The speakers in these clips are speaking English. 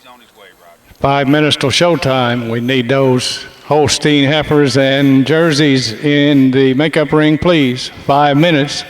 5 minutes till showtime. We need those Holstein heifers and jerseys in the makeup ring, please. 5 minutes.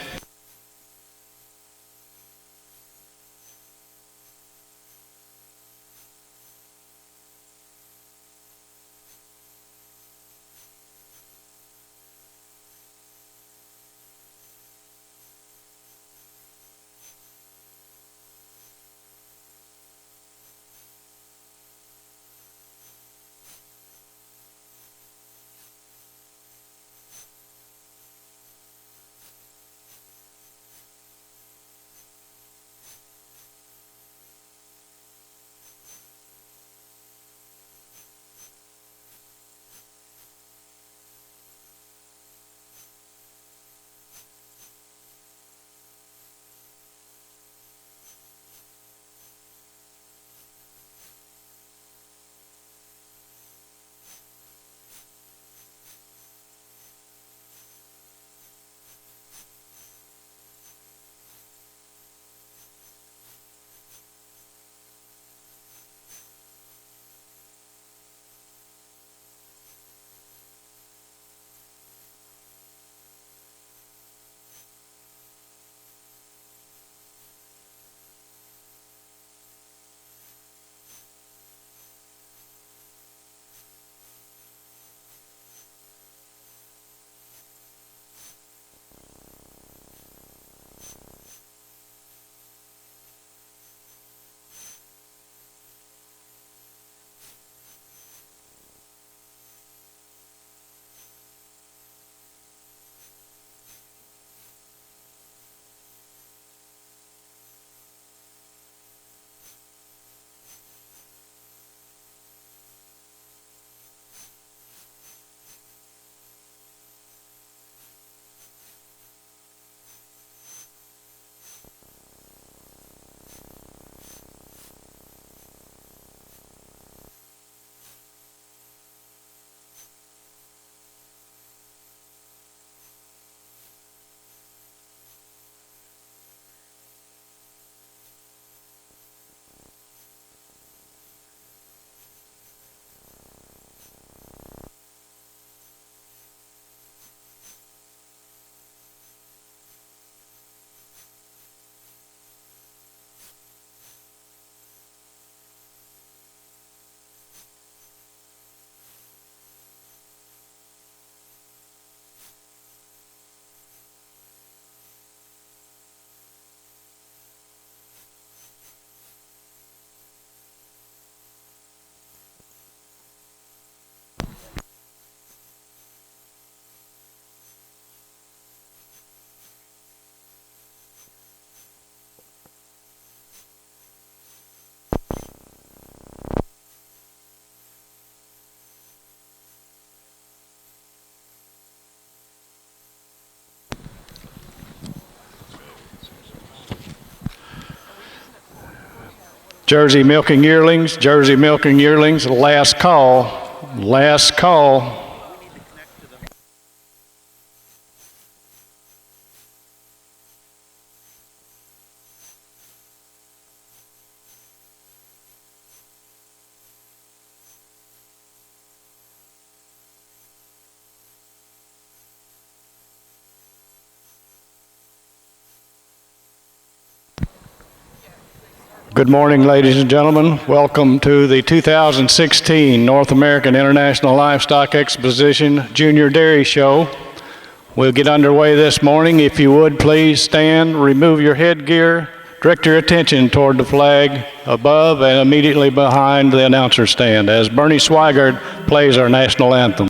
Jersey milking yearlings, last call, last call. Good morning, ladies and gentlemen. Welcome to the 2016 North American International Livestock Exposition Junior Dairy Show. We'll get underway this morning. If you would, please stand, remove your headgear, direct your attention toward the flag above and immediately behind the announcer stand as Bernie Swigert plays our national anthem.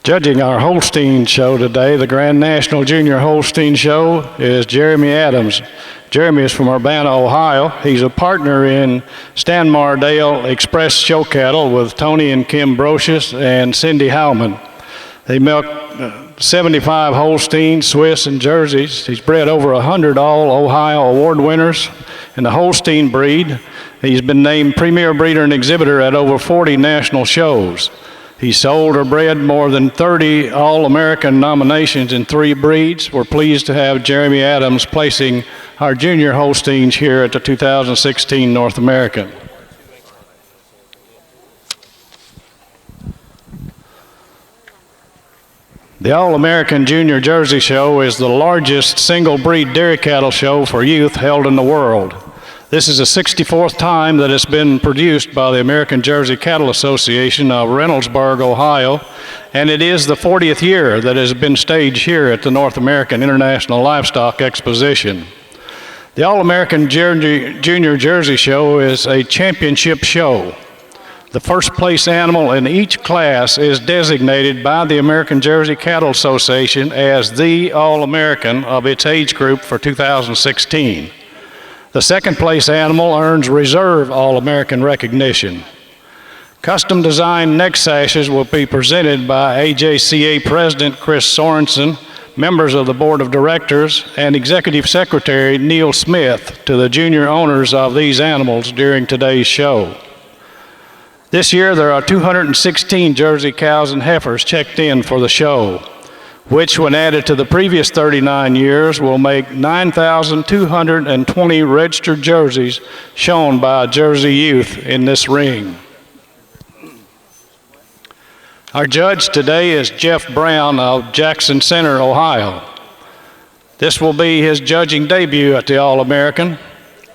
Judging our Holstein show today, the Grand National Junior Holstein Show, is Jeremy Adams. Jeremy is from Urbana, Ohio. He's a partner in Stanmardale Express Show Cattle with Tony and Kim Brocious and Cindy Howman. They milk 75 Holsteins, Swiss, and Jerseys. He's bred over 100 All-Ohio Award winners in the Holstein breed. He's been named Premier Breeder and Exhibitor at over 40 national shows. He sold or bred more than 30 All-American nominations in 3 breeds. We're pleased to have Jeremy Adams placing our junior Holsteins here at the 2016 North American. The All-American Junior Jersey Show is the largest single-breed dairy cattle show for youth held in the world. This is the 64th time that it's been produced by the American Jersey Cattle Association of Reynoldsburg, Ohio, and it is the 40th year that it has been staged here at the North American International Livestock Exposition. The All-American Junior Jersey Show is a championship show. The first place animal in each class is designated by the American Jersey Cattle Association as the All-American of its age group for 2016. The second place animal earns reserve All-American recognition. Custom designed neck sashes will be presented by AJCA President Chris Sorensen, members of the Board of Directors, and Executive Secretary Neil Smith to the junior owners of these animals during today's show. This year there are 216 Jersey cows and heifers checked in for the show, which when added to the previous 39 years will make 9,220 registered jerseys shown by Jersey youth in this ring. Our judge today is Jeff Brown of Jackson Center, Ohio. This will be his judging debut at the All-American.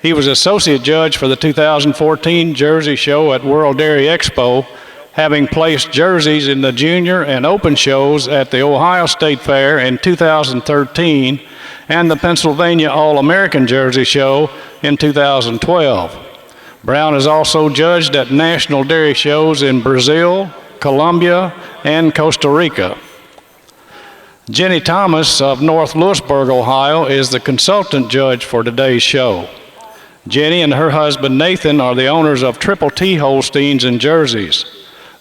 He was associate judge for the 2014 Jersey Show at World Dairy Expo, having placed jerseys in the junior and open shows at the Ohio State Fair in 2013 and the Pennsylvania All-American Jersey Show in 2012. Brown has also judged at national dairy shows in Brazil, Colombia, and Costa Rica. Jenny Thomas of North Lewisburg, Ohio, is the consultant judge for today's show. Jenny and her husband Nathan are the owners of Triple T Holsteins and Jerseys.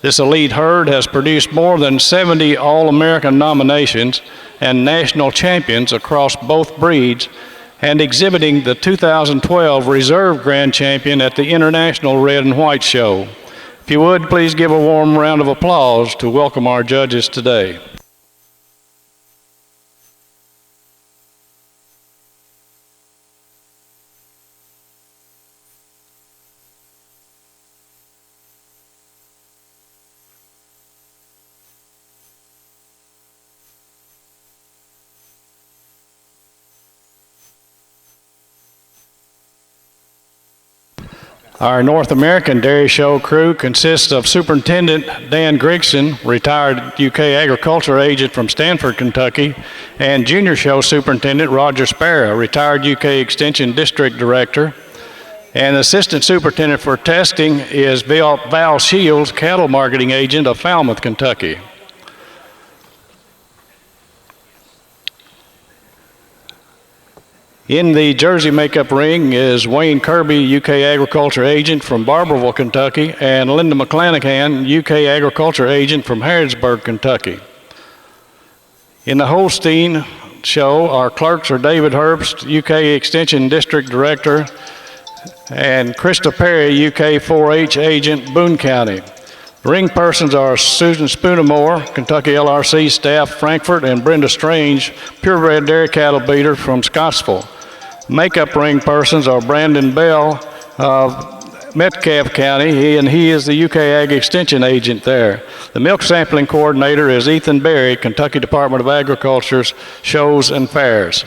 This elite herd has produced more than 70 All-American nominations and national champions across both breeds, and exhibiting the 2012 Reserve Grand Champion at the International Red and White Show. If you would, please give a warm round of applause to welcome our judges today. Our North American Dairy Show crew consists of Superintendent Dan Grigson, retired UK Agriculture Agent from Stanford, Kentucky, and Junior Show Superintendent Roger Sparrow, retired UK Extension District Director. And Assistant Superintendent for Testing is Val Shields, Cattle Marketing Agent of Falmouth, Kentucky. In the Jersey makeup ring is Wayne Kirby, UK Agriculture Agent from Barberville, Kentucky, and Linda McClanahan, UK Agriculture Agent from Harrodsburg, Kentucky. In the Holstein show, our clerks are David Herbst, UK Extension District Director, and Krista Perry, UK 4-H Agent, Boone County. Ring persons are Susan Spoonamore, Kentucky LRC staff, Frankfort, and Brenda Strange, purebred dairy cattle breeder from Scottsville. Makeup ring persons are Brandon Bell of Metcalfe County, he is the UK Ag Extension Agent there. The milk sampling coordinator is Ethan Berry, Kentucky Department of Agriculture's Shows and Fairs.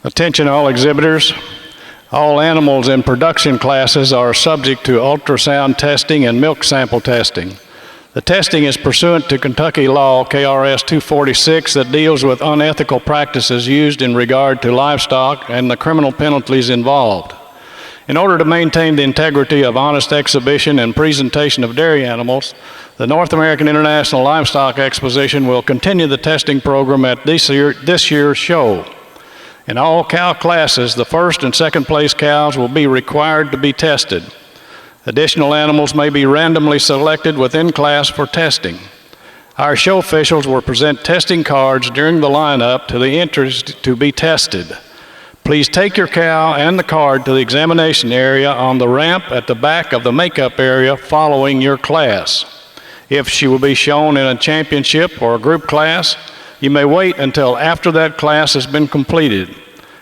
Attention all exhibitors. All animals in production classes are subject to ultrasound testing and milk sample testing. The testing is pursuant to Kentucky law KRS 246 that deals with unethical practices used in regard to livestock and the criminal penalties involved. In order to maintain the integrity of honest exhibition and presentation of dairy animals, the North American International Livestock Exposition will continue the testing program at this year's show. In all cow classes, the first and second place cows will be required to be tested. Additional animals may be randomly selected within class for testing. Our show officials will present testing cards during the lineup to the entries to be tested. Please take your cow and the card to the examination area on the ramp at the back of the makeup area following your class. If she will be shown in a championship or a group class, you may wait until after that class has been completed.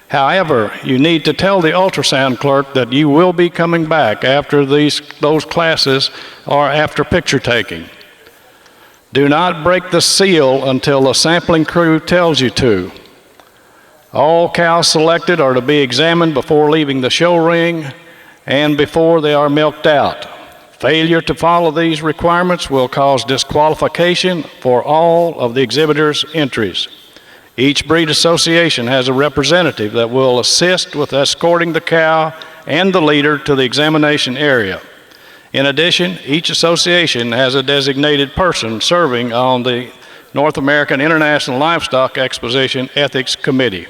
However, you need to tell the ultrasound clerk that you will be coming back after those classes or after picture taking. Do not break the seal until the sampling crew tells you to. All cows selected are to be examined before leaving the show ring and before they are milked out. Failure to follow these requirements will cause disqualification for all of the exhibitors' entries. Each breed association has a representative that will assist with escorting the cow and the leader to the examination area. In addition, each association has a designated person serving on the North American International Livestock Exposition Ethics Committee.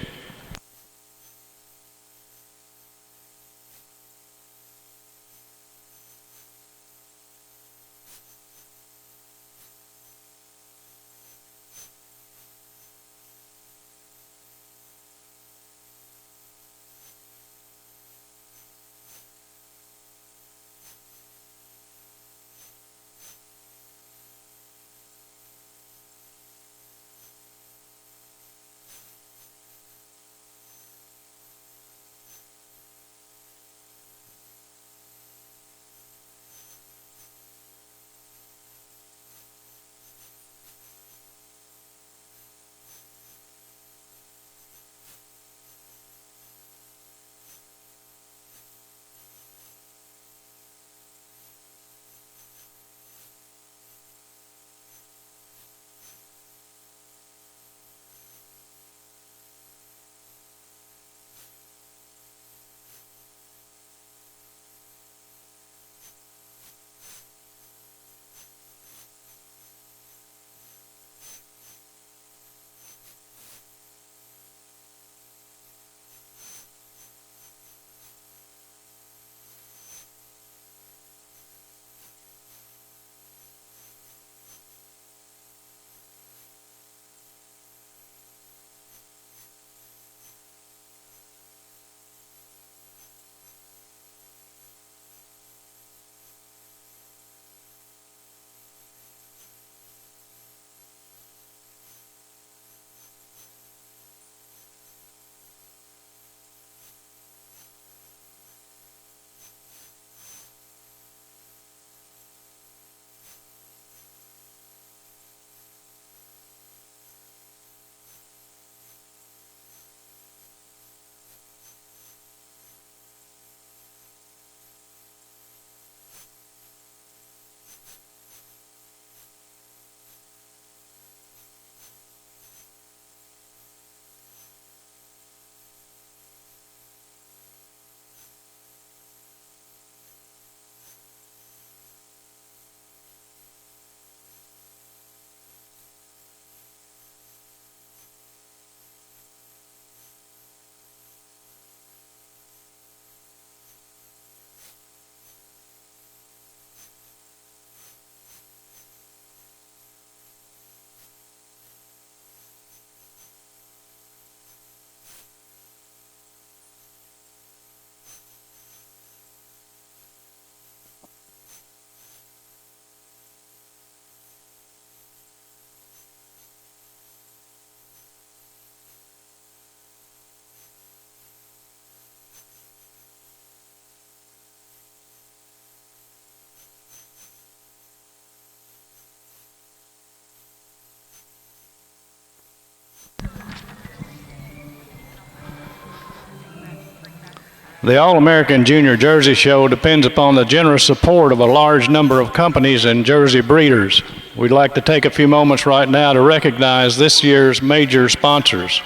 The All-American Junior Jersey Show depends upon the generous support of a large number of companies and Jersey breeders. We'd like to take a few moments right now to recognize this year's major sponsors.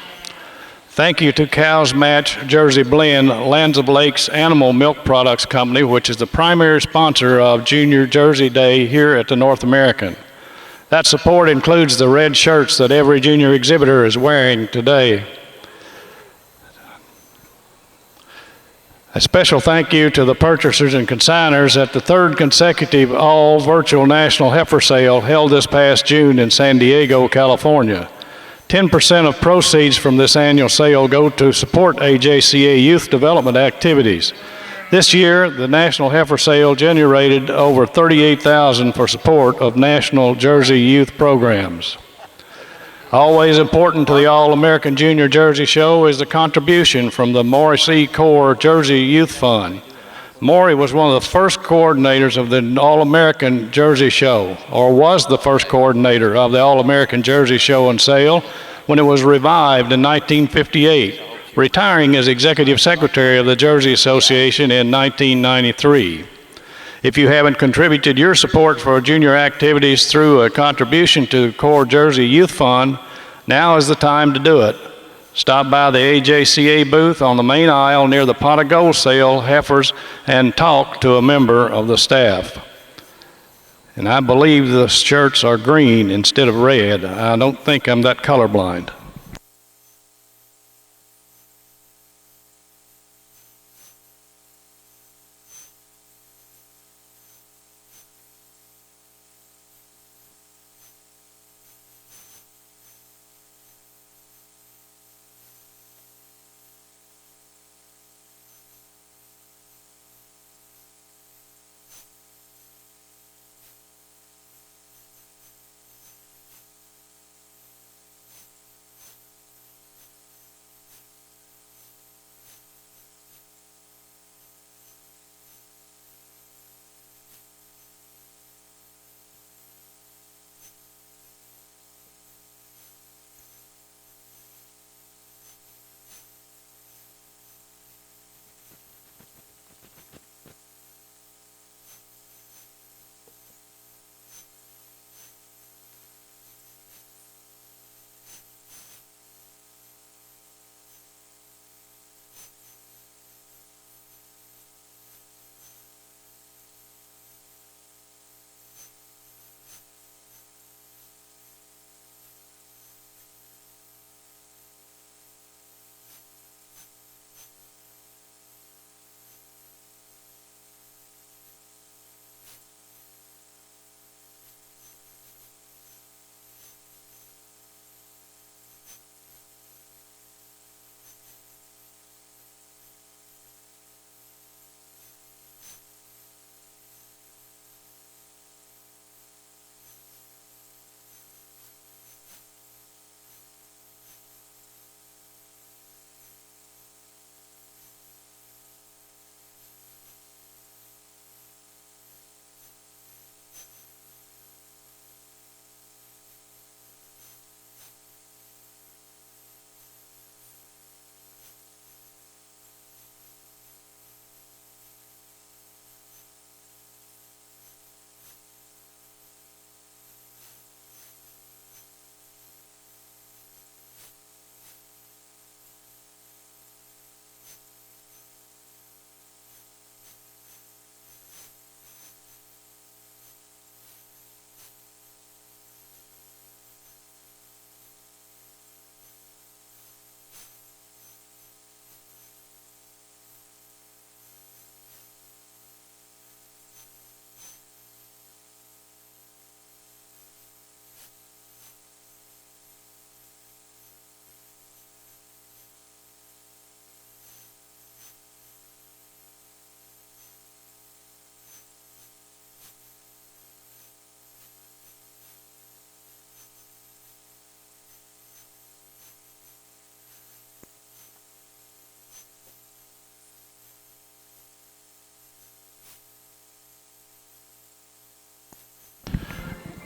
Thank you to Cows Match Jersey Blend, Lands of Lakes Animal Milk Products Company, which is the primary sponsor of Junior Jersey Day here at the North American. That support includes the red shirts that every junior exhibitor is wearing today. A special thank you to the purchasers and consignors at the third consecutive all-virtual National Heifer Sale held this past June in San Diego, California. 10% of proceeds from this annual sale go to support AJCA youth development activities. This year, the National Heifer Sale generated over $38,000 for support of National Jersey youth programs. Always important to the All-American Junior Jersey Show is the contribution from the Morris E. Corps Jersey Youth Fund. Maury was one of the first coordinators of the All-American Jersey Show, or was the first coordinator of the All-American Jersey Show and Sale when it was revived in 1958, retiring as Executive Secretary of the Jersey Association in 1993. If you haven't contributed your support for junior activities through a contribution to Corps Jersey Youth Fund, now is the time to do it. Stop by the AJCA booth on the main aisle near the Pot of Gold sale heifers and talk to a member of the staff. And I believe the shirts are green instead of red. I don't think I'm that colorblind.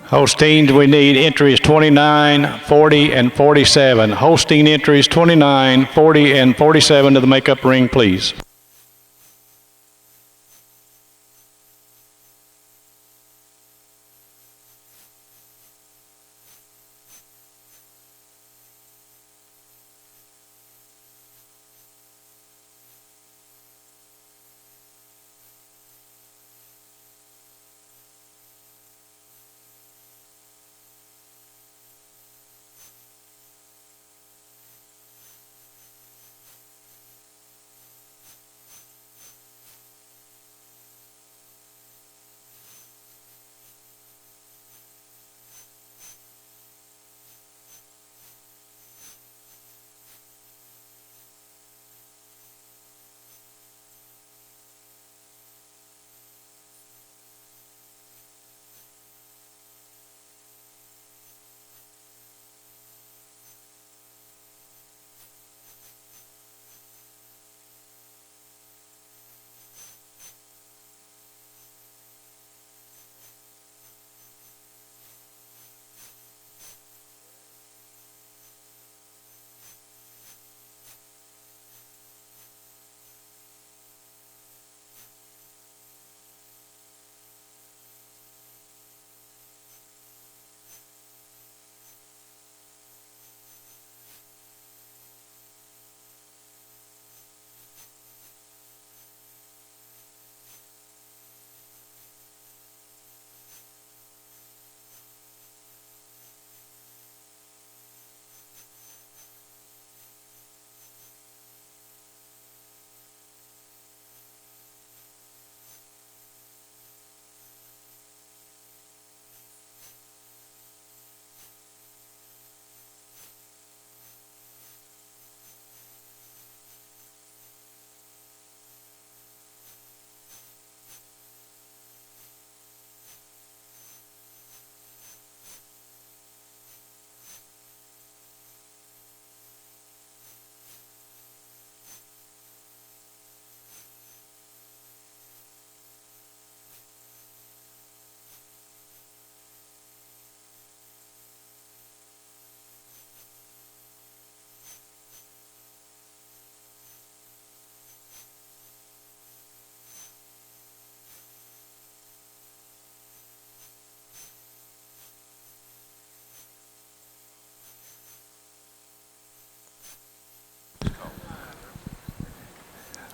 Holsteins, we need entries 29, 40, and 47. Holstein entries 29, 40, and 47 to the makeup ring, please.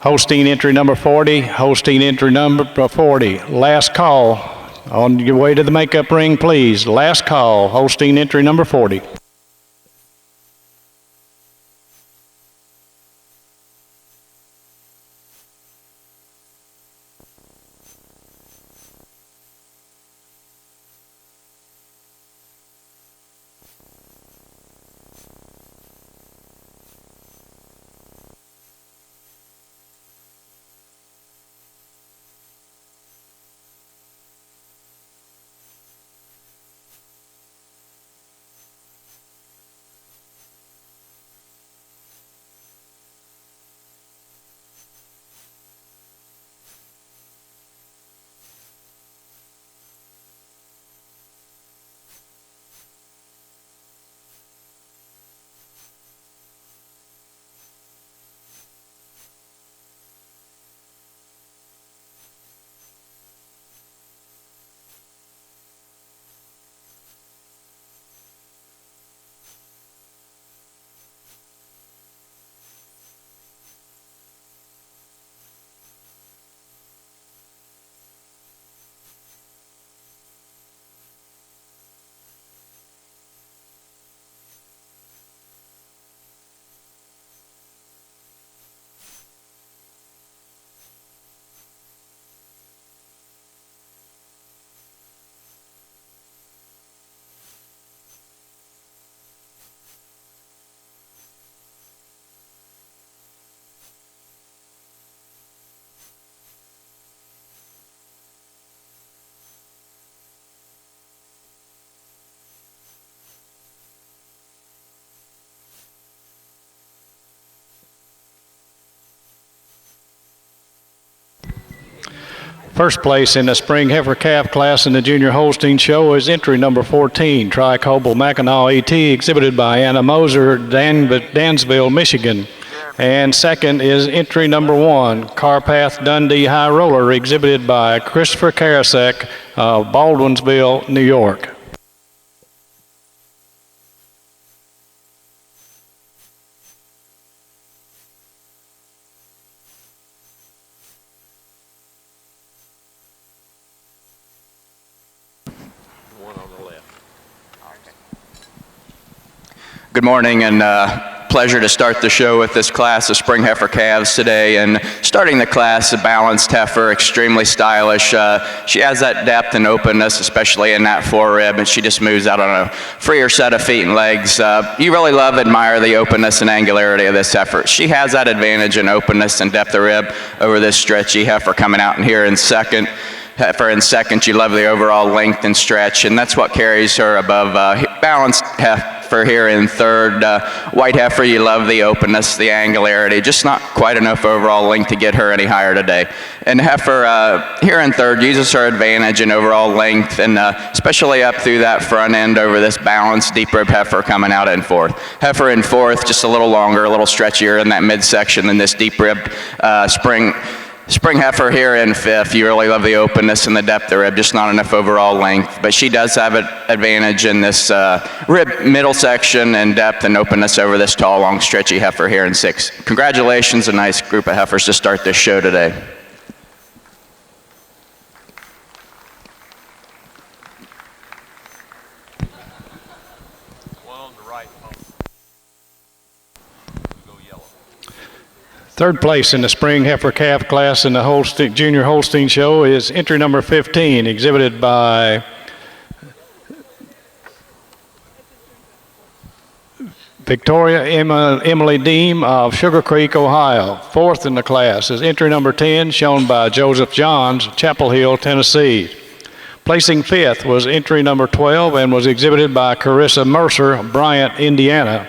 Holstein entry number 40, Holstein entry number 40. Last call. On your way to the makeup ring, please. Last call, Holstein entry number 40. First place in the spring heifer calf class in the Junior Holstein Show is entry number 14, Tri-Cobalt Mackinaw ET, exhibited by Anna Moser, Dansville, Michigan. And second is entry number 1, Carpath Dundee High Roller, exhibited by Christopher Karasek of Baldwinsville, New York. Good morning, and pleasure to start the show with this class of spring heifer calves today. And starting the class, a balanced heifer, extremely stylish. She has that depth and openness, especially in that forerib, and she just moves out on a freer set of feet and legs. You really admire the openness and angularity of this heifer. She has that advantage in openness and depth of rib over this stretchy heifer coming out in here in second. Heifer in second, you love the overall length and stretch, and that's what carries her above balanced heifer here in third. White heifer, you love the openness, the angularity, just not quite enough overall length to get her any higher today. And heifer here in third uses her advantage in overall length, and especially up through that front end over this balanced deep rib heifer coming out in fourth. Heifer in fourth, just a little longer, a little stretchier in that midsection than this deep rib Spring heifer here in fifth. You really love the openness and the depth of rib, just not enough overall length. But she does have an advantage in this rib middle section and depth and openness over this tall, long, stretchy heifer here in sixth. Congratulations, a nice group of heifers to start this show today. Third place in the spring heifer calf class in the Junior Holstein Show is entry number 15, exhibited by Victoria Emily Deem of Sugar Creek, Ohio. Fourth in the class is entry number 10, shown by Joseph Johns, Chapel Hill, Tennessee. Placing fifth was entry number 12 and was exhibited by Carissa Mercer, Bryant, Indiana.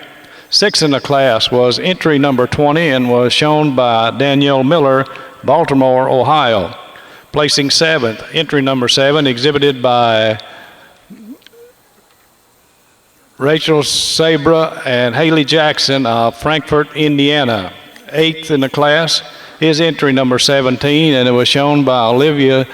Sixth in the class was entry number 20 and was shown by Danielle Miller, Baltimore, Ohio. Placing seventh, entry number 7, exhibited by Rachel Sabra and Haley Jackson of Frankfort, Indiana. Eighth in the class is entry number 17, and it was shown by Olivia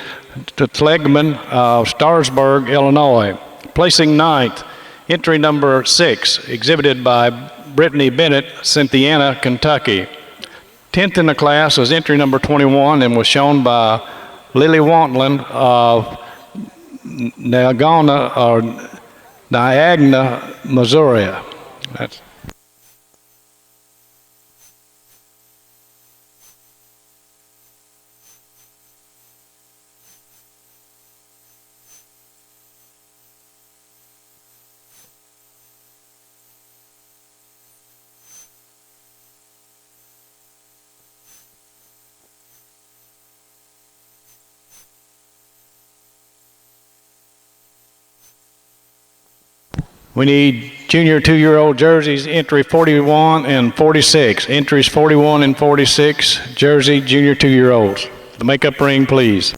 Tlegman of Starsburg, Illinois. Placing ninth, entry number 6, exhibited by Brittany Bennett, Cynthiana, Kentucky. 10th in the class is entry number 21 and was shown by Lily Wantland of Niagara, Missouri. That's We need junior 2-year-old jerseys, entry 41 and 46. Entries 41 and 46, jersey junior 2-year-olds. The makeup ring, please.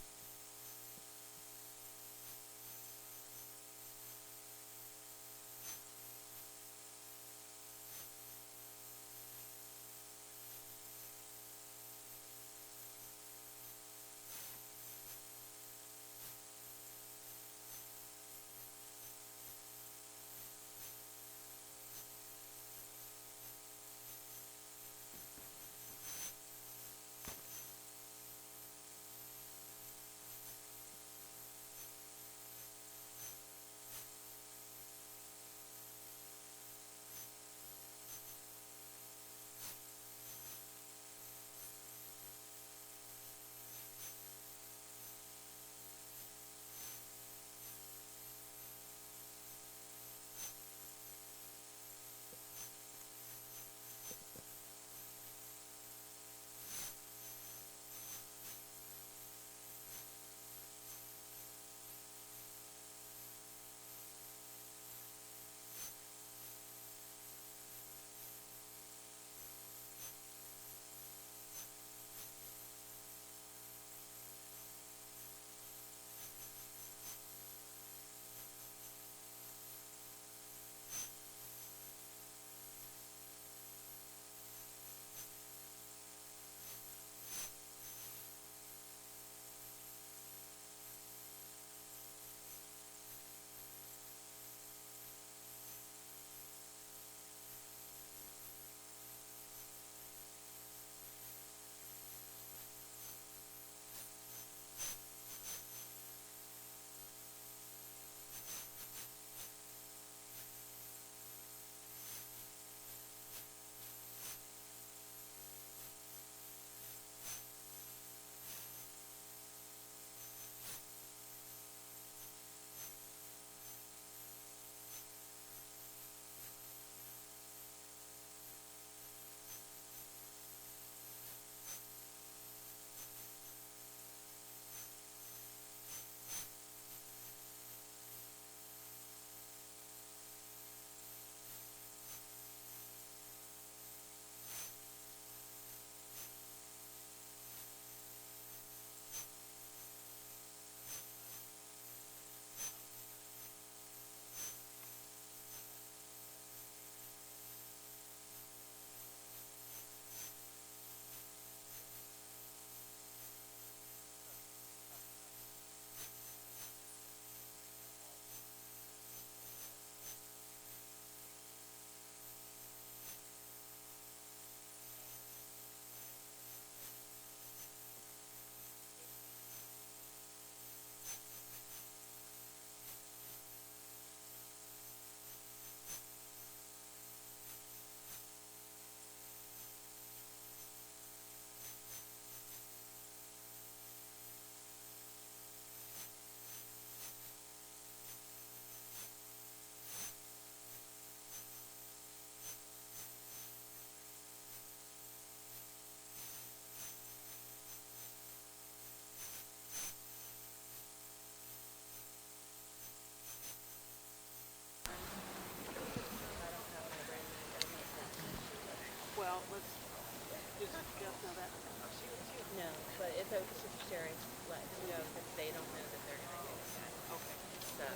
No, but it's okay to Sherry let them go because they don't know that they're gonna get it. Okay. So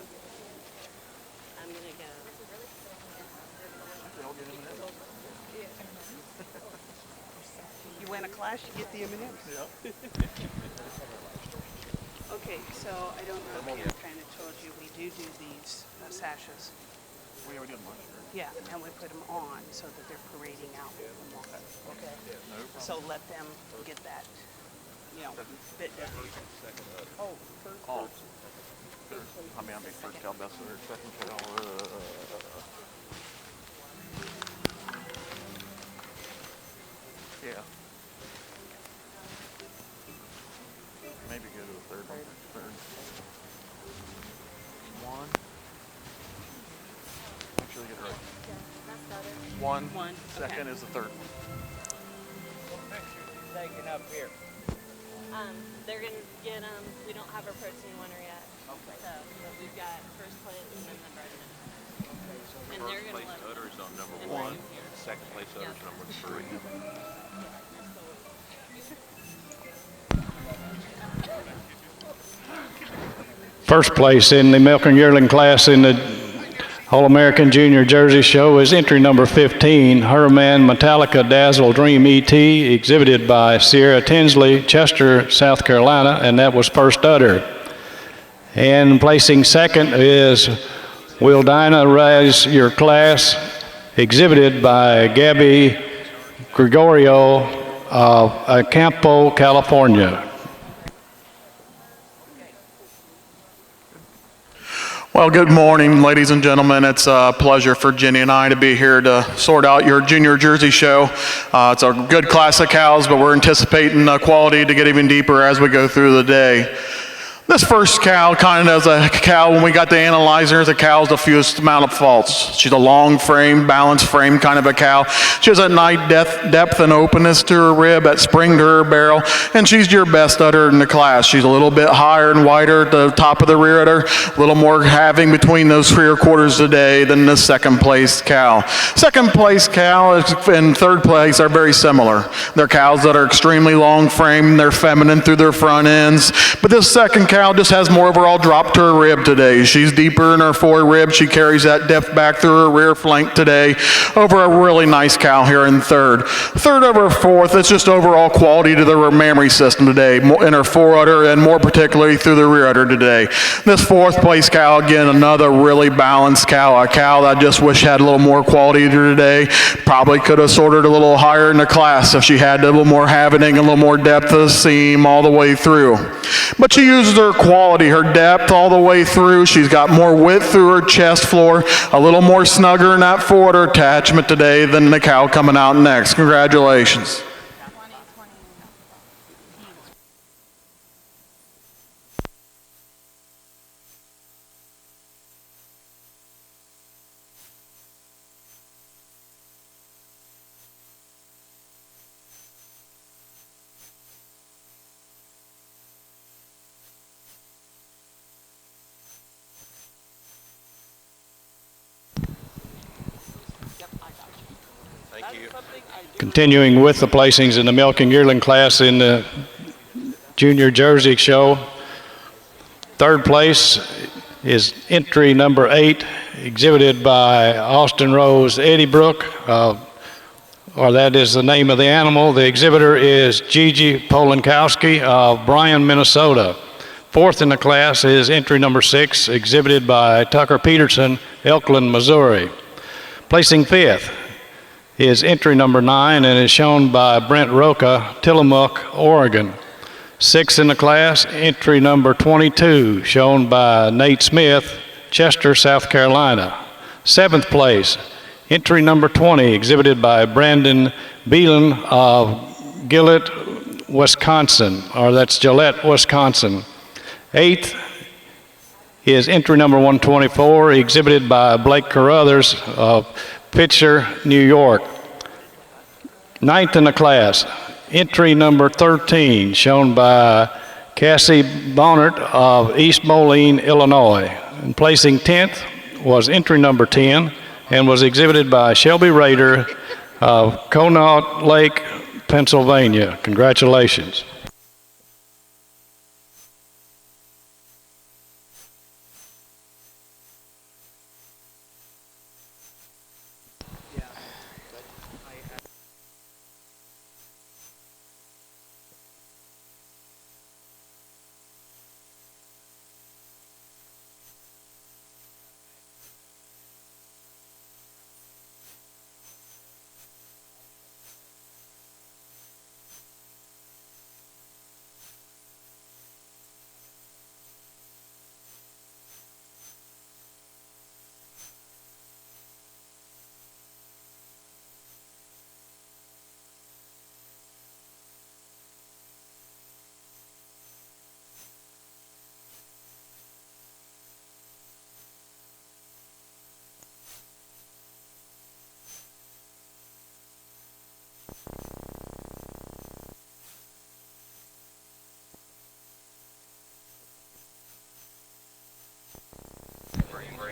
I'm gonna go. You win a class, you get the M&Ms. Okay, so I don't know if Karen kind of told you, we do these sashes. We already did lunch. Yeah, and we put them on so that they're parading out. Okay. So let them get that, bit done. Oh, first. Oh. I mean, I'll be first cow, best or second cow. Yeah. Maybe go to the third one. Third. One. Make sure they get it right. One. One, Second okay. is the third one. Taking up here. They're gonna get we don't have our protein winner yet. Okay. So, but we've got first place and then the Brendan. And they're gonna let them. Udder's on number and one. bring 'em here. Second place Udder's number 3. First place in the milk and yearling class in the All-American Junior Jersey Show is entry number 15, Herman Metallica Dazzle Dream ET, exhibited by Sierra Tinsley, Chester, South Carolina, and that was first udder. And placing second is Will Dinah Rise Your Class, exhibited by Gabby Gregorio of Campo, California. Well, good morning, ladies and gentlemen. It's a pleasure for Jenny and I to be here to sort out your Junior Jersey Show. It's a good class of cows, but we're anticipating quality to get even deeper as we go through the day. This first cow, kind of as a cow, when we got to analyze her, the cow's the fewest amount of faults. She's a long frame, balanced frame kind of a cow. She has a nice depth and openness to her rib, that spring to her barrel, and she's your best udder in the class. She's a little bit higher and wider at the top of the rear udder, a little more having between those rear quarters today than the second place cow. Second place cow and third place are very similar. They're cows that are extremely long frame, they're feminine through their front ends, but this second cow just has more overall drop to her rib today. She's deeper in her fore rib. She carries that depth back through her rear flank today over a really nice cow here in third. Third over fourth, it's just overall quality to the mammary system today, in her fore udder and more particularly through the rear udder today. This fourth place cow, again, another really balanced cow, a cow that I just wish had a little more quality to her today. Probably could have sorted a little higher in the class if she had a little more havoning, a little more depth of the seam all the way through. But she uses her quality, her depth all the way through. She's got more width through her chest floor, a little more snugger in that forward attachment today than the cow coming out next. Congratulations. Thank you. Continuing with the placings in the milk and yearling class in the Junior Jersey Show, third place is entry number 8, exhibited by Austin Rose Eddybrook, or that is the name of the animal. The exhibitor is Gigi Polankowski of Bryan, Minnesota. Fourth in the class is entry number 6, exhibited by Tucker Peterson, Elkland, Missouri. Placing fifth is entry number 9 and is shown by Brent Roca, Tillamook, Oregon. Sixth in the class, entry number 22, shown by Nate Smith, Chester, South Carolina. Seventh place, entry number 20, exhibited by Brandon Beelan of Gillette, Wisconsin, or that's Gillette, Wisconsin. Eighth is entry number 124, exhibited by Blake Carruthers of Pitcher, New York. Ninth in the class, entry number 13, shown by Cassie Bonnert of East Moline, Illinois. And placing 10th was entry number 10 and was exhibited by Shelby Rader of Connaught Lake, Pennsylvania. Congratulations.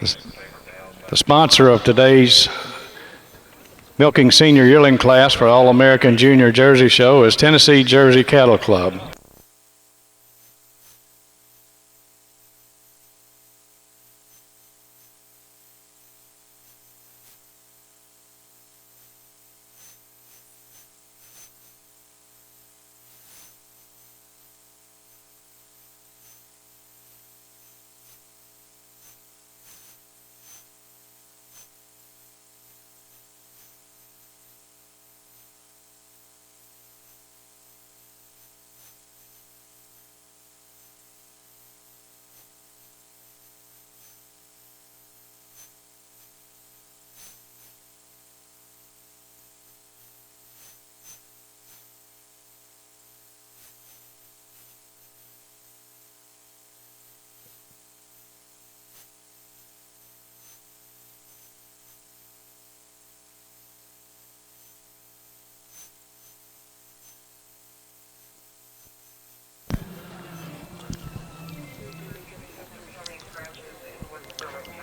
The sponsor of today's Milking Senior Yearling class for All-American Junior Jersey Show is Tennessee Jersey Cattle Club.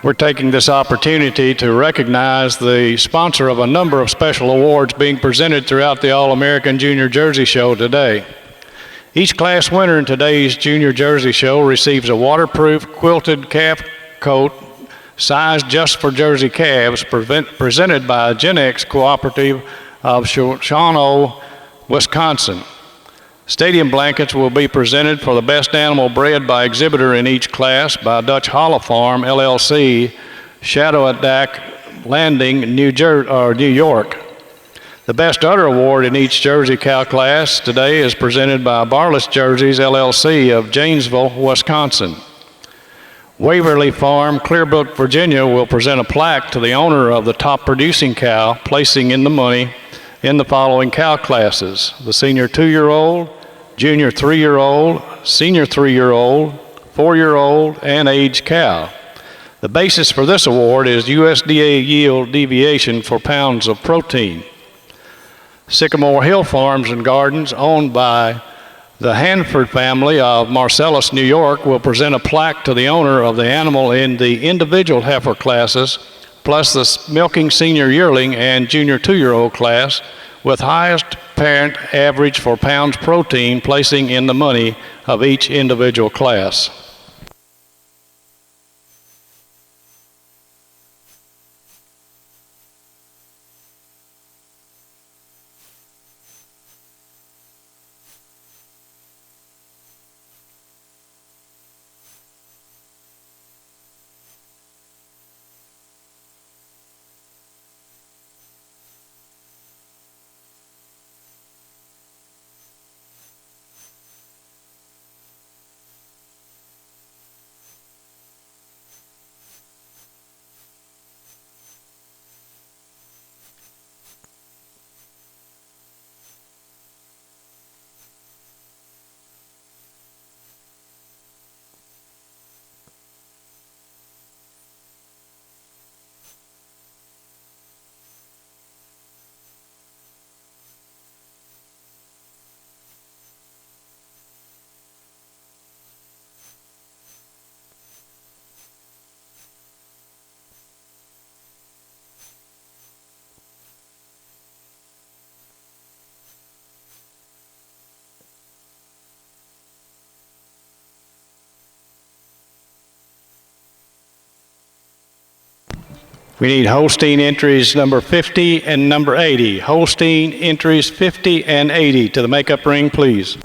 We're taking this opportunity to recognize the sponsor of a number of special awards being presented throughout the All-American Junior Jersey Show today. Each class winner in today's Junior Jersey Show receives a waterproof quilted calf coat sized just for Jersey calves presented by GenX Cooperative of Shawano, Wisconsin. Stadium blankets will be presented for the best animal bred by exhibitor in each class by Dutch Hollow Farm, LLC, Shadowadak Landing, New York. The best udder award in each Jersey cow class today is presented by Barless Jerseys, LLC of Janesville, Wisconsin. Waverly Farm, Clearbrook, Virginia will present a plaque to the owner of the top producing cow, placing in the money in the following cow classes: the senior 2-year-old, junior 3-year-old, senior 3-year-old, 4-year-old, and aged cow. The basis for this award is USDA yield deviation for pounds of protein. Sycamore Hill Farms and Gardens, owned by the Hanford family of Marcellus, New York, will present a plaque to the owner of the animal in the individual heifer classes, plus the Milking Senior Yearling and Junior 2-year-old class, with highest parent average for pounds protein, placing in the money of each individual class. We need Holstein entries number 50 and number 80. Holstein entries 50 and 80 to the makeup ring, please.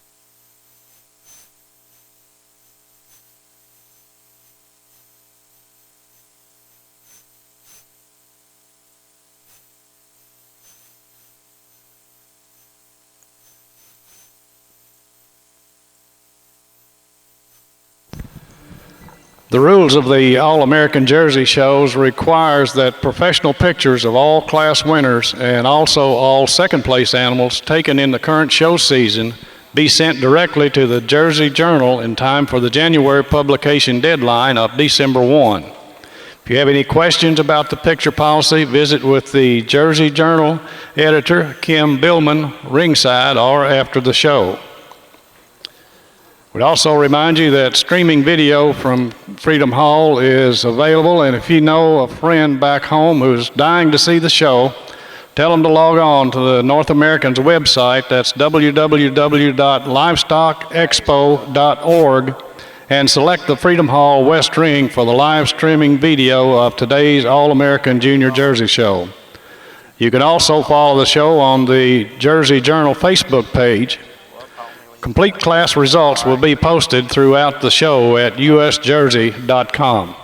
The rules of the All-American Jersey Shows requires that professional pictures of all class winners and also all second-place animals taken in the current show season be sent directly to the Jersey Journal in time for the January publication deadline of December 1. If you have any questions about the picture policy, visit with the Jersey Journal editor, Kim Billman, ringside or after the show. We'd also remind you that streaming video from Freedom Hall is available, and if you know a friend back home who's dying to see the show, tell them to log on to the North Americans website. That's www.livestockexpo.org, and select the Freedom Hall West Ring for the live streaming video of today's All-American Junior Jersey Show. You can also follow the show on the Jersey Journal Facebook page. Complete class results will be posted throughout the show at usjersey.com.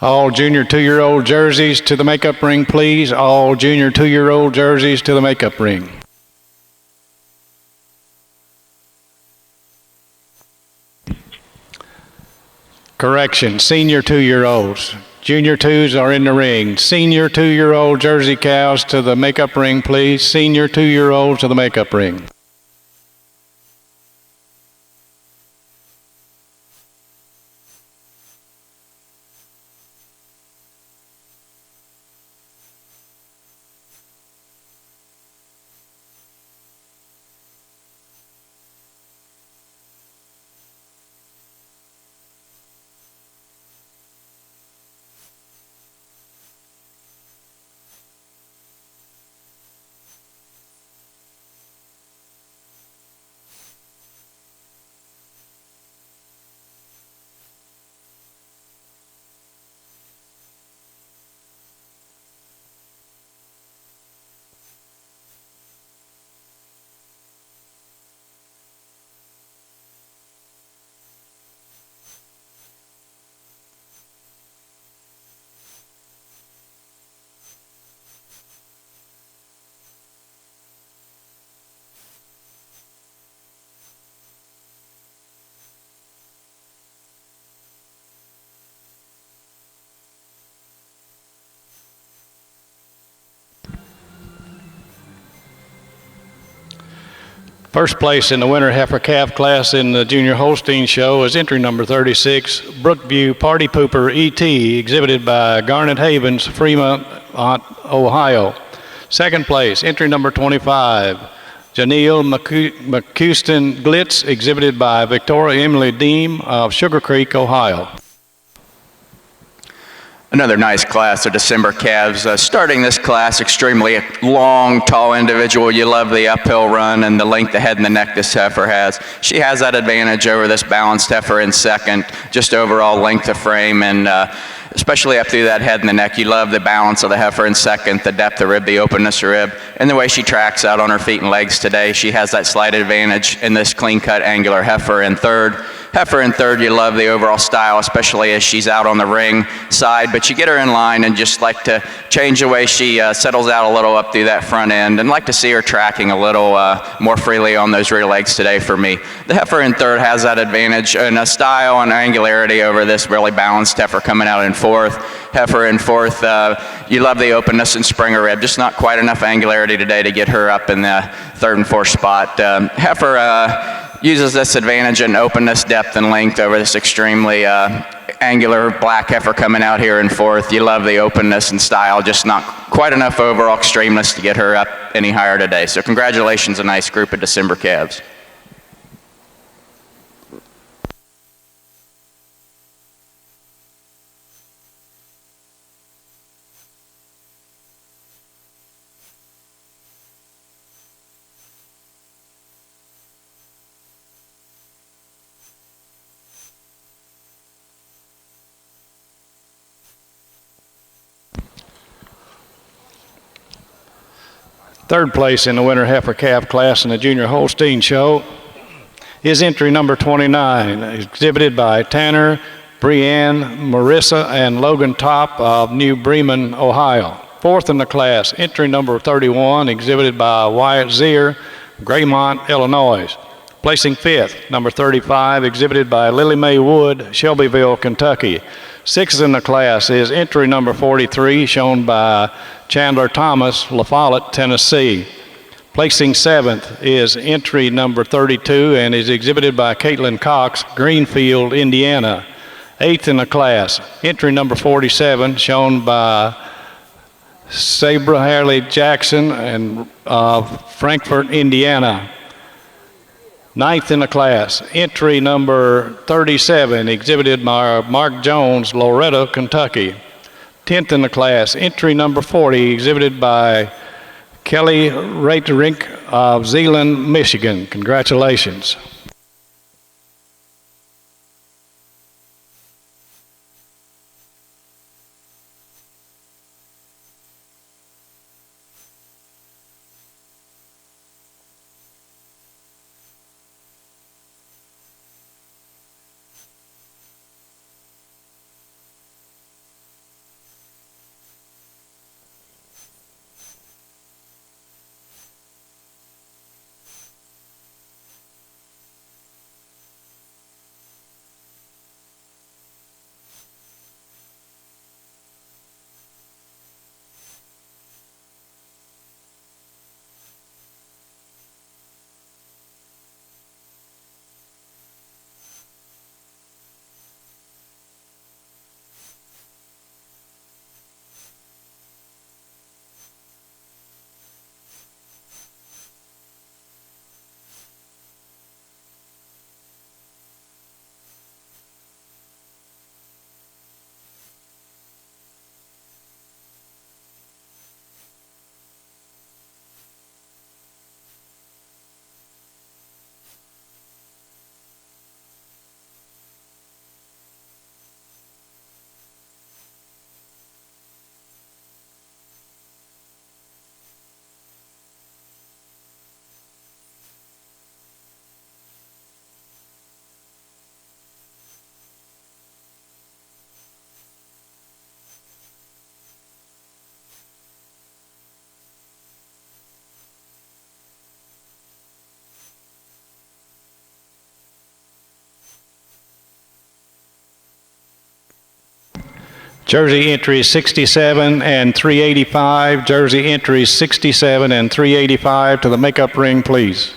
All junior 2-year-old jerseys to the makeup ring, please. All junior 2-year-old jerseys to the makeup ring. Correction, senior 2-year-olds. Junior 2s are in the ring. Senior 2-year-old Jersey cows to the makeup ring, please. Senior 2-year-olds to the makeup ring. First place in the winter heifer calf class in the Junior Holstein Show is entry number 36, Brookview Party Pooper E.T., exhibited by Garnet Havens, Fremont, Ohio. Second place, entry number 25, Janelle McCuston Glitz, exhibited by Victoria Emily Deem of Sugar Creek, Ohio. Another nice class of December calves. Starting this class, extremely long, tall individual. You love the uphill run and the length, the head and the neck this heifer has. She has that advantage over this balanced heifer in second, just overall length of frame, and especially up through that head and the neck. You love the balance of the heifer in second, the depth of rib, the openness of rib, and the way she tracks out on her feet and legs today. She has that slight advantage in this clean-cut, angular heifer in third. Heifer in third, you love the overall style, especially as she's out on the ring side, but you get her in line and just like to change the way she settles out a little up through that front end, and like to see her tracking a little more freely on those rear legs today for me. The heifer in third has that advantage in a style and angularity over this really balanced heifer coming out in fourth. Heifer in fourth, you love the openness and springer rib, just not quite enough angularity today to get her up in the third and fourth spot. Heifer uses this advantage in openness, depth, and length over this extremely angular black heifer coming out here in fourth. You love the openness and style, just not quite enough overall extremeness to get her up any higher today. So congratulations, a nice group of December calves. Third place in the winter heifer calf class in the Junior Holstein Show is entry number 29, exhibited by Tanner, Brianne, Marissa, and Logan Top of New Bremen, Ohio. Fourth in the class, entry number 31, exhibited by Wyatt Zier, Graymont, Illinois. Placing fifth, number 35, exhibited by Lily Mae Wood, Shelbyville, Kentucky. Sixth in the class is entry number 43, shown by Chandler Thomas, La Follette, Tennessee. Placing seventh is entry number 32 and is exhibited by Caitlin Cox, Greenfield, Indiana. Eighth in the class, entry number 47, shown by Sabra Harley Jackson and Frankfort, Indiana. Ninth in the class, entry number 37, exhibited by Mark Jones, Loretto, Kentucky. 10th in the class, entry number 40, exhibited by Kelly Reiterink of Zeeland, Michigan. Congratulations. Jersey entries 67 and 385. Jersey entries 67 and 385 to the makeup ring, please.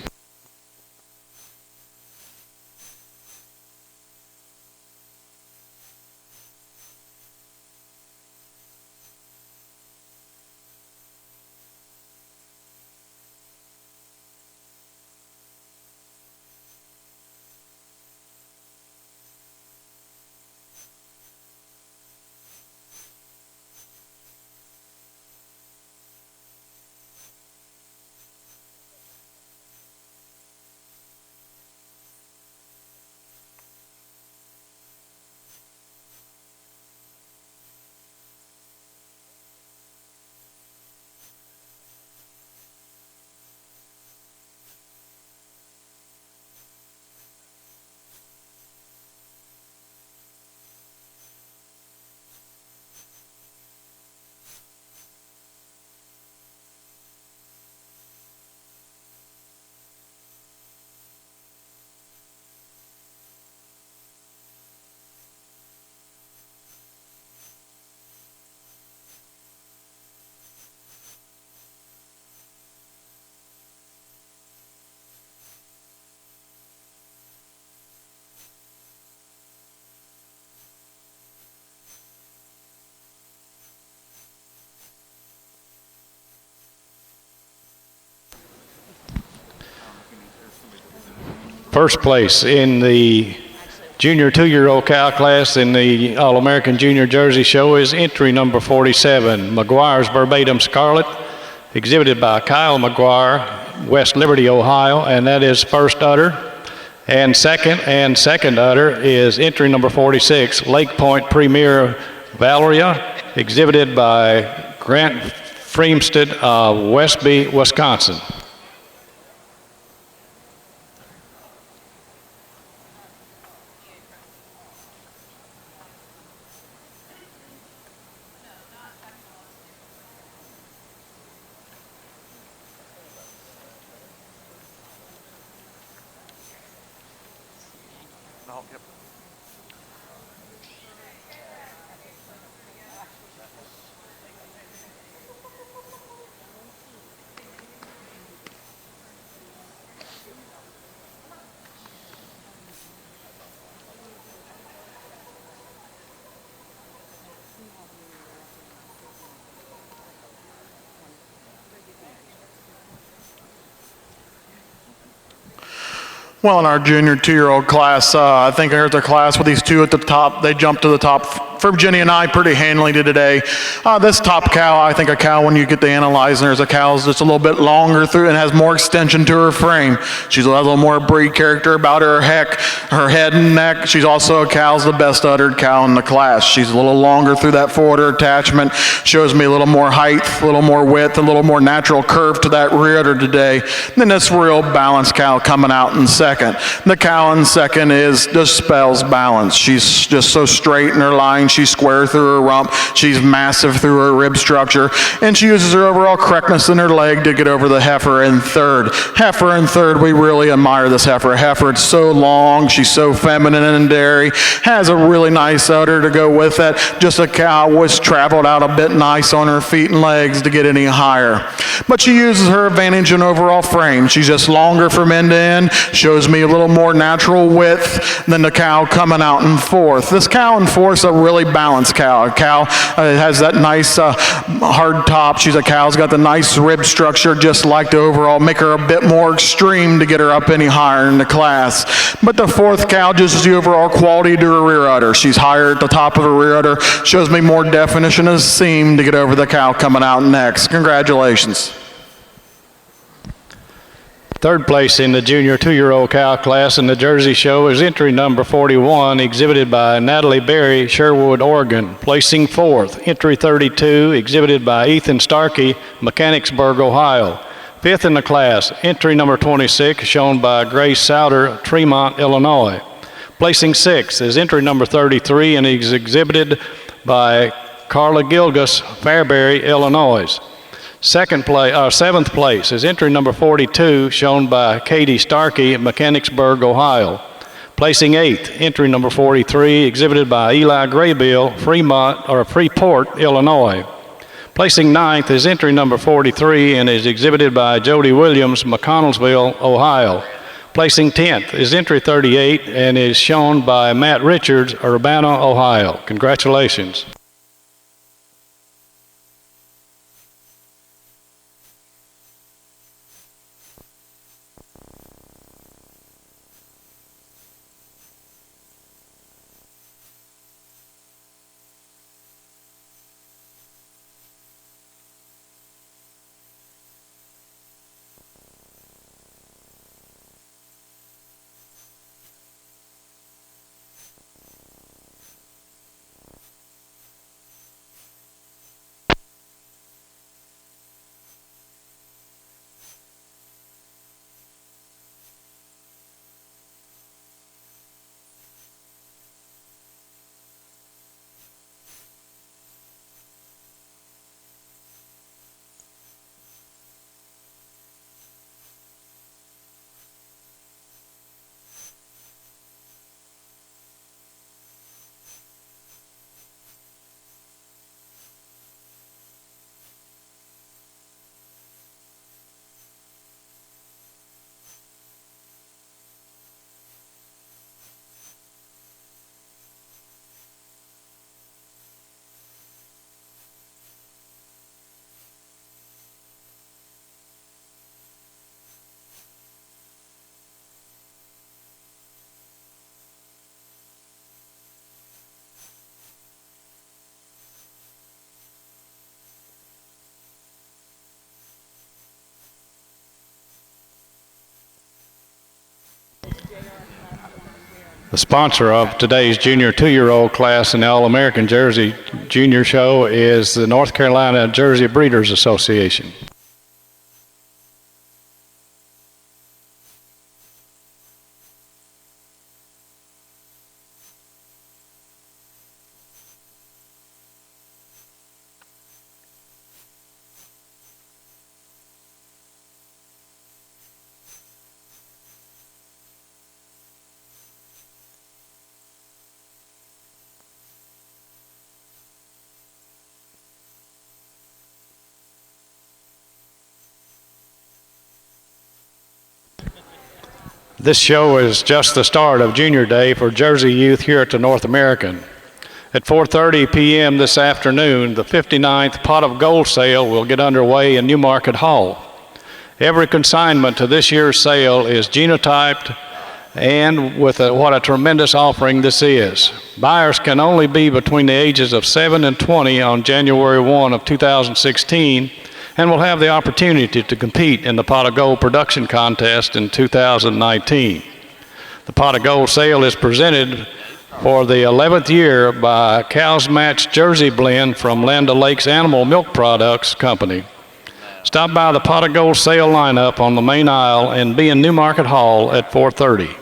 First place in the junior 2-year-old cow class in the All-American Junior Jersey Show is entry number 47, McGuire's Verbatim Scarlet, exhibited by Kyle McGuire, West Liberty, Ohio, and that is first udder. And second udder is entry number 46, Lake Point Premier Valeria, exhibited by Grant Freemsted of Westby, Wisconsin. Well, in our junior 2-year-old class, I think here's a class with these two at the top. They jumped to the top for Virginia and I pretty handily today. This top cow, I think a cow, when you get to analyzing her, is a cow that's just a little bit longer through and has more extension to her frame. She's a little more breed character about her head and neck. She's also a cow's the best uddered cow in the class. She's a little longer through that forward attachment, shows me a little more height, a little more width, a little more natural curve to that rear udder today. And then this real balanced cow coming out in second. The cow in second just spells balance. She's just so straight in her line. She's square through her rump. She's massive through her rib structure. And she uses her overall correctness in her leg to get over the heifer in third. Heifer in third, we really admire this heifer. Heifer, it's so long. She's so feminine and dairy. Has a really nice udder to go with that. Just a cow was traveled out a bit nice on her feet and legs to get any higher. But she uses her advantage in overall frame. She's just longer from end to end. Shows me a little more natural width than the cow coming out in fourth. This cow in fourth is a really balanced cow. A cow has that nice hard top. She's a cow's got the nice rib structure, just like to overall make her a bit more extreme to get her up any higher in the class. But the fourth cow just is the overall quality to her rear udder. She's higher at the top of her rear udder. Shows me more definition of seam to get over the cow coming out next. Congratulations. Third place in the junior 2-year-old cow class in the Jersey Show is entry number 41, exhibited by Natalie Berry, Sherwood, Oregon. Placing fourth, entry 32, exhibited by Ethan Starkey, Mechanicsburg, Ohio. Fifth in the class, entry number 26, shown by Grace Souter, Tremont, Illinois. Placing sixth is entry number 33 and is exhibited by Carla Gilgus, Fairbury, Illinois. Seventh place is entry number 42, shown by Katie Starkey, Mechanicsburg, Ohio. Placing 8th, entry number 43, exhibited by Eli Graybill, Freeport, Illinois. Placing 9th is entry number 43 and is exhibited by Jody Williams, McConnellsville, Ohio. Placing 10th is entry 38 and is shown by Matt Richards, Urbana, Ohio. Congratulations. The sponsor of today's junior 2-year-old class in the All-American Jersey Junior Show is the North Carolina Jersey Breeders Association. This show is just the start of Junior Day for Jersey youth here at the North American. At 4:30 p.m. this afternoon, the 59th Pot of Gold sale will get underway in Newmarket Hall. Every consignment to this year's sale is genotyped, and with what a tremendous offering this is. Buyers can only be between the ages of 7 and 20 on January 1 of 2016, and will have the opportunity to compete in the Pot of Gold production contest in 2019. The Pot of Gold sale is presented for the 11th year by Cows Match Jersey Blend from Land O'Lakes Animal Milk Products Company. Stop by the Pot of Gold sale lineup on the main aisle and be in Newmarket Hall at 4:30.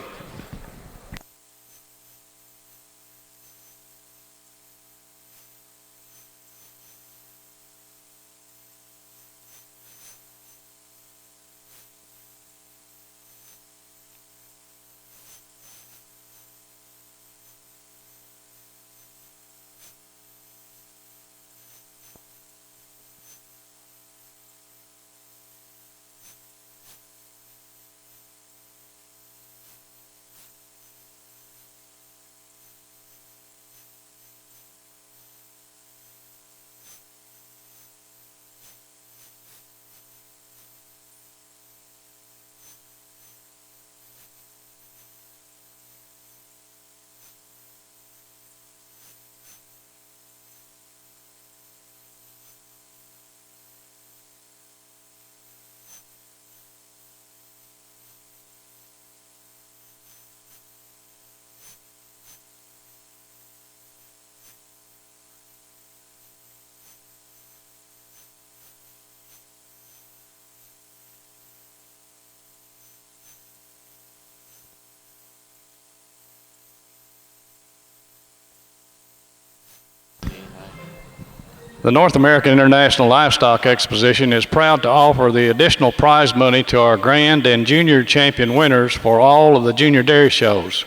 The North American International Livestock Exposition is proud to offer the additional prize money to our grand and junior champion winners for all of the junior dairy shows.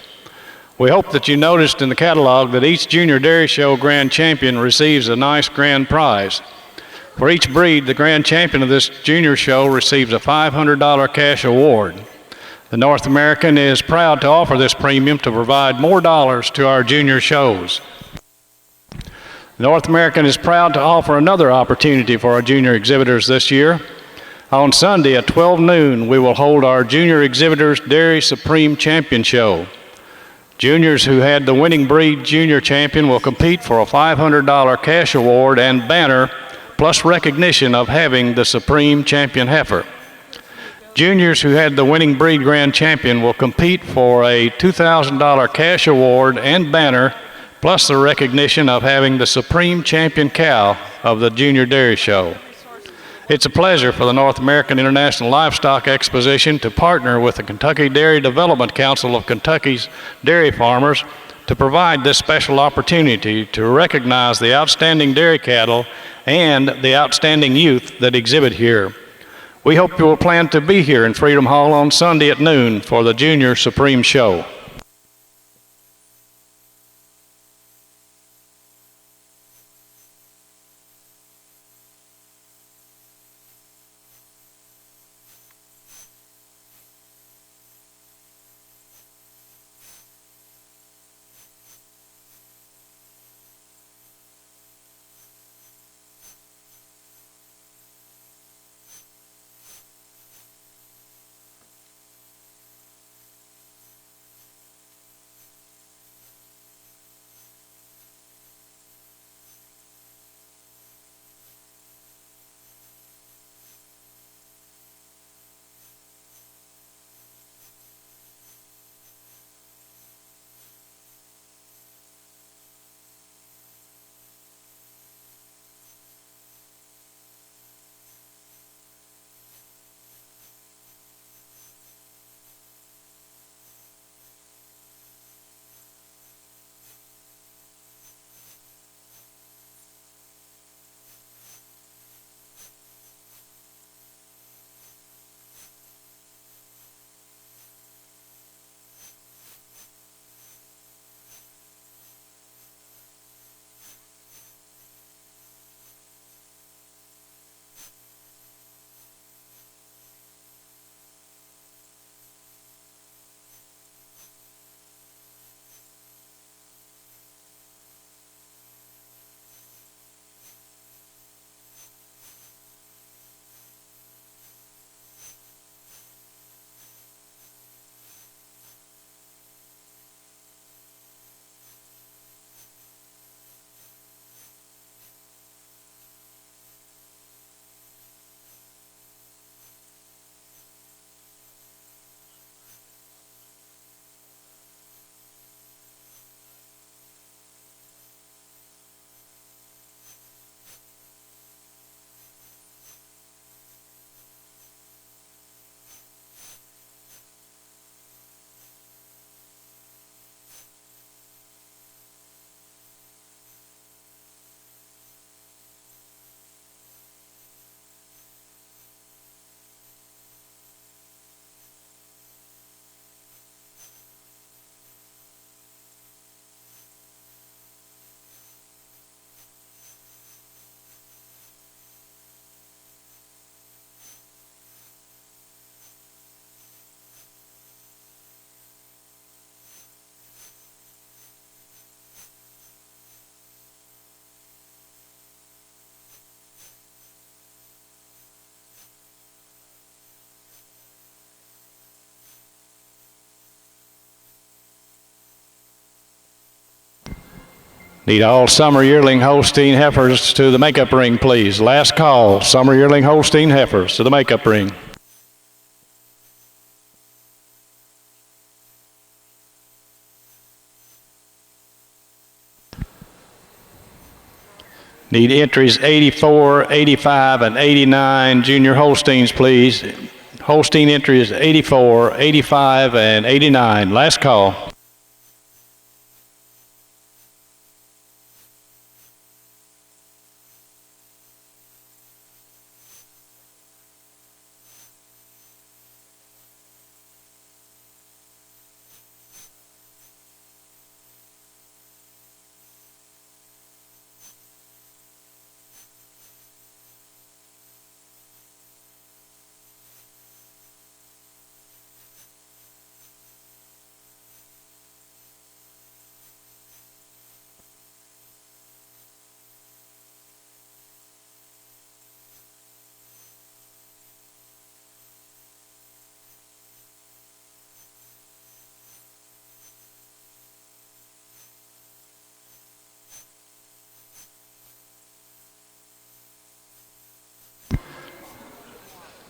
We hope that you noticed in the catalog that each Junior Dairy Show Grand Champion receives a nice grand prize. For each breed, the Grand Champion of this Junior Show receives a $500 cash award. The North American is proud to offer this premium to provide more dollars to our junior shows. The North American is proud to offer another opportunity for our junior exhibitors this year. On Sunday at 12 noon, we will hold our Junior Exhibitors Dairy Supreme Champion Show. Juniors who had the winning breed junior champion will compete for a $500 cash award and banner, plus recognition of having the Supreme Champion heifer. Juniors who had the winning breed grand champion will compete for a $2,000 cash award and banner, plus the recognition of having the Supreme Champion cow of the Junior Dairy Show. It's a pleasure for the North American International Livestock Exposition to partner with the Kentucky Dairy Development Council of Kentucky's dairy farmers to provide this special opportunity to recognize the outstanding dairy cattle and the outstanding youth that exhibit here. We hope you will plan to be here in Freedom Hall on Sunday at noon for the Junior Supreme Show. Need all summer yearling Holstein heifers to the makeup ring, please. Last call, summer yearling Holstein heifers to the makeup ring. Need entries 84, 85, and 89 junior Holsteins, please. Holstein entry is 84, 85, and 89. Last call.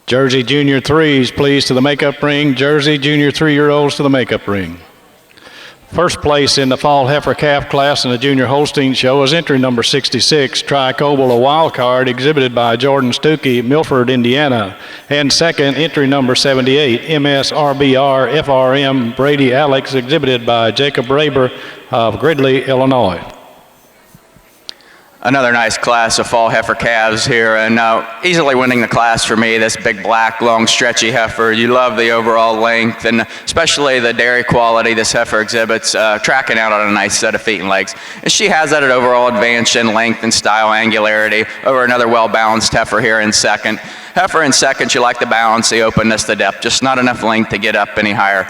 Jersey Junior 3s, please, to the makeup ring. Jersey Junior 3-year-olds to the makeup ring. First place in the fall heifer calf class in the Junior Holstein show is entry number 66, Tri-Cobble, a wild card, exhibited by Jordan Stuckey, Milford, Indiana. And second, entry number 78, MSRBR FRM Brady Alex, exhibited by Jacob Raber of Gridley, Illinois. Another nice class of fall heifer calves here, and easily winning the class for me, this big black, long, stretchy heifer. You love the overall length, and especially the dairy quality this heifer exhibits, tracking out on a nice set of feet and legs. And she has that overall advantage in length and style angularity over another well-balanced heifer here in second. Heifer in second, you like the balance, the openness, the depth, just not enough length to get up any higher.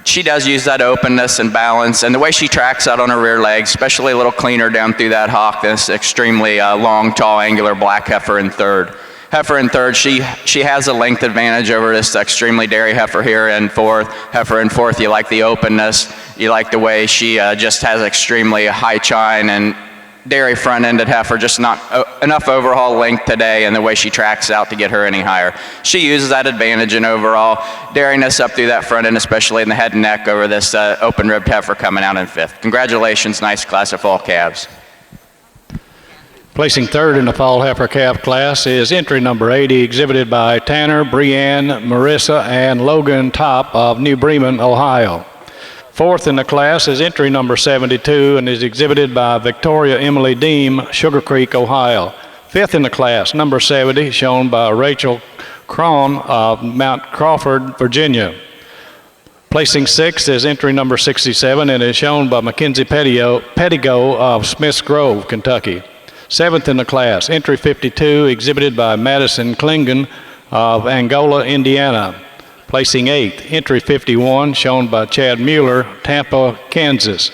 She does use that openness and balance, and the way she tracks out on her rear legs, especially a little cleaner down through that hock, this extremely long, tall, angular black heifer in third. Heifer in third, she has a length advantage over this extremely dairy heifer here in fourth. Heifer in fourth, you like the openness, you like the way she just has extremely high chine and dairy front-ended heifer, just not enough overall length today, and the way she tracks out to get her any higher. She uses that advantage in overall dairiness up through that front end, especially in the head and neck over this open-ribbed heifer coming out in fifth. Congratulations, nice class of fall calves. Placing third in the fall heifer calf class is entry number 80, exhibited by Tanner, Brianne, Marissa, and Logan Top of New Bremen, Ohio. Fourth in the class is entry number 72 and is exhibited by Victoria Emily Deem, Sugar Creek, Ohio. Fifth in the class, number 70, shown by Rachel Cron of Mount Crawford, Virginia. Placing sixth is entry number 67 and is shown by Mackenzie Pettigo of Smiths Grove, Kentucky. Seventh in the class, entry 52, exhibited by Madison Klingon of Angola, Indiana. Placing eighth, entry 51, shown by Chad Mueller, Tampa, Kansas.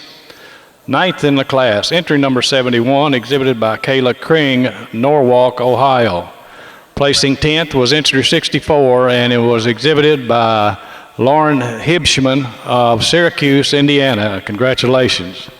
Ninth in the class, entry number 71, exhibited by Kayla Kring, Norwalk, Ohio. Placing 10th was entry 64, and it was exhibited by Lauren Hibschman of Syracuse, Indiana. Congratulations.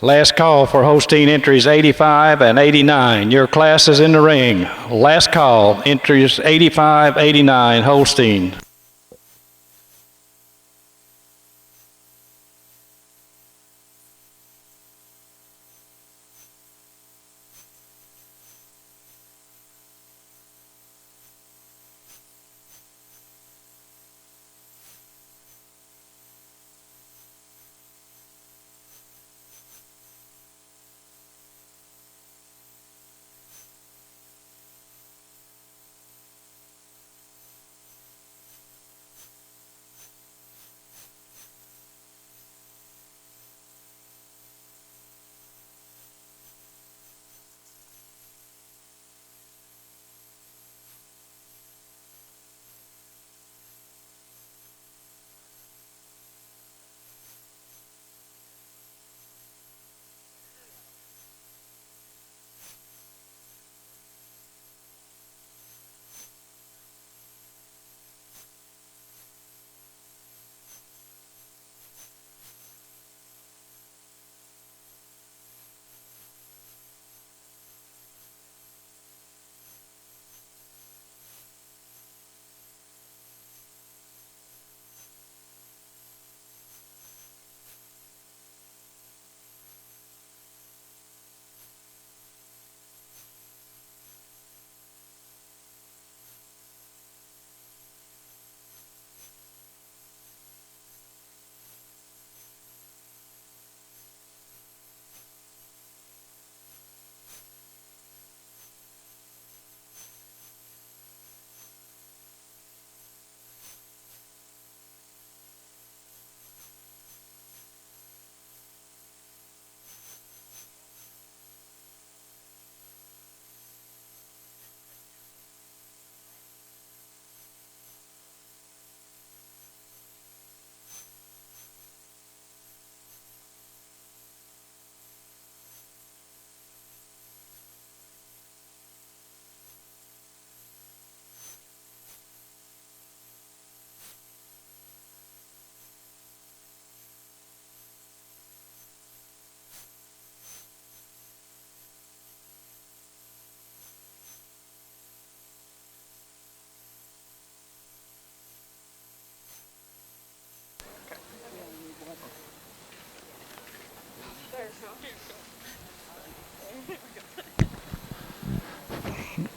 Last call for Holstein entries 85 and 89. Your class is in the ring. Last call, entries 85, 89, Holstein.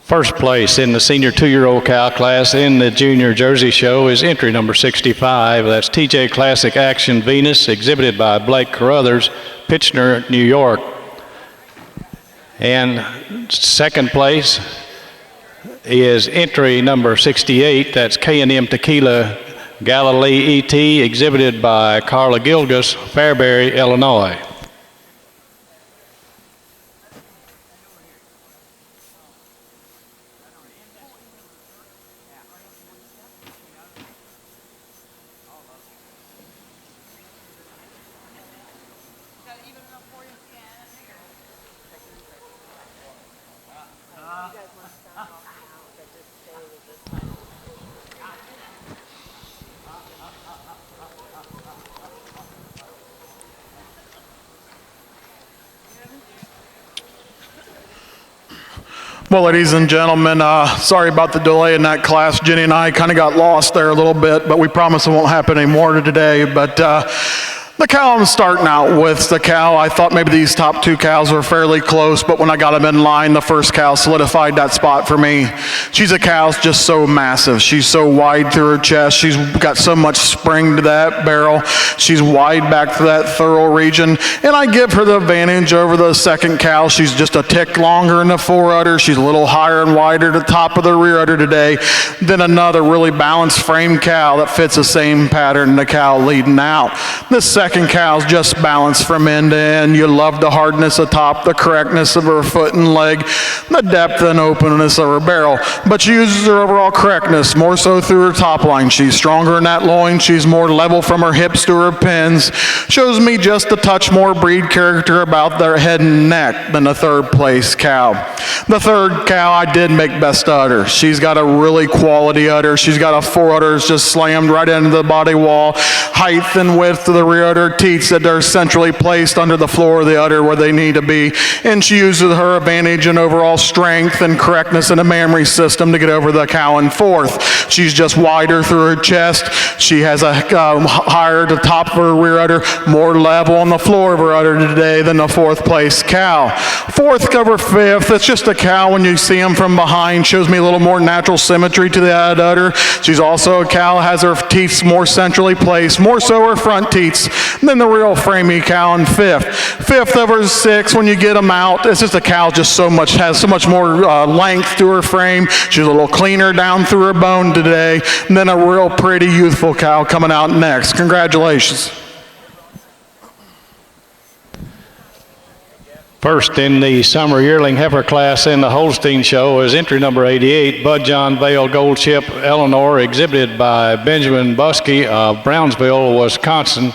First place in the senior 2-year-old cow class in the Junior Jersey Show is entry number 65. That's TJ Classic Action Venus, exhibited by Blake Carruthers, Pittsner, New York. And second place is entry number 68. That's K&M Tequila Galilee ET, exhibited by Carla Gilgus, Fairbury, Illinois. Well, ladies and gentlemen, sorry about the delay in that class. Jenny and I kind of got lost there a little bit, but we promise it won't happen anymore today. But the cow I'm starting out with, the cow, I thought maybe these top two cows were fairly close, but when I got them in line, the first cow solidified that spot for me. She's a cow just so massive. She's so wide through her chest. She's got so much spring to that barrel. She's wide back to that thorough region, and I give her the advantage over the second cow. She's just a tick longer in the fore udder. She's a little higher and wider at the top of the rear udder today than another really balanced frame cow that fits the same pattern the cow leading out. This second cow's just balanced from end to end. You love the hardness atop, the correctness of her foot and leg, the depth and openness of her barrel. But she uses her overall correctness more so through her top line. She's stronger in that loin. She's more level from her hips to her pins. Shows me just a touch more breed character about their head and neck than the third place cow. The third cow I did make best udder. She's got a really quality udder. She's got a fore udder that's just slammed right into the body wall. Height and width of the rear udder teats that they're centrally placed under the floor of the udder where they need to be. And she uses her advantage and overall strength and correctness in the mammary system to get over the cow in fourth. She's just wider through her chest. She has a higher to the top of her rear udder, more level on the floor of her udder today than the fourth place cow. Fourth over fifth, it's just a cow when you see them from behind, shows me a little more natural symmetry to the udder. She's also a cow, has her teats more centrally placed, more so her front teats than the real framey cow in fifth. Fifth over sixth, when you get them out, it's just a cow has so much more length to her frame. She's a little cleaner down through her bone today than a real pretty youthful cow coming out next. Congratulations. First in the summer yearling heifer class in the Holstein Show is entry number 88, Bud John Vale Gold Chip Eleanor, exhibited by Benjamin Buskey of Brownsville, Wisconsin.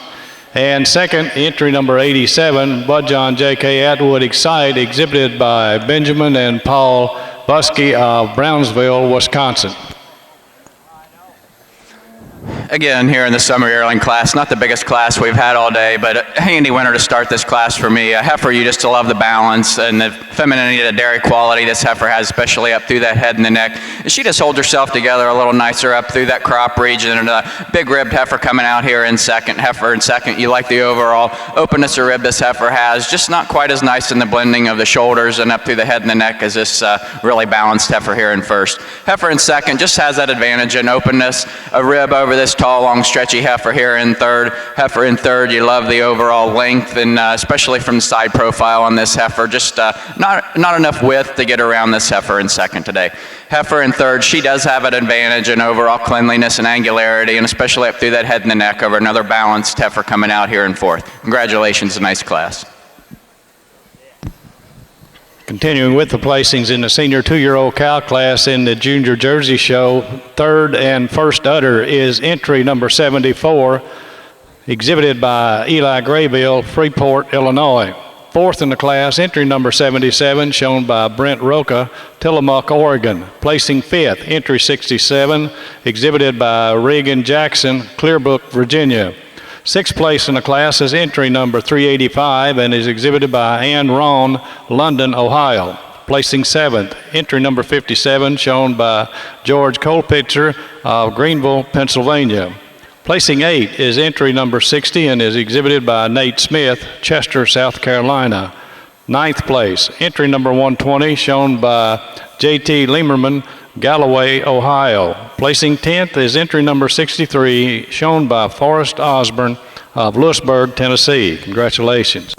And second, entry number 87, Bud John J.K. Atwood Excite, exhibited by Benjamin and Paul Buskey of Brownsville, Wisconsin. Again, here in the summer yearling class, not the biggest class we've had all day, but a handy winner to start this class for me. A heifer, you just love the balance and the femininity, the dairy quality this heifer has, especially up through that head and the neck. And she just holds herself together a little nicer up through that crop region. And a big ribbed heifer coming out here in second. Heifer in second, you like the overall openness of rib this heifer has, just not quite as nice in the blending of the shoulders and up through the head and the neck as this really balanced heifer here in first. Heifer in second just has that advantage in openness, a rib over this tall, long, stretchy heifer here in third. Heifer in third, you love the overall length, and especially from the side profile on this heifer, just not enough width to get around this heifer in second today. Heifer in third, she does have an advantage in overall cleanliness and angularity, and especially up through that head and the neck over another balanced heifer coming out here in fourth. Congratulations, a nice class. Continuing with the placings in the senior 2-year-old cow class in the Junior Jersey Show, third and first udder is entry number 74, exhibited by Eli Graybill, Freeport, Illinois. Fourth in the class, entry number 77, shown by Brent Roca, Tillamook, Oregon. Placing fifth, entry 67, exhibited by Reagan Jackson, Clearbrook, Virginia. Sixth place in the class is entry number 385 and is exhibited by Ann Ron, London, Ohio. Placing seventh, entry number 57, shown by George Colpitzer of Greenville, Pennsylvania. Placing 8 is entry number 60 and is exhibited by Nate Smith, Chester, South Carolina. Ninth place, entry number 120, shown by J.T. Liemerman, Galloway, Ohio. Placing 10th is entry number 63, shown by Forrest Osborne of Lewisburg, Tennessee. Congratulations.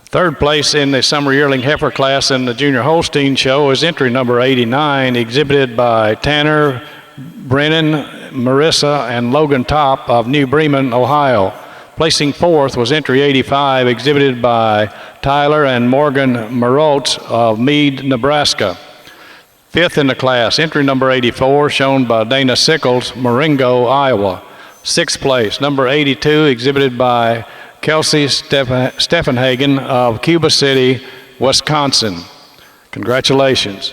Third place in the Summer Yearling Heifer class in the Junior Holstein Show is entry number 89, exhibited by Tanner, Brennan, Marissa, and Logan Top of New Bremen, Ohio. Placing 4th was entry 85, exhibited by Tyler and Morgan Marotz of Meade, Nebraska. 5th in the class, entry number 84, shown by Dana Sickles, Marengo, Iowa. 6th place, number 82, exhibited by Kelsey Steffenhagen of Cuba City, Wisconsin. Congratulations.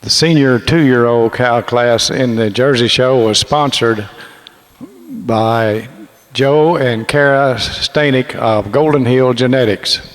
The senior 2-year-old cow class in the Jersey Show was sponsored by Joe and Kara Stanek of Golden Hill Genetics.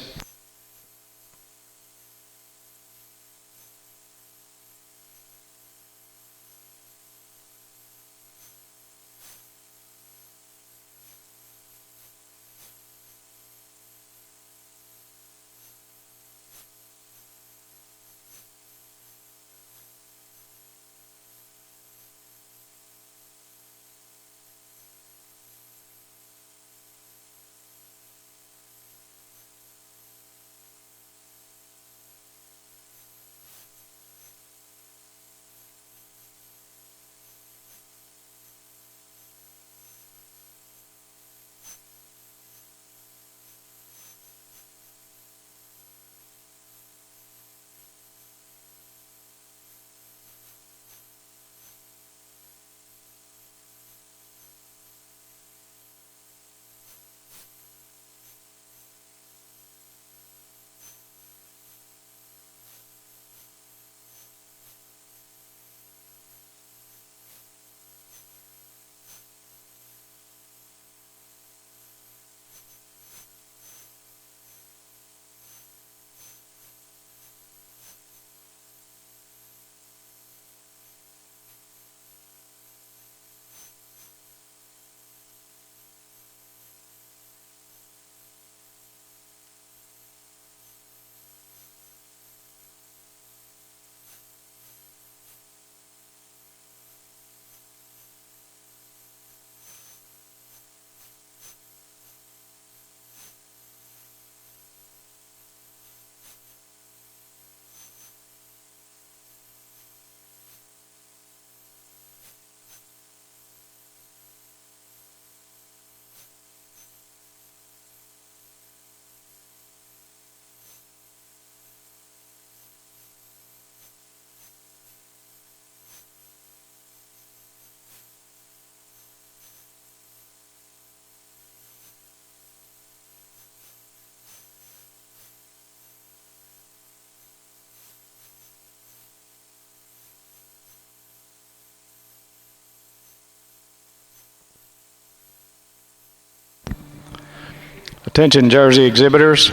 Attention Jersey exhibitors.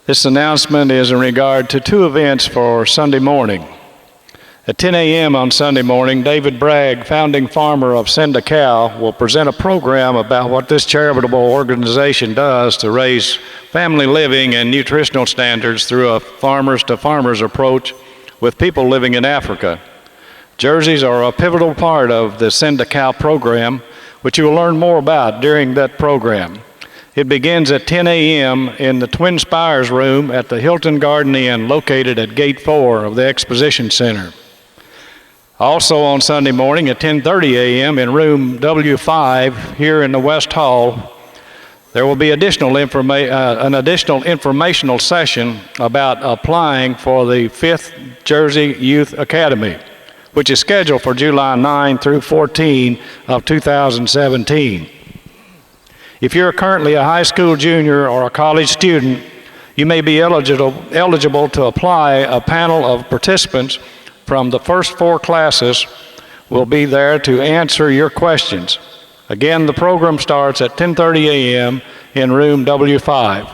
This announcement is in regard to two events for Sunday morning. At 10 a.m. on Sunday morning, David Bragg, founding farmer of Send a Cow, will present a program about what this charitable organization does to raise family living and nutritional standards through a farmers-to-farmers approach with people living in Africa. Jerseys are a pivotal part of the Send a Cow program, which you will learn more about during that program. It begins at 10 a.m. in the Twin Spires room at the Hilton Garden Inn, located at Gate 4 of the Exposition Center. Also on Sunday morning at 10:30 a.m. in room W5 here in the West Hall, there will be an additional informational session about applying for the 5th Jersey Youth Academy, which is scheduled for July 9 through 14 of 2017. If you're currently a high school junior or a college student, you may be eligible to apply. A panel of participants from the first 4 classes will be there to answer your questions. Again, the program starts at 10:30 a.m. in room W5.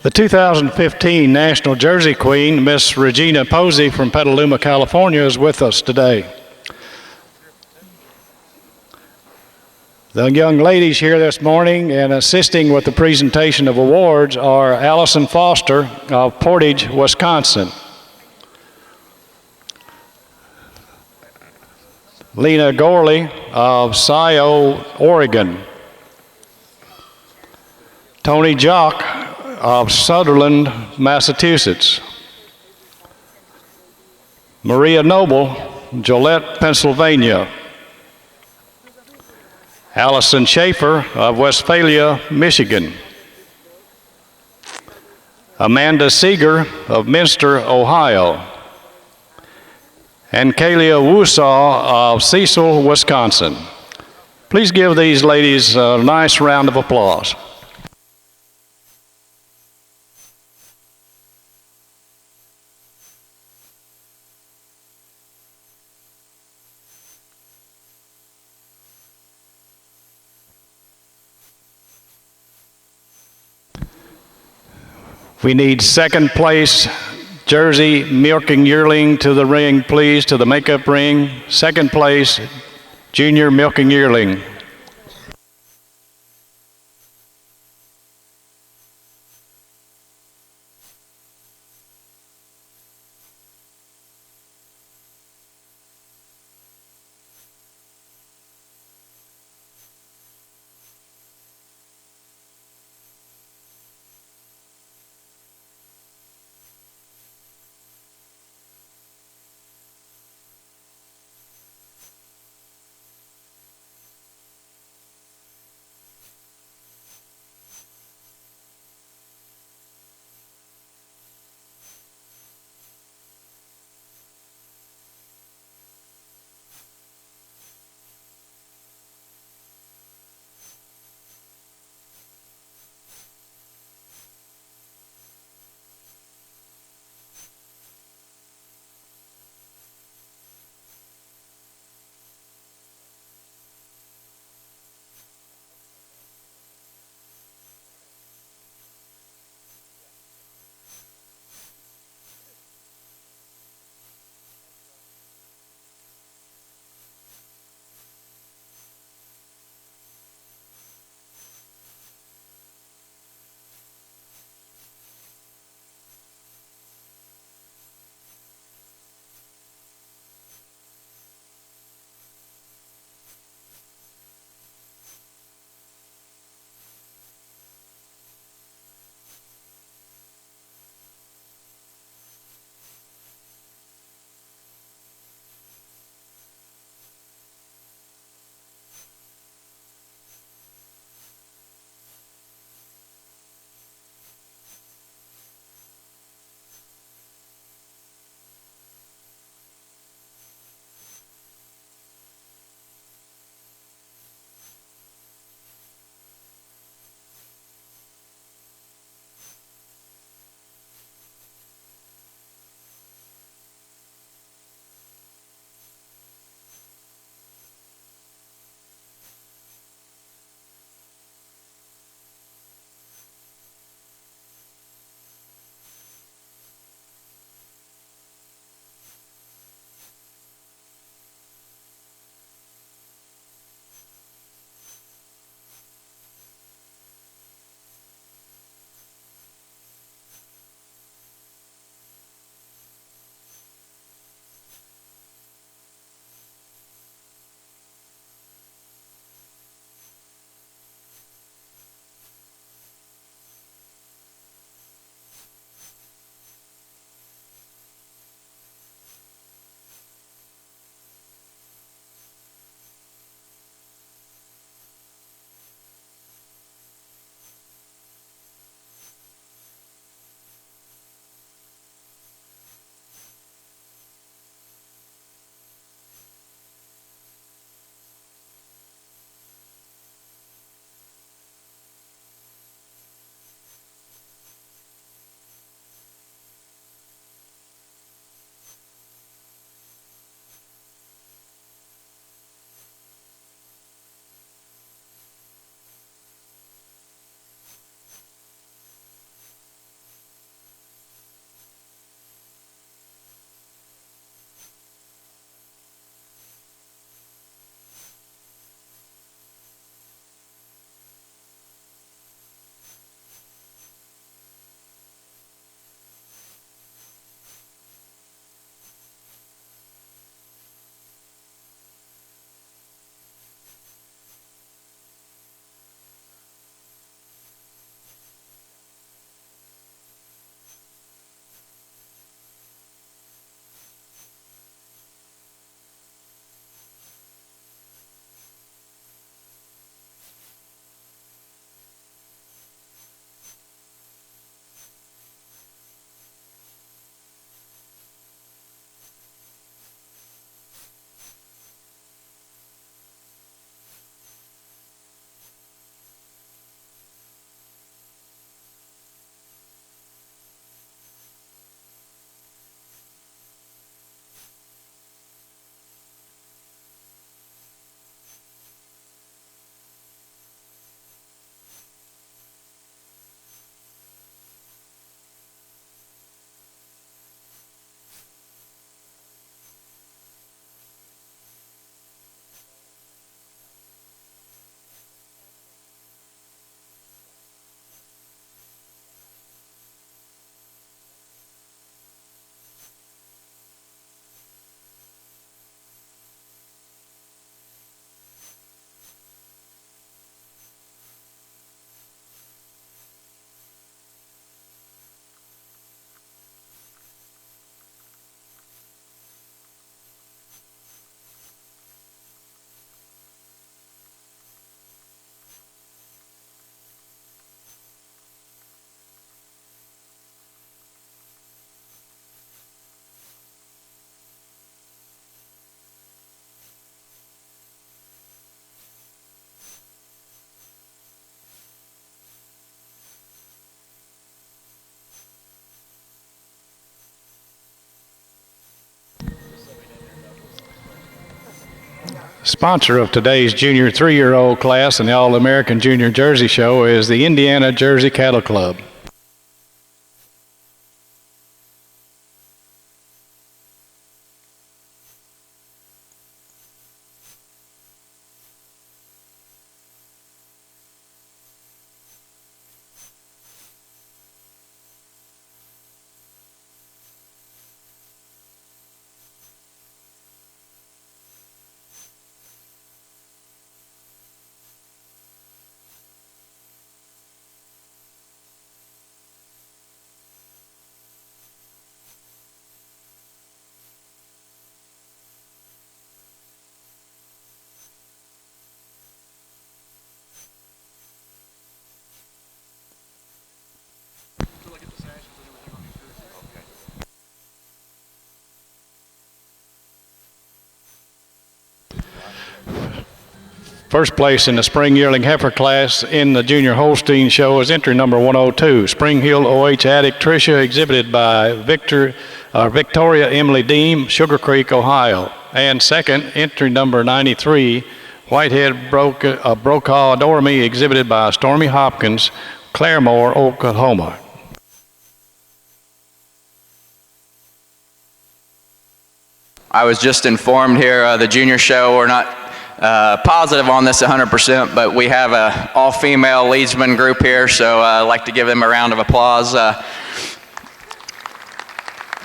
The 2015 National Jersey Queen, Miss Regina Posey from Petaluma, California, is with us today. The young ladies here this morning and assisting with the presentation of awards are Allison Foster of Portage, Wisconsin, Lena Gorley of Scio, Oregon, Tony Jock of Sutherland, Massachusetts, Maria Noble, Joliet, Pennsylvania, Allison Schaefer of Westphalia, Michigan, Amanda Seeger of Minster, Ohio, and Kalia Wusaw of Cecil, Wisconsin. Please give these ladies a nice round of applause. We need second place Jersey milking yearling to the ring, please, to the makeup ring. Second place junior milking yearling. Sponsor of today's junior 3-year-old class in the All-American Junior Jersey Show is the Indiana Jersey Cattle Club. First place in the Spring Yearling Heifer class in the Junior Holstein Show is entry number 102, Spring Hill OH Addict Tricia, exhibited by Victoria Emily Deem, Sugar Creek, Ohio. And second, entry number 93, Whitehead Brokaw Dormy, exhibited by Stormy Hopkins, Claremore, Oklahoma. I was just informed here, the junior show, we're not positive on this 100%, but we have an all-female leadsman group here, so I'd like to give them a round of applause.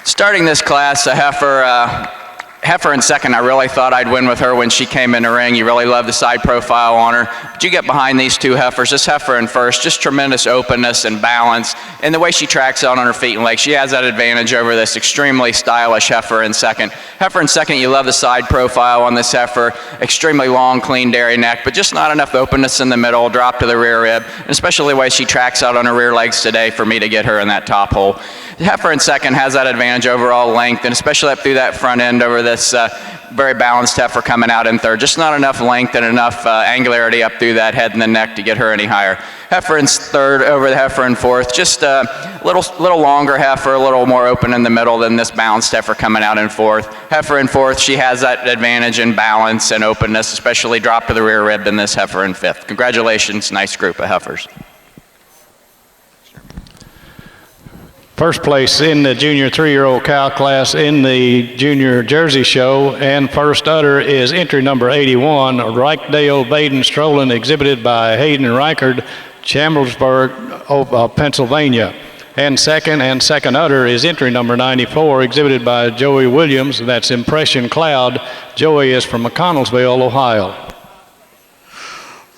Starting this class, a heifer in second, I really thought I'd win with her when she came in the ring. You really love the side profile on her. But you get behind these two heifers. This heifer in first, just tremendous openness and balance. And the way she tracks out on her feet and legs, she has that advantage over this extremely stylish heifer in second. Heifer in second, you love the side profile on this heifer. Extremely long, clean dairy neck, but just not enough openness in the middle, drop to the rear rib. And especially the way she tracks out on her rear legs today for me to get her in that top hole. The heifer in second has that advantage overall length, and especially up through that front end over this very balanced heifer coming out in third. Just not enough length and enough angularity up through that head and the neck to get her any higher. Heifer in third over the heifer in fourth. Just a little longer heifer, a little more open in the middle than this balanced heifer coming out in fourth. Heifer in fourth, she has that advantage in balance and openness, especially drop to the rear rib than this heifer in fifth. Congratulations, nice group of heifers. First place in the junior 3-year-old cow class in the Junior Jersey Show, and first udder is entry number 81, Reichdale Baden Strolin, exhibited by Hayden Reichard, Chambersburg, Pennsylvania. And second udder is entry number 94, exhibited by Joey Williams, that's Impression Cloud. Joey is from McConnellsville, Ohio.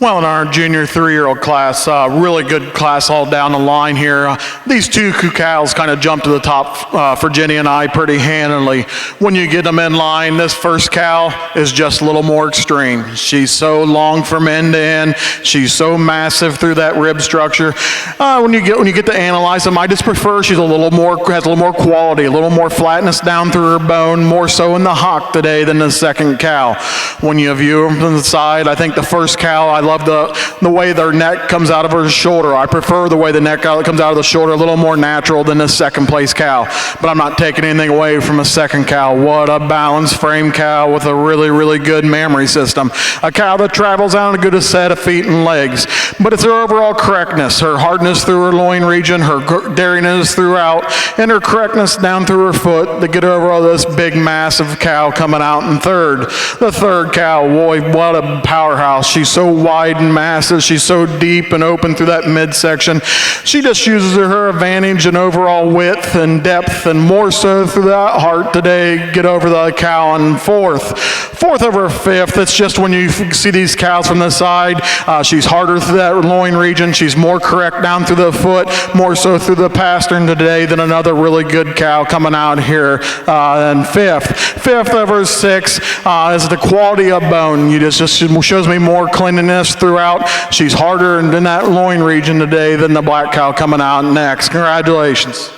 Well, in our junior 3-year-old class, really good class all down the line here. These two cows kind of jumped to the top for Jenny and I pretty handily. When you get them in line, this first cow is just a little more extreme. She's so long from end to end. She's so massive through that rib structure. When you get to analyze them, I just prefer she's has a little more quality, a little more flatness down through her bone, more so in the hock today than the second cow. When you view them from the side, I think the first cow, I love the way their neck comes out of her shoulder. I prefer the way the neck comes out of the shoulder, a little more natural than this second place cow. But I'm not taking anything away from a second cow. What a balanced frame cow with a really, really good mammary system. A cow that travels out on a good set of feet and legs. But it's her overall correctness, her hardness through her loin region, her dairiness throughout, and her correctness down through her foot to get over this big, massive cow coming out in third. The third cow, boy, what a powerhouse. She's so wide and massive. She's so deep and open through that midsection. She just uses her advantage in overall width and depth, and more so through that heart today, get over the cow in fourth. Fourth over fifth, it's just when you see these cows from the side, she's harder through that loin region. She's more correct down through the foot, more so through the pastern today than another really good cow coming out here in fifth. Fifth over sixth is the quality of bone. You just shows me more cleanliness throughout. She's harder in that loin region today than the black cow coming out next. Congratulations.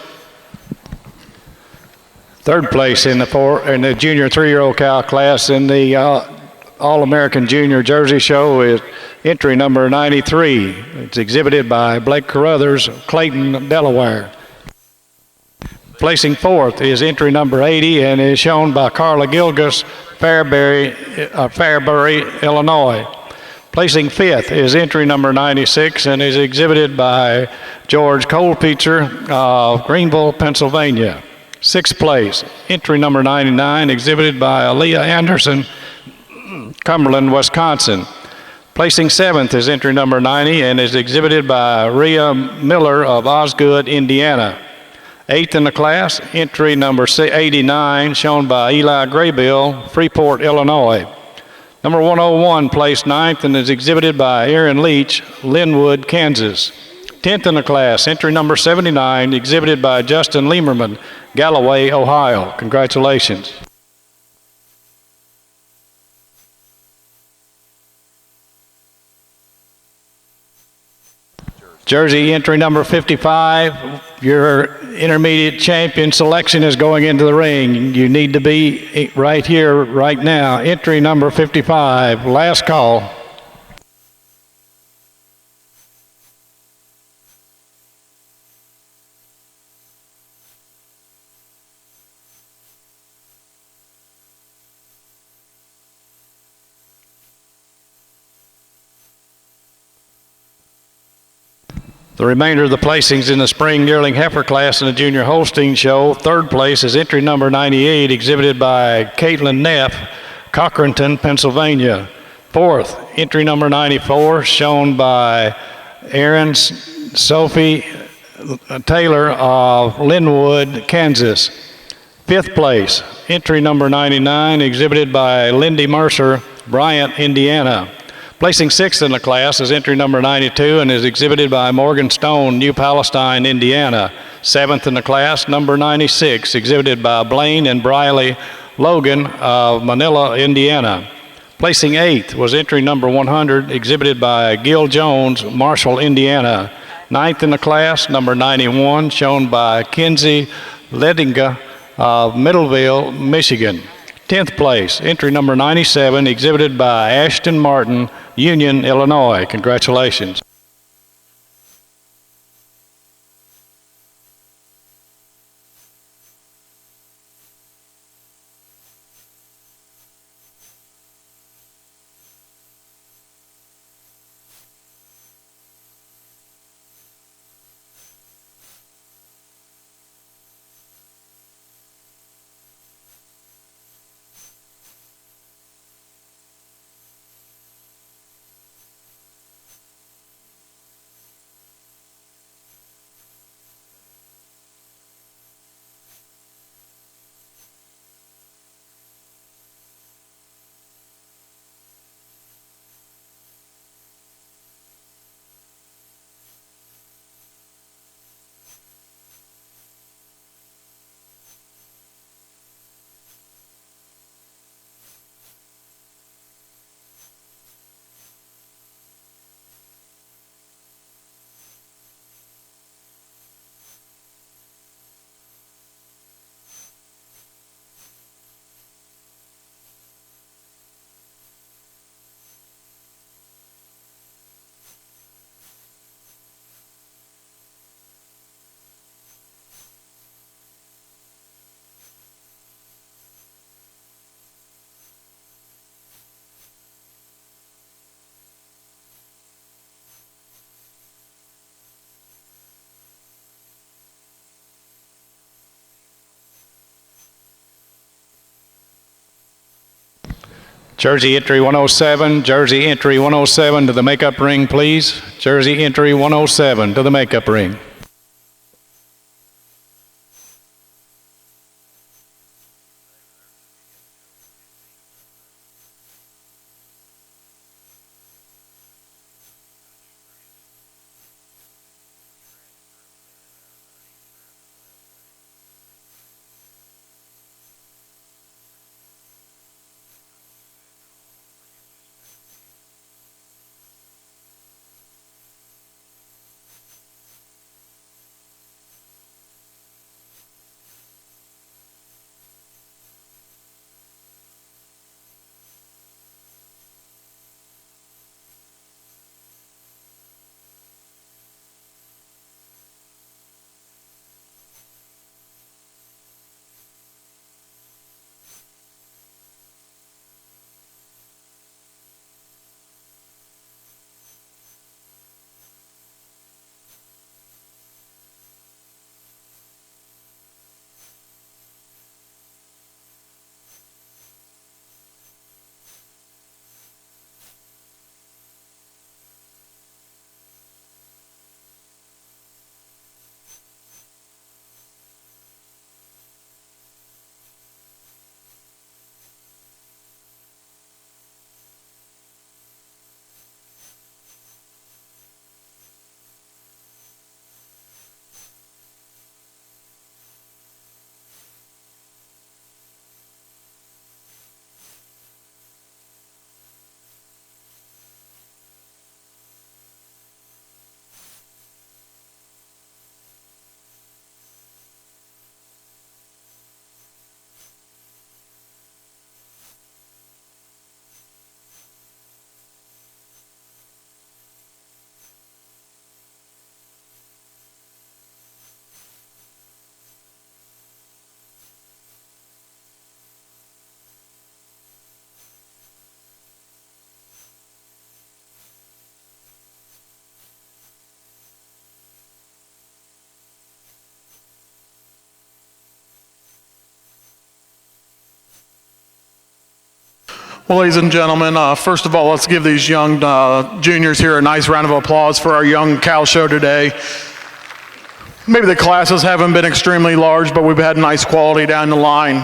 Third place in the junior 3-year-old cow class in the All-American Junior Jersey Show is entry number 93. It's exhibited by Blake Carruthers, Clayton, Delaware. Placing fourth is entry number 80 and is shown by Carla Gilgus, Fairbury, Illinois. Placing fifth is entry number 96 and is exhibited by George Coldpitzer of Greenville, Pennsylvania. Sixth place, entry number 99, exhibited by Aaliyah Anderson, Cumberland, Wisconsin. Placing seventh is entry number 90 and is exhibited by Rhea Miller of Osgood, Indiana. Eighth in the class, entry number 89, shown by Eli Graybill, Freeport, Illinois. Number 101 placed ninth and is exhibited by Aaron Leach, Linwood, Kansas. 10th in the class, entry number 79, exhibited by Justin Liemerman, Galloway, Ohio. Congratulations. Jersey entry number 55, your intermediate champion selection is going into the ring. You need to be right here, right now. Entry number 55, last call. The remainder of the placings in the spring yearling heifer class in the Junior Holstein show. Third place is entry number 98, exhibited by Caitlin Neff, Cochranton, Pennsylvania. Fourth, entry number 94, shown by Erin Sophie Taylor of Linwood, Kansas. Fifth place, entry number 99, exhibited by Lindy Mercer, Bryant, Indiana. Placing sixth in the class is entry number 92 and is exhibited by Morgan Stone, New Palestine, Indiana. Seventh in the class, number 96, exhibited by Blaine and Briley Logan of Manila, Indiana. Placing eighth was entry number 100, exhibited by Gil Jones, Marshall, Indiana. Ninth in the class, number 91, shown by Kinsey Ledinga of Middleville, Michigan. 10th place, entry number 97, exhibited by Ashton Martin, Union, Illinois. Congratulations. Jersey entry 107, Jersey entry 107 to the makeup ring, please. Jersey entry 107 to the makeup ring. Well, ladies and gentlemen, first of all, let's give these young juniors here a nice round of applause for our young cow show today. Maybe the classes haven't been extremely large, but we've had nice quality down the line.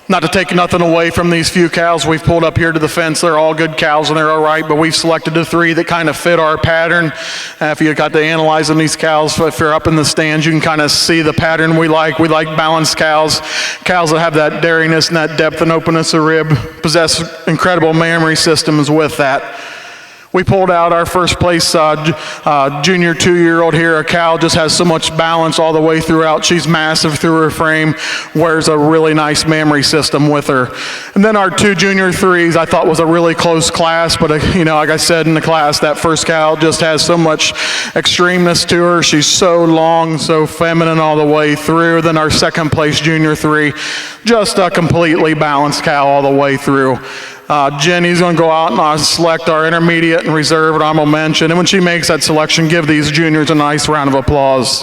Not to take nothing away from these few cows we've pulled up here to the fence. They're all good cows and they're all right, but we've selected the 3 that kind of fit our pattern. If you got to analyzing these cows, if you're up in the stands, you can kind of see the pattern we like. We like balanced cows, cows that have that dairiness and that depth and openness of rib, possess incredible mammary systems with that. We pulled out our first place junior 2-year-old here. A cow just has so much balance all the way throughout. She's massive through her frame, wears a really nice mammary system with her. And then our 2 junior 3s I thought was a really close class, but like I said in the class, that first cow just has so much extremeness to her. She's so long, so feminine all the way through. Then our second place junior 3, just a completely balanced cow all the way through. Jenny's going to go out and select our intermediate and reserve and honorable mention. And when she makes that selection, give these juniors a nice round of applause.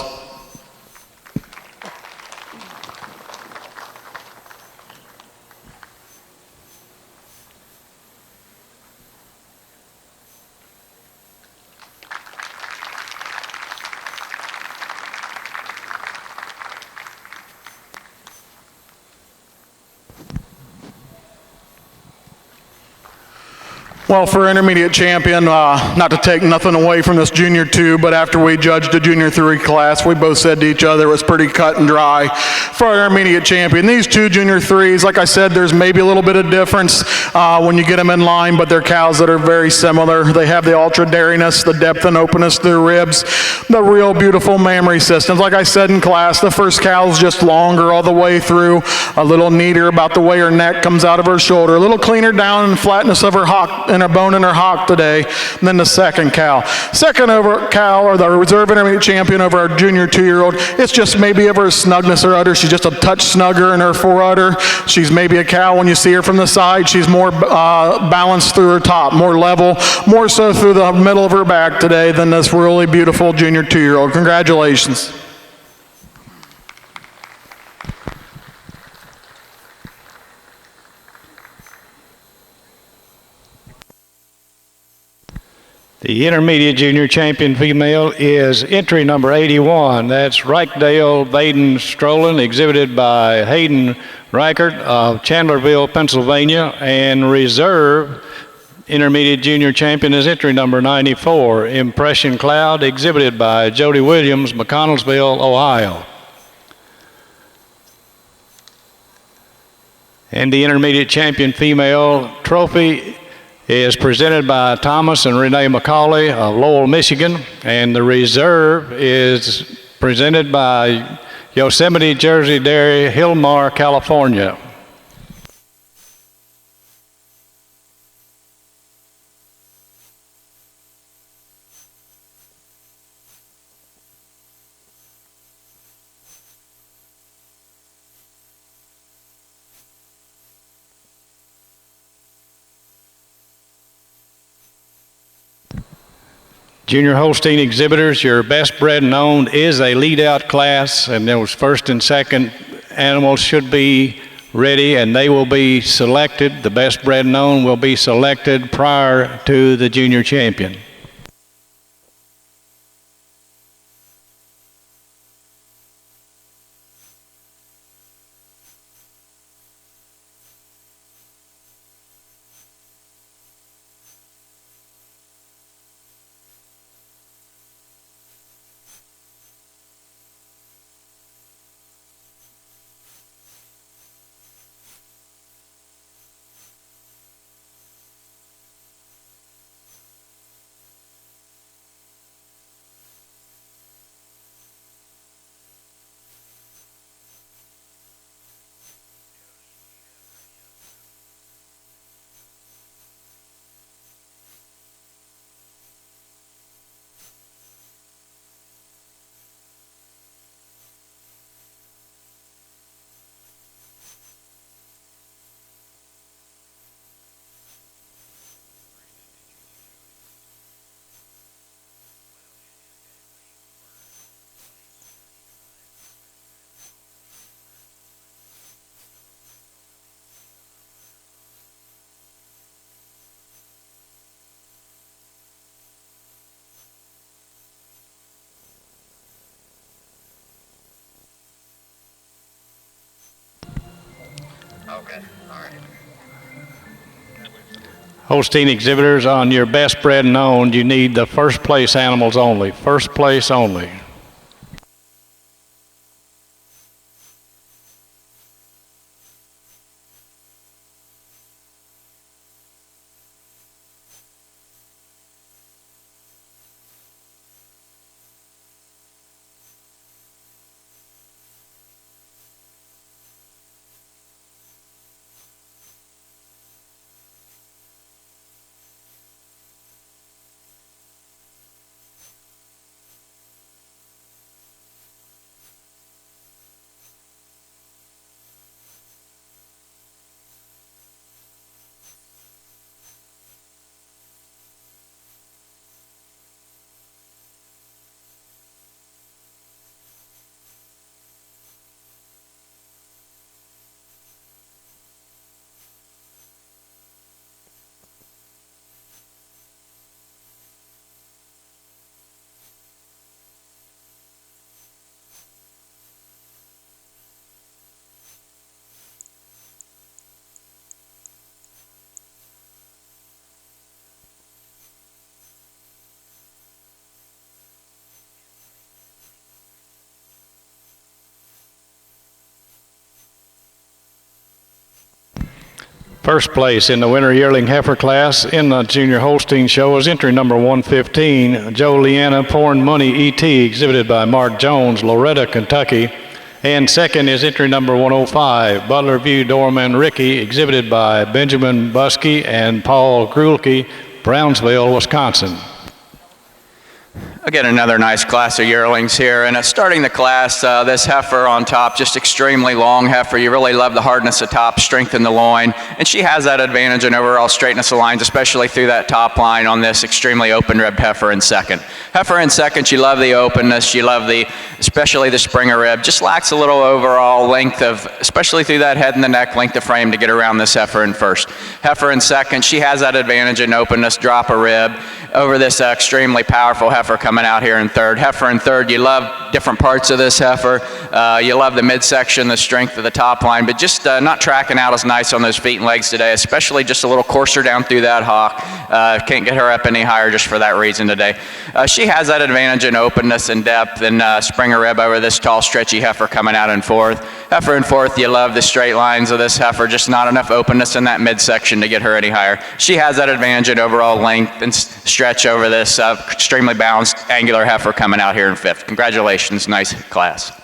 Well, for intermediate champion, not to take nothing away from this junior 2, but after we judged the junior 3 class, we both said to each other it was pretty cut and dry. For our intermediate champion, these 2 junior 3s, like I said, there's maybe a little bit of difference when you get them in line, but they're cows that are very similar. They have the ultra dairiness, the depth and openness to their ribs, the real beautiful mammary systems. Like I said in class, the first cow's just longer all the way through, a little neater about the way her neck comes out of her shoulder, a little cleaner down in the flatness of her hock and a bone in her hock today than the second cow. Second over cow, or the reserve intermediate champion over our junior 2-year-old, it's just maybe of her snugness or udder. She's just a touch snugger in her forudder. She's maybe a cow when you see her from the side. She's more balanced through her top, more level, more so through the middle of her back today than this really beautiful junior 2-year-old. Congratulations. The intermediate junior champion female is entry number 81. That's Reichdale Baden Strolin, exhibited by Hayden Reichert of Chandlerville, Pennsylvania. And reserve intermediate junior champion is entry number 94, Impression Cloud, exhibited by Jody Williams, McConnellsville, Ohio. And the intermediate champion female trophy is presented by Thomas and Renee McCauley of Lowell, Michigan, and the reserve is presented by Yosemite Jersey Dairy, Hillmar, California. Junior Holstein exhibitors, your best bred and owned is a lead-out class, and those first and second animals should be ready, and they will be selected. The best bred and owned will be selected prior to the junior champion. Holstein exhibitors, on your best bred and owned, you need the first place animals only. First place only. First place in the winter yearling heifer class in the Junior Holstein Show is entry number 115, Joe Leanna Porn Money ET, exhibited by Mark Jones, Loretta, Kentucky. And second is entry number 105, Butler View Doorman Ricky, exhibited by Benjamin Buskey and Paul Grulke, Brownsville, Wisconsin. Again, another nice class of yearlings here. And starting the class, this heifer on top, just extremely long heifer. You really love the hardness of top, strength in the loin. And she has that advantage in overall straightness of lines, especially through that top line on this extremely open-ribbed heifer in second. Heifer in second, you love the openness. You love especially the Springer rib. Just lacks a little overall length of, especially through that head and the neck, length of frame to get around this heifer in first. Heifer in second, she has that advantage in openness, drop a rib over this extremely powerful heifer coming out here in third. Heifer in third, you love different parts of this heifer. You love the midsection, the strength of the top line, but just not tracking out as nice on those feet and legs today, especially just a little coarser down through that hock. Can't get her up any higher just for that reason today. She has that advantage in openness and depth and Springer rib over this tall, stretchy heifer coming out in fourth. Heifer in fourth, you love the straight lines of this heifer, just not enough openness in that midsection to get her any higher. She has that advantage in overall length and stretch over this extremely balanced, angular heifer coming out here in fifth. Congratulations, nice class.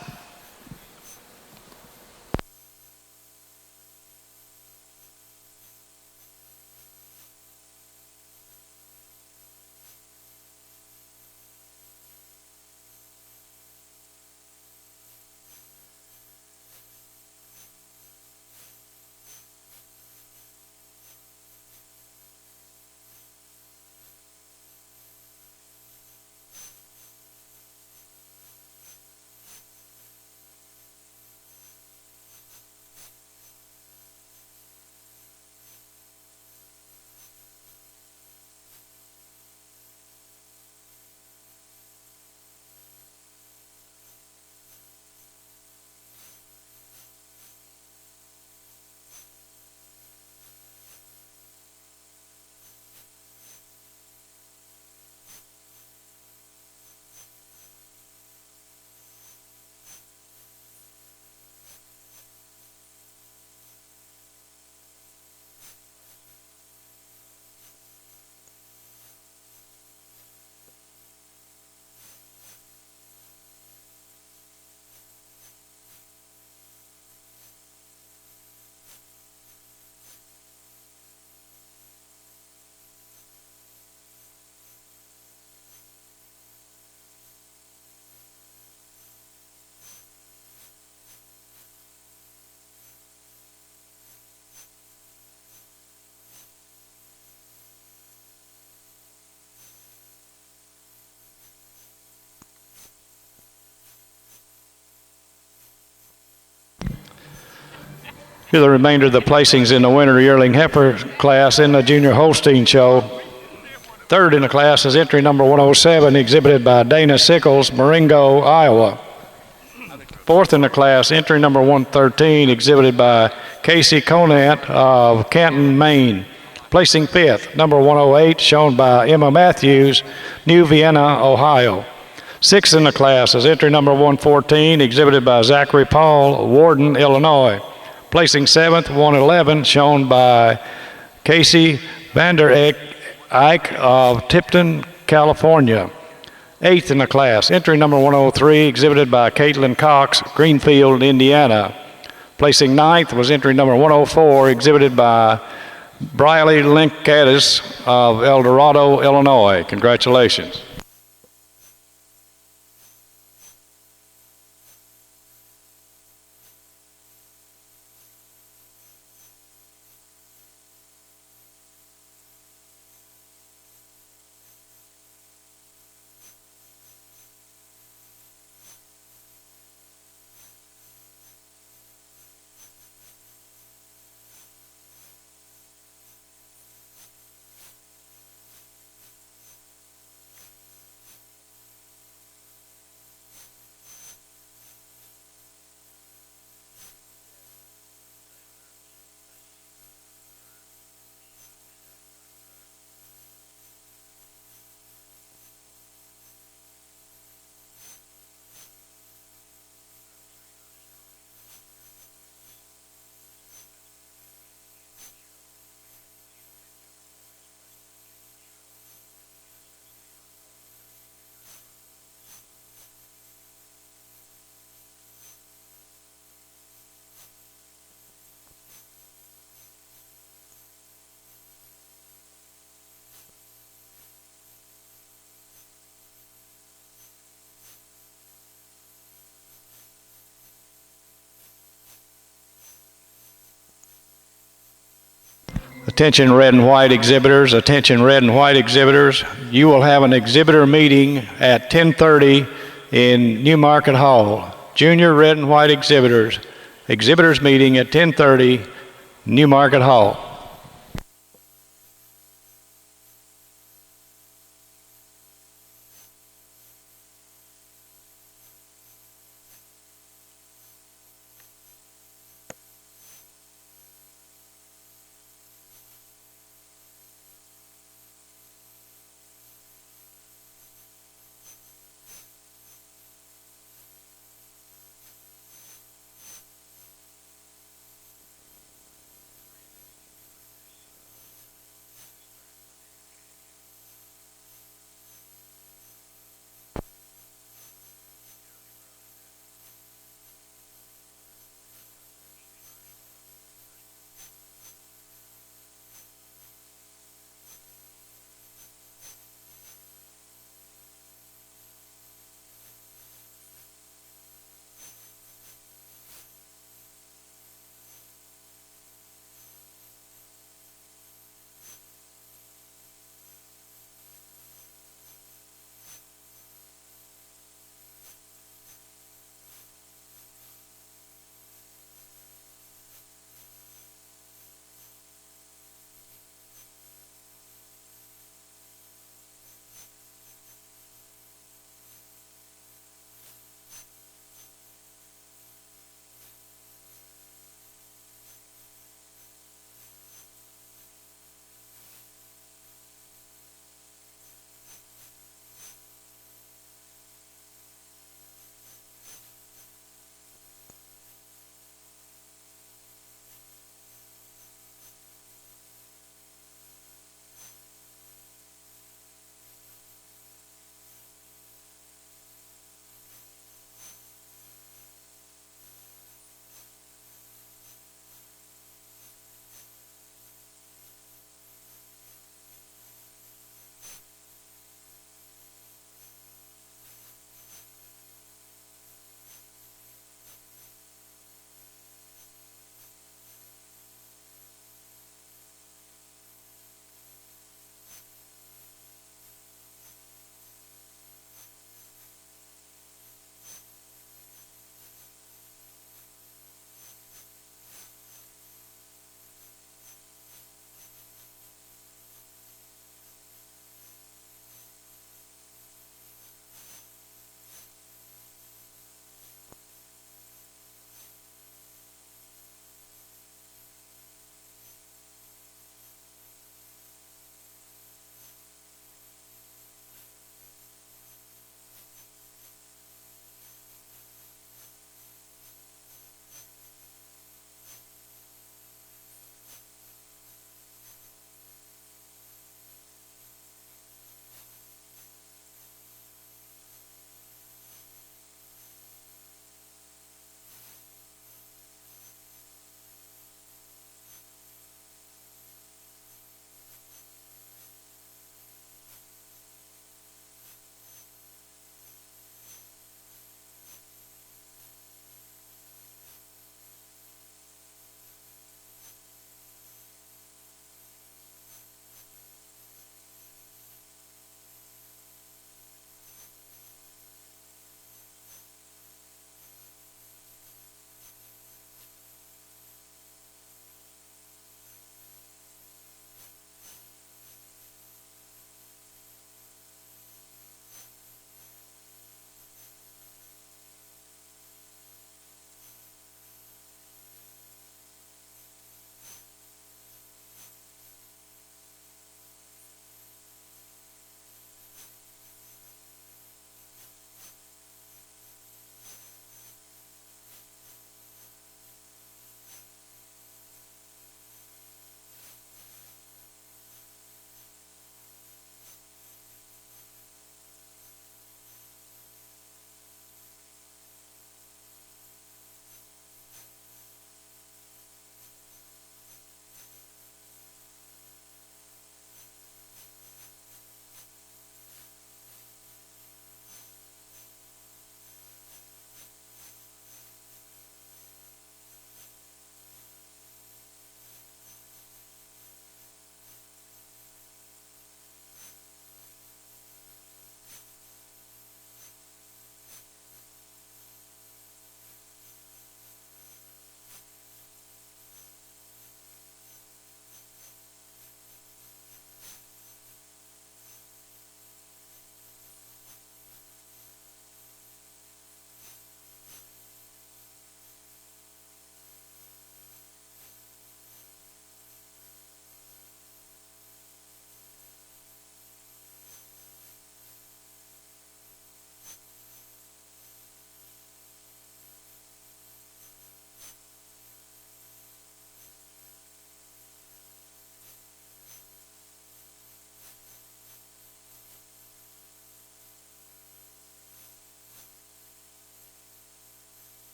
Here are the remainder of the placings in the winter yearling heifer class in the Junior Holstein Show. Third in the class is entry number 107, exhibited by Dana Sickles, Marengo, Iowa. Fourth in the class, entry number 113, exhibited by Casey Conant of Canton, Maine. Placing fifth, number 108, shown by Emma Matthews, New Vienna, Ohio. Sixth in the class is entry number 114, exhibited by Zachary Paul, Warden, Illinois. Placing seventh, 111, shown by Casey Vander Eyck of Tipton, California. Eighth in the class, entry number 103, exhibited by Caitlin Cox, Greenfield, Indiana. Placing ninth was entry number 104, exhibited by Briley Linkadis of El Dorado, Illinois. Congratulations. Attention red and white exhibitors, attention red and white exhibitors. You will have an exhibitor meeting at 10:30 in New Market Hall. Junior red and white exhibitors, exhibitors meeting at 10:30, New Market Hall.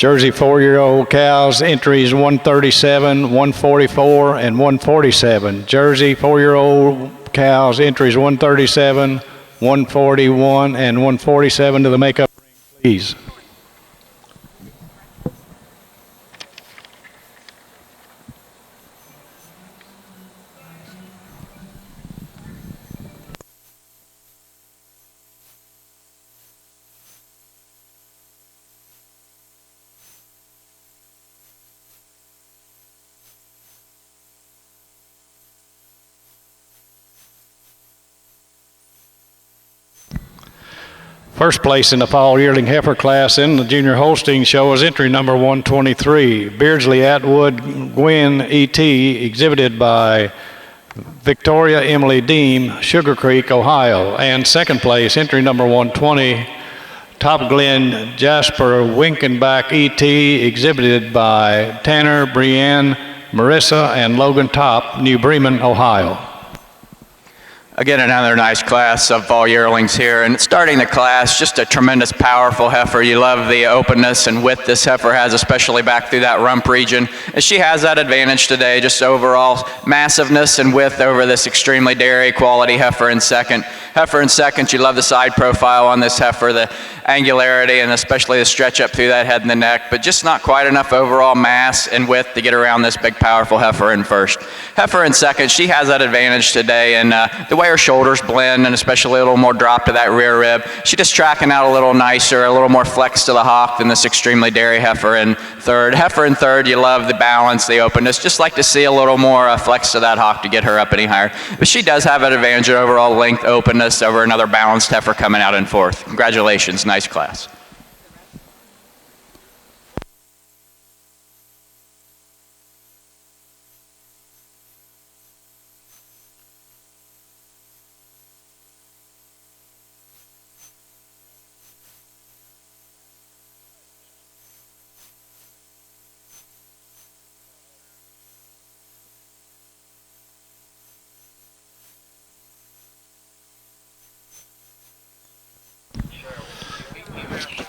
Jersey 4-year-old cows, entries 137, 144, and 147. Jersey 4-year-old cows, entries 137, 141, and 147 to the makeup ring, please. First place in the fall yearling heifer class in the Junior Holstein Show is entry number 123, Beardsley Atwood Gwynn E.T., exhibited by Victoria Emily Deem, Sugar Creek, Ohio. And second place, entry number 120, Top Glen Jasper Winkenbach E.T., exhibited by Tanner, Brienne, Marissa, and Logan Top, New Bremen, Ohio. Again, another nice class of fall yearlings here, and starting the class, just a tremendous, powerful heifer. You love the openness and width this heifer has, especially back through that rump region. And she has that advantage today, just overall massiveness and width over this extremely dairy quality heifer in second. Heifer in second, you love the side profile on this heifer, the angularity, and especially the stretch up through that head and the neck, but just not quite enough overall mass and width to get around this big, powerful heifer in first. Heifer in second, she has that advantage today, and the way her shoulders blend, and especially a little more drop to that rear rib, she just tracking out a little nicer, a little more flex to the hock than this extremely dairy heifer in third. Heifer in third, you love the balance, the openness, just like to see a little more flex to that hock to get her up any higher. But she does have an advantage of overall length, openness over another balanced heifer coming out in fourth. Congratulations, nice class.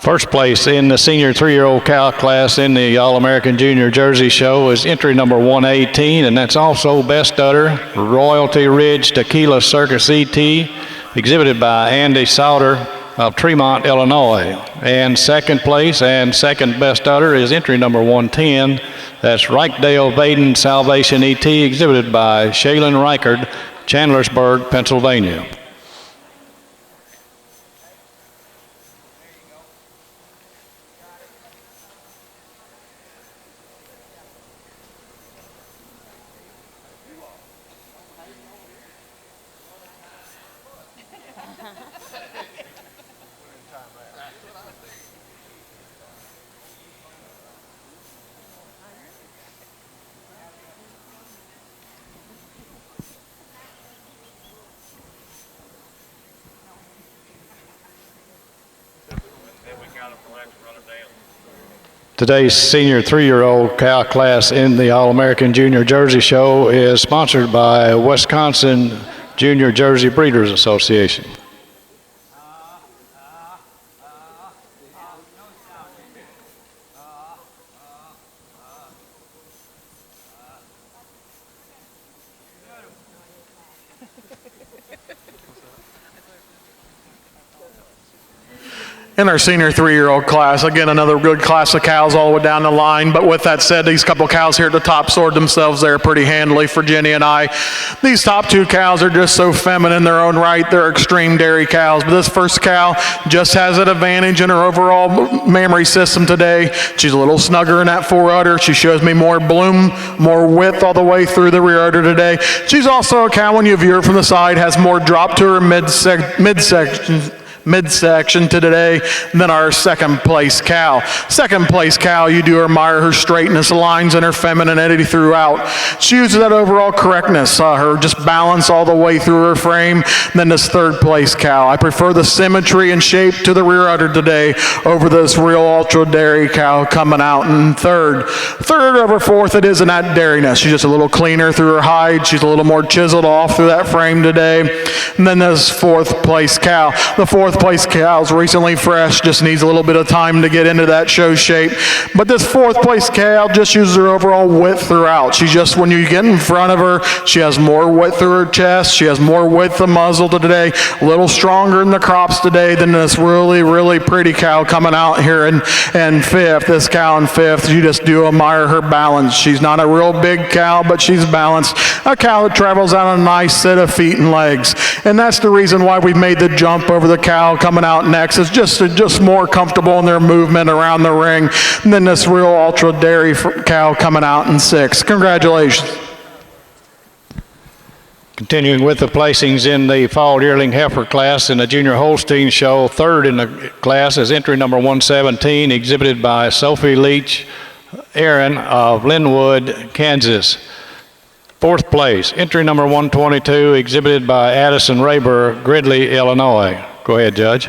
First place in the senior 3-year-old cow class in the All-American Junior Jersey Show is entry number 118, and that's also best udder, Royalty Ridge Tequila Circus E.T., exhibited by Andy Sauter of Tremont, Illinois. And second place and second best udder is entry number 110, that's Reichdale Baden Salvation E.T., exhibited by Shaylin Reichard, Chandlersburg, Pennsylvania. Today's senior 3-year-old cow class in the All-American Junior Jersey Show is sponsored by Wisconsin Junior Jersey Breeders Association. In our senior 3-year-old class, again, another good class of cows all the way down the line. But with that said, these couple cows here at the top sorted themselves there pretty handily for Jenny and I. These top two cows are just so feminine in their own right. They're extreme dairy cows. But this first cow just has an advantage in her overall mammary system today. She's a little snugger in that fore udder. She shows me more bloom, more width all the way through the rear udder today. She's also a cow, when you view her from the side, has more drop to her midsection to today than our second place cow. Second place cow, you do admire her straightness, lines, and her femininity throughout. She uses that overall correctness, her just balance all the way through her frame. And then this third place cow, I prefer the symmetry and shape to the rear udder today over this real ultra dairy cow coming out in third. Third over fourth, it isn't that dairiness. She's just a little cleaner through her hide. She's a little more chiseled off through that frame today. And then this fourth place cow. The fourth fourth place cow's recently fresh, just needs a little bit of time to get into that show shape. But this fourth place cow just uses her overall width throughout. She's just, when you get in front of her, she has more width through her chest. She has more width of muzzle today, a little stronger in the crops today than this really, really pretty cow coming out here in fifth. This cow in fifth, you just do admire her balance. She's not a real big cow, but she's balanced. A cow that travels on a nice set of feet and legs. And that's the reason why we've made the jump over the cow coming out next. It's just more comfortable in their movement around the ring than this real ultra dairy cow coming out in sixth. Congratulations. Continuing with the placings in the fall yearling heifer class in the Junior Holstein show, third in the class is entry number 117, exhibited by Sophie Leach Aaron of Linwood, Kansas. Fourth place, entry number 122, exhibited by Addison Rayber, Gridley, Illinois. Go ahead, Judge.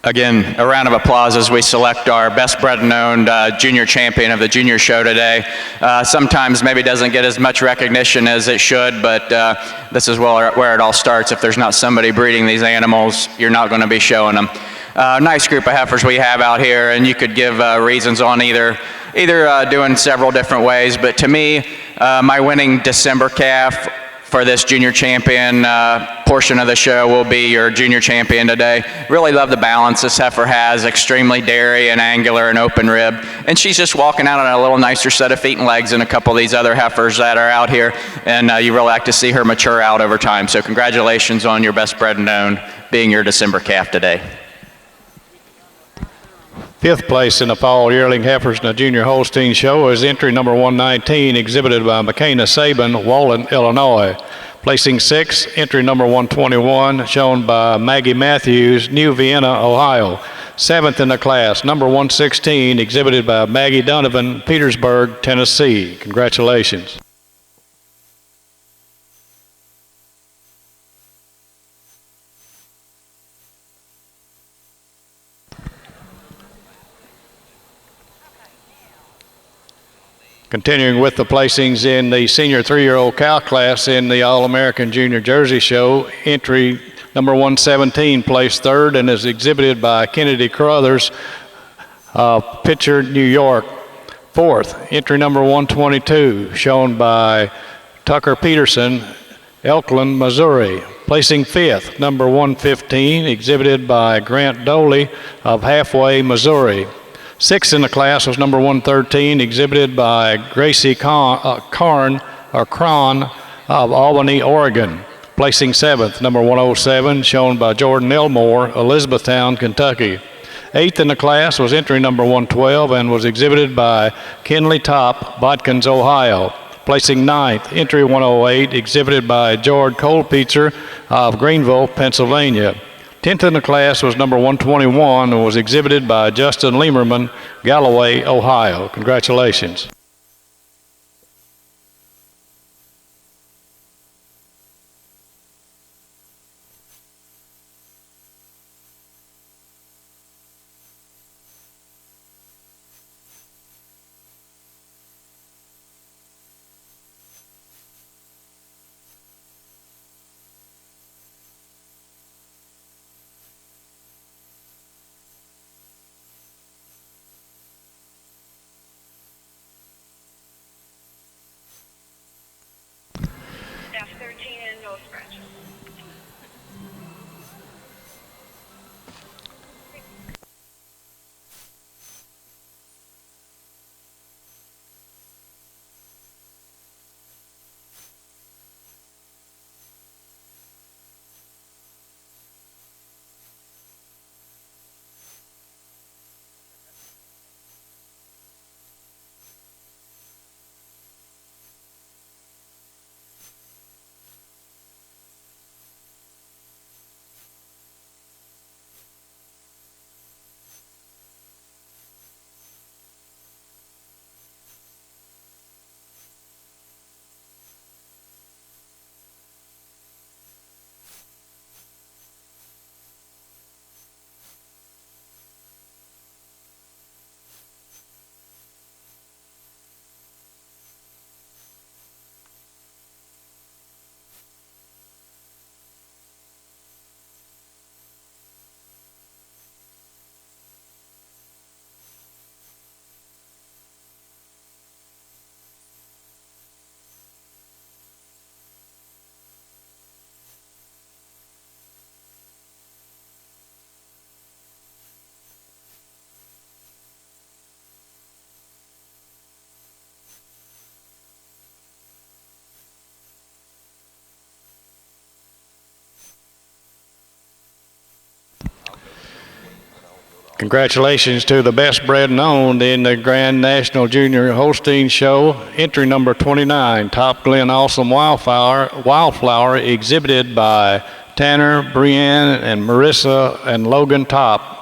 Again, a round of applause as we select our best bred and owned junior champion of the junior show today. Sometimes maybe doesn't get as much recognition as it should, but this is where it all starts. If there's not somebody breeding these animals, you're not going to be showing them. Nice group of heifers we have out here, and you could give reasons on either doing several different ways, but to me, my winning December calf for this junior champion portion of the show will be your junior champion today. Really love the balance this heifer has, extremely dairy and angular and open rib. And she's just walking out on a little nicer set of feet and legs than a couple of these other heifers that are out here. And you really like to see her mature out over time. So congratulations on your best bred and owned being your December calf today. Fifth place in the fall yearling heifers in the Junior Holstein show is entry number 119, exhibited by McKenna Saban, Wallen, Illinois. Placing sixth, entry number 121, shown by Maggie Matthews, New Vienna, Ohio. Seventh in the class, number 116, exhibited by Maggie Donovan, Petersburg, Tennessee. Congratulations. Continuing with the placings in the senior 3-year-old cow class in the All-American Junior Jersey Show, entry number 117 placed third and is exhibited by Kennedy Carruthers, Pitcher, New York. Fourth, entry number 122, shown by Tucker Peterson, Elkland, Missouri. Placing fifth, number 115, exhibited by Grant Doley of Halfway, Missouri. Sixth in the class was number 113, exhibited by Gracie Cron of Albany, Oregon. Placing seventh, number 107, shown by Jordan Elmore, Elizabethtown, Kentucky. Eighth in the class was entry number 112 and was exhibited by Kinley Top, Botkins, Ohio. Placing ninth, entry 108, exhibited by George Coldpitzer of Greenville, Pennsylvania. 10th in the class was number 121 and was exhibited by Justin Liemerman, Galloway, Ohio. Congratulations. Congratulations to the best bred and owned in the Grand National Junior Holstein Show. Entry number 29, Top Glen Awesome Wildflower, exhibited by Tanner, Brienne, and Marissa and Logan Top.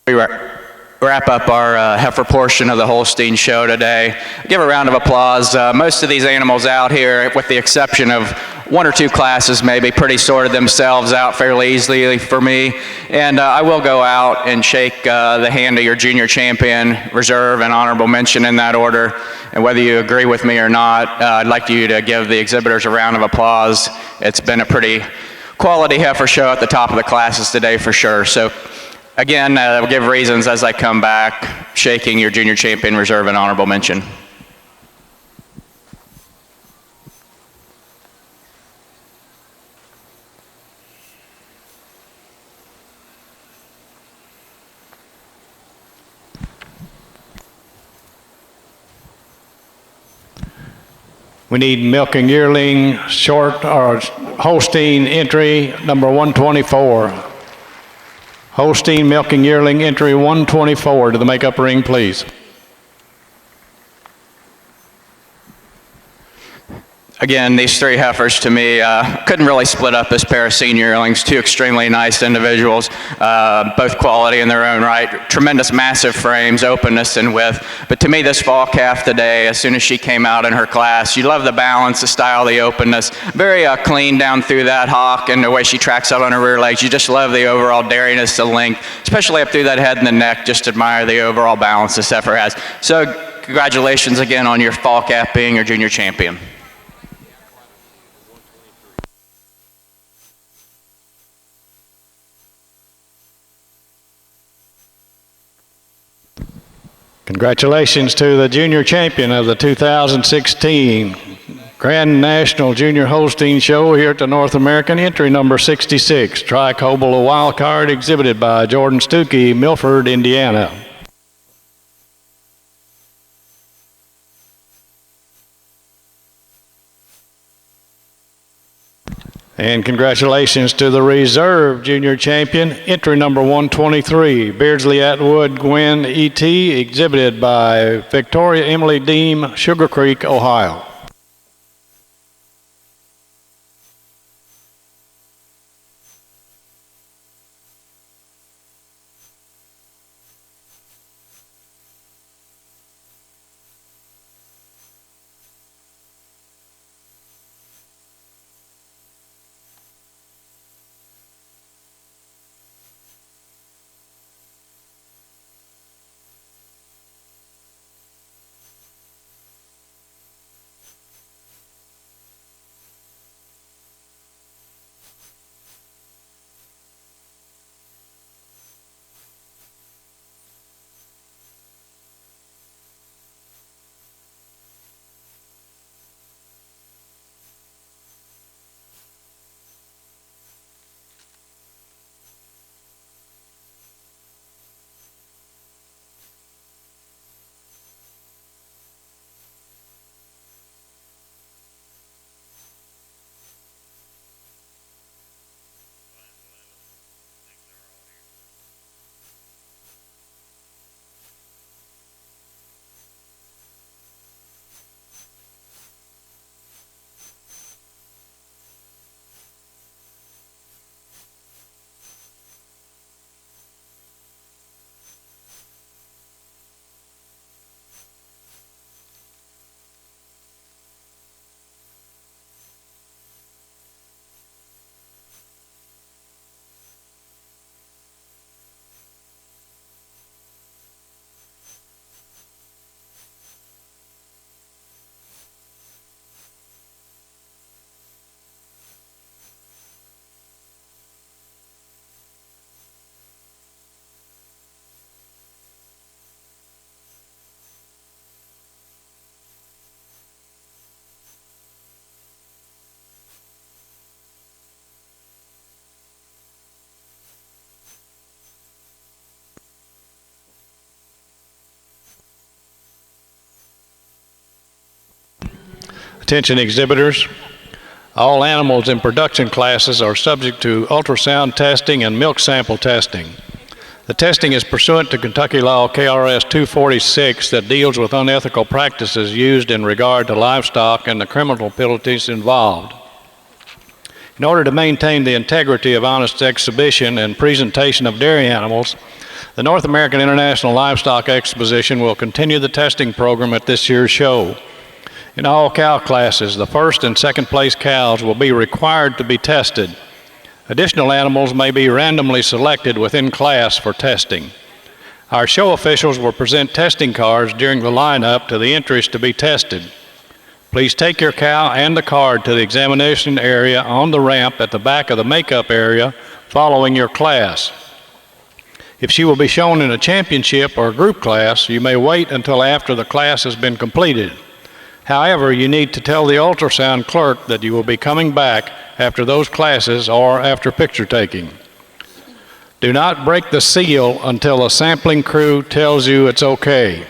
We wrap up our heifer portion of the Holstein show today. Give a round of applause. Most of these animals out here, with the exception of one or two classes, maybe pretty sorted themselves out fairly easily for me. And I will go out and shake the hand of your junior champion, reserve, and honorable mention in that order. And whether you agree with me or not, I'd like you to give the exhibitors a round of applause. It's been a pretty quality heifer show at the top of the classes today for sure. So again, I'll give reasons as I come back, shaking your junior champion, reserve, and honorable mention. We need milking yearling short or Holstein entry number 124. Holstein milking yearling entry 124 to the makeup ring, please. Again, these three heifers to me couldn't really split up this pair of senior yearlings. Two extremely nice individuals, both quality in their own right. Tremendous massive frames, openness and width. But to me, this fall calf today, as soon as she came out in her class, you love the balance, the style, the openness. Very clean down through that hock and the way she tracks out on her rear legs. You just love the overall dairiness, the length, especially up through that head and the neck. Just admire the overall balance this heifer has. So congratulations again on your fall calf being your junior champion. Congratulations to the junior champion of the 2016 Grand National Junior Holstein Show here at the North American, entry number 66, Tri-Cobalt Wild Card, exhibited by Jordan Stuckey, Milford, Indiana. And congratulations to the reserve junior champion, entry number 123, Beardsley Atwood Gwen E.T., exhibited by Victoria Emily Deem, Sugar Creek, Ohio. Attention exhibitors. All animals in production classes are subject to ultrasound testing and milk sample testing. The testing is pursuant to Kentucky Law KRS 246 that deals with unethical practices used in regard to livestock and the criminal penalties involved. In order to maintain the integrity of honest exhibition and presentation of dairy animals, the North American International Livestock Exposition will continue the testing program at this year's show. In all cow classes, the first and second place cows will be required to be tested. Additional animals may be randomly selected within class for testing. Our show officials will present testing cards during the lineup to the entries to be tested. Please take your cow and the card to the examination area on the ramp at the back of the makeup area following your class. If she will be shown in a championship or group class, you may wait until after the class has been completed. However, you need to tell the ultrasound clerk that you will be coming back after those classes or after picture taking. Do not break the seal until a sampling crew tells you it's okay.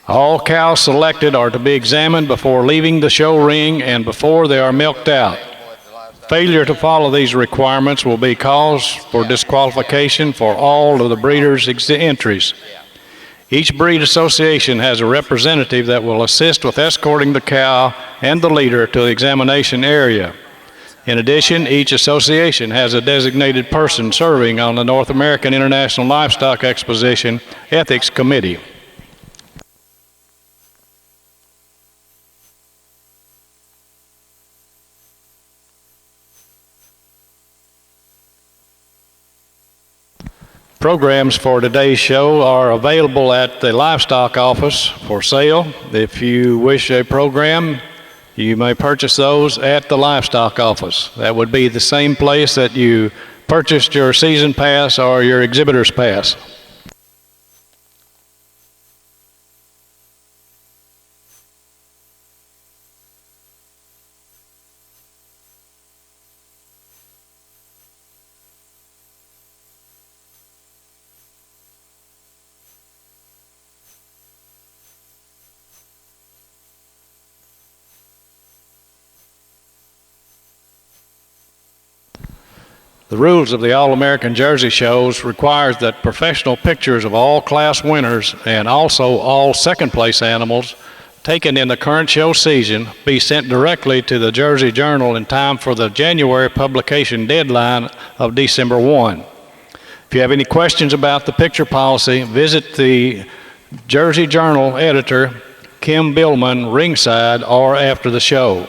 All cows selected are to be examined before leaving the show ring and before they are milked out. Failure to follow these requirements will be cause for disqualification for all of the breeders' entries. Each breed association has a representative that will assist with escorting the cow and the leader to the examination area. In addition, each association has a designated person serving on the North American International Livestock Exposition Ethics Committee. Programs for today's show are available at the livestock office for sale. If you wish a program, you may purchase those at the livestock office. That would be the same place that you purchased your season pass or your exhibitor's pass. The rules of the All-American Jersey Shows requires that professional pictures of all class winners and also all second-place animals taken in the current show season be sent directly to the Jersey Journal in time for the January publication deadline of December 1. If you have any questions about the picture policy, visit the Jersey Journal editor, Kim Billman, ringside or after the show.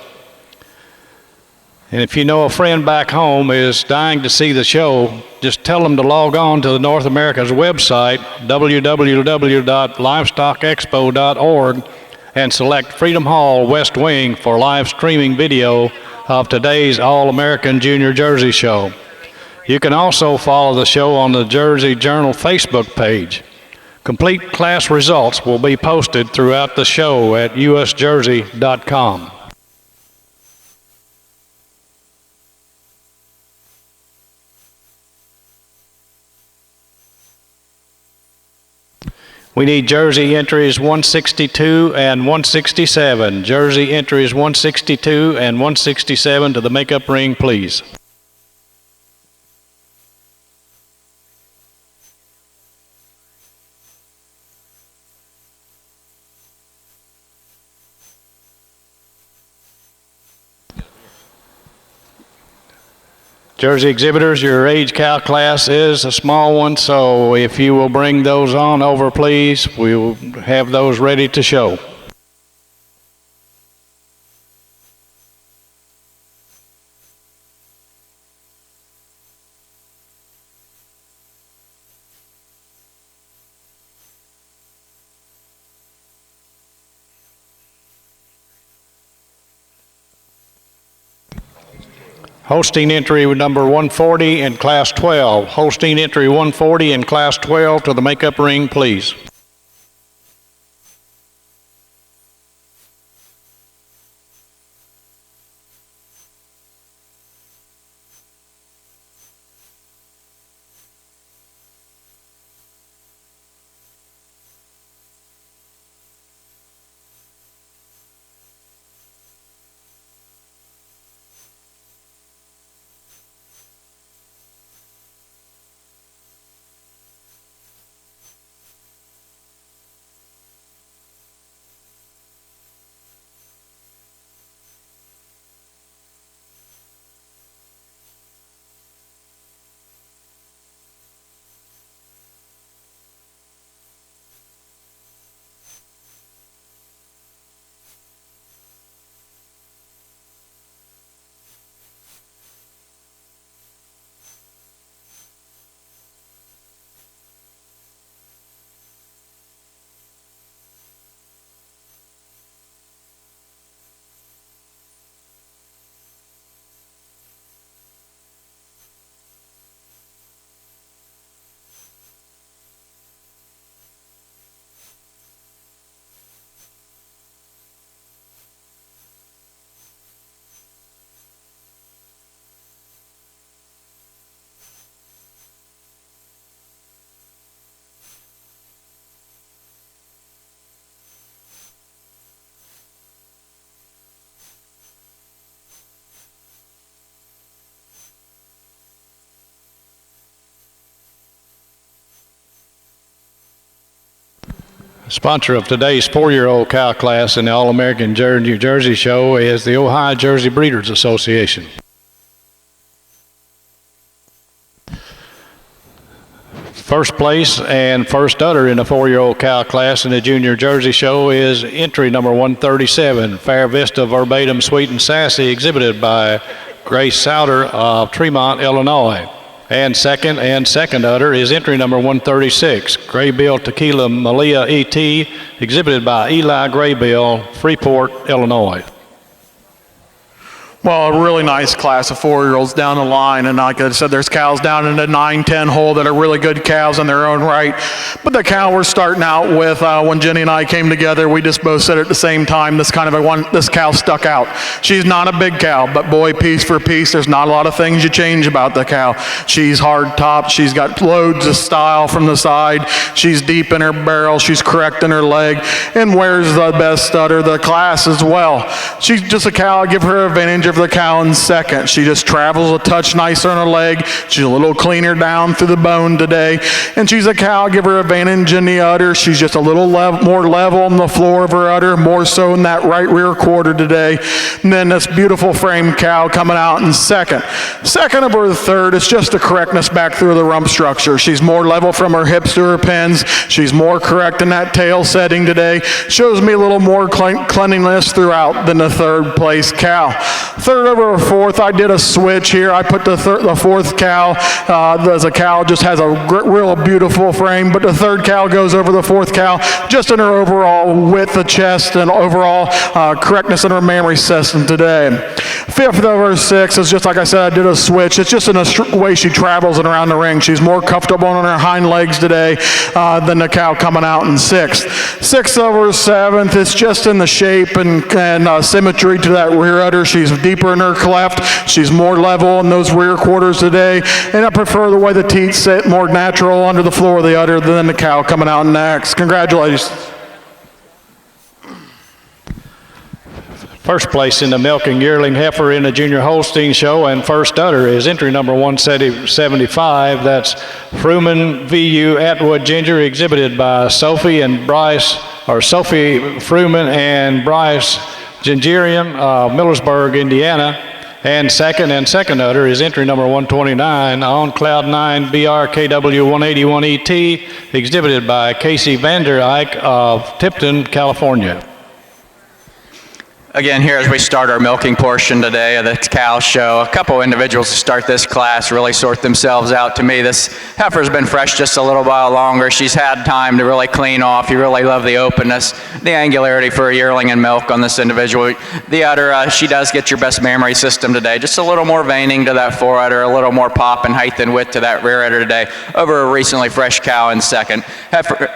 And if you know a friend back home is dying to see the show, just tell them to log on to the North America's website, www.livestockexpo.org, and select Freedom Hall West Wing for live streaming video of today's All-American Junior Jersey Show. You can also follow the show on the Jersey Journal Facebook page. Complete class results will be posted throughout the show at usjersey.com. We need Jersey entries 162 and 167. Jersey entries 162 and 167 to the makeup ring, please. Jersey exhibitors, your age cow class is a small one, so if you will bring those on over, please, we will have those ready to show. Hosting entry number 140 in class 12. Hosting entry 140 in class 12 to the makeup ring, please. Sponsor of today's 4-year-old cow class in the All-American New Jersey Show is the Ohio Jersey Breeders Association. First place and first udder in the 4-year-old cow class in the Junior Jersey Show is entry number 137, Fair Vista Verbatim Sweet and Sassy, exhibited by Grace Souter of Tremont, Illinois. And second udder is entry number 136, Graybill Tequila Malia E.T., exhibited by Eli Graybill, Freeport, Illinois. Well, a really nice class of 4-year-olds down the line, and like I said, there's cows down in the 9-10 hole that are really good cows in their own right. But the cow we're starting out with, when Jenny and I came together, we just both said at the same time, this cow stuck out. She's not a big cow, but boy, piece for piece, there's not a lot of things you change about the cow. She's hard top, she's got loads of style from the side, she's deep in her barrel, she's correct in her leg, and wears the best udder of the class as well. She's just a cow, I give her advantage of the cow in second. She just travels a touch nicer on her leg. She's a little cleaner down through the bone today. And she's a cow, give her advantage in the udder. She's just a little more level on the floor of her udder, more so in that right rear quarter today. And then this beautiful frame cow coming out in second. Second over the third is just the correctness back through the rump structure. She's more level from her hips to her pins. She's more correct in that tail setting today. Shows me a little more cleanliness throughout than the third place cow. Third over fourth, I did a switch here. I put the fourth cow as a cow, just has a real beautiful frame, but the third cow goes over the fourth cow just in her overall width of chest and overall correctness in her mammary system today. Fifth over six is just like I said, I did a switch. It's just in the way she travels and around the ring. She's more comfortable on her hind legs today than the cow coming out in sixth. Sixth over seventh, it's just in the shape and symmetry to that rear udder. She's deeper in her cleft. She's more level in those rear quarters today. And I prefer the way the teeth sit more natural under the floor of the udder than the cow coming out next. Congratulations. First place in the milking yearling heifer in the Junior Holstein Show and first udder is entry number 175. That's Fruman VU Atwood Ginger, exhibited by Sophie Fruman and Bryce Gingerian of Millersburg, Indiana. And second udder is entry number 129 on Cloud 9 BRKW 181ET, exhibited by Casey Vander Eyck of Tipton, California. Again, here as we start our milking portion today of the cow show, a couple individuals to start this class really sort themselves out to me. This heifer's been fresh just a little while longer. She's had time to really clean off. You really love the openness, the angularity for a yearling and milk on this individual. The udder, she does get your best mammary system today. Just a little more veining to that fore udder, a little more pop and height and width to that rear udder today over a recently fresh cow in second.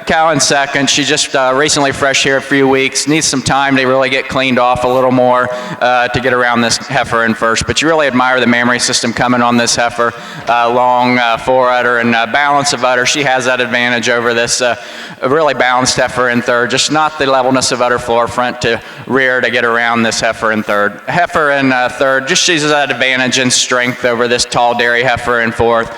Cow in second, she just recently fresh here a few weeks, needs some time to really get cleaned off a little more to get around this heifer in first. But you really admire the mammary system coming on this heifer, long fore udder and balance of udder. She has that advantage over this really balanced heifer in third, just not the levelness of udder floor front to rear to get around this heifer in third. Heifer in third just uses that advantage in strength over this tall dairy heifer in fourth.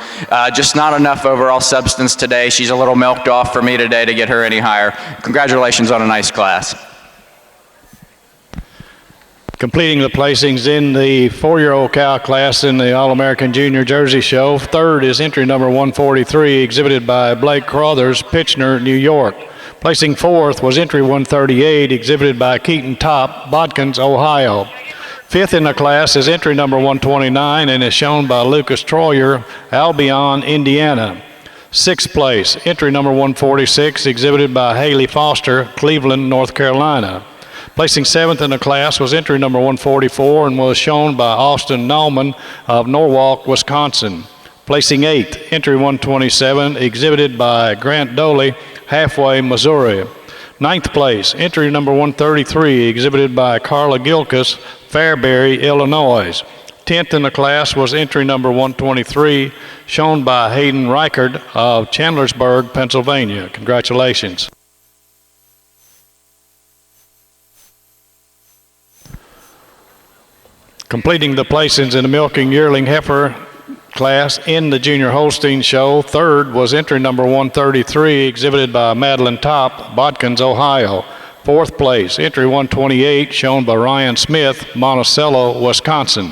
Just not enough overall substance today. She's a little milked off for me today to get her any higher. Congratulations on a nice class. Completing the placings in the 4-year-old cow class in the All-American Junior Jersey Show, third is entry number 143, exhibited by Blake Crothers, Pitchner, New York. Placing fourth was entry 138, exhibited by Keaton Top, Bodkins, Ohio. Fifth in the class is entry number 129 and is shown by Lucas Troyer, Albion, Indiana. Sixth place, entry number 146, exhibited by Haley Foster, Cleveland, North Carolina. Placing seventh in the class was entry number 144 and was shown by Austin Nauman of Norwalk, Wisconsin. Placing eighth, entry 127, exhibited by Grant Doley, Halfway, Missouri. Ninth place, entry number 133, exhibited by Carla Gilkis, Fairbury, Illinois. 10th in the class was entry number 123, shown by Hayden Reichard of Chandlersburg, Pennsylvania. Congratulations. Completing the placings in the milking yearling heifer class in the Junior Holstein Show, third was entry number 133, exhibited by Madeline Top, Bodkins, Ohio. Fourth place, entry 128, shown by Ryan Smith, Monticello, Wisconsin.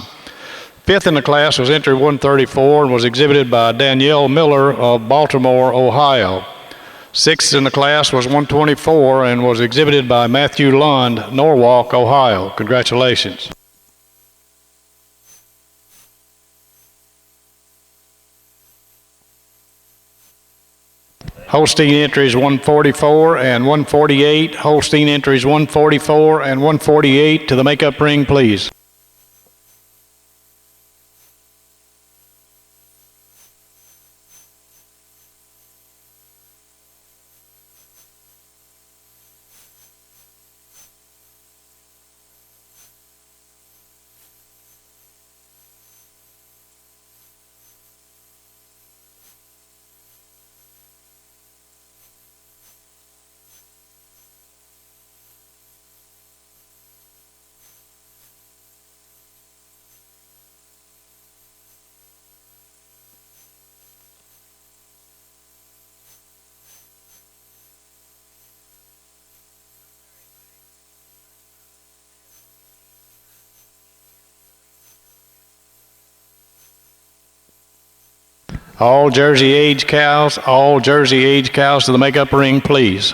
Fifth in the class was entry 134 and was exhibited by Danielle Miller of Baltimore, Ohio. Sixth in the class was 124 and was exhibited by Matthew Lund, Norwalk, Ohio. Congratulations. Holstein entries 144 and 148. Holstein entries 144 and 148 to the makeup ring, please. All Jersey age cows to the makeup ring, please.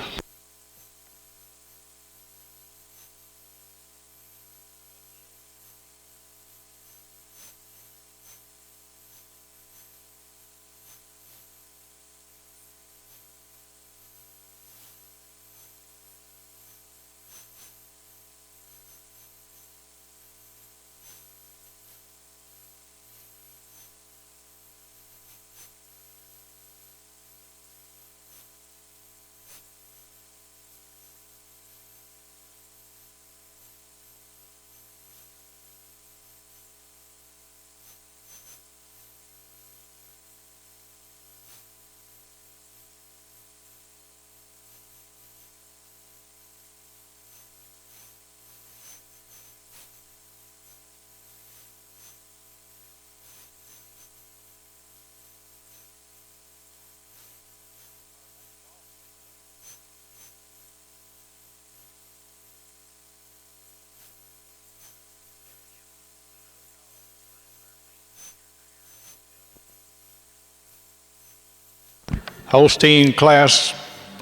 Holstein Class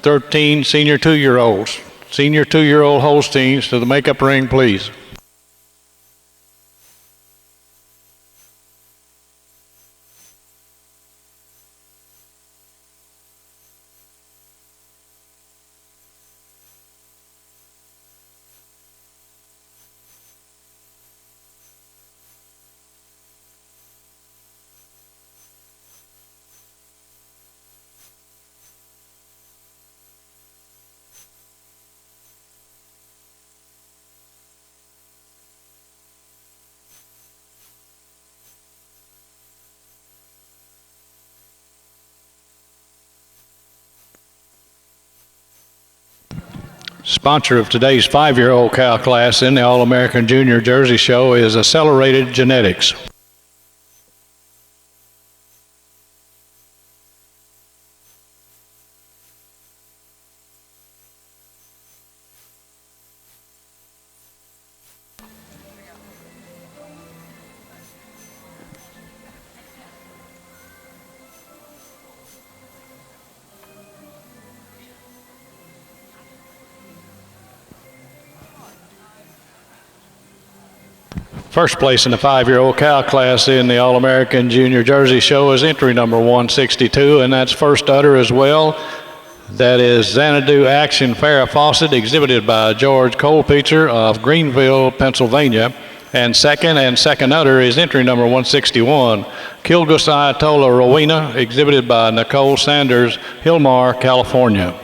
13 Senior 2-year-olds. Senior 2-year-old Holsteins to the makeup ring, please. Sponsor of today's 5-year-old cow class in the All-American Junior Jersey Show is Accelerated Genetics. First place in the 5-year-old cow class in the All-American Junior Jersey Show is entry number 162, and that's first udder as well. That is Xanadu Action Farrah Fawcett, exhibited by George Colpitzer of Greenville, Pennsylvania. And second udder is entry number 161, Kilgus Ayatollah Rowena, exhibited by Nicole Sanders, Hillmar, California.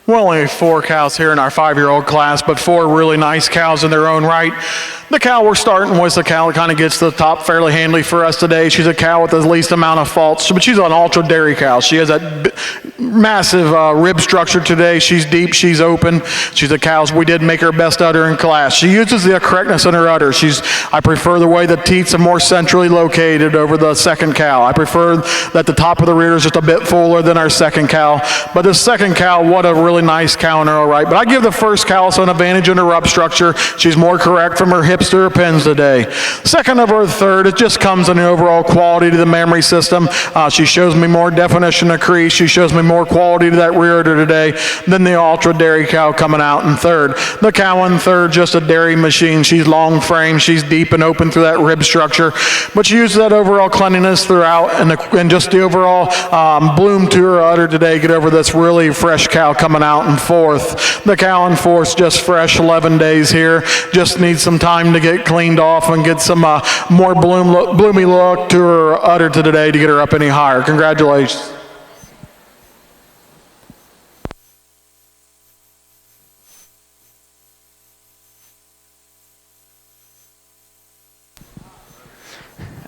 We're only 4 cows here in our 5-year-old class, but 4 really nice cows in their own right. The cow we're starting with is the cow that kind of gets to the top fairly handily for us today. She's a cow with the least amount of faults, but she's an ultra dairy cow. She has that massive rib structure today. She's deep, she's open. She's a cow. We did make her best udder in class. She uses the correctness in her udder. I prefer the way the teats are more centrally located over the second cow. I prefer that the top of the rear is just a bit fuller than our second cow. But the second cow, what a really nice cow in her own right. But I give the first cow an advantage in her rub structure. She's more correct from her hips trips to her pins today. Second of her third, it just comes in the overall quality to the memory system. She shows me more definition of crease. She shows me more quality to that rear udder today than the Ultra Dairy cow coming out in third. The cow in third, just a dairy machine. She's long frame. She's deep and open through that rib structure. But she uses that overall cleanliness throughout and just the overall bloom to her udder today. Get over this really fresh cow coming out in fourth. The cow in fourth, just fresh, 11 days here. Just needs some time to get cleaned off and get some more bloomy look to her udder today to get her up any higher. Congratulations.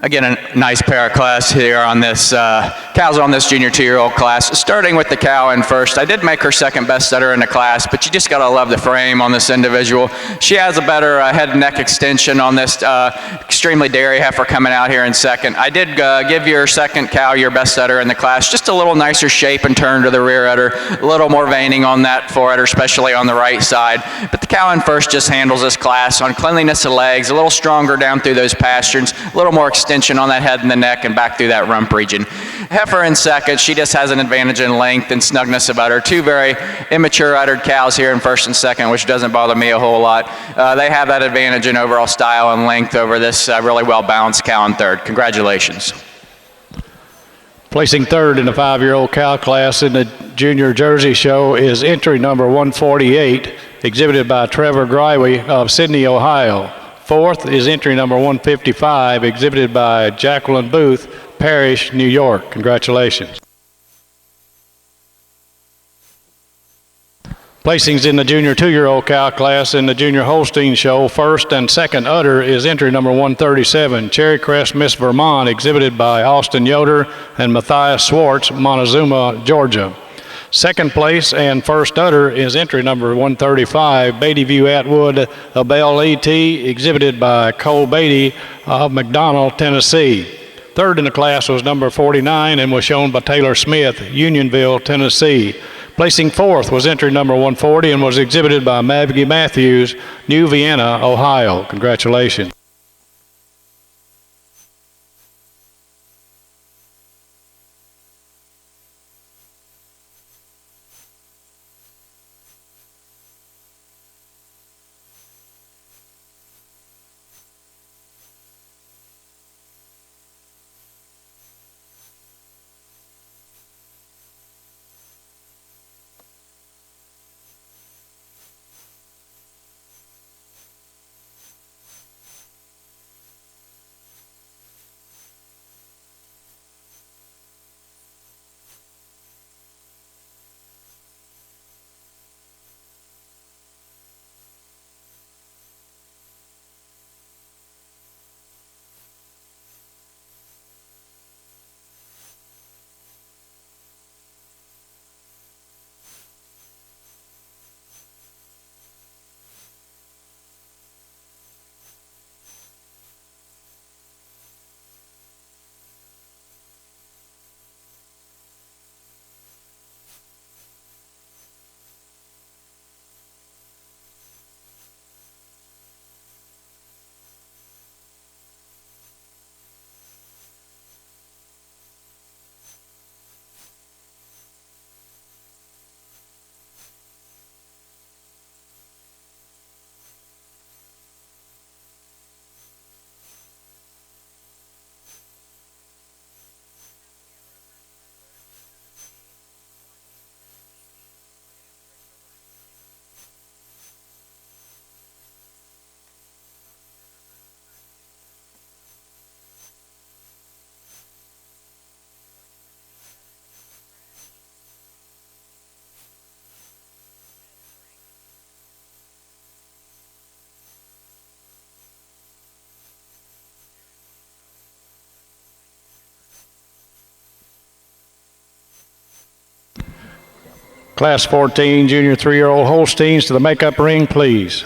Again, a nice pair of class here on this, cows on this junior 2-year-old class. Starting with the cow in first, I did make her second best setter in the class, but you just gotta love the frame on this individual. She has a better head and neck extension on this extremely dairy heifer coming out here in second. I did give your second cow your best setter in the class, just a little nicer shape and turn to the rear udder, a little more veining on that forudder, especially on the right side. But the cow in first just handles this class on cleanliness of legs, a little stronger down through those pasterns, a little more extension on that head and the neck and back through that rump region. Heifer in second, she just has an advantage in length and snugness of udder. Two very immature uddered cows here in first and second, which doesn't bother me a whole lot. They have that advantage in overall style and length over this really well-balanced cow in third. Congratulations. Placing third in the 5-year-old cow class in the Junior Jersey Show is entry number 148, exhibited by Trevor Greiwe of Sydney, Ohio. Fourth is entry number 155, exhibited by Jacqueline Booth, Parrish, New York. Congratulations. Placings in the junior 2-year-old cow class in the Junior Holstein Show, first and second udder is entry number 137, Cherry Crest, Miss Vermont, exhibited by Austin Yoder and Matthias Swartz, Montezuma, Georgia. Second place and first udder is entry number 135, Beatty View Atwood, a Bell ET, exhibited by Cole Beatty of McDonald, Tennessee. Third in the class was number 49 and was shown by Taylor Smith, Unionville, Tennessee. Placing fourth was entry number 140 and was exhibited by Maggie Matthews, New Vienna, Ohio. Congratulations. Class 14, junior 3-year-old Holsteins to the makeup ring, please.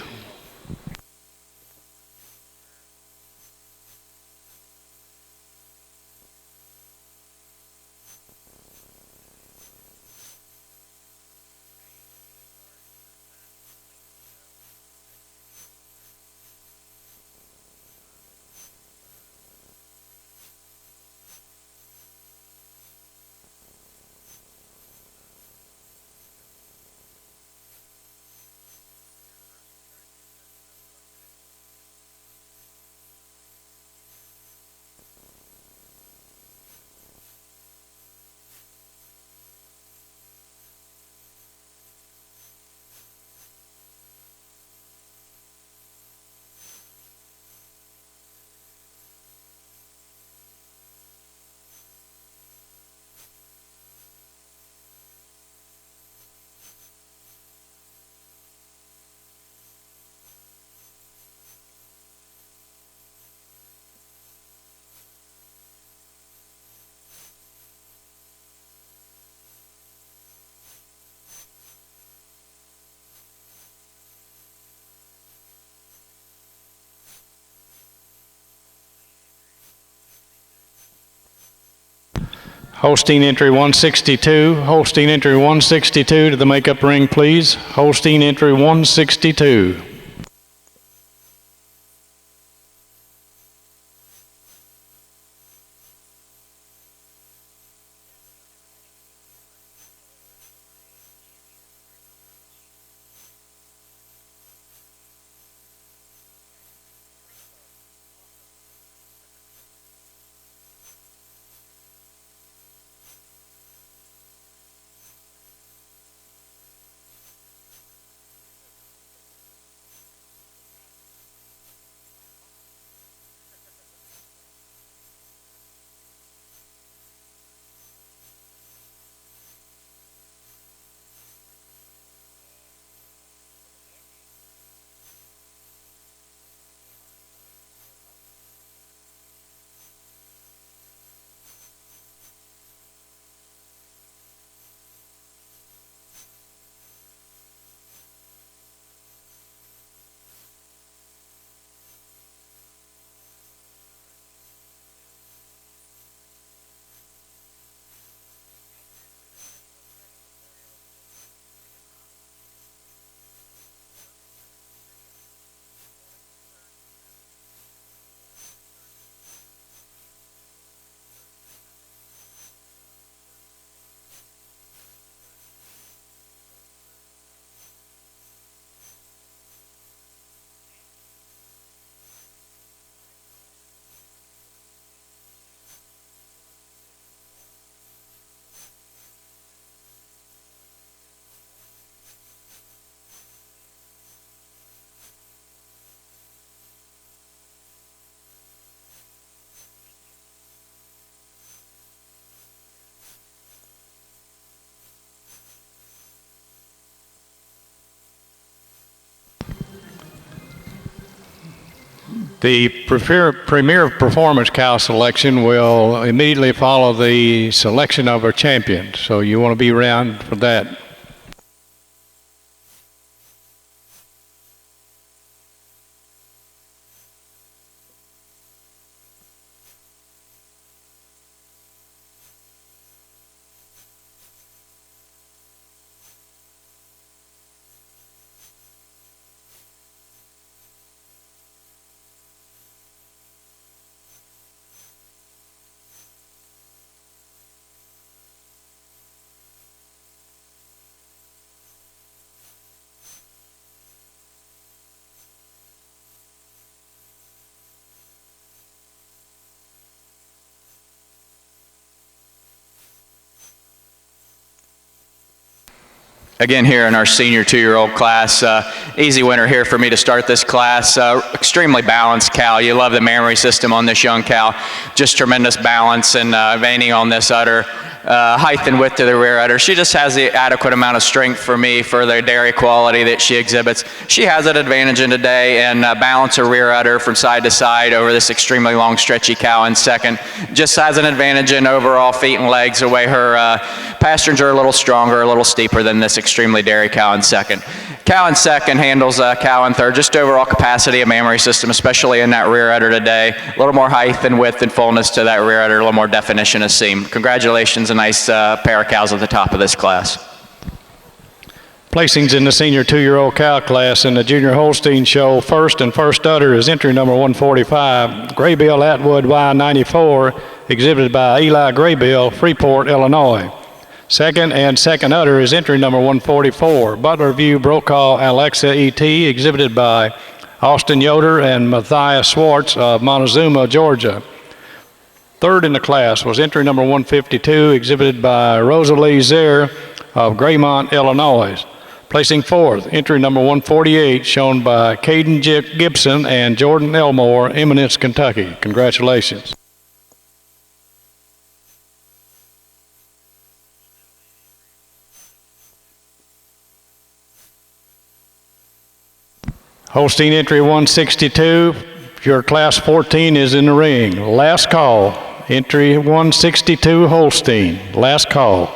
Holstein entry 162. Holstein entry 162 to the makeup ring, please. Holstein entry 162. The premier performance cow selection will immediately follow the selection of our champion, so you want to be around for that. Again, here in our senior 2-year-old class, easy winner here for me to start this class. Extremely balanced cow. You love the mammary system on this young cow. Just tremendous balance and veining on this udder. Height and width to the rear udder. She just has the adequate amount of strength for me for the dairy quality that she exhibits. She has an advantage in today and balance her rear udder from side to side over this extremely long stretchy cow in second. Just has an advantage in overall feet and legs, the way her pasterns are a little stronger, a little steeper than this extremely dairy cow in second. Cow in second handles cow in third. Just overall capacity of mammary system, especially in that rear udder today. A little more height and width and fullness to that rear udder, a little more definition of seam. Congratulations, a nice pair of cows at the top of this class. Placings in the senior 2-year-old cow class in the Junior Holstein show. First and first udder is entry number 145, Graybill Atwood Y94, exhibited by Eli Graybill, Freeport, Illinois. Second and second udder is entry number 144, Butler View Brokaw Alexa ET, exhibited by Austin Yoder and Matthias Swartz of Montezuma, Georgia. Third in the class was entry number 152, exhibited by Rosalie Zier of Graymont, Illinois. Placing fourth, entry number 148, shown by Caden Gibson and Jordan Elmore, Eminence, Kentucky. Congratulations. Holstein entry 162, your class 14 is in the ring. Last call, entry 162 Holstein, last call.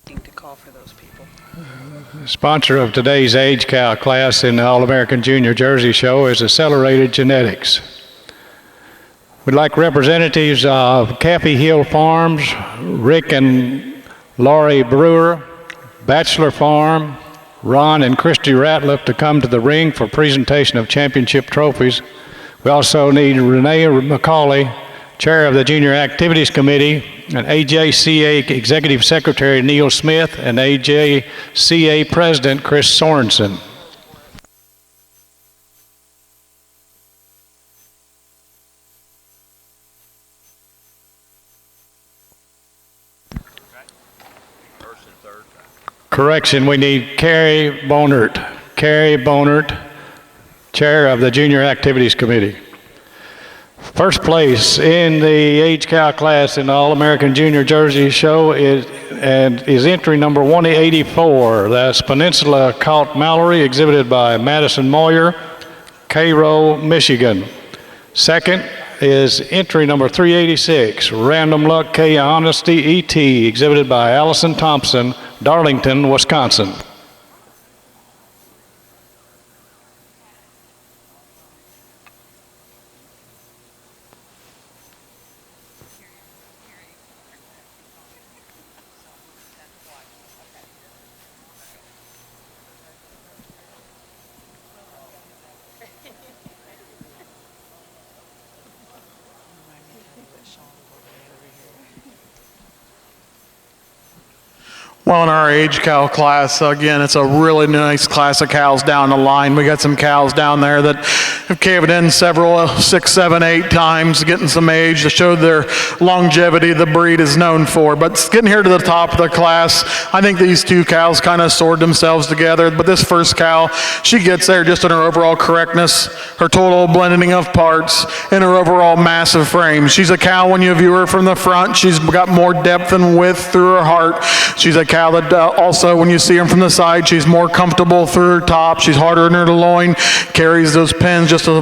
To call for those people. Sponsor of today's Age Cal class in the All-American Junior Jersey Show is Accelerated Genetics. We'd like representatives of Cappy Hill Farms, Rick and Laurie Brewer, Bachelor Farm, Ron and Christy Ratliff to come to the ring for presentation of championship trophies. We also need Renee McCauley, Chair of the Junior Activities Committee, and AJCA Executive Secretary Neil Smith, and AJCA President Chris Sorensen. Correction, we need Carrie Bonert. Carrie Bonert, Chair of the Junior Activities Committee. First place in the Age Cal class in the All-American Junior Jersey Show is entry number 184. That's Peninsula Caught Mallory, exhibited by Madison Moyer, Cairo, Michigan. Second is entry number 386, Random Luck K Honesty ET, exhibited by Allison Thompson, Darlington, Wisconsin. Well, in our Age Cal class, again, it's a really nice class of cows down the line. We got some cows down there that have calved in several, 6, 7, 8 times, getting some age to show their longevity the breed is known for. But getting here to the top of the class, I think these two cows kind of soared themselves together. But this first cow, she gets there just in her overall correctness, her total blending of parts, and her overall massive frame. She's a cow when you view her from the front. She's got more depth and width through her heart. She's a cow that also, when you see her from the side, she's more comfortable through her top. She's harder in her loin, carries those pins just a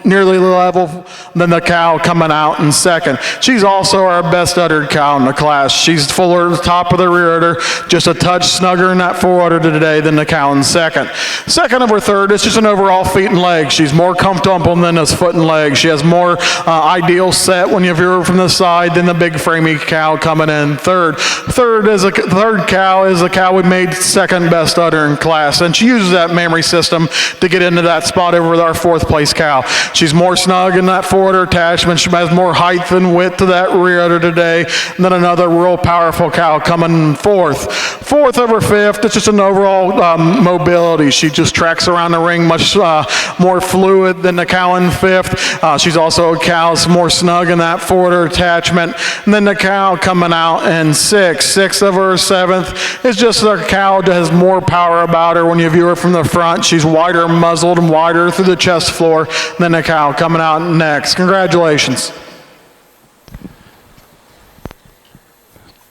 nearly level than the cow coming out in second. She's also our best uddered cow in the class. She's fuller at the top of the rear udder, just a touch snugger in that fore udder today than the cow in second. Second of her third is just an overall feet and legs. She's more comfortable than those foot and legs. She has more ideal set when you view her from the side than the big framey cow coming in third. Third cow is a cow we made second best udder in class, and she uses that memory system to get into that spot over with our fourth place cow. She's more snug in that fore udder attachment. She has more height and width to that rear udder today than another real powerful cow coming fourth. Fourth over fifth, it's just an overall mobility. She just tracks around the ring much more fluid than the cow in fifth. She's also a cow that's more snug in that fore udder attachment. And then the cow coming out in sixth. Sixth of her seventh is just a cow that has more power about her when you view her from the front. She's wider muzzled and wider through the chest floor than the cow coming out next. Congratulations.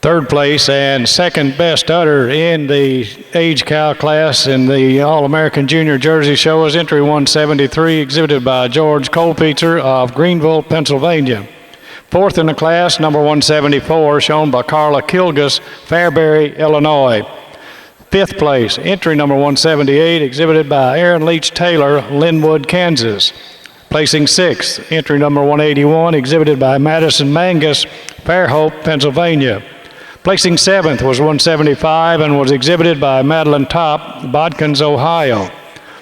Third place and second best udder in the Age Cow class in the All-American Junior Jersey Show is entry 173, exhibited by George Colpitzer of Greenville, Pennsylvania. Fourth in the class, number 174, shown by Carla Kilgus, Fairbury, Illinois. Fifth place, entry number 178, exhibited by Aaron Leach Taylor, Linwood, Kansas. Placing sixth, entry number 181, exhibited by Madison Mangus, Fairhope, Pennsylvania. Placing seventh was 175 and was exhibited by Madeline Top, Bodkins, Ohio.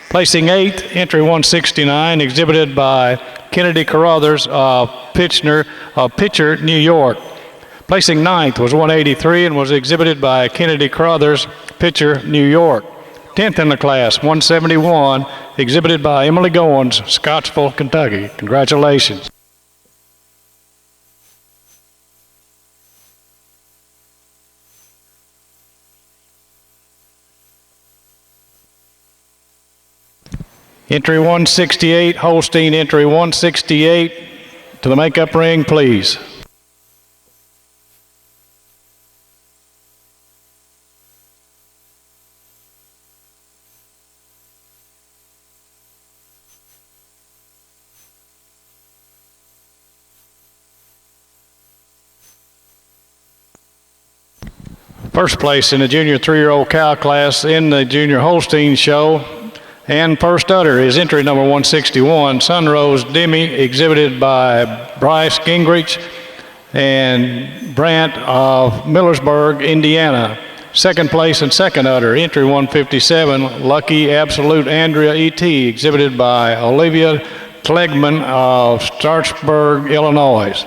Placing eighth, entry 169, exhibited by Kennedy Carruthers of Pitcher, New York. Placing ninth was 183 and was exhibited by Kennedy Carruthers, Pitcher, New York. 10th in the class, 171, exhibited by Emily Goins, Scottsville, Kentucky. Congratulations. Entry 168, Holstein entry 168, to the makeup ring, please. First place in the junior 3-year-old cow class in the Junior Holstein show and first udder is entry number 161, Sunrose Demi, exhibited by Bryce Gingrich and Brandt of Millersburg, Indiana. Second place and second udder, entry 157, Lucky Absolute Andrea E.T., exhibited by Olivia Klegman of Starksburg, Illinois.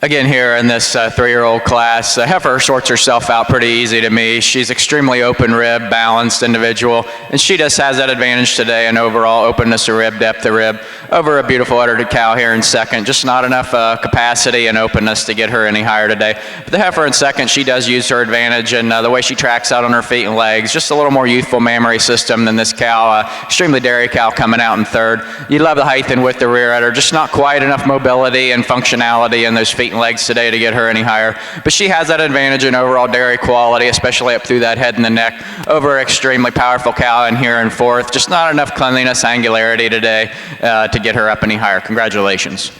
Again, here in this 3-year-old class, Heifer sorts herself out pretty easy to me. She's extremely open rib, balanced individual, and she just has that advantage today in overall openness of rib, depth of rib, over a beautiful uddered cow here in second. Just not enough capacity and openness to get her any higher today. But the Heifer in second, she does use her advantage, and the way she tracks out on her feet and legs, just a little more youthful mammary system than this cow, extremely dairy cow coming out in third. You love the height and width the rear udder, just not quite enough mobility and functionality in those feet and legs today to get her any higher. But she has that advantage in overall dairy quality, especially up through that head and the neck, over an extremely powerful cow in here in fourth. Just not enough cleanliness, angularity today to get her up any higher. Congratulations.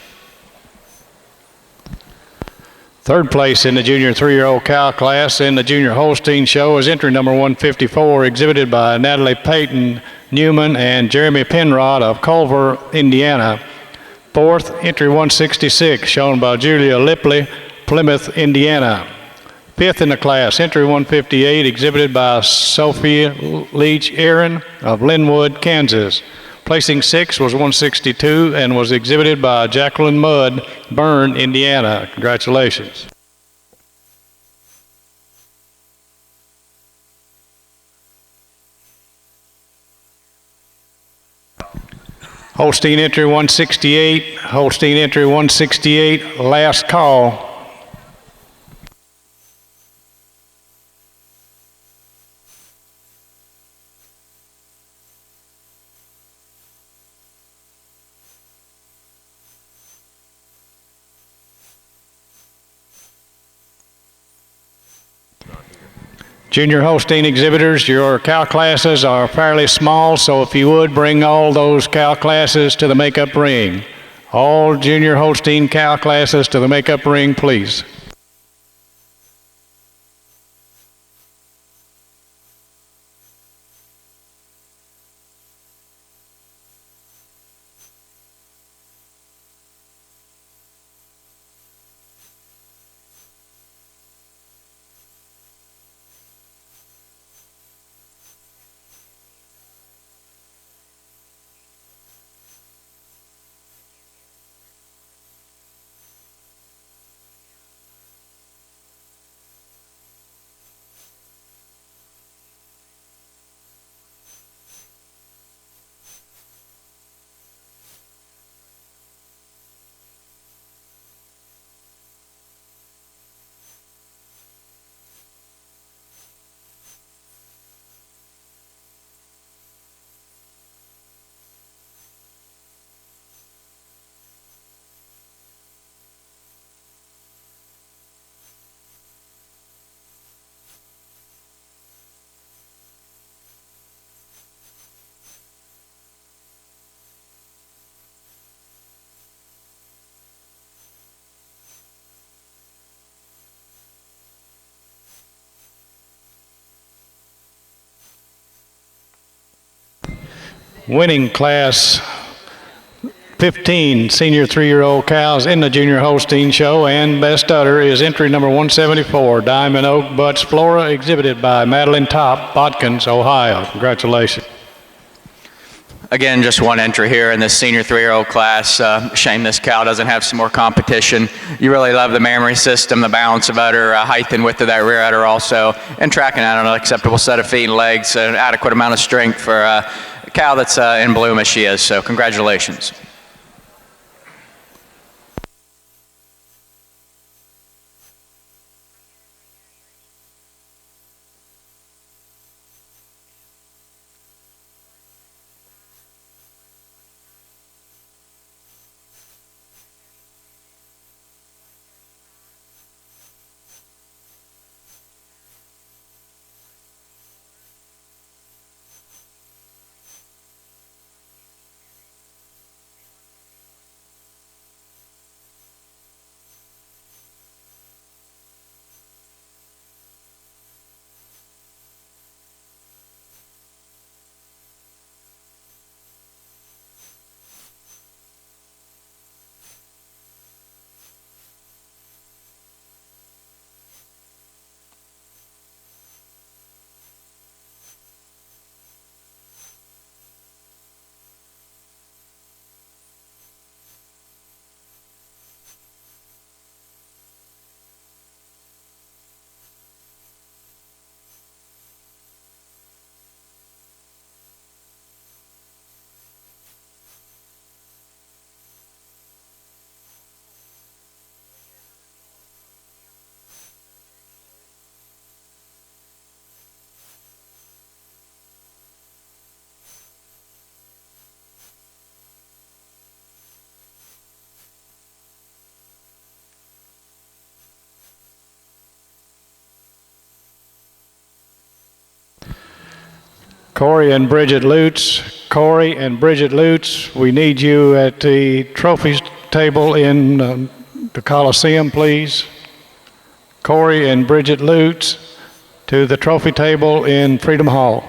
Third place in the junior 3-year-old cow class in the Junior Holstein show is entry number 154, exhibited by Natalie Payton Newman and Jeremy Penrod of Culver, Indiana. Fourth, entry 166, shown by Julia Lipley, Plymouth, Indiana. Fifth in the class, entry 158, exhibited by Sophia Leach Aaron of Linwood, Kansas. Placing sixth was 162 and was exhibited by Jacqueline Mudd, Berne, Indiana. Congratulations. Holstein entry 168, Holstein entry 168, last call. Junior Holstein exhibitors, your cow classes are fairly small, so if you would bring all those cow classes to the makeup ring. All junior Holstein cow classes to the makeup ring, please. Winning class 15 senior 3-year-old cows in the Junior Holstein show, and best udder is entry number 174, Diamond Oak Butts Flora, exhibited by Madeline Top, Botkins, Ohio. Congratulations. Again, just one entry here in this senior 3-year-old class. Shame this cow doesn't have some more competition. You really love the mammary system, the balance of udder, height and width of that rear udder also, and tracking out on an acceptable set of feet and legs, an adequate amount of strength for a cow that's in bloom as she is. So congratulations. Corey and Bridget Lutz. Corey and Bridget Lutz, we need you at the trophies table in the Coliseum, please. Corey and Bridget Lutz to the trophy table in Freedom Hall.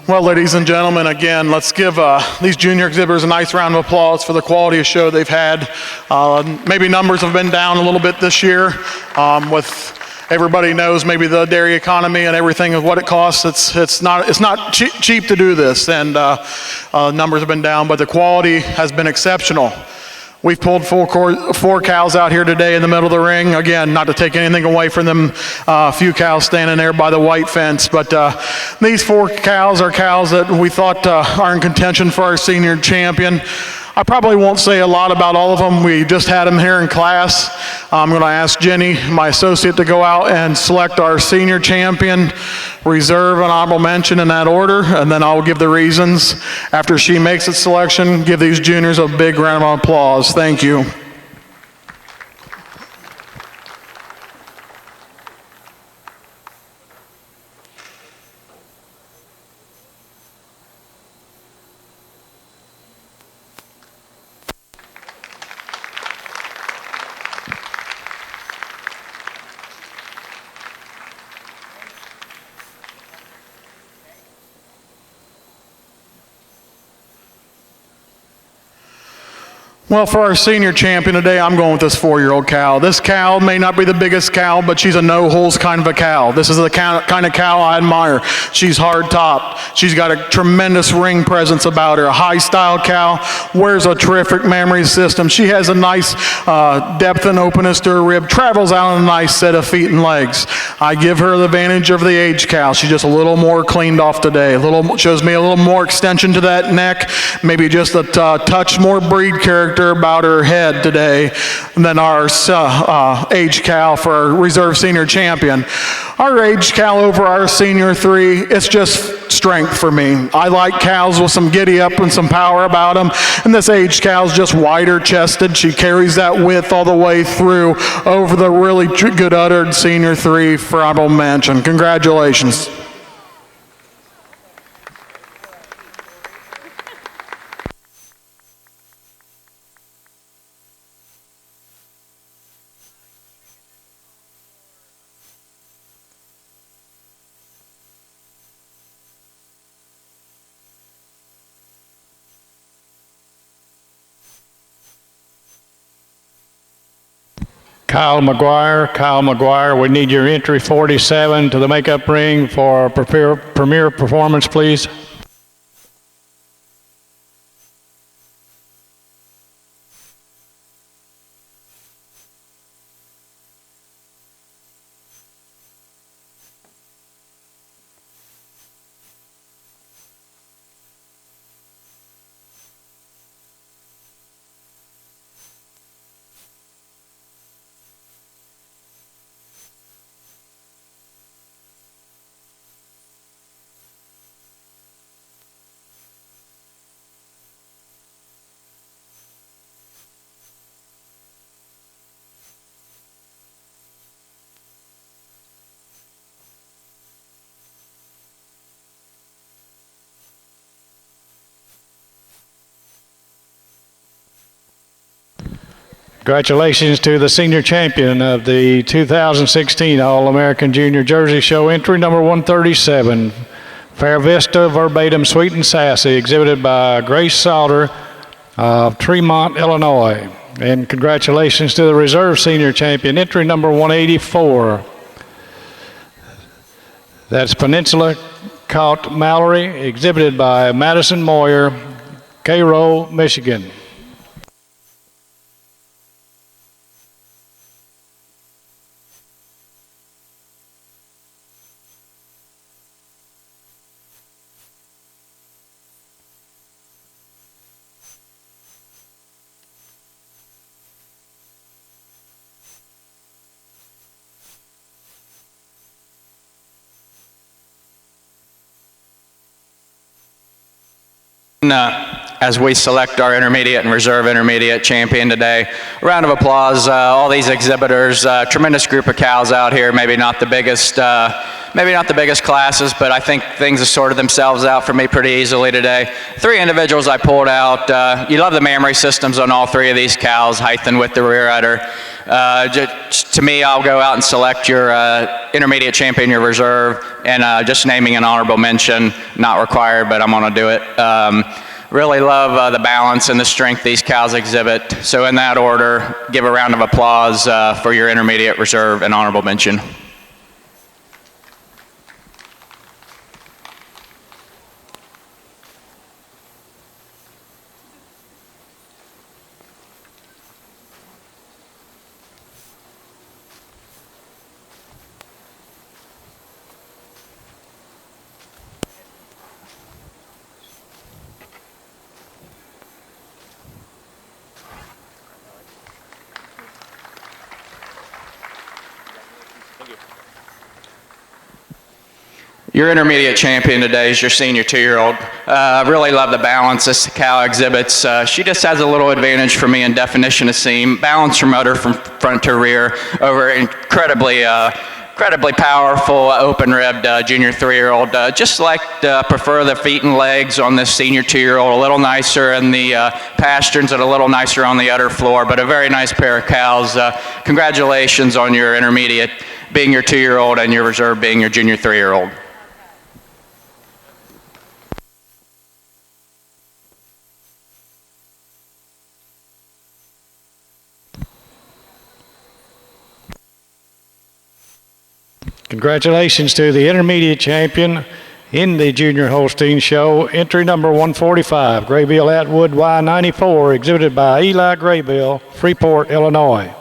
Well, ladies and gentlemen, again, let's give these junior exhibitors a nice round of applause for the quality of show they've had. Maybe numbers have been down a little bit this year with everybody knows maybe the dairy economy and everything of what it costs. It's not cheap to do this, and numbers have been down, but the quality has been exceptional. We've pulled four cows out here today in the middle of the ring. Again, not to take anything away from them few cows standing there by the white fence, but these 4 cows are cows that we thought are in contention for our senior champion. I probably won't say a lot about all of them. We just had them here in class. I'm going to ask Jenny, my associate, to go out and select our senior champion, reserve, and honorable mention in that order, and then I'll give the reasons. After she makes its selection, give these juniors a big round of applause. Thank you. Well, for our senior champion today, I'm going with this 4-year-old cow. This cow may not be the biggest cow, but she's a no-holes kind of a cow. This is the kind of cow I admire. She's hard-topped. She's got a tremendous ring presence about her, a high-style cow, wears a terrific memory system. She has a nice depth and openness to her rib, travels out on a nice set of feet and legs. I give her the advantage of the age cow. She's just a little more cleaned off today. Shows me a little more extension to that neck, maybe just a touch more breed character about her head today than our age cow for our reserve senior champion. Our age cow over our senior 3, it's just strength for me. I like cows with some giddy up and some power about them, and this age cow's just wider chested. She carries that width all the way through over the really good uddered senior 3 for honorable mention. Congratulations. Kyle McGuire. Kyle McGuire, we need your entry 47 to the makeup ring for premier performance, please. Congratulations to the senior champion of the 2016 All-American Junior Jersey Show, entry number 137, Fair Vista Verbatim Sweet and Sassy, exhibited by Grace Sauter of Tremont, Illinois. And congratulations to the reserve senior champion, entry number 184. That's Peninsula Caught Mallory, exhibited by Madison Moyer, Cairo, Michigan. As we select our intermediate and reserve intermediate champion today, a round of applause. All these exhibitors, tremendous group of cows out here. Maybe not the biggest classes, but I think things have sorted themselves out for me pretty easily today. 3 individuals I pulled out. You love the mammary systems on all 3 of these cows, height and width the rear udder. To me, I'll go out and select your intermediate champion, your reserve, and just naming an honorable mention, not required, but I'm going to do it. Really love the balance and the strength these cows exhibit. So in that order, give a round of applause for your intermediate, reserve, and honorable mention. Your intermediate champion today is your senior 2-year-old. I really love the balance this cow exhibits. She just has a little advantage for me in definition of seam, balance from udder from front to rear over incredibly powerful, open-ribbed junior 3-year-old. Just like prefer the feet and legs on this senior 2-year-old, a little nicer in the pasterns and a little nicer on the udder floor, but a very nice pair of cows. Congratulations on your intermediate being your 2-year-old and your reserve being your junior 3-year-old. Congratulations to the intermediate champion in the Junior Holstein Show, entry number 145, Graybill Atwood Y94, exhibited by Eli Graybill, Freeport, Illinois.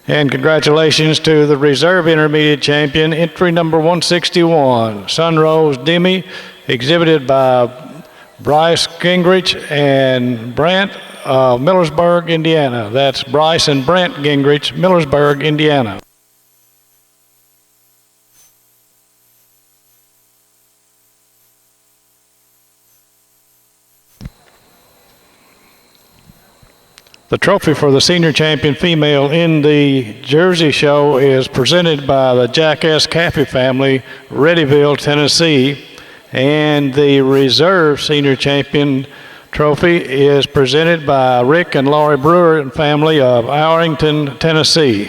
And congratulations to the reserve intermediate champion, entry number 161, Sunrose Demi, exhibited by Bryce Gingrich and Brant, Millersburg, Indiana. That's Bryce and Brent Gingrich, Millersburg, Indiana. The trophy for the senior champion female in the Jersey Show is presented by the Jack S. Caffey family, Readyville, Tennessee, and the reserve senior champion trophy is presented by Rick and Laurie Brewer and family of Arlington, Tennessee.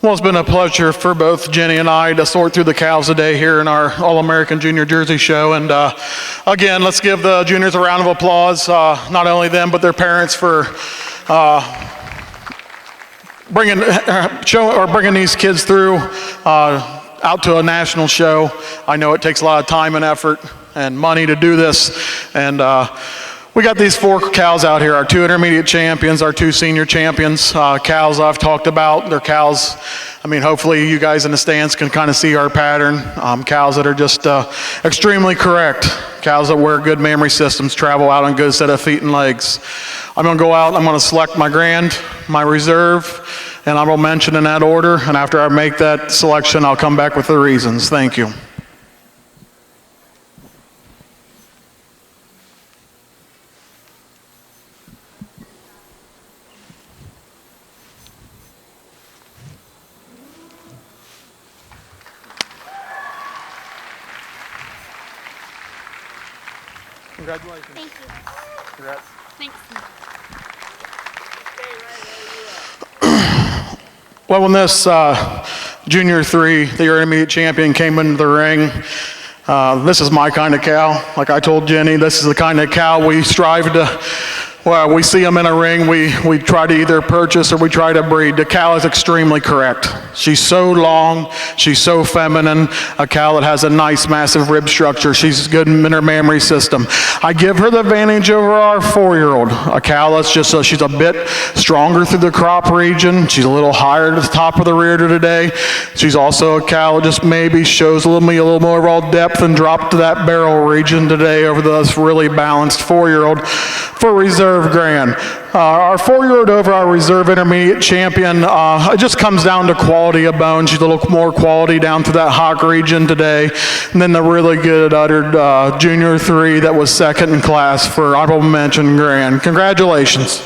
Well, it's been a pleasure for both Jenny and I to sort through the cows today here in our All-American Junior Jersey Show. And again, let's give the juniors a round of applause, not only them, but their parents for bringing these kids through out to a national show. I know it takes a lot of time and effort and money to do this. And we got these 4 cows out here, our 2 intermediate champions, our 2 senior champions. Cows I've talked about, they're cows, I mean, hopefully you guys in the stands can kind of see our pattern. Cows that are just extremely correct. Cows that wear good mammary systems, travel out on a good set of feet and legs. I'm gonna go out, I'm gonna select my grand, my reserve, and I will mention in that order, and after I make that selection, I'll come back with the reasons. Thank you. Congratulations. Thank you. Congrats. Thanks. Well, when this Junior 3, the intermediate champion, came into the ring, this is my kind of cow. Like I told Jenny, this is the kind of cow we strive to, well, we see them in a ring, we try to either purchase or we try to breed. The cow is extremely correct. She's so long, she's so feminine, a cow that has a nice massive rib structure. She's good in her mammary system. I give her the advantage over our 4-year-old, a cow that's just, she's a bit stronger through the crop region. She's a little higher to the top of the rear today. She's also a cow that just maybe shows a little more raw depth and drop to that barrel region today over this really balanced 4-year-old for reserve grand. Our 4-year-old over our reserve intermediate champion, it just comes down to quality of bone. She's a little more quality down to that hock region today. And then the really good uttered Junior 3 that was second in class for honorable mention grand. Congratulations.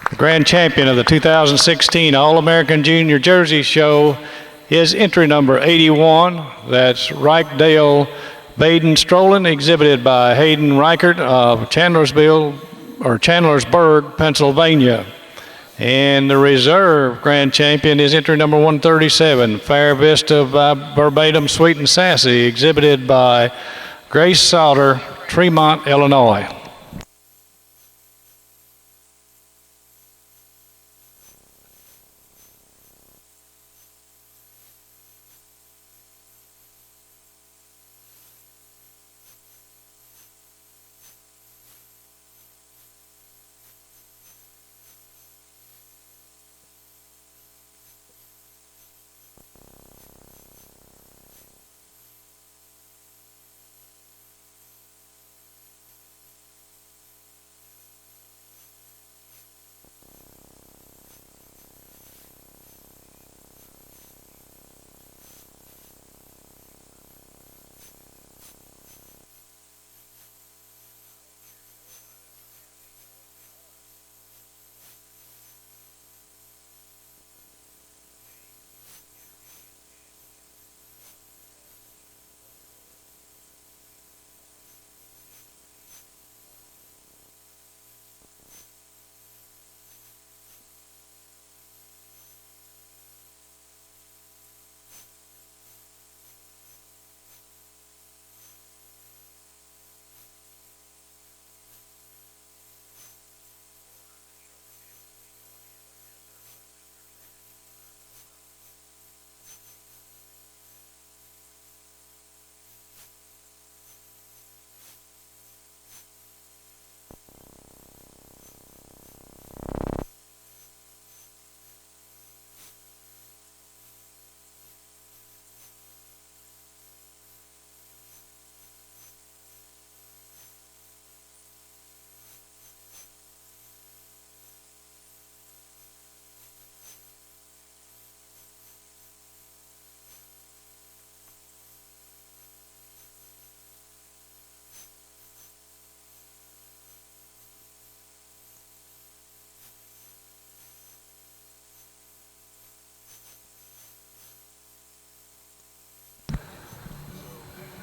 The grand champion of the 2016 All-American Junior Jersey Show is entry number 81. That's Reichdale Baden Strolin, exhibited by Hayden Reichert of Chandlersburg, Pennsylvania. And the reserve grand champion is entry number 137, Fair Vista Verbatim Sweet and Sassy, exhibited by Grace Sauter, Tremont, Illinois.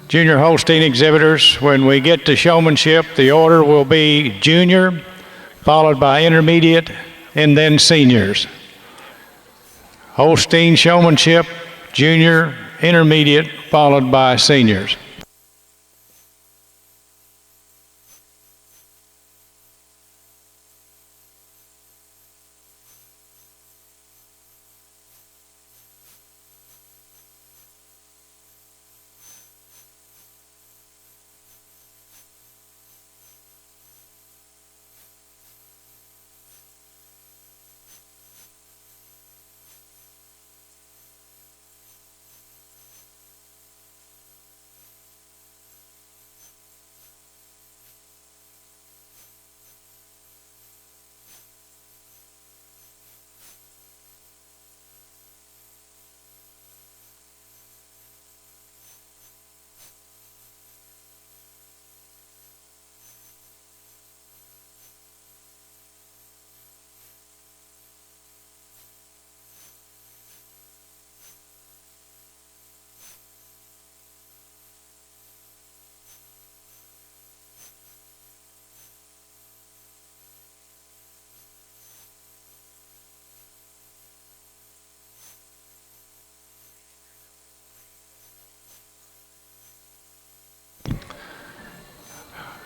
Junior Holstein exhibitors, when we get to showmanship, the order will be junior, followed by intermediate, and then seniors. Holstein Showmanship, junior, intermediate, followed by seniors.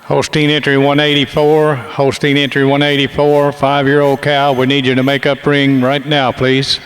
Holstein entry 184, Holstein entry 184, 5-year-old cow. We need you to make up ring right now, please.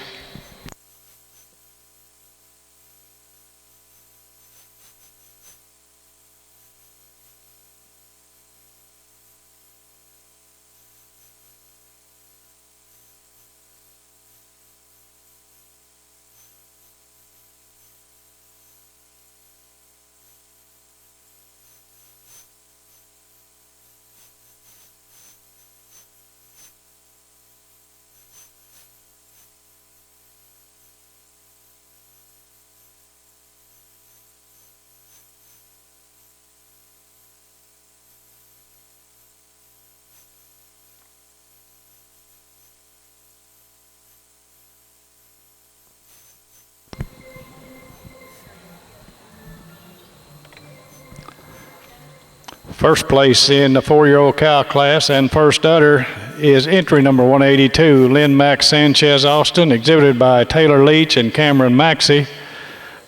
First place in the 4-year-old cow class and first udder is entry number 182, Lynn Max Sanchez Austin, exhibited by Taylor Leach and Cameron Maxey.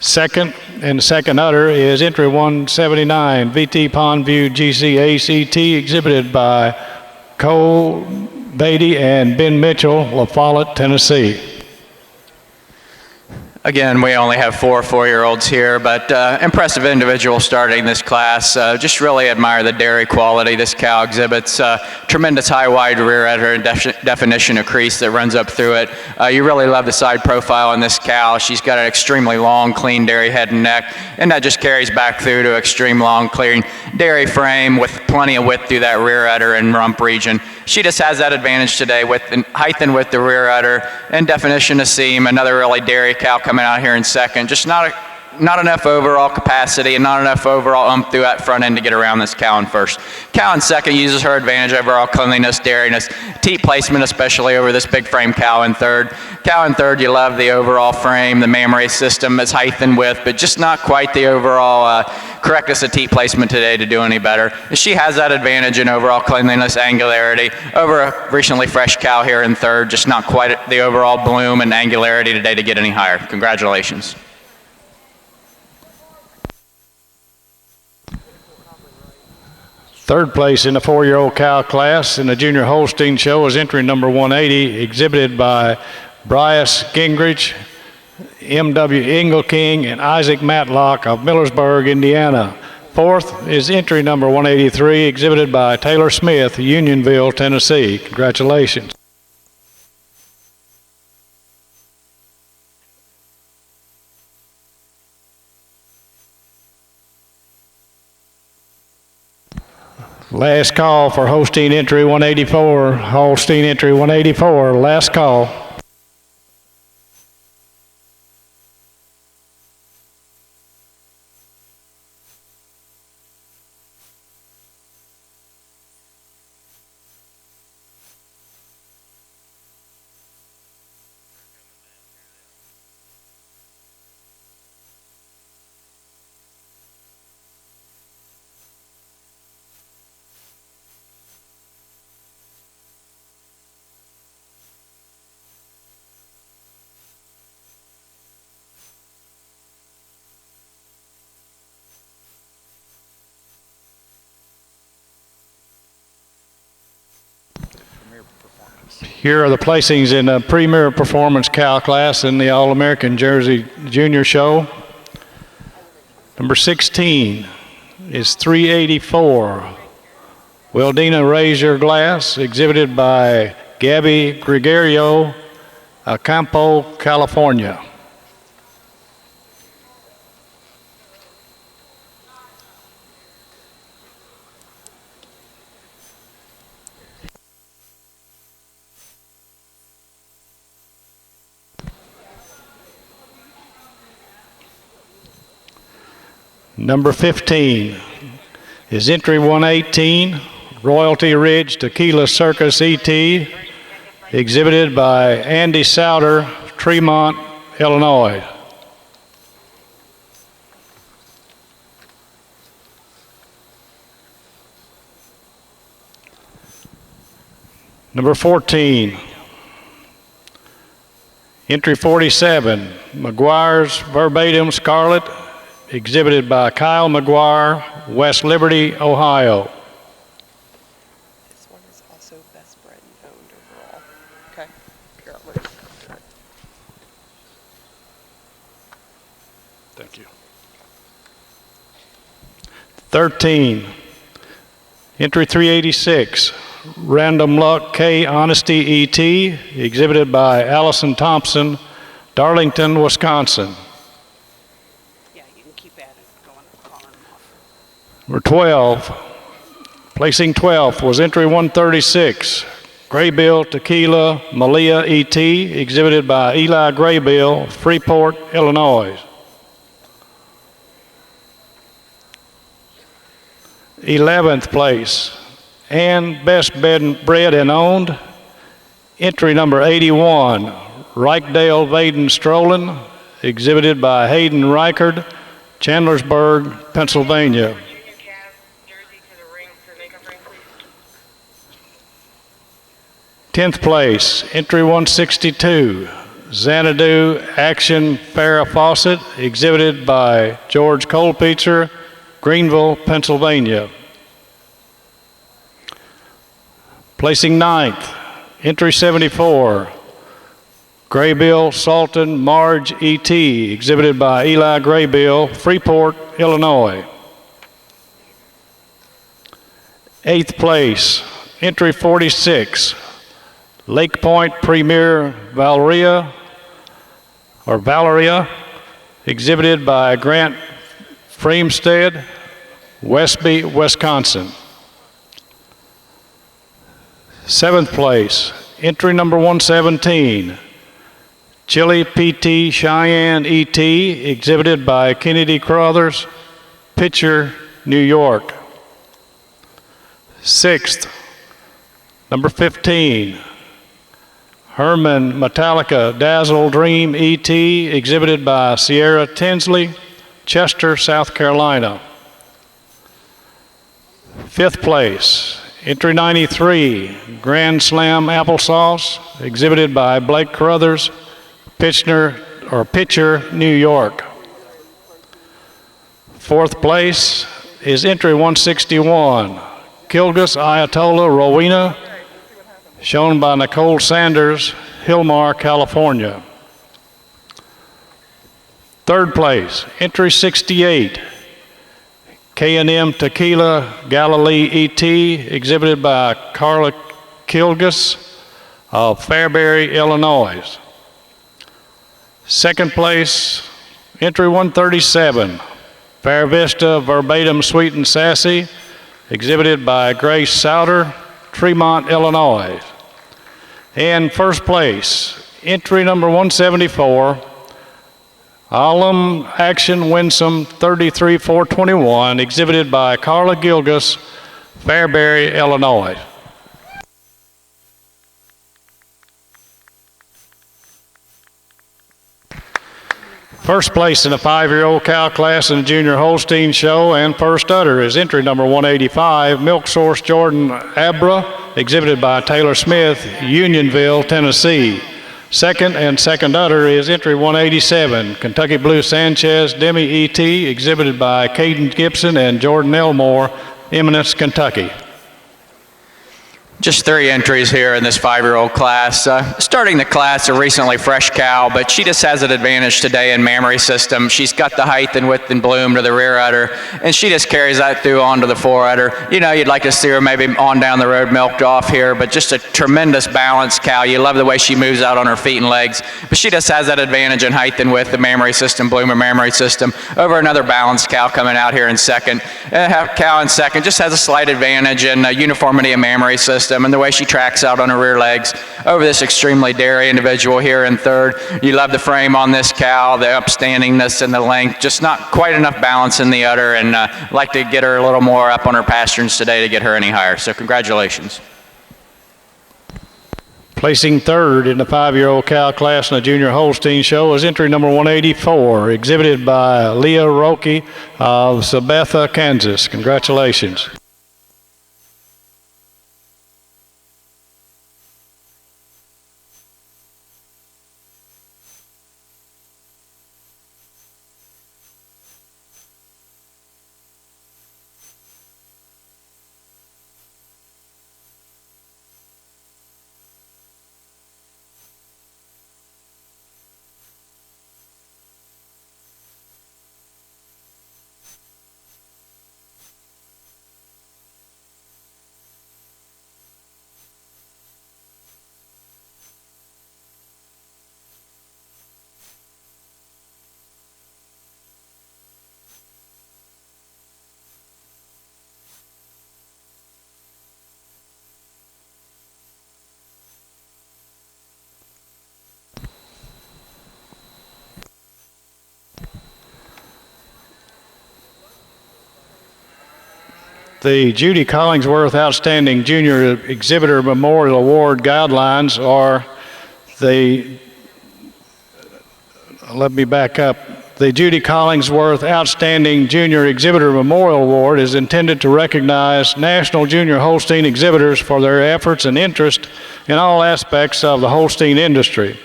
Second, and the second udder is entry 179, VT Pondview GC ACT, exhibited by Cole Beatty and Ben Mitchell, La Follette, Tennessee. Again, we only have 4-year-olds here, but impressive individual starting this class. Just really admire the dairy quality this cow exhibits. Tremendous high wide rear udder and definition of crease that runs up through it. You really love the side profile on this cow. She's got an extremely long, clean dairy head and neck, and that just carries back through to extreme long, clean dairy frame with plenty of width through that rear udder and rump region. She just has that advantage today with height and width the rear udder and definition of seam. Another really dairy cow coming out here in second. Just not enough overall capacity and not enough overall through that front end to get around this cow in first. Cow in second uses her advantage overall cleanliness, dairiness, teat placement, especially over this big frame cow in third. Cow in third, you love the overall frame, the mammary system, its height and width, but just not quite the overall correctness of teat placement today to do any better. She has that advantage in overall cleanliness, angularity over a recently fresh cow here in third, just not quite the overall bloom and angularity today to get any higher. Congratulations. Third place in the 4-year-old cow class in the Junior Holstein Show is entry number 180, exhibited by Bryce Gingrich, M.W. Engelking, and Isaac Matlock of Millersburg, Indiana. Fourth is entry number 183, exhibited by Taylor Smith, Unionville, Tennessee. Congratulations. Last call for Holstein entry 184. Holstein entry 184, last call. Here are the placings in the Premier Performance Cow class in the All-American Jersey Junior Show. Number 16 is 384. Wildina Raise Your Glass, exhibited by Gabby Gregorio, Acampo, California. Number 15 is entry 118, Royalty Ridge Tequila Circus ET, exhibited by Andy Souter, Tremont, Illinois. Number 14, entry 47, McGuire's Verbatim Scarlet, exhibited by Kyle McGuire, West Liberty, Ohio. This one is also best bred and owned overall. Okay. Here, look. Thank you. 13, entry 386, Random Luck K Honesty ET, exhibited by Allison Thompson, Darlington, Wisconsin. Yeah, you can keep at it, going, calling them off. Number 12, placing 12th was entry 136, Graybill Tequila Malia ET, exhibited by Eli Graybill, Freeport, Illinois. 11th place, and best bred and owned, entry number 81, Reichdale Vaden Strolin, exhibited by Hayden Reichard, Chandlersburg, Pennsylvania. 10th place, entry 162, Xanadu Action Farrah Fawcett, exhibited by George Colpitzer, Greenville, Pennsylvania. Placing 9th, entry 74, Graybill Sultan Marge ET, exhibited by Eli Graybill, Freeport, Illinois. 8th place, entry 46, Lake Point Premier Valeria, exhibited by Grant Freemstead, Westby, Wisconsin. 7th place, entry number 117, Chili PT Cheyenne ET, exhibited by Kennedy Crothers, Pitcher, New York. 6th, number 15, Herman Metallica Dazzle Dream ET, exhibited by Sierra Tinsley, Chester, South Carolina. 5th place, entry 93, Grand Slam Applesauce, exhibited by Blake Crothers, Pitcher, New York. 4th place is entry 161, Kilgus Ayatollah Rowena, shown by Nicole Sanders, Hillmar, California. 3rd place, entry 68, K&M Tequila Galilee ET, exhibited by Carla Kilgus of Fairbury, Illinois. 2nd place, entry 137, Fair Vista Verbatim Sweet and Sassy, exhibited by Grace Souter, Tremont, Illinois. And 1st place, entry number 174, Alum Action Winsome 33421, exhibited by Carla Gilgus, Fairbury, Illinois. First place in the 5-year-old cow class in the Junior Holstein Show and first udder is entry number 185, Milk Source Jordan Abra, exhibited by Taylor Smith, Unionville, Tennessee. Second and second udder is entry 187, Kentucky Blue Sanchez Demi ET, exhibited by Caden Gibson and Jordan Elmore, Eminence, Kentucky. Just 3 entries here in this 5-year-old class. Starting the class, a recently fresh cow, but she just has an advantage today in mammary system. She's got the height and width and bloom to the rear udder, and she just carries that through onto the fore udder. You know, you'd like to see her maybe on down the road milked off here, but just a tremendous balanced cow. You love the way she moves out on her feet and legs, but she just has that advantage in height and width, the mammary system, bloom and mammary system, over another balanced cow coming out here in second. Cow in second just has a slight advantage in uniformity of mammary system and the way she tracks out on her rear legs over this extremely dairy individual here in third. You love the frame on this cow, the upstandingness and the length, just not quite enough balance in the udder, and like to get her a little more up on her pasterns today to get her any higher. So congratulations. Placing third in the 5-year-old cow class in the Junior Holstein Show is entry number 184, exhibited by Leah Roque of Sabetha, Kansas. Congratulations. The Judy Collingsworth Outstanding Junior Exhibitor Memorial Award guidelines are let me back up. The Judy Collingsworth Outstanding Junior Exhibitor Memorial Award is intended to recognize National Junior Holstein exhibitors for their efforts and interest in all aspects of the Holstein industry.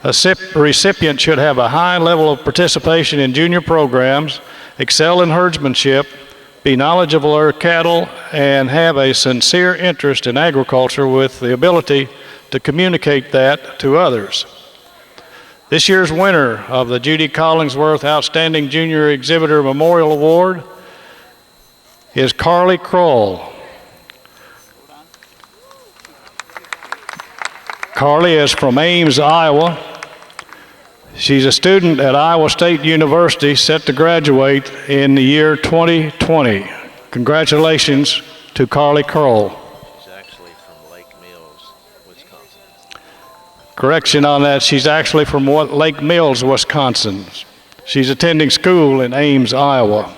A recipient should have a high level of participation in junior programs, excel in herdsmanship, be knowledgeable of cattle, and have a sincere interest in agriculture with the ability to communicate that to others. This year's winner of the Judy Collingsworth Outstanding Junior Exhibitor Memorial Award is Carly Kroll. Carly is from Ames, Iowa. She's a student at Iowa State University, set to graduate in the year 2020. Congratulations to Carly Kroll. She's actually from Lake Mills, Wisconsin. Correction on that, she's actually from Lake Mills, Wisconsin. She's attending school in Ames, Iowa.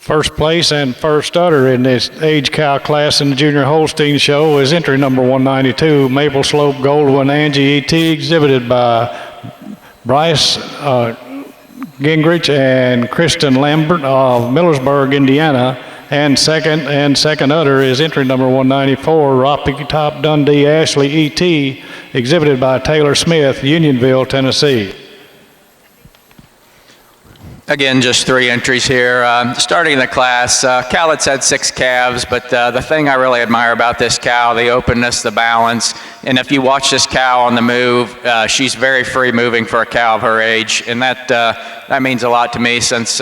First place and first udder in this age cow class in the Junior Holstein Show is entry number 192, Maple Slope Goldwyn Angie E.T., exhibited by Bryce Gingrich and Kristen Lambert of Millersburg, Indiana. And second udder is entry number 194, Rocky Top Dundee Ashley E.T., exhibited by Taylor Smith, Unionville, Tennessee. Again, just 3 entries here. Starting the class, Cowlitz had 6 calves, but the thing I really admire about this cow, the openness, the balance, and if you watch this cow on the move, she's very free moving for a cow of her age, and that means a lot to me since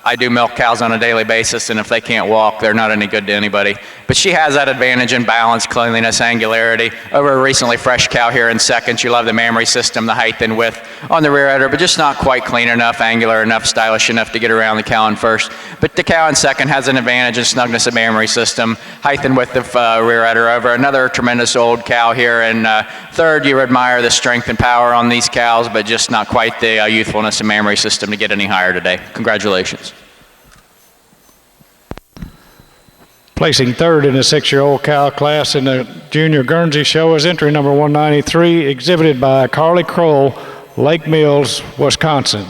I do milk cows on a daily basis, and if they can't walk, they're not any good to anybody. But she has that advantage in balance, cleanliness, angularity. Over a recently fresh cow here in second, she loved the mammary system, the height and width on the rear udder, but just not quite clean enough, angular enough, stylish enough to get around the cow in first. But the cow in second has an advantage in snugness of mammary system, height and width of rear udder. Over another tremendous old cow here in third, you admire the strength and power on these cows, but just not quite the youthfulness and mammary system to get any higher today. Congratulations. Placing third in the 6-year-old cow class in the Junior Guernsey Show is entry number 193, exhibited by Carly Kroll, Lake Mills, Wisconsin.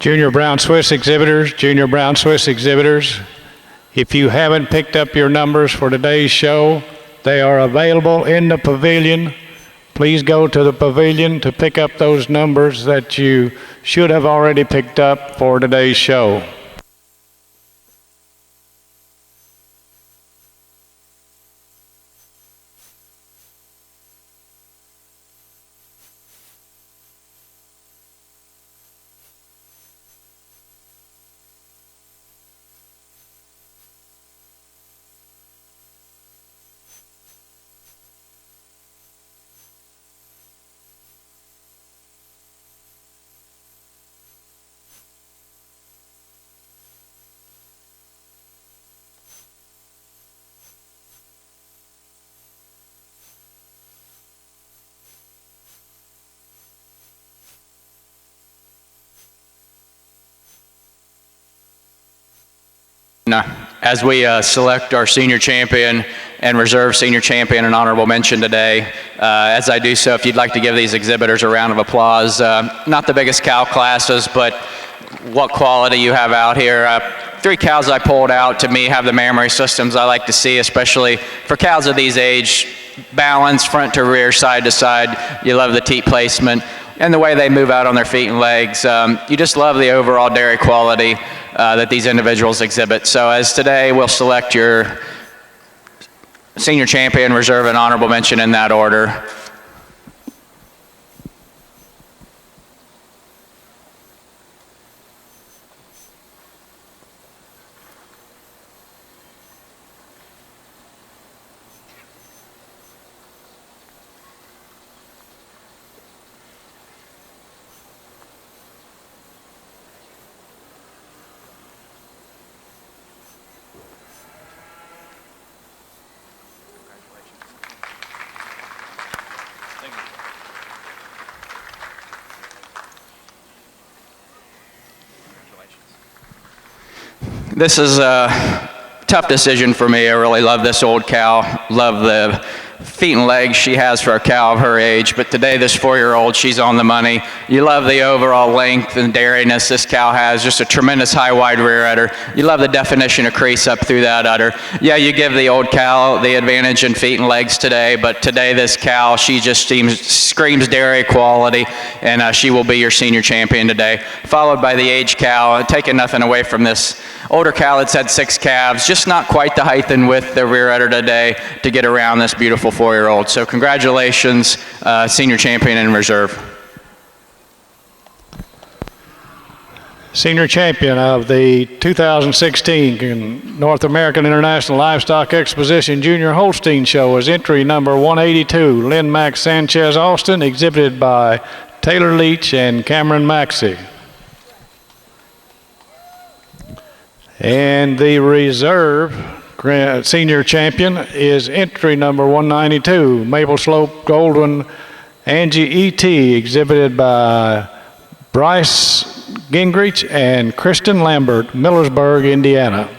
Junior Brown Swiss exhibitors, Junior Brown Swiss exhibitors, if you haven't picked up your numbers for today's show, they are available in the pavilion. Please go to the pavilion to pick up those numbers that you should have already picked up for today's show. As we select our senior champion and reserve senior champion and honorable mention today, as I do so, if you'd like to give these exhibitors a round of applause. Not the biggest cow classes, but what quality you have out here. 3 cows I pulled out, to me, have the mammary systems I like to see, especially for cows of these age. Balance, front to rear, side to side. You love the teat placement and the way they move out on their feet and legs. You just love the overall dairy quality that these individuals exhibit. So as today, we'll select your senior champion, reserve, and honorable mention in that order. This is a tough decision for me. I really love this old cow, love the feet and legs she has for a cow of her age, but today this 4-year-old, she's on the money. You love the overall length and dairiness this cow has, just a tremendous high wide rear udder. You love the definition of crease up through that udder. Yeah, you give the old cow the advantage in feet and legs today, but today this cow, she just screams dairy quality, and she will be your senior champion today, followed by the aged cow. Taking nothing away from this older cow that's had 6 calves, just not quite the height and width the rear udder today to get around this beautiful 4-year-old. So congratulations, senior champion in reserve. Senior champion of the 2016 North American International Livestock Exposition Junior Holstein Show is entry number 182, Lynn Max Sanchez Austin, exhibited by Taylor Leach and Cameron Maxey. And the reserve senior champion is entry number 192, Maple Slope Goldwyn Angie E.T., exhibited by Bryce Gingrich and Kristen Lambert, Millersburg, Indiana.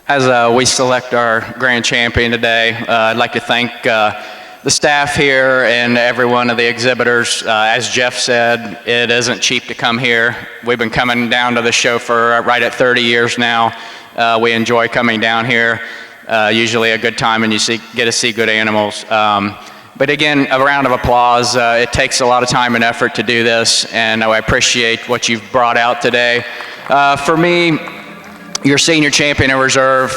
As we select our grand champion today, I'd like to thank the staff here and every one of the exhibitors. As Jeff said, it isn't cheap to come here. We've been coming down to the show for right at 30 years now. We enjoy coming down here. Usually a good time, and you get to see good animals. But again, a round of applause. It takes a lot of time and effort to do this, and I appreciate what you've brought out today. For me, your senior champion in reserve,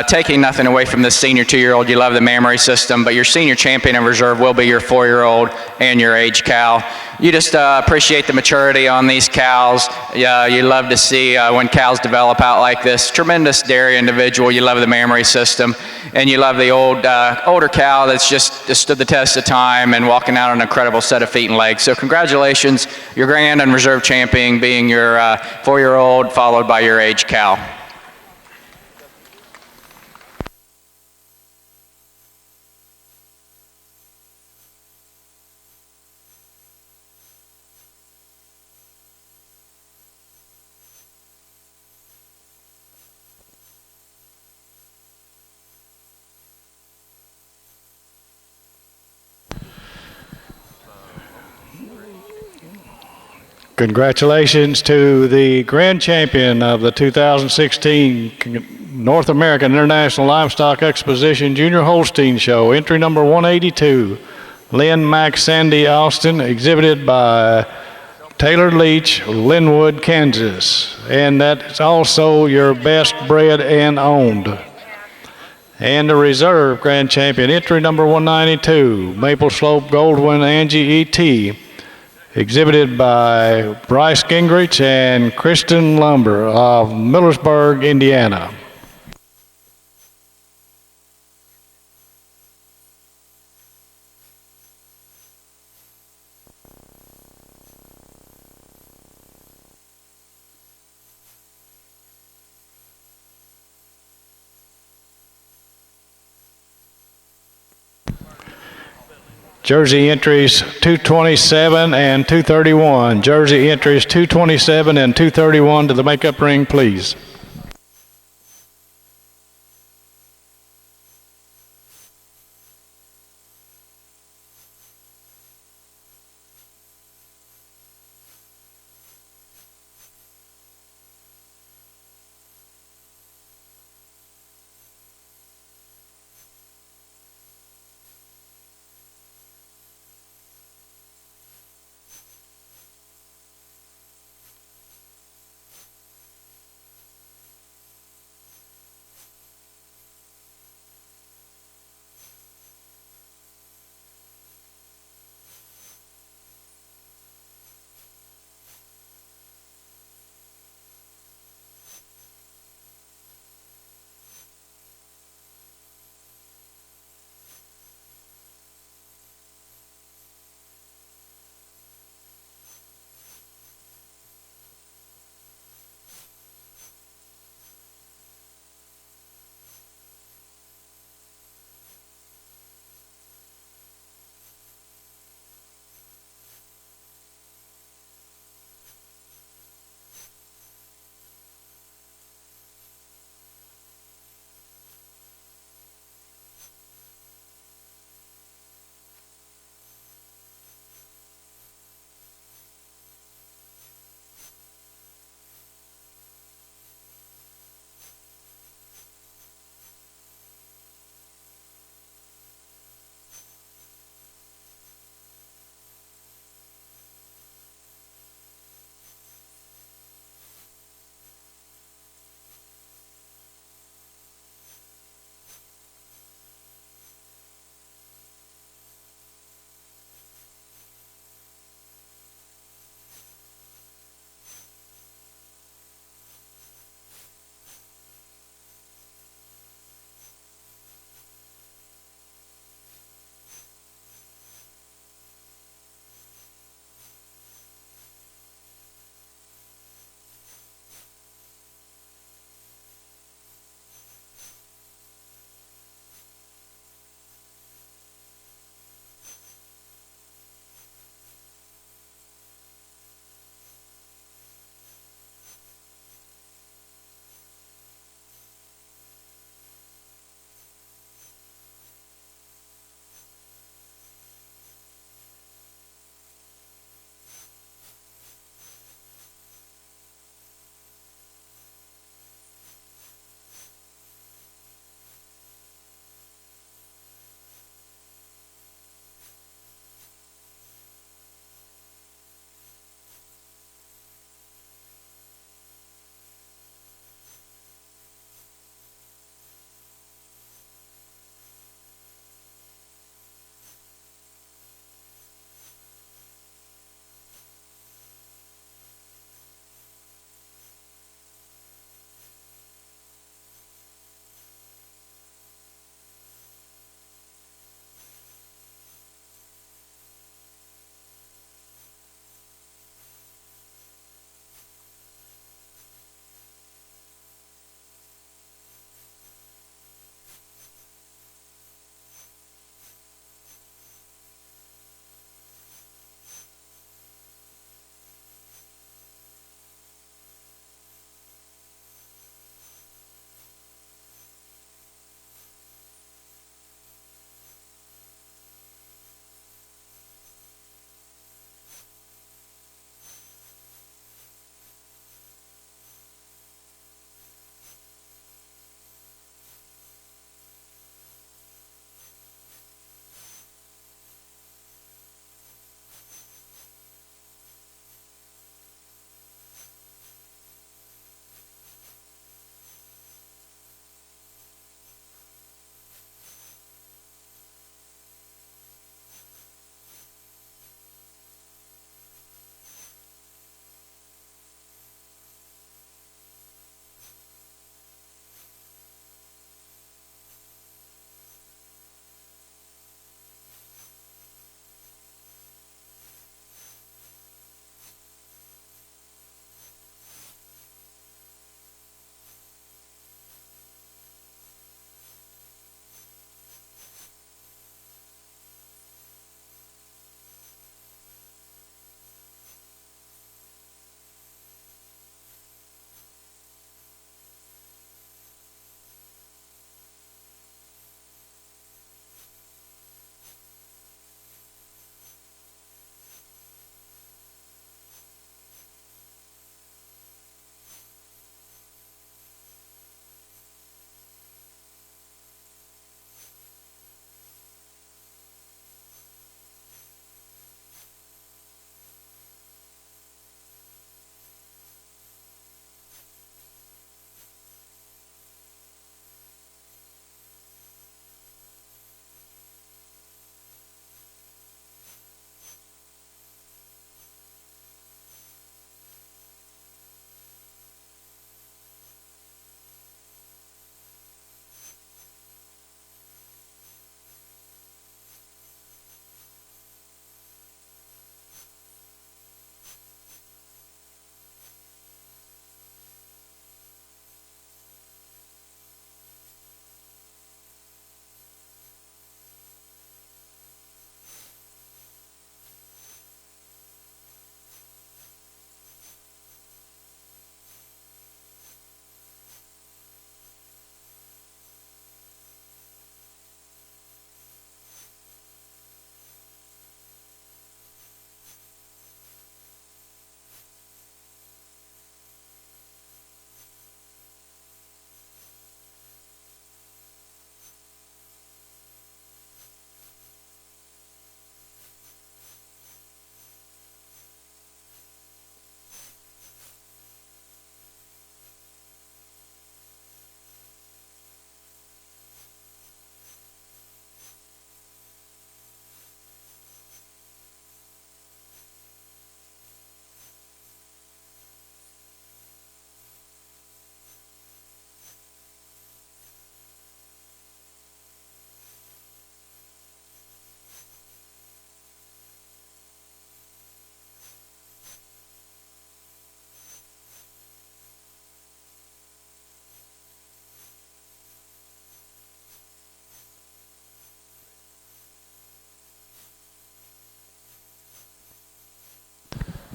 taking nothing away from this senior 2-year-old, you love the mammary system, but your senior champion in reserve will be your 4-year-old and your age cow. You just appreciate the maturity on these cows. You love to see when cows develop out like this. Tremendous dairy individual. You love the mammary system, and you love the older cow that's just stood the test of time and walking out on an incredible set of feet and legs. So congratulations, your grand and reserve champion being your 4-year-old followed by your age cow. Congratulations to the grand champion of the 2016 North American International Livestock Exposition Junior Holstein Show, entry number 182, Lynn Mac Sandy Austin, exhibited by Taylor Leach, Linwood, Kansas. And that's also your best bred and owned. And the reserve grand champion, entry number 192, Maple Slope Goldwyn Angie E.T., exhibited by Bryce Gingrich and Kristen Lumber of Millersburg, Indiana. Jersey entries 227 and 231. Jersey entries 227 and 231 to the makeup ring, please.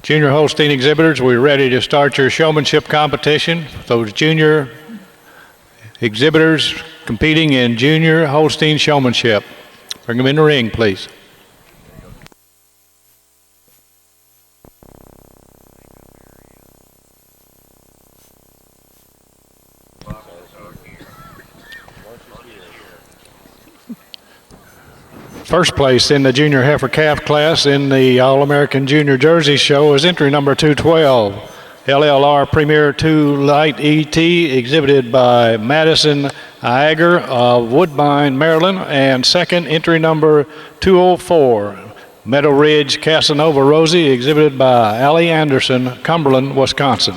Junior Holstein exhibitors, we're ready to start your showmanship competition. Those junior exhibitors competing in junior Holstein showmanship. Bring them in the ring, please. First place in the junior heifer calf class in the All-American Junior Jersey Show is entry number 212, LLR Premier 2 Light ET, exhibited by Madison Iger of Woodbine, Maryland, and second entry number 204, Meadow Ridge Casanova Rosie, exhibited by Allie Anderson, Cumberland, Wisconsin.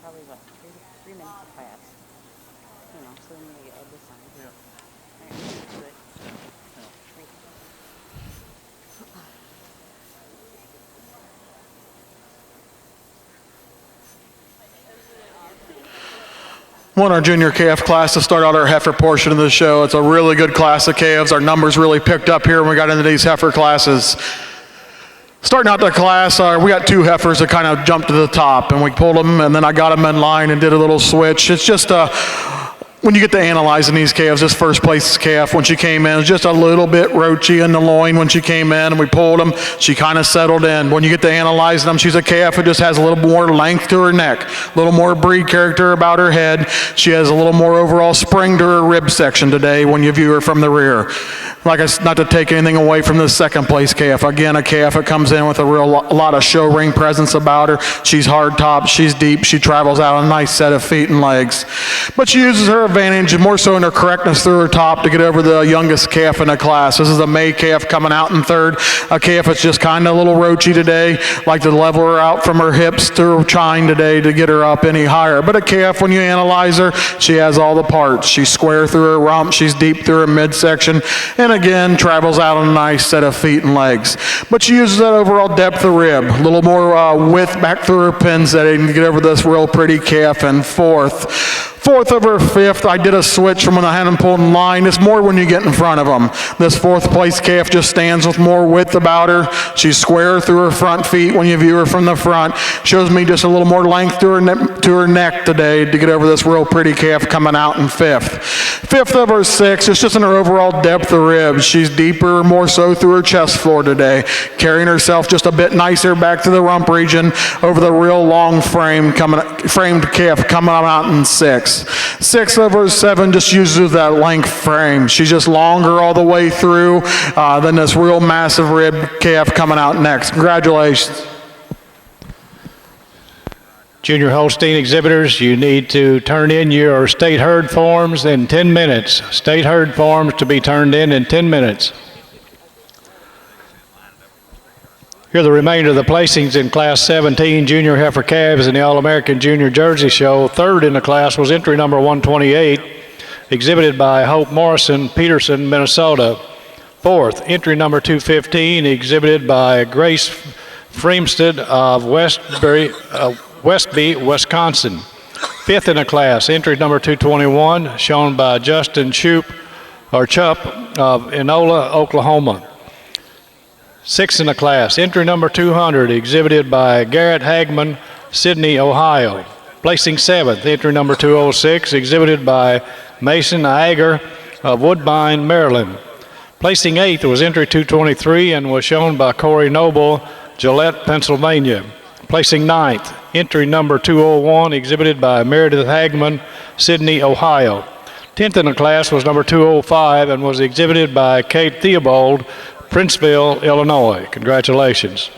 Probably what, 3 minutes of class. You know, so then we add this on. Yeah. All right, good. Want our junior calf class to start out our heifer portion of the show. It's a really good class of calves. Our numbers really picked up here when we got into these heifer classes. Starting out the class, we got 2 heifers that kind of jumped to the top, and we pulled them, and then I got them in line and did a little switch. It's just when you get to analyzing these calves, this first place calf, when she came in, was just a little bit roachy in the loin when she came in, and we pulled them. She kind of settled in. When you get to analyzing them, she's a calf who just has a little more length to her neck, a little more breed character about her head. She has a little more overall spring to her rib section today when you view her from the rear. Like, not to take anything away from the second place calf. Again, a calf that comes in with a lot of show ring presence about her. She's hard top, she's deep, she travels out a nice set of feet and legs. But she uses her advantage, more so in her correctness through her top, to get over the youngest calf in the class. This is a May calf coming out in third. A calf that's just kind of a little roachy today. Like to level her out from her hips to her chine today to get her up any higher. But a calf, when you analyze her, she has all the parts. She's square through her rump, she's deep through her midsection, and again, travels out on a nice set of feet and legs. But she uses that overall depth of rib, a little more width back through her pins setting to get over this real pretty calf in fourth. Fourth over fifth, I did a switch from when I had them pulled in line. It's more when you get in front of them. This fourth place calf just stands with more width about her. She's square through her front feet when you view her from the front. Shows me just a little more length to her neck today to get over this real pretty calf coming out in fifth. Fifth over sixth, it's just in her overall depth of ribs. She's deeper, more so through her chest floor today, carrying herself just a bit nicer back to the rump region over the real long framed calf coming out in sixth. 6 over 7 just uses that length frame. She's just longer all the way through than this real massive rib calf coming out next. Congratulations. Junior Holstein exhibitors, you need to turn in your state herd forms in 10 minutes. State herd forms to be turned in 10 minutes. Here are the remainder of the placings in Class 17 Junior Heifer Calves in the All-American Junior Jersey Show. Third in the class was entry number 128, exhibited by Hope Morrison, Peterson, Minnesota. Fourth, entry number 215, exhibited by Grace Freemsted of Westby, Wisconsin. Fifth in the class, entry number 221, shown by Justin Chup of Enola, Oklahoma. Sixth in the class, entry number 200, exhibited by Garrett Hagman, Sydney, Ohio. Placing seventh, entry number 206, exhibited by Mason Iger of Woodbine, Maryland. Placing eighth was entry 223 and was shown by Corey Noble, Gillette, Pennsylvania. Placing ninth, entry number 201, exhibited by Meredith Hagman, Sydney, Ohio. 10th in the class was number 205 and was exhibited by Kate Theobald, Princeville, Illinois. Congratulations.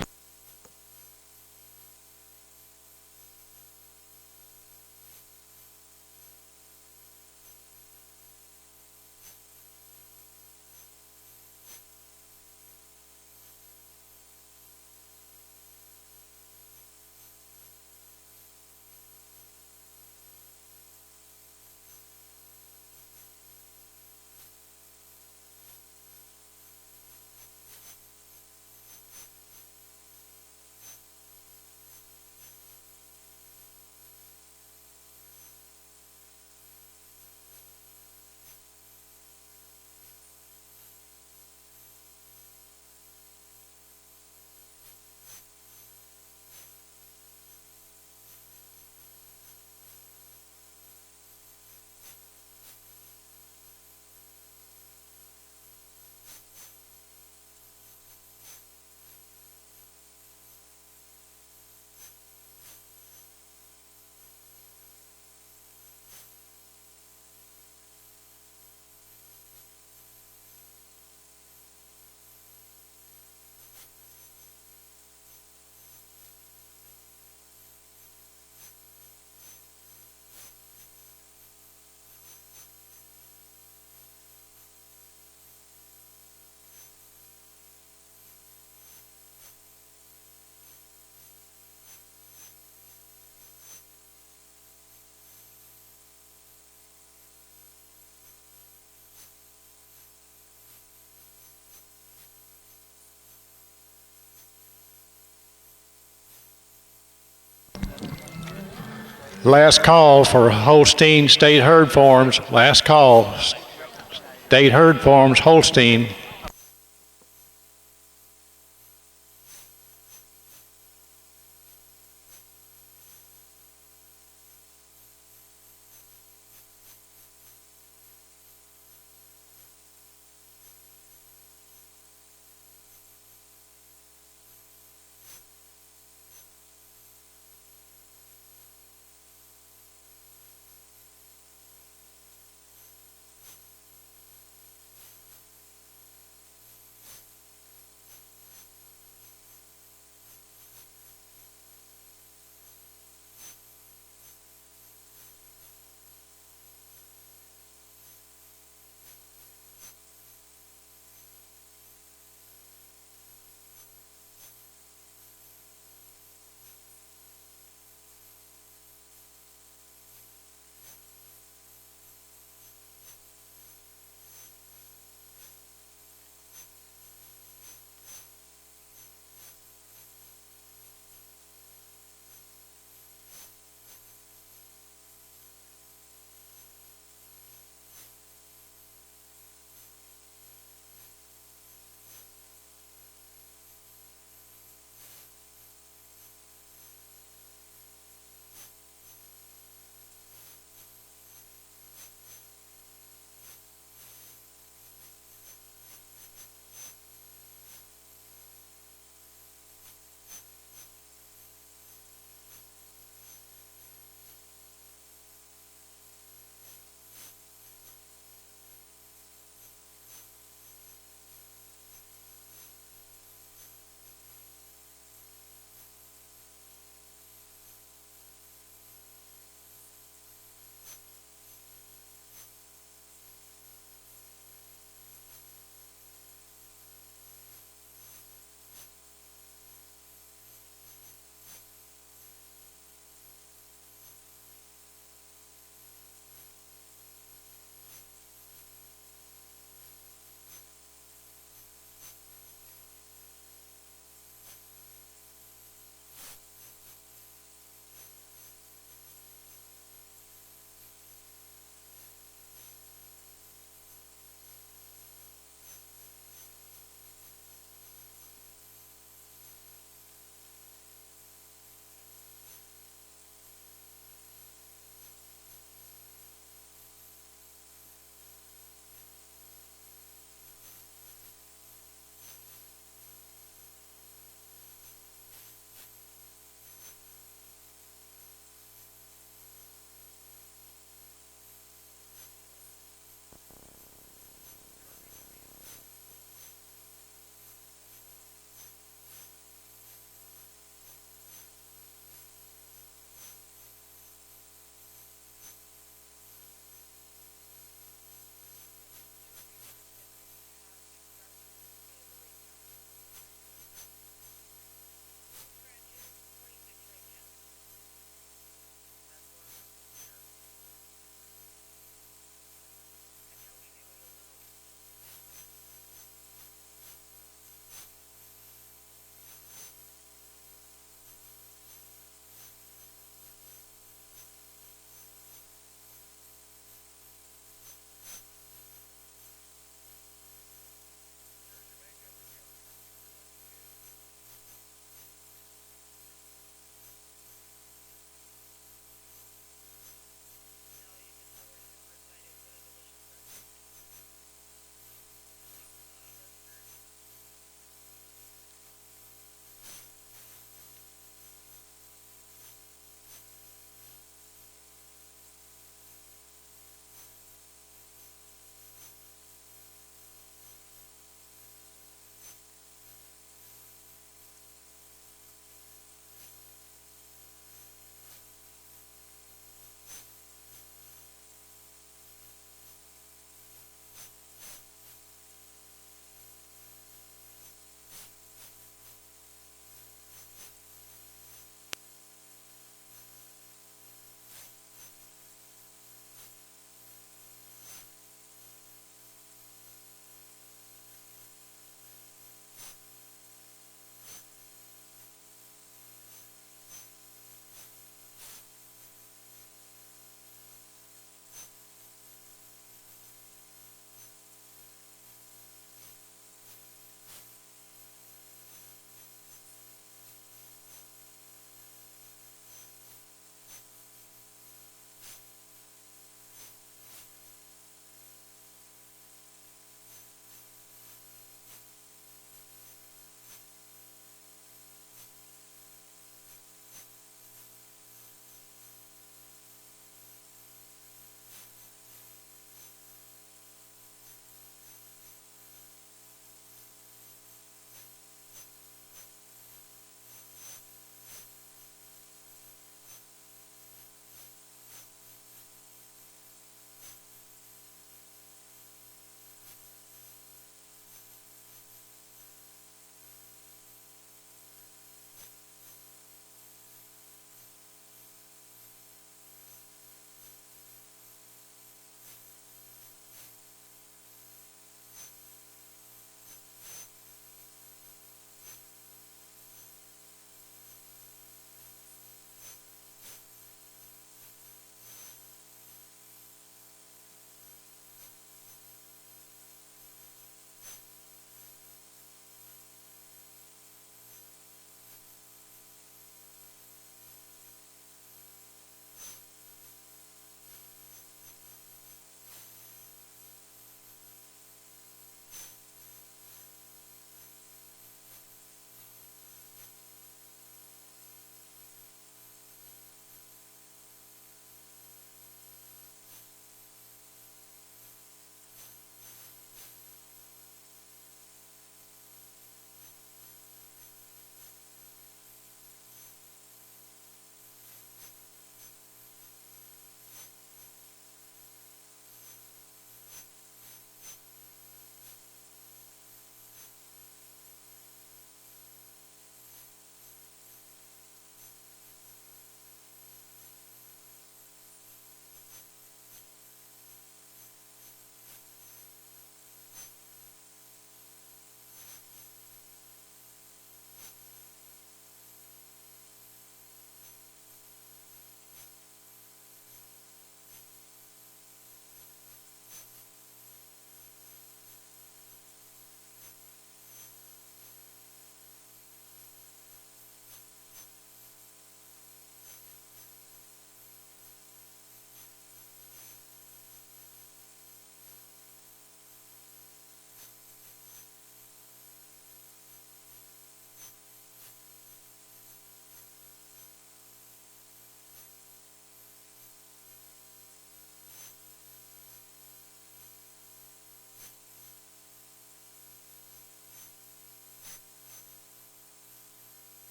Last call for Holstein State Herd Farms. Last call. State Herd Farms, Holstein.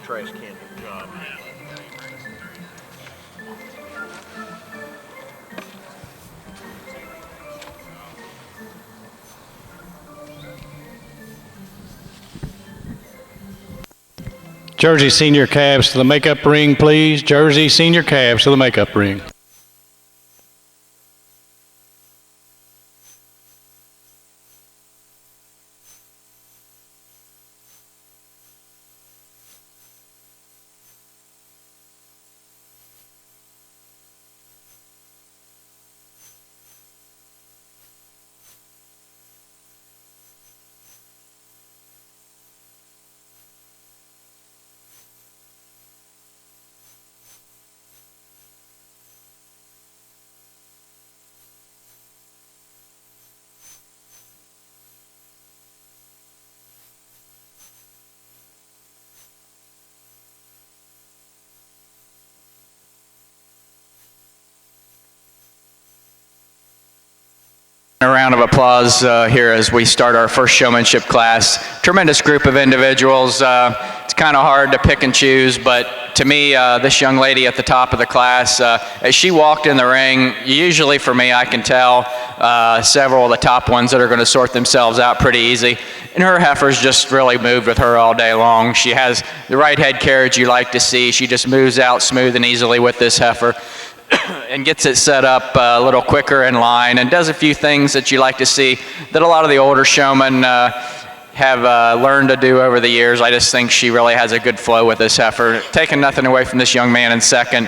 trash can job. Jersey senior Cavs to the makeup ring, please. Jersey senior Cavs to the makeup ring. A round of applause here as we start our first showmanship class. Tremendous group of individuals. It's kind of hard to pick and choose, but to me, this young lady at the top of the class, as she walked in the ring, usually for me, I can tell several of the top ones that are going to sort themselves out pretty easy. And her heifers just really moved with her all day long. She has the right head carriage you like to see. She just moves out smooth and easily with this heifer. And gets it set up a little quicker in line and does a few things that you like to see that a lot of the older showmen have learned to do over the years. I just think she really has a good flow with this heifer. Taking nothing away from this young man in second.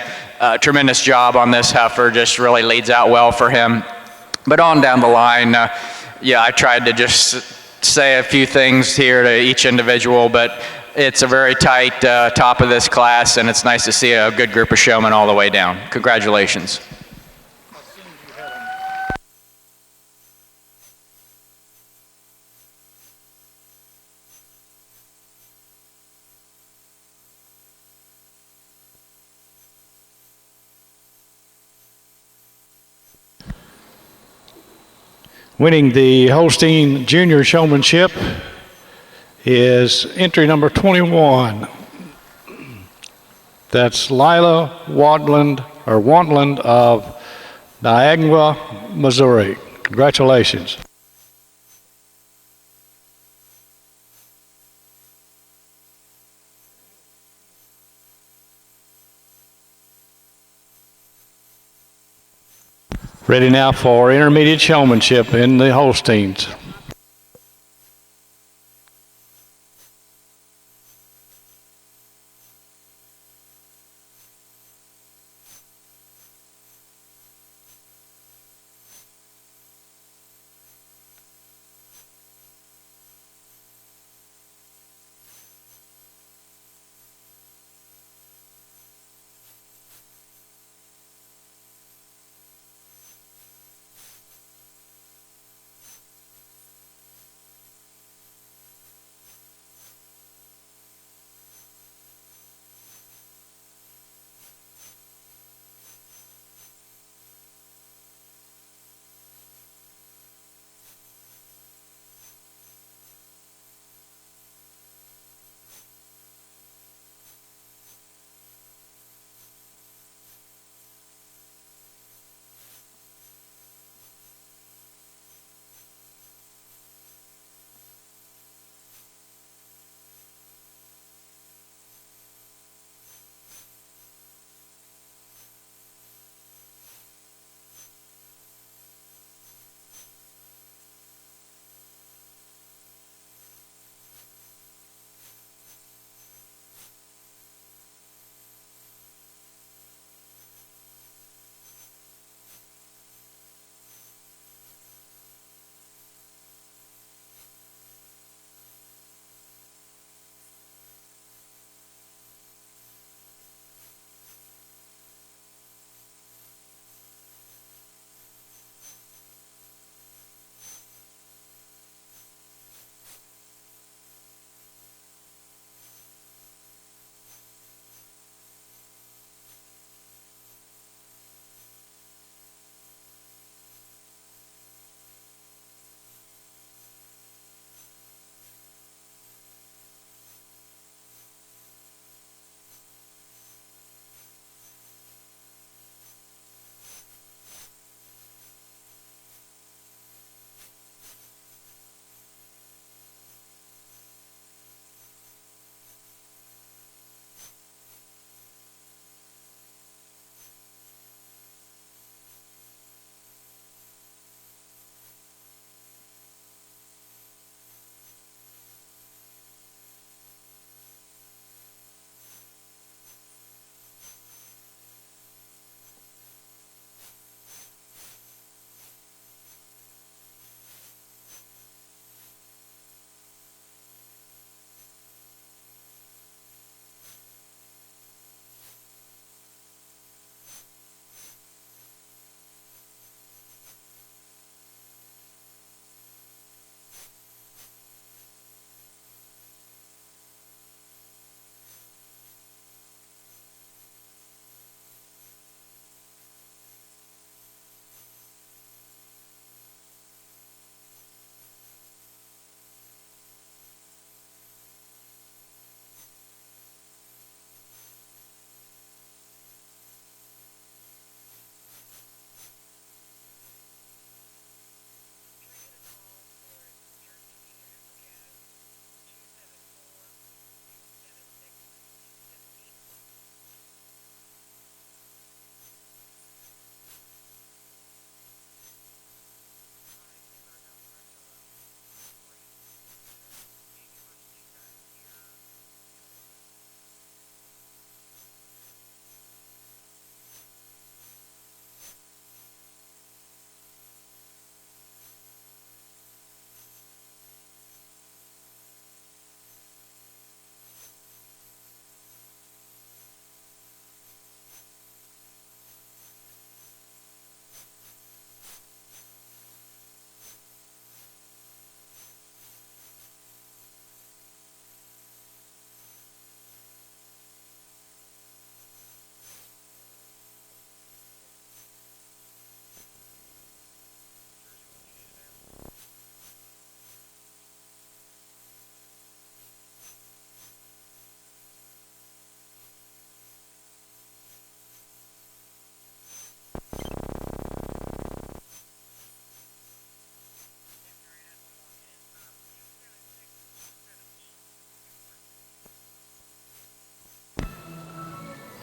Tremendous job on this heifer, just really leads out well for him. But on down the line, yeah, I tried to just say a few things here to each individual, but it's a very tight top of this class, and it's nice to see a good group of showmen all the way down. Congratulations. Winning the Holstein Junior Showmanship is entry number 21. That's Lila Wantland of Niagara, Missouri. Congratulations. Ready now for intermediate showmanship in the Holsteins.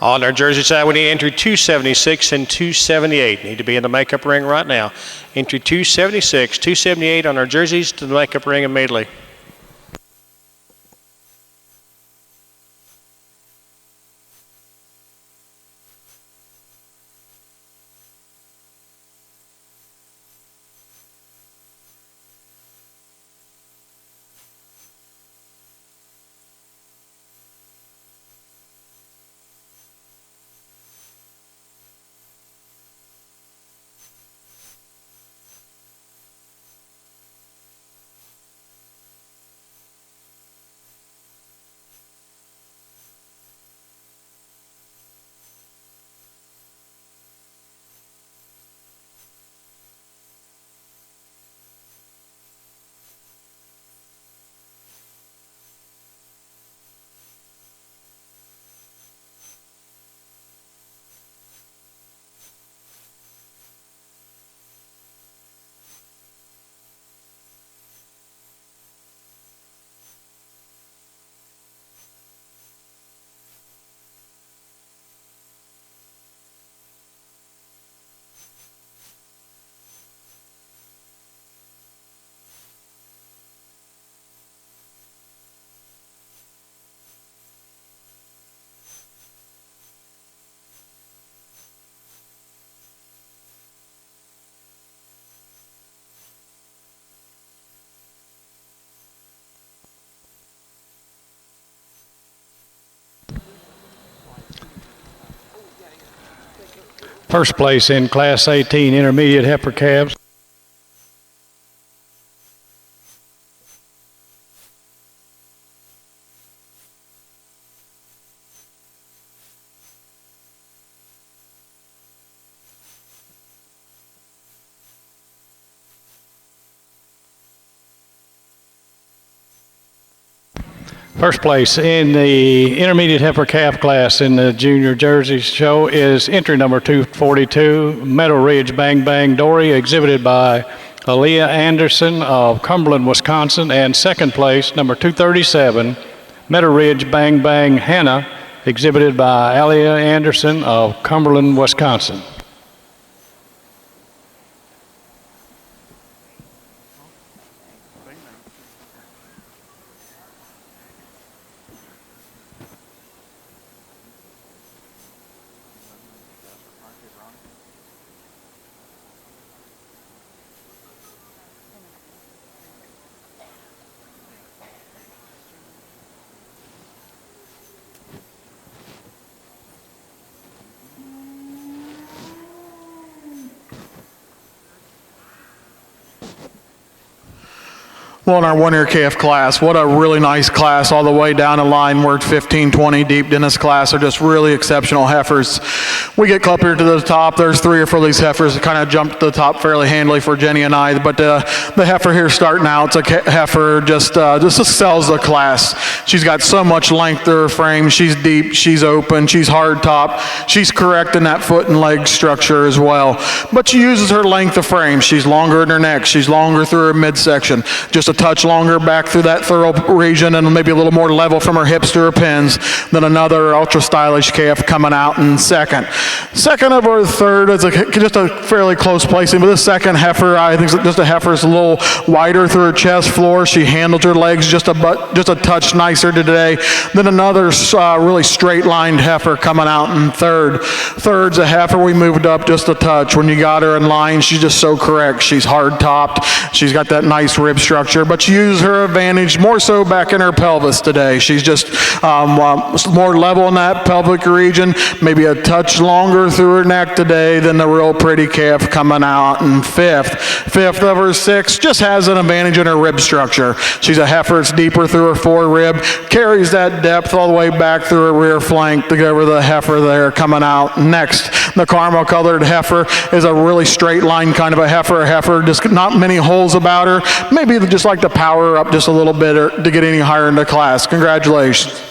On our Jersey side, we need entry 276 and 278. Need to be in the makeup ring right now. Entry 276, 278 on our jerseys to the makeup ring immediately. First place in Class 18 Intermediate Heifer Calves. First place in the intermediate heifer calf class in the Junior Jersey show is entry number 242, Meadow Ridge Bang Bang Dory, exhibited by Aaliyah Anderson of Cumberland, Wisconsin, and second place, number 237, Meadow Ridge Bang Bang Hannah, exhibited by Aaliyah Anderson of Cumberland, Wisconsin. Well, in our one-year KF class, what a really nice class all the way down the line. We're at 15, 20 deep in this class. They're just really exceptional heifers. We get up here to the top. There's 3 or 4 of these heifers that kind of jumped to the top fairly handily for Jenny and I. But the heifer here starting out, it's a heifer just excels the class. She's got so much length to her frame. She's deep, she's open, she's hard top. She's correct in that foot and leg structure as well. But she uses her length of frame. She's longer in her neck. She's longer through her midsection. Just a touch longer back through that thorough region and maybe a little more level from her hips to her pins than another ultra stylish calf coming out in second. Second over third is just a fairly close placing, but this second heifer, I think just a heifer is a little wider through her chest floor. She handles her legs just a touch nicer today than another really straight lined heifer coming out in third. Third's a heifer we moved up just a touch. When you got her in line, she's just so correct. She's hard topped. She's got that nice rib structure, but she uses her advantage more so back in her pelvis today. She's just more level in that pelvic region, maybe a touch longer through her neck today than the real pretty calf coming out in fifth. Fifth of her 6 just has an advantage in her rib structure. She's a heifer that's deeper through her fore rib, carries that depth all the way back through her rear flank to go over the heifer there coming out next. The caramel colored heifer is a really straight line kind of a heifer, just not many holes about her. Maybe just like to power her up just a little bit to get any higher in the class. Congratulations.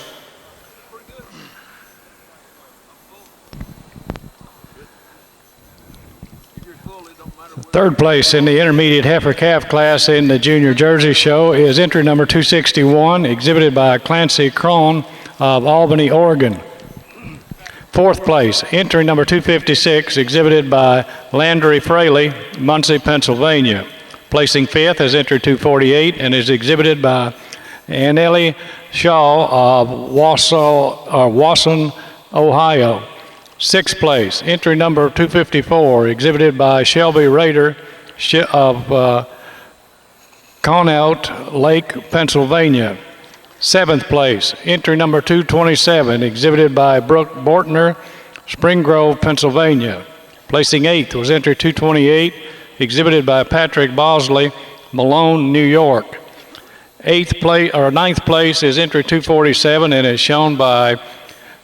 Third place in the intermediate heifer calf class in the Junior Jersey show is entry number 261, exhibited by Clancy Crone of Albany, Oregon. Fourth place, entry number 256, exhibited by Landry Fraley, Muncie, Pennsylvania. Placing fifth is entry 248 and is exhibited by Anneli Shaw of Wasson, Ohio. Sixth place, entry number 254, exhibited by Shelby Rader of Connaught Lake, Pennsylvania. Seventh place, entry number 227, exhibited by Brooke Bortner, Spring Grove, Pennsylvania. Placing eighth was entry 228, exhibited by Patrick Bosley, Malone, New York. Ninth place is entry 247 and is shown by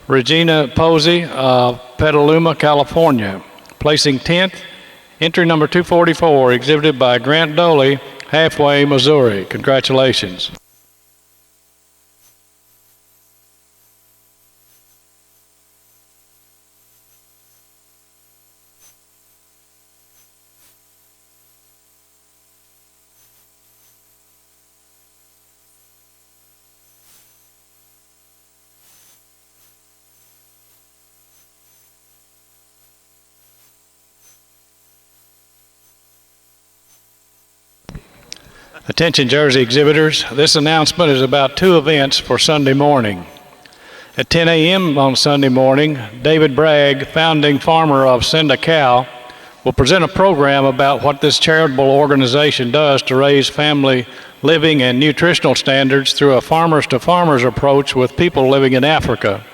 Regina Posey of Petaluma, California. Placing 10th, entry number 244, exhibited by Grant Doley, Halfway, Missouri. Congratulations. Attention Jersey exhibitors, this announcement is about two events for Sunday morning. At 10 a.m. on Sunday morning, David Bragg, founding farmer of Send a Cow, will present a program about what this charitable organization does to raise family living and nutritional standards through a farmers-to-farmers approach with people living in Africa.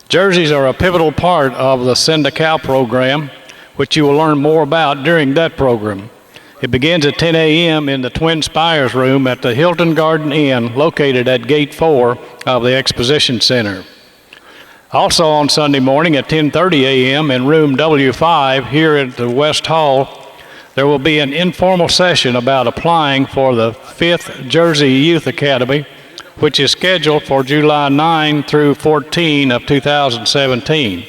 Jerseys are a pivotal part of the Send a Cow program, which you will learn more about during that program. It begins at 10 a.m. in the Twin Spires room at the Hilton Garden Inn, located at Gate 4 of the Exposition Center. Also on Sunday morning at 10:30 a.m. in room W5 here at the West Hall, there will be an informal session about applying for the 5th Jersey Youth Academy, which is scheduled for July 9 through 14 of 2017.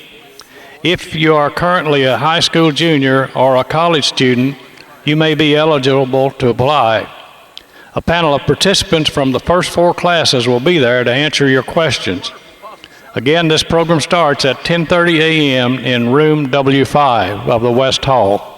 If you are currently a high school junior or a college student, you may be eligible to apply. A panel of participants from the first 4 classes will be there to answer your questions. Again, this program starts at 10:30 a.m. in room W5 of the West Hall.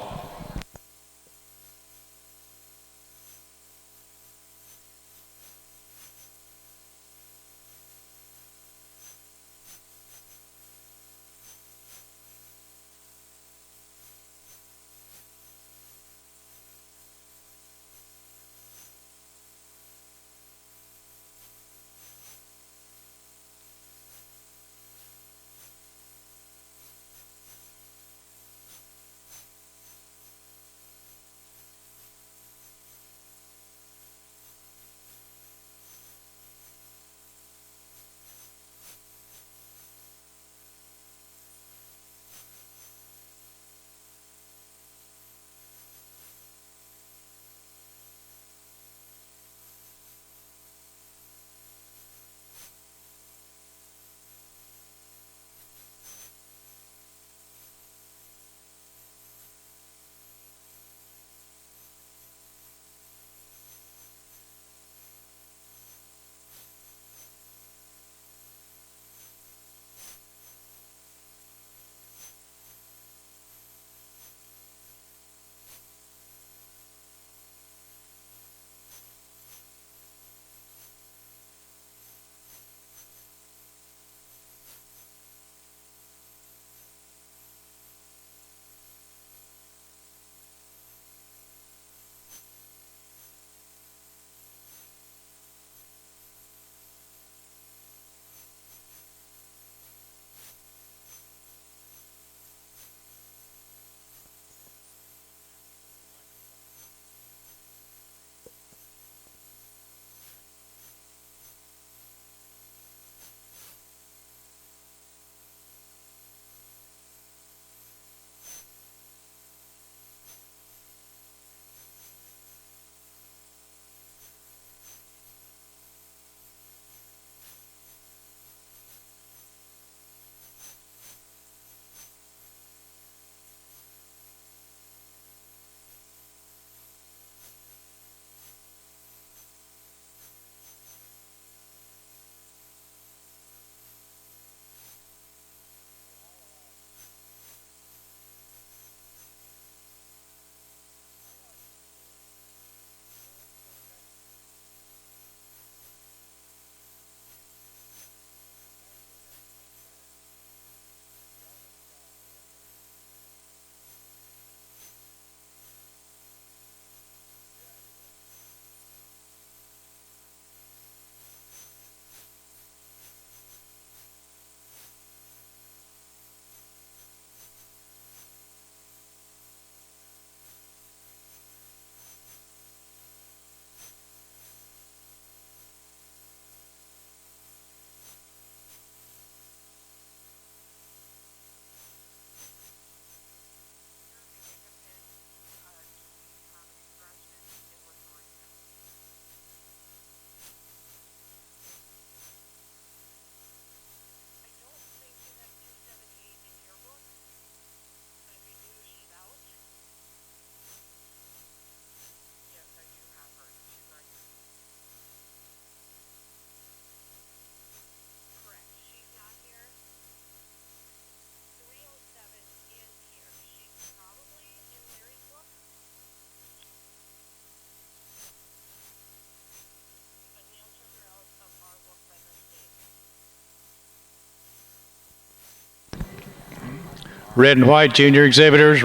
Red and white junior exhibitors,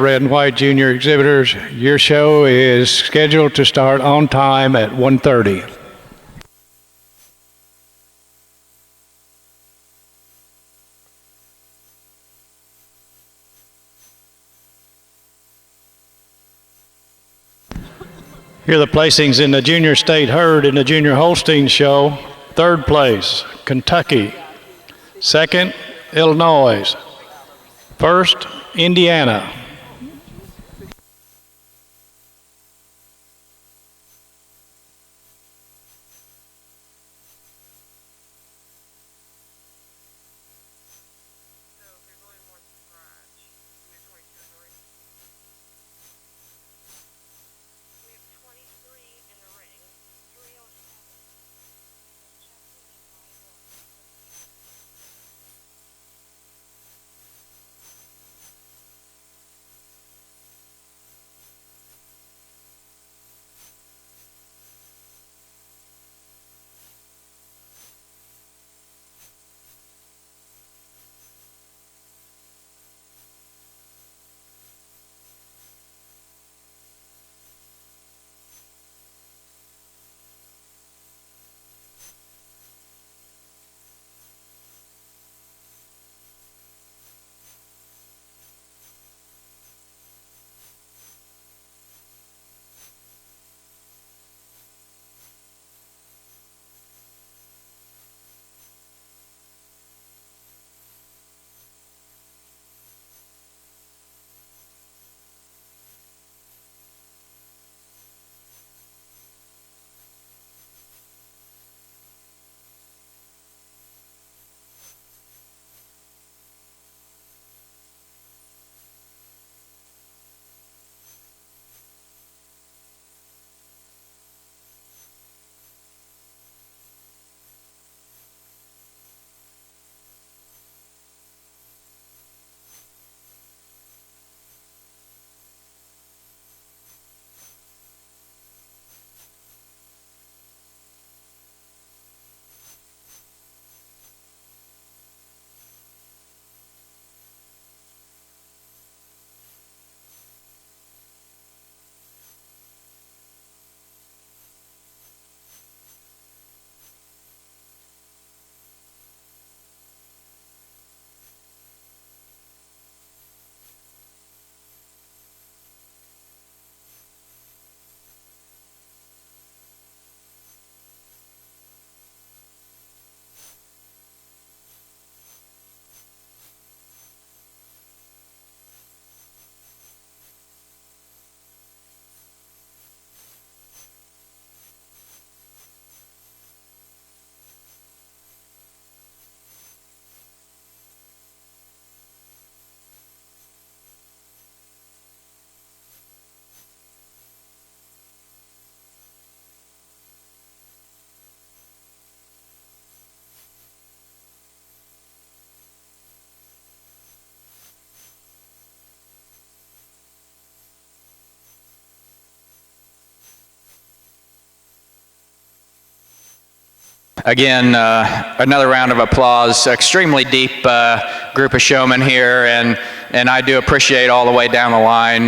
your show is scheduled to start on time at 1:30. Here are the placings in the junior state herd in the Junior Holstein show. Third place, Kentucky. Second, Illinois. First, Indiana. Again, another round of applause. Extremely deep group of showmen here, and I do appreciate all the way down the line.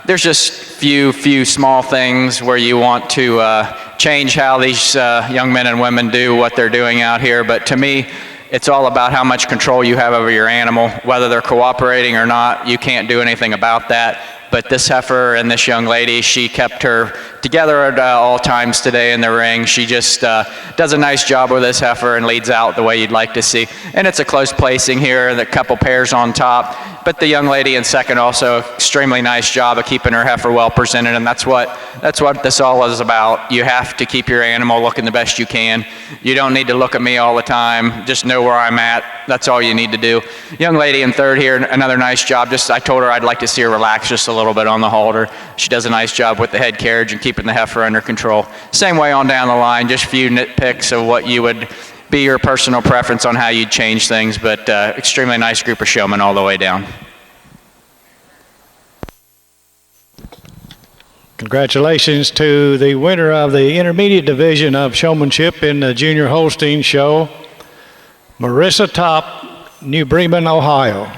There's just few small things where you want to change how these young men and women do what they're doing out here, but to me, it's all about how much control you have over your animal. Whether they're cooperating or not, you can't do anything about that. But this heifer and this young lady, she kept her together at all times today in the ring. She just does a nice job with this heifer and leads out the way you'd like to see. And it's a close placing here, the couple pairs on top. But the young lady in second also extremely nice job of keeping her heifer well presented, and that's what this all is about. You have to keep your animal looking the best you can. You don't need to look at me all the time. Just know where I'm at. That's all you need to do. Young lady in third here, another nice job. I told her I'd like to see her relax just a little bit on the halter. She does a nice job with the head carriage and keeping the heifer under control. Same way on down the line, just a few nitpicks of what you would be your personal preference on how you'd change things, but extremely nice group of showmen all the way down. Congratulations to the winner of the intermediate division of showmanship in the Junior Holstein show, Marissa Top, New Bremen, Ohio.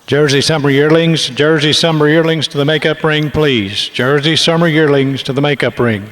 Jersey Summer Yearlings to the makeup ring, please. Jersey Summer Yearlings to the makeup ring.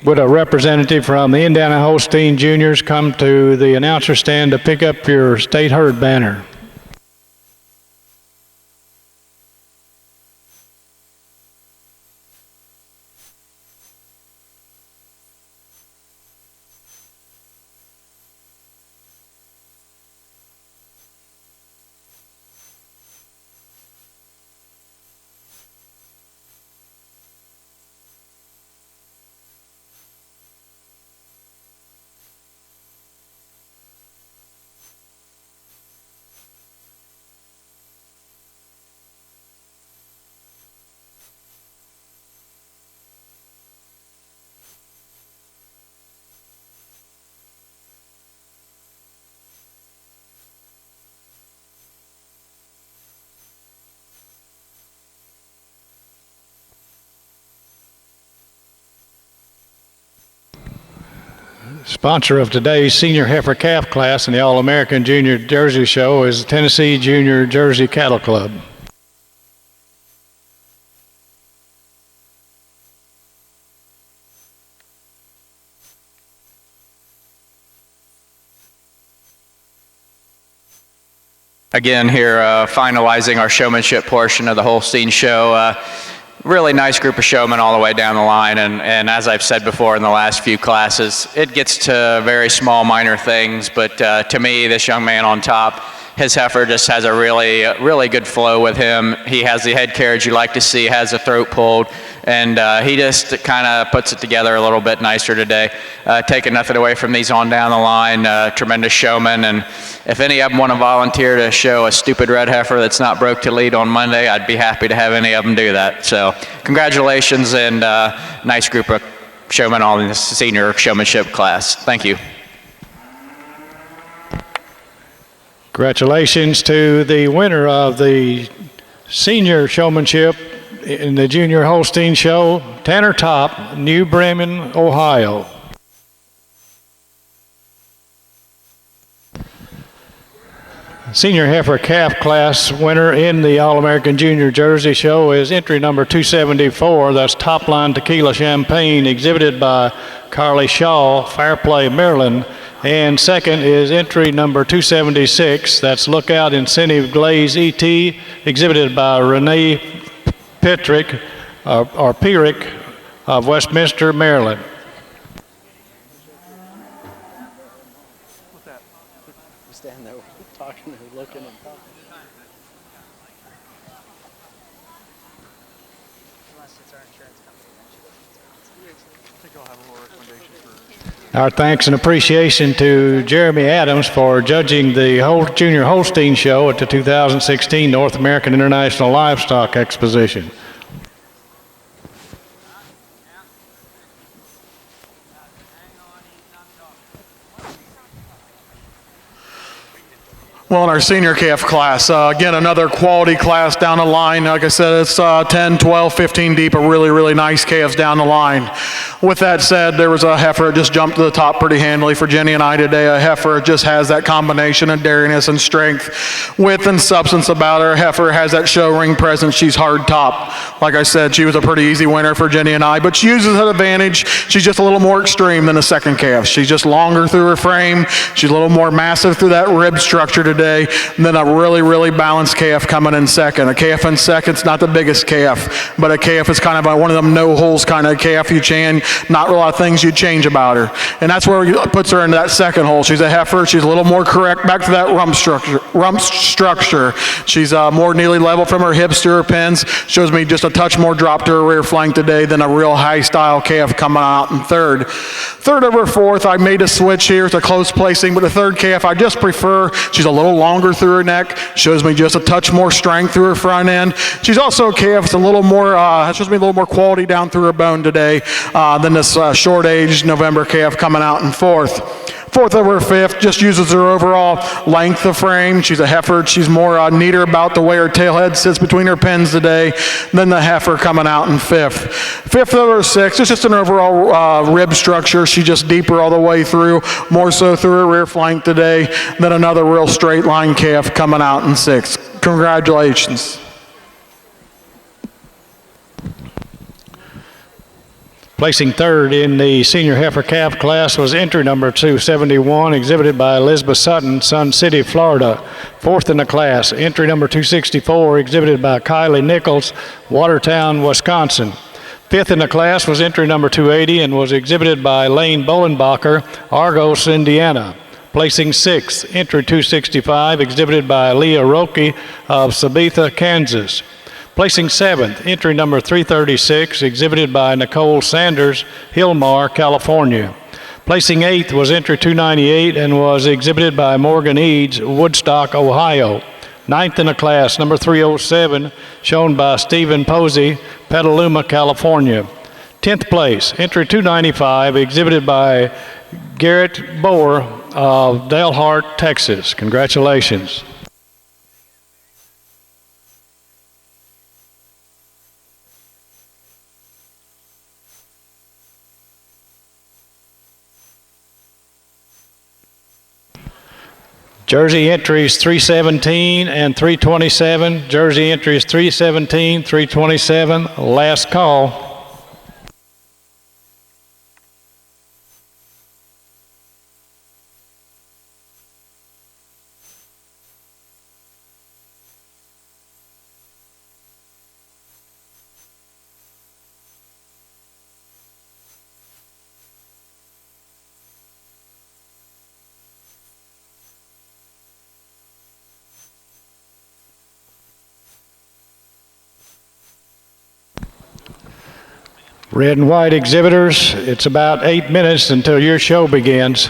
Would a representative from the Indiana Holstein Juniors come to the announcer stand to pick up your state herd banner? Sponsor of today's Senior Heifer Calf class in the All-American Junior Jersey Show is the Tennessee Junior Jersey Cattle Club. Again here, finalizing our showmanship portion of the Holstein show. Really nice group of showmen all the way down the line, and as I've said before in the last few classes, it gets to very small minor things, but to me, this young man on top His heifer just has a really good flow with him. He has the head carriage you like to see, has the throat pulled, and he just kind of puts it together a little bit nicer today. Taking nothing away from these on down the line, tremendous showman, and if any of them want to volunteer to show a stupid red heifer that's not broke to lead on Monday, I'd be happy to have any of them do that. So congratulations, and nice group of showmen all in the senior showmanship class. Thank you. Congratulations to the winner of the senior showmanship in the Junior Holstein Show, Tanner Top, New Bremen, Ohio. Senior heifer calf class winner in the All-American Junior Jersey Show is entry number 274. That's Top Line Tequila Champagne, exhibited by Carly Shaw, Fairplay, Maryland. And second is entry number 276. That's Lookout Incentive Glaze ET, exhibited by Renee Petrick, or Pierrick of Westminster, Maryland. Stand there talking and looking and talking. Unless it's our insurance company. Our thanks and appreciation to Jeremy Adams for judging the Junior Holstein Show at the 2016 North American International Livestock Exposition. Well, in our senior calf class, again, another quality class down the line. Like I said, it's 10, 12, 15 deep, of really nice calves down the line. With that said, there was a heifer that just jumped to the top pretty handily for Jenny and I today. A heifer that just has that combination of dariness and strength, width and substance about her. A heifer has that show ring presence. She's hard top. Like I said, she was a pretty easy winner for Jenny and I, but she uses that advantage. She's just a little more extreme than the second calf. She's just longer through her frame. She's a little more massive through that rib structure today. And then a really balanced calf coming in second. A calf in second's not the biggest calf, but a calf is kind of one of them no holes kind of calf. Not a lot of things you change about her. And that's where it puts her into that second hole. She's a heifer. She's a little more correct back to that rump structure. She's more nearly level from her hips to her pins. Shows me just a touch more drop to her rear flank today than a real high style calf coming out in third. Third over fourth, I made a switch here. It's a close placing, but the third calf I just prefer. She's a little longer through her neck. Shows me just a touch more strength through her front end. She's also a calf. It's a little more, shows me a little more quality down through her bone today than this short-aged November calf coming out in fourth. Fourth over fifth, just uses her overall length of frame. She's a heifer. She's more neater about the way her tail head sits between her pins today than the heifer coming out in fifth. Fifth over sixth, it's just an overall rib structure. She's just deeper all the way through, more so through her rear flank today than another real straight line calf coming out in sixth. Congratulations. Placing third in the senior heifer calf class was entry number 271, exhibited by Elizabeth Sutton, Sun City, Florida. Fourth in the class, entry number 264, exhibited by Kylie Nichols, Watertown, Wisconsin. Fifth in the class was entry number 280 and was exhibited by Lane Bolenbacher, Argos, Indiana. Placing sixth, entry 265, exhibited by Leah Roque of Sabetha, Kansas. Placing seventh, entry number 336, exhibited by Nicole Sanders, Hillmar, California. Placing eighth was entry 298 and was exhibited by Morgan Eads, Woodstock, Ohio. Ninth in the class, number 307, shown by Stephen Posey, Petaluma, California. 10th place, entry 295, exhibited by Garrett Boer of Dalhart, Texas. Congratulations. Jersey entries 317 and 327. Jersey entries 317, 327. Last call. Red and white exhibitors, it's about 8 minutes until your show begins.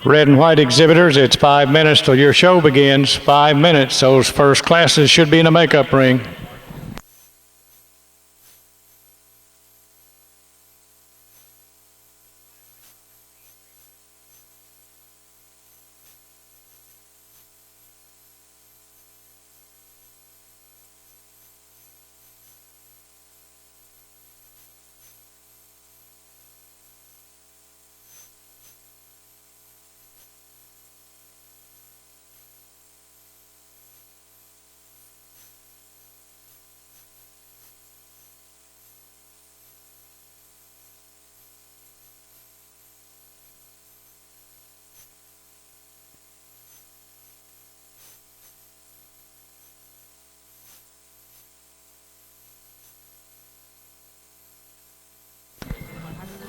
Red and white exhibitors, it's 5 minutes till your show begins. 5 minutes. Those first classes should be in a makeup ring.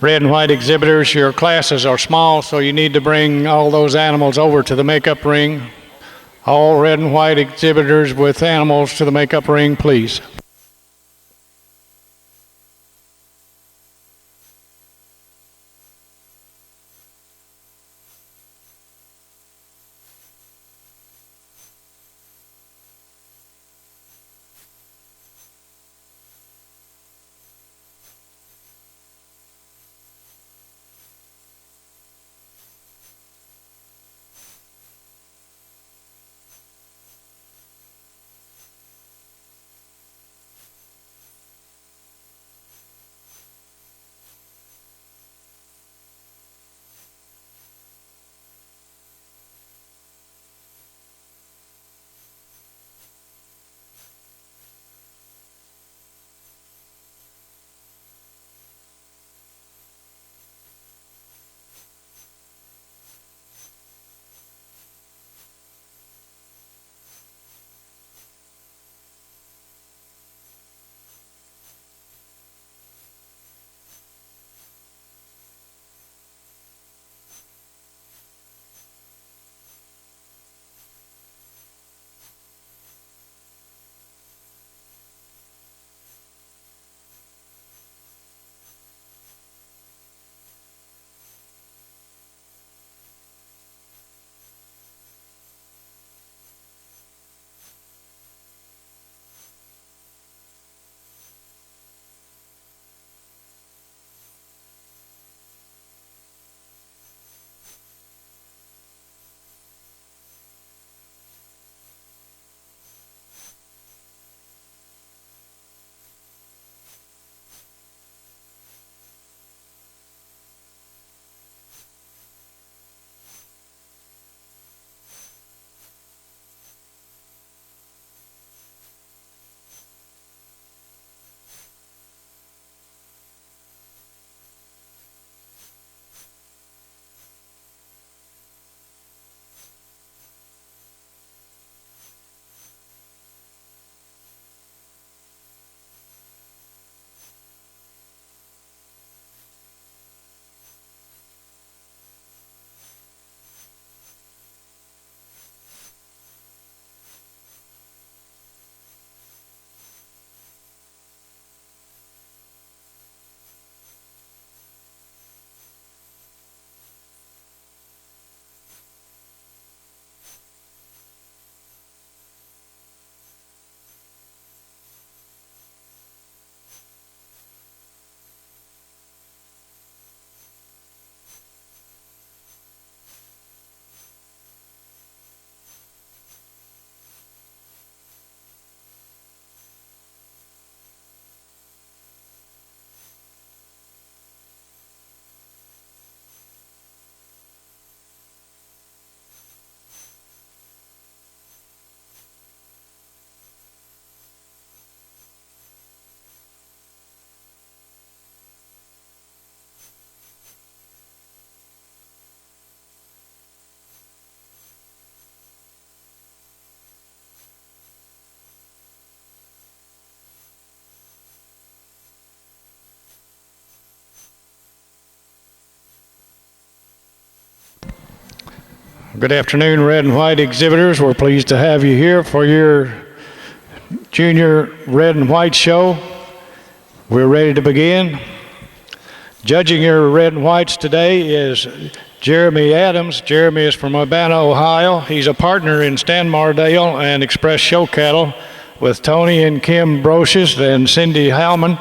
Red and white exhibitors, your classes are small, so you need to bring all those animals over to the makeup ring. All red and white exhibitors with animals to the makeup ring, please. Good afternoon, red and white exhibitors. We're pleased to have you here for your Junior Red and White show. We're ready to begin. Judging your red and whites today is Jeremy Adams. Jeremy is from Urbana, Ohio. He's a partner in Stan Mardale and Express Show Cattle with Tony and Kim Brochus and Cindy Hallman.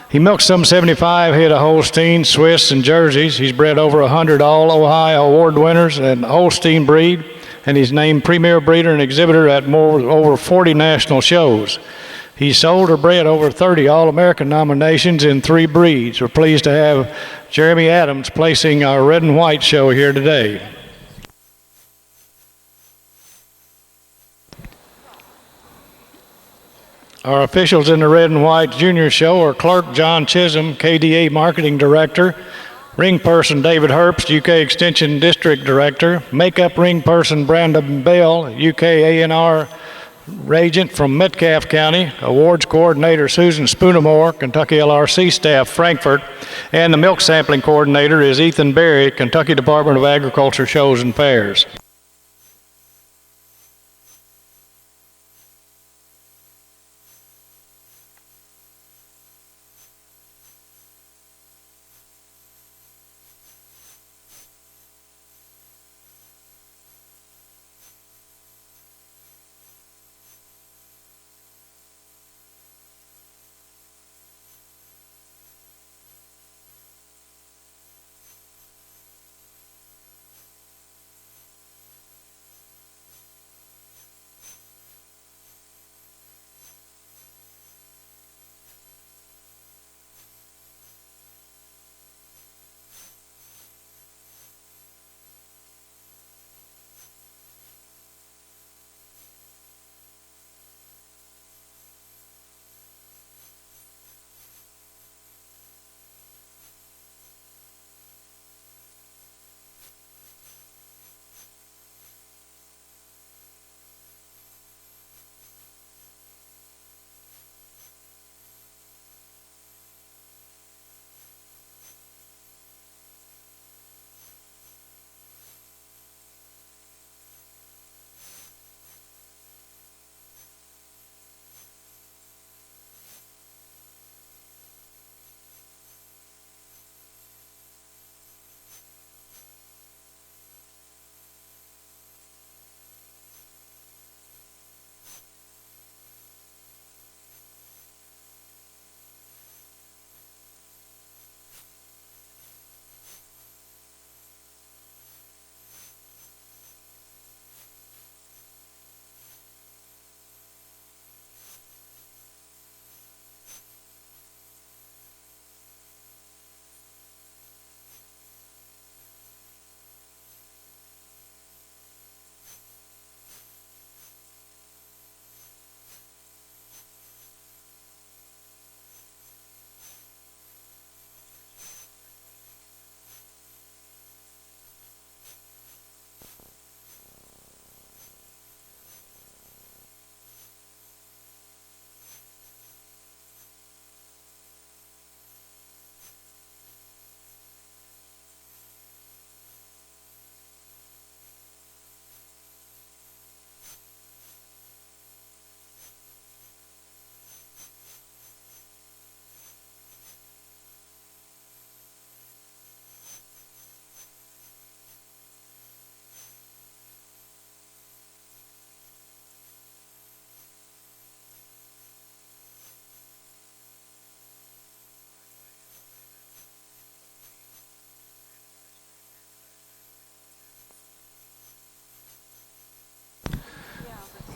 He milks some 75 head of Holstein, Swiss, and Jerseys. He's bred over 100 All-Ohio Award winners and Holstein breed, and he's named Premier Breeder and Exhibitor at over 40 national shows. He's sold or bred over 30 All-American nominations in 3 breeds. We're pleased to have Jeremy Adams placing our red and white show here today. Our officials in the Red and White Junior Show are Clerk John Chisholm, KDA Marketing Director, Ring Person David Herbst, UK Extension District Director, Makeup Ring Person Brandon Bell, UK A&R Regent from Metcalfe County, Awards Coordinator Susan Spoonamore, Kentucky LRC Staff, Frankfort, and the Milk Sampling Coordinator is Ethan Berry, Kentucky Department of Agriculture Shows and Fairs.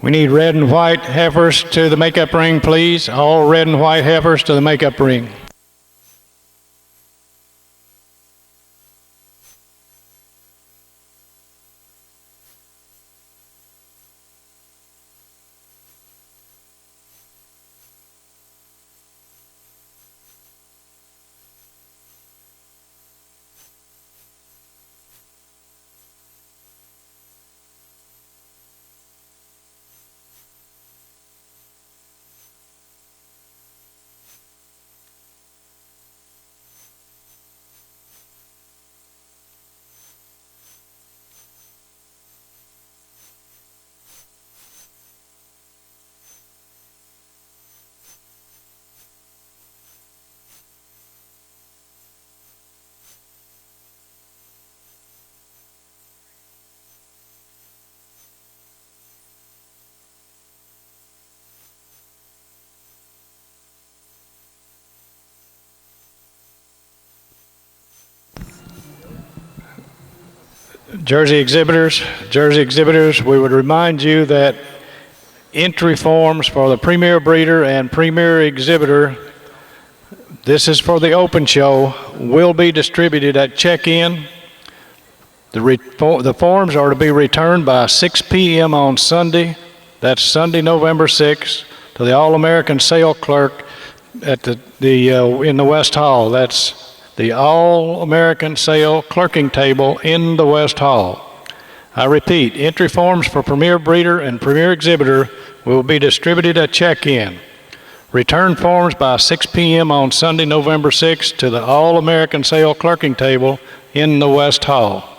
We need red and white heifers to the makeup ring, please. All red and white heifers to the makeup ring. Jersey exhibitors, we would remind you that entry forms for the Premier Breeder and Premier Exhibitor, this is for the open show, will be distributed at check-in. The forms are to be returned by 6 p.m. on Sunday, that's Sunday, November 6th, to the All-American Sale Clerk at in the West Hall. That's the All-American Sale Clerking Table in the West Hall. I repeat, entry forms for Premier Breeder and Premier Exhibitor will be distributed at check-in. Return forms by 6 p.m. on Sunday, November 6th to the All-American Sale Clerking Table in the West Hall.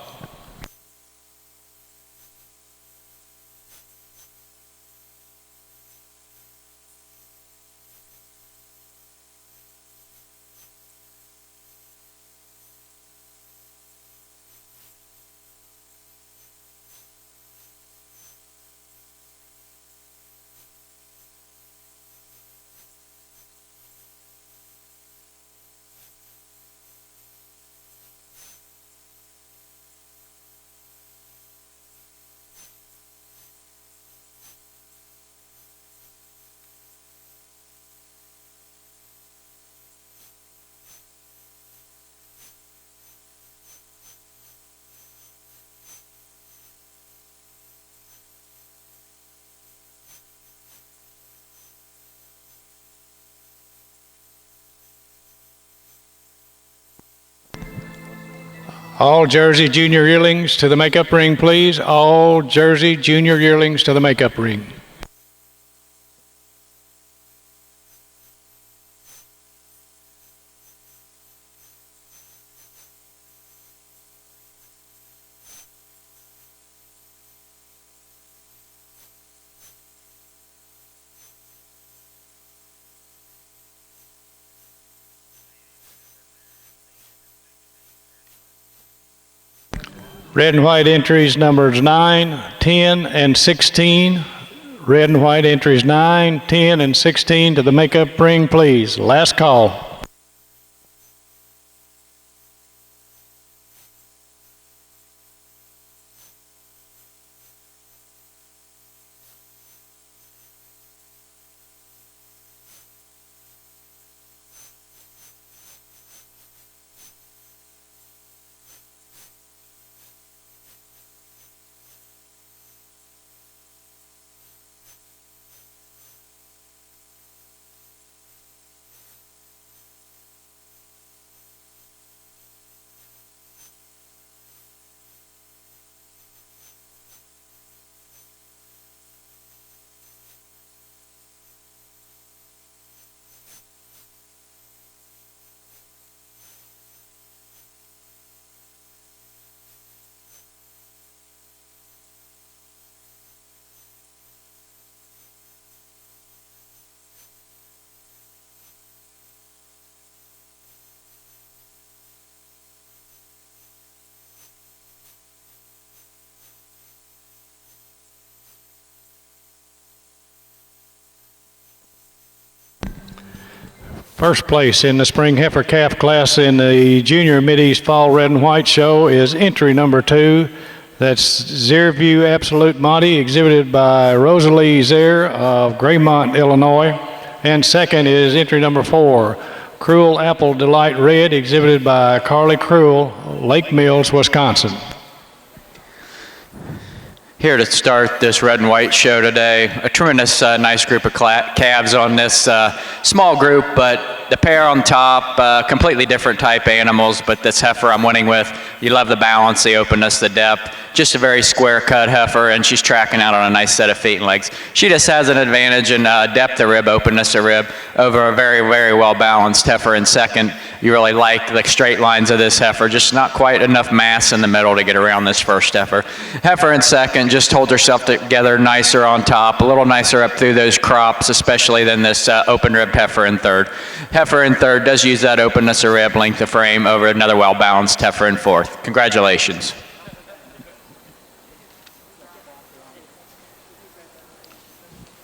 All Jersey Junior yearlings to the makeup ring, please. All Jersey Junior yearlings to the makeup ring. Red and white entries numbers 9, 10, and 16. Red and white entries 9, 10, and 16 to the makeup ring, please. Last call. First place in the Spring Heifer Calf class in the Junior Mid-East Fall Red and White Show is entry number 2. That's Zairview Absolute Monty, exhibited by Rosalie Zaire of Graymont, Illinois. And second is entry number 4, Cruel Apple Delight Red, exhibited by Carly Cruel, Lake Mills, Wisconsin. Here to start this red and white show today, a tremendous nice group of calves on this small group, but the pair on top, completely different type animals, but this heifer I'm winning with, you love the balance, the openness, the depth, just a very square cut heifer, and she's tracking out on a nice set of feet and legs. She just has an advantage in depth of rib, openness of rib, over a very, very well balanced heifer in second. You really like the straight lines of this heifer, just not quite enough mass in the middle to get around this first heifer. Heifer in second just holds herself together nicer on top, a little nicer up through those crops, especially than this open-ribbed heifer in third. Heifer in third does use that openness of rib, length of frame over another well-balanced heifer in fourth. Congratulations.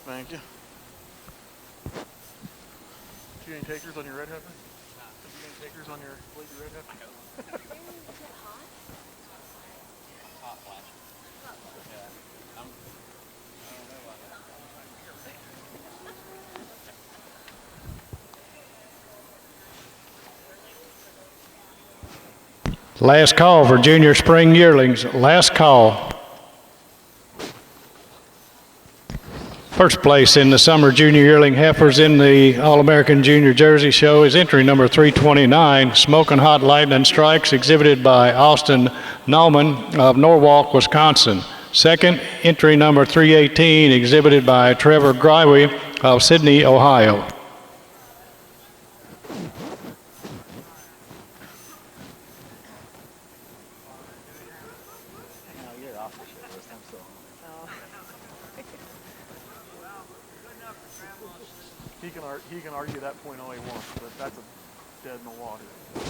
Thank you. Did you any takers on your red heifer? Did you any takers on your lazy red heifer? Last call for junior spring yearlings. Last call. First place in the summer junior yearling heifers in the All-American Junior Jersey Show is entry number 329, Smoking Hot Lightning Strikes, exhibited by Austin Nauman of Norwalk, Wisconsin. Second, entry number 318, exhibited by Trevor Greiwe of Sydney, Ohio. No, you're off the shit list. I'm still on. He can argue that point all he wants, but that's a dead in the water. And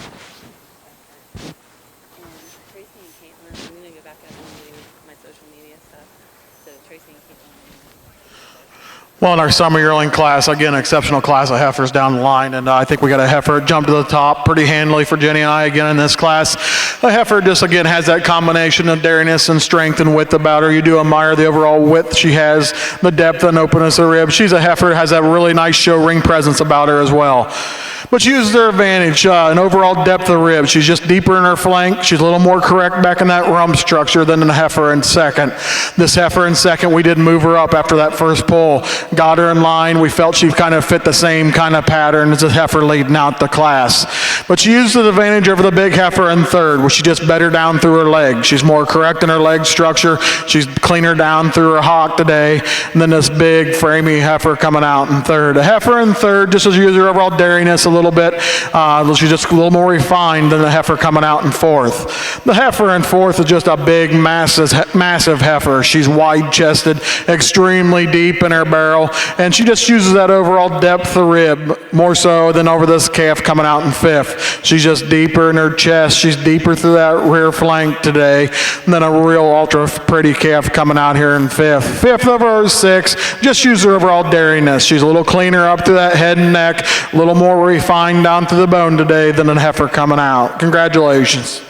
Tracy and Caitlin, I'm going to go back up and do my social media stuff. So Tracy and Caitlin. Well, in our summer yearling class, again, exceptional class of heifers down the line, and I think we got a heifer jump to the top pretty handily for Jenny and I again in this class. The heifer just, again, has that combination of dairiness and strength and width about her. You do admire the overall width she has, the depth and openness of the rib. She's a heifer, has that really nice show ring presence about her as well. But she uses her advantage, an overall depth of rib. She's just deeper in her flank. She's a little more correct back in that rump structure than the heifer in second. This heifer in second, we didn't move her up after that first pull. Got her in line. We felt she kind of fit the same kind of pattern as the heifer leading out the class. But she used the advantage over the big heifer in third, where she just better down through her leg. She's more correct in her leg structure. She's cleaner down through her hock today than this big framey heifer coming out in third. A heifer in third just as you use her overall dairiness a little bit. She's just a little more refined than the heifer coming out in fourth. The heifer in fourth is just a big, massive heifer. She's wide-chested, extremely deep in her barrel, and she just uses that overall depth of rib more so than over this calf coming out in fifth. She's just deeper in her chest. She's deeper through that rear flank today than a real ultra pretty calf coming out here in fifth. Fifth over her sixth, just use her overall dairiness. She's a little cleaner up through that head and neck, a little more refined down to the bone today than a heifer coming out. Congratulations.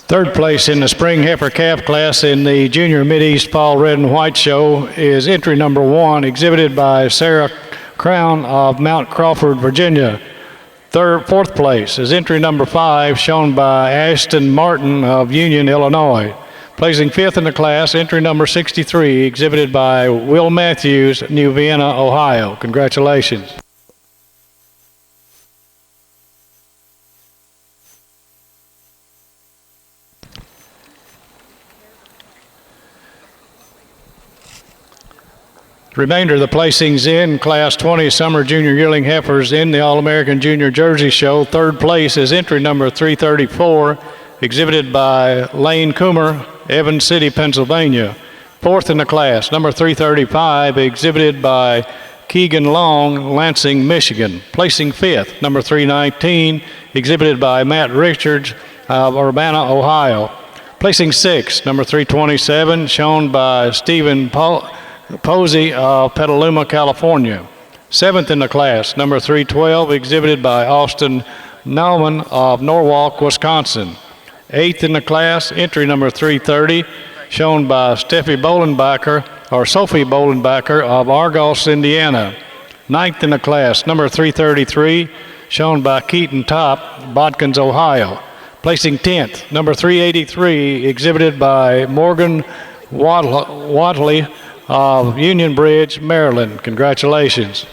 Third place in the spring heifer calf class in the Junior Mideast Fall Red and White Show is entry number 1, exhibited by Sarah Crown of Mount Crawford, Virginia. Fourth place is entry number 5, shown by Ashton Martin of Union, Illinois. Placing fifth in the class, entry number 63, exhibited by Will Matthews, New Vienna, Ohio. Congratulations. Remainder of the placings in Class 20 Summer Junior Yearling Heifers in the All-American Junior Jersey Show. Third place is entry number 334, exhibited by Lane Coomer, Evans City, Pennsylvania. Fourth in the class, number 335, exhibited by Keegan Long, Lansing, Michigan. Placing fifth, number 319, exhibited by Matt Richards of Urbana, Ohio. Placing sixth, number 327, shown by Stephen Posey of Petaluma, California. Seventh in the class, number 312, exhibited by Austin Nauman of Norwalk, Wisconsin. Eighth in the class, entry number 330, shown by Sophie Bolenbacher of Argos, Indiana. Ninth in the class, number 333, shown by Keaton Top, Bodkins, Ohio. Placing 10th, number 383, exhibited by Morgan Wadley of Union Bridge, Maryland. Congratulations.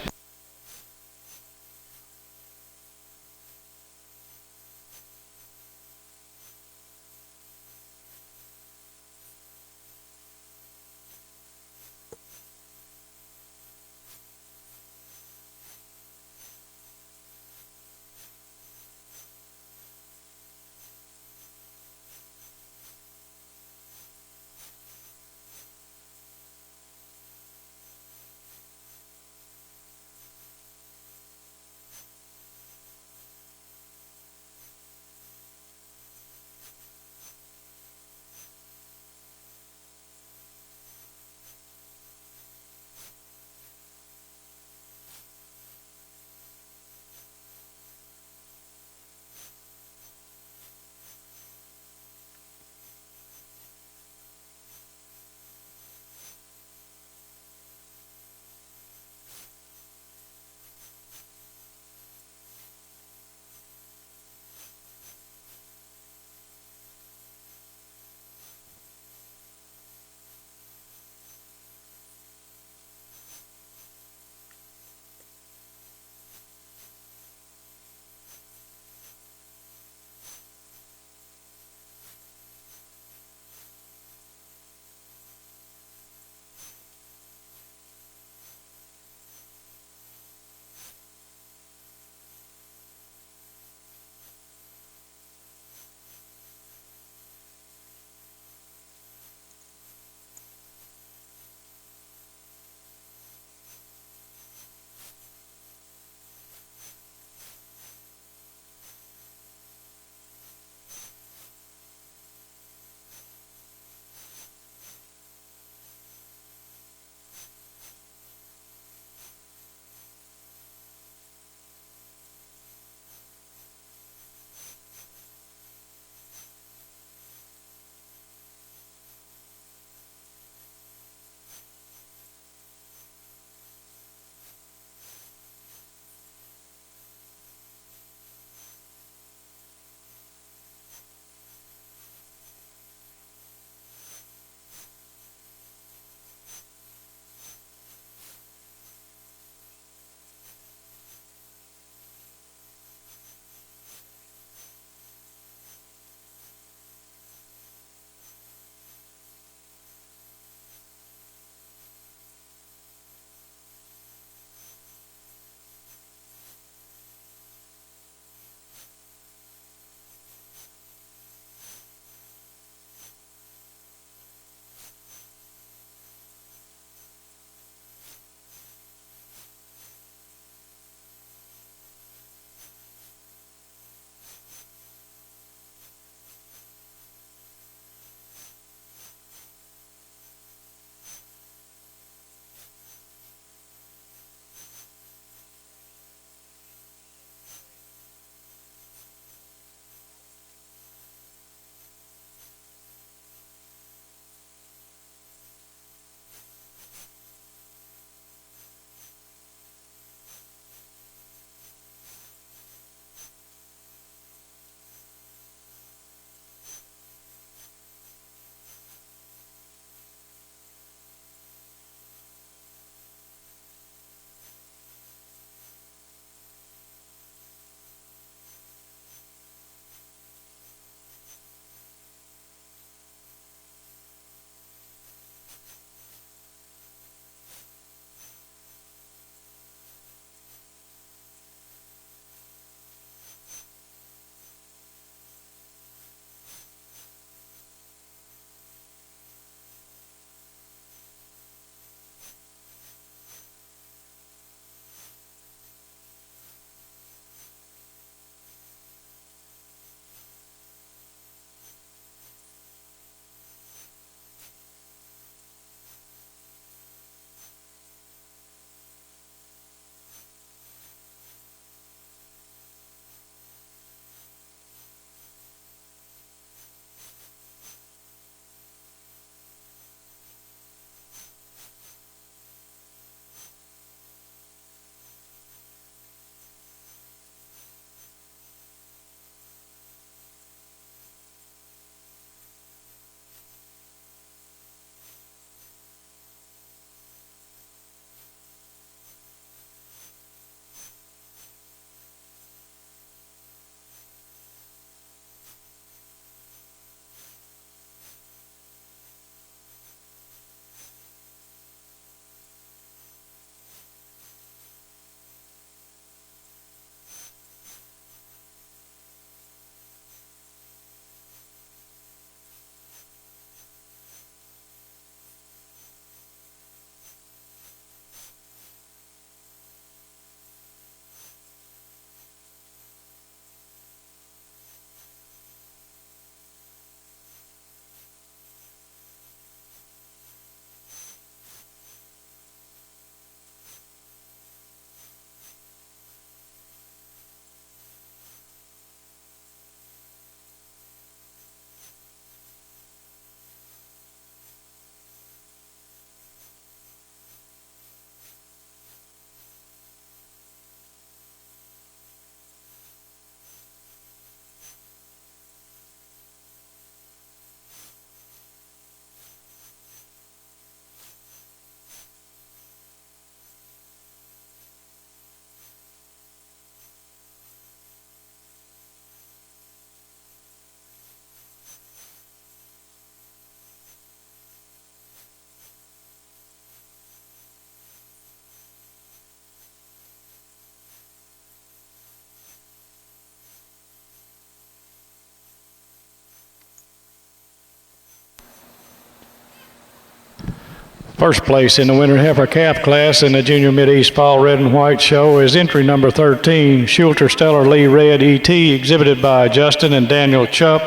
First place in the winter heifer calf class in the Junior Mid-East Fall Red and White Show is entry number 13, Schulter Stellar Lee Red ET, exhibited by Justin and Daniel Chupp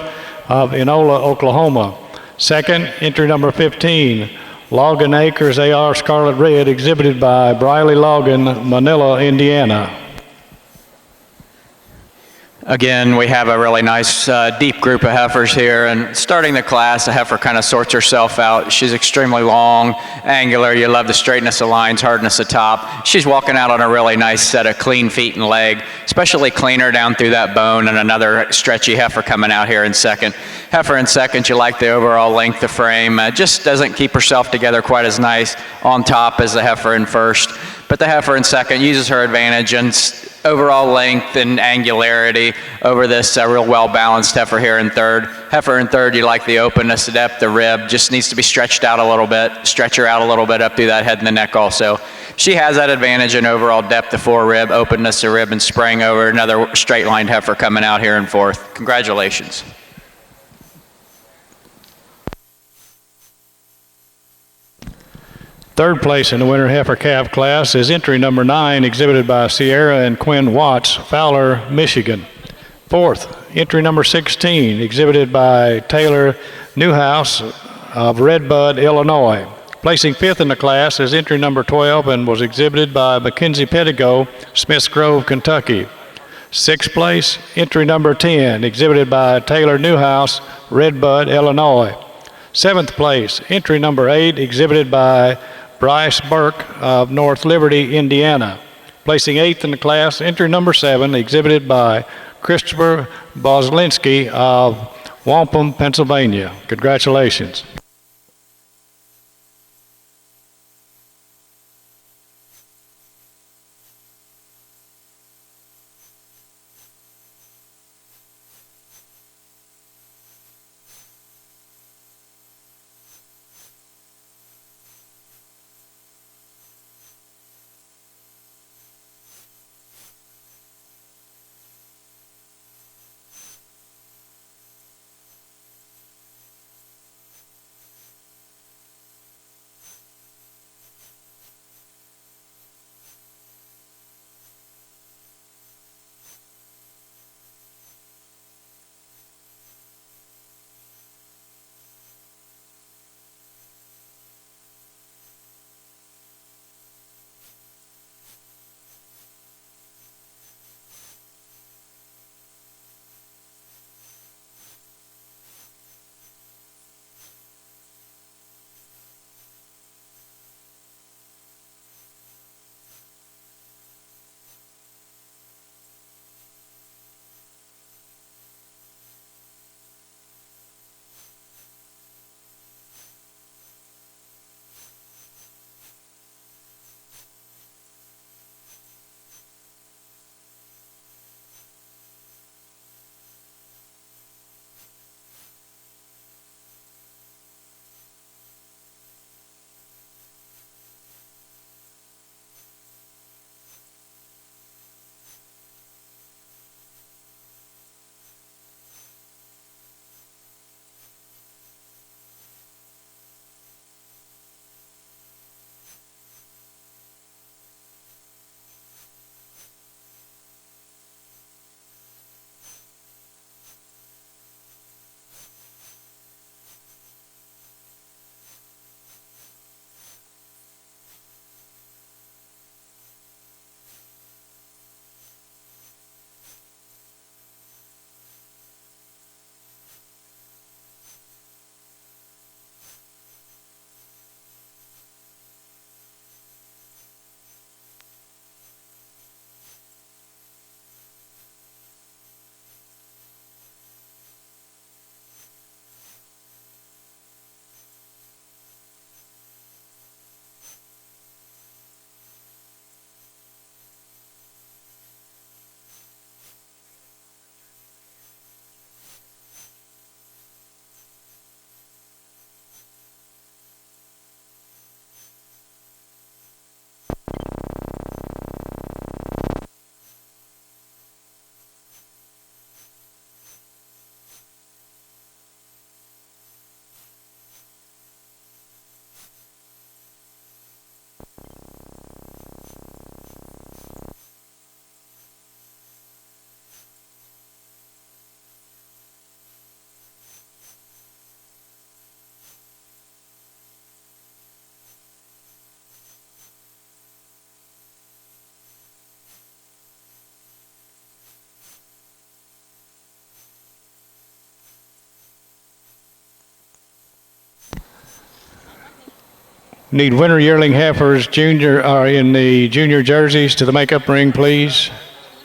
of Enola, Oklahoma. Second, entry number 15, Logan Acres AR Scarlet Red, exhibited by Briley Logan, Manila, Indiana. Again, we have a really nice deep group of heifers here, and starting the class, the heifer kind of sorts herself out. She's extremely long, angular. You love the straightness of lines, hardness of top. She's walking out on a really nice set of clean feet and leg, especially cleaner down through that bone, and another stretchy heifer coming out here in second. Heifer in second, you like the overall length of frame. Just doesn't keep herself together quite as nice on top as the heifer in first. But the heifer in second uses her advantage and overall length and angularity over this real well-balanced heifer here in third. Heifer in third, you like the openness, the depth, the rib, just needs to be stretched out a little bit, stretch her out a little bit up through that head and the neck also. She has that advantage in overall depth of forerib, openness of rib, and spraying over another straight-lined heifer coming out here in fourth. Congratulations. Third place in the winter heifer calf class is entry number 9, exhibited by Sierra and Quinn Watts, Fowler, Michigan. Fourth, entry number 16, exhibited by Taylor Newhouse of Redbud, Illinois. Placing fifth in the class is entry number 12 and was exhibited by Mackenzie Pettigo, Smiths Grove, Kentucky. Sixth place, entry number 10, exhibited by Taylor Newhouse, Redbud, Illinois. Seventh place, entry number 8, exhibited by Bryce Burke of North Liberty, Indiana. Placing eighth in the class, entry number 7, exhibited by Christopher Boslinski of Wampum, Pennsylvania. Congratulations. Need winter yearling heifers junior in the junior jerseys to the makeup ring, please.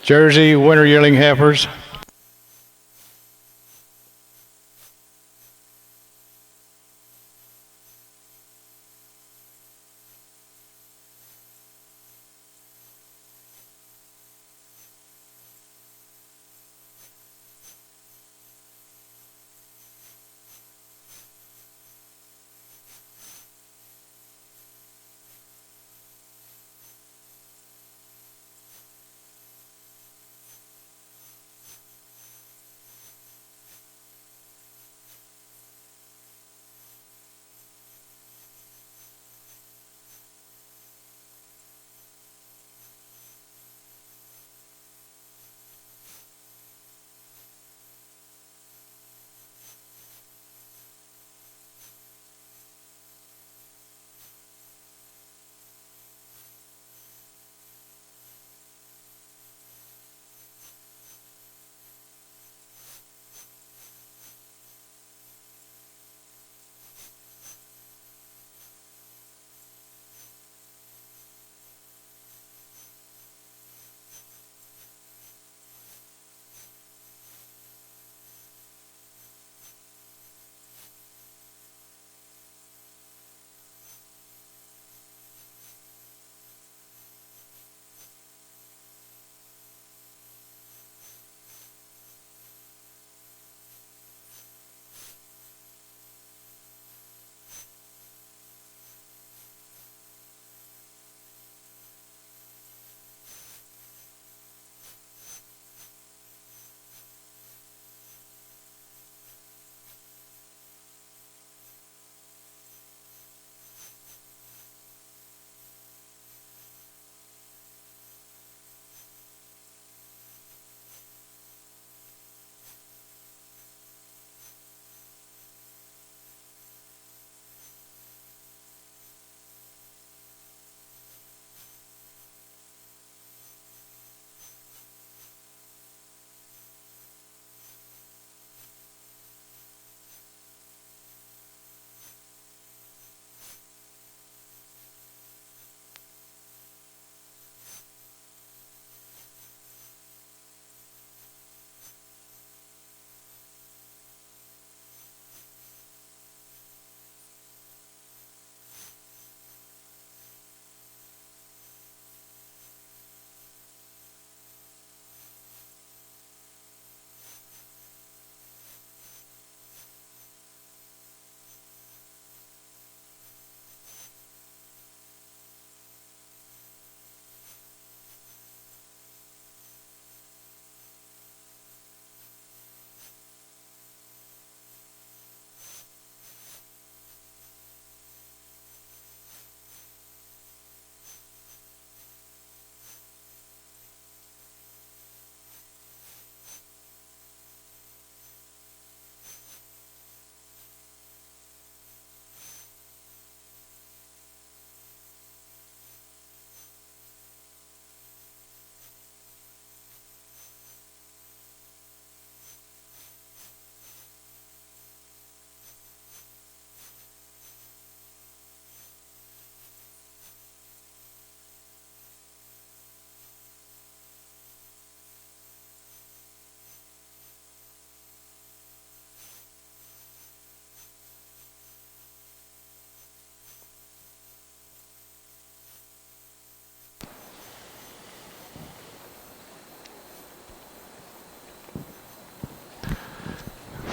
Jersey winter yearling heifers.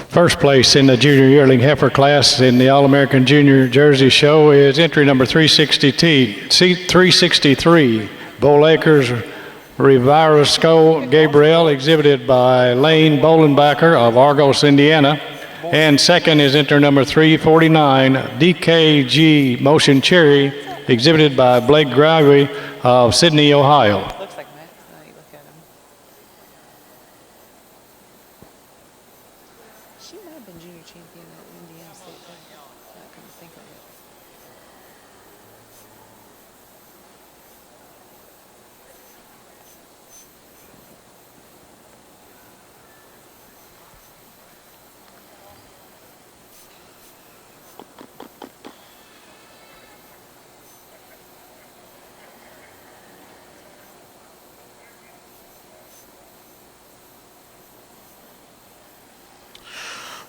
First place in the junior yearling heifer class in the All-American Junior Jersey Show is entry number 363, Bull Acres Rivarosco Gabriel, exhibited by Lane Bolenbacher of Argos, Indiana. And second is entry number 349, DKG Motion Cherry, exhibited by Blake Gregory of Sydney, Ohio. Looks like Matt, now you look at him. She might have been junior champion at Indiana State. I couldn't think of it.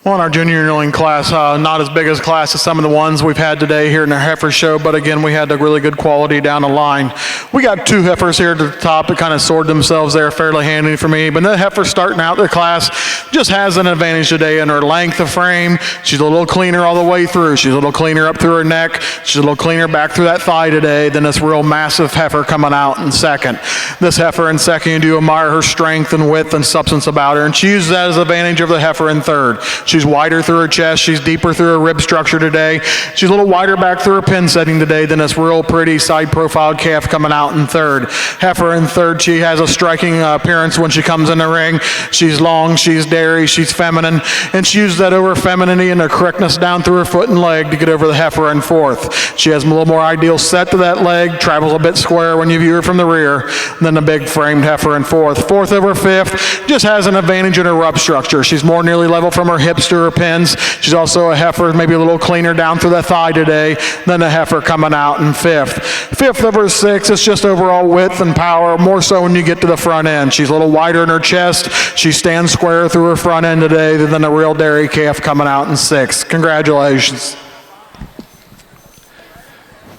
Well, in our junior yearling class, not as big as class as some of the ones we've had today here in the heifer show, but again, we had a really good quality down the line. We got two heifers here at the top that kind of sorted themselves there fairly handy for me, but the heifer starting out the class just has an advantage today in her length of frame. She's a little cleaner all the way through. She's a little cleaner up through her neck. She's a little cleaner back through that thigh today than this real massive heifer coming out in second. This heifer in second, you do admire her strength and width and substance about her, and she uses that as an advantage of the heifer in third. She's wider through her chest. She's deeper through her rib structure today. She's a little wider back through her pin setting today than this real pretty side profiled calf coming out in third. Heifer in third, she has a striking appearance when she comes in the ring. She's long, she's dairy, she's feminine, and she uses that over femininity and her correctness down through her foot and leg to get over the heifer in fourth. She has a little more ideal set to that leg, travels a bit square when you view her from the rear than the big framed heifer in fourth. Fourth over fifth just has an advantage in her rub structure. She's more nearly level from her hips to her pins. She's also a heifer, maybe a little cleaner down through the thigh today than a heifer coming out in fifth. Fifth over sixth, it's just overall width and power, more so when you get to the front end. She's a little wider in her chest. She stands square through her front end today than a real dairy calf coming out in sixth. Congratulations.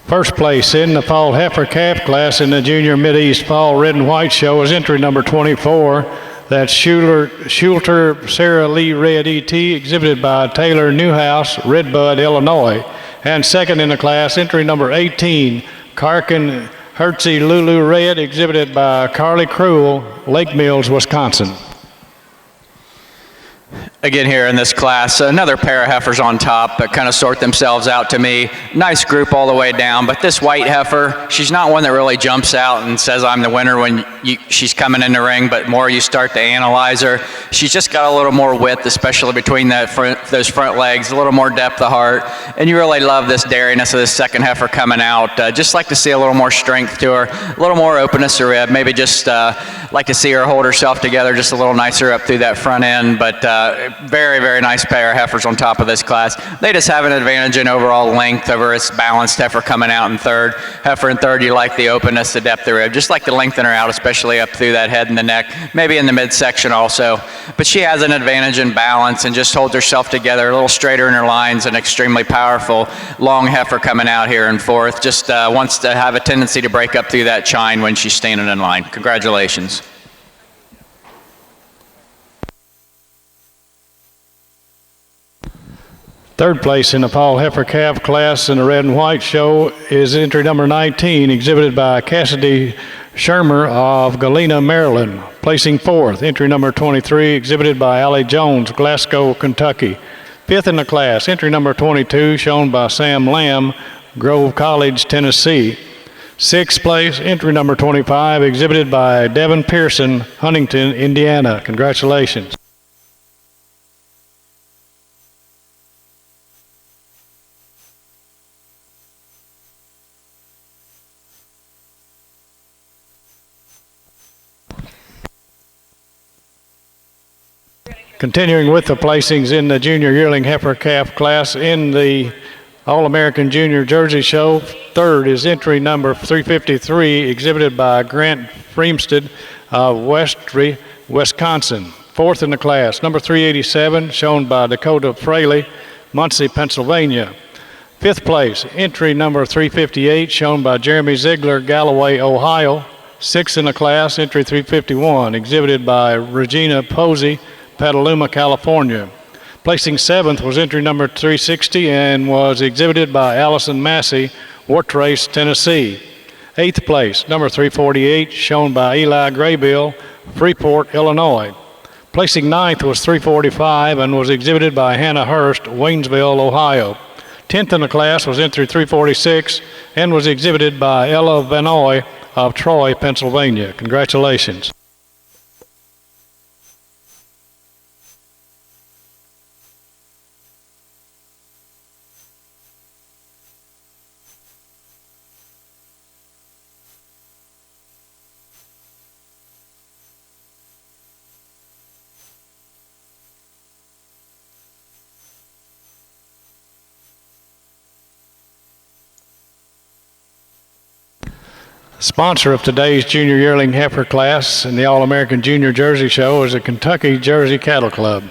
First place in the fall heifer calf class in the Junior Mid-East Fall Red and White Show is entry number 24. That's Schulter Sarah Lee Red E.T., exhibited by Taylor Newhouse, Redbud, Illinois. And second in the class, entry number 18, Karkin Hertzie Lulu Red, exhibited by Carly Cruel, Lake Mills, Wisconsin. Again here in this class, another pair of heifers on top that kind of sort themselves out to me. Nice group all the way down, but this white heifer, she's not one that really jumps out and says I'm the winner when she's coming in the ring, but more you start to analyze her. She's just got a little more width, especially between those front legs, a little more depth of heart, and you really love this dairiness of this second heifer coming out. Just like to see a little more strength to her, a little more openness to rib, maybe just like to see her hold herself together just a little nicer up through that front end, but very, very nice pair of heifers on top of this class. They just have an advantage in overall length over its balanced heifer coming out in third. Heifer in third, you like the openness, the depth of rib, just like to lengthen her out, especially up through that head and the neck, maybe in the midsection also. But she has an advantage in balance and just holds herself together, a little straighter in her lines, an extremely powerful long heifer coming out here in fourth. Just wants to have a tendency to break up through that chine when she's standing in line. Congratulations. Third place in the fall heifer calf class in the red and white show is entry number 19, exhibited by Cassidy Shermer of Galena, Maryland. Placing fourth, entry number 23, exhibited by Allie Jones, Glasgow, Kentucky. Fifth in the class, entry number 22, shown by Sam Lamb, Grove College, Tennessee. Sixth place, entry number 25, exhibited by Devin Pearson, Huntington, Indiana. Congratulations. Continuing with the placings in the junior yearling heifer calf class in the All-American Junior Jersey Show, third is entry number 353, exhibited by Grant Freemsted of Westry, Wisconsin. Fourth in the class, number 387, shown by Dakota Fraley, Muncie, Pennsylvania. Fifth place, entry number 358, shown by Jeremy Ziegler, Galloway, Ohio. Sixth in the class, entry 351, exhibited by Regina Posey, Petaluma, California. Placing seventh was entry number 360 and was exhibited by Allison Massey, Wartrace, Tennessee. Eighth place, number 348, shown by Eli Graybill, Freeport, Illinois. Placing ninth was 345 and was exhibited by Hannah Hurst, Waynesville, Ohio. 10th in the class was entry 346 and was exhibited by Ella Vanoy of Troy, Pennsylvania. Congratulations. Sponsor of today's junior yearling heifer class in the All-American Junior Jersey Show is the Kentucky Jersey Cattle Club.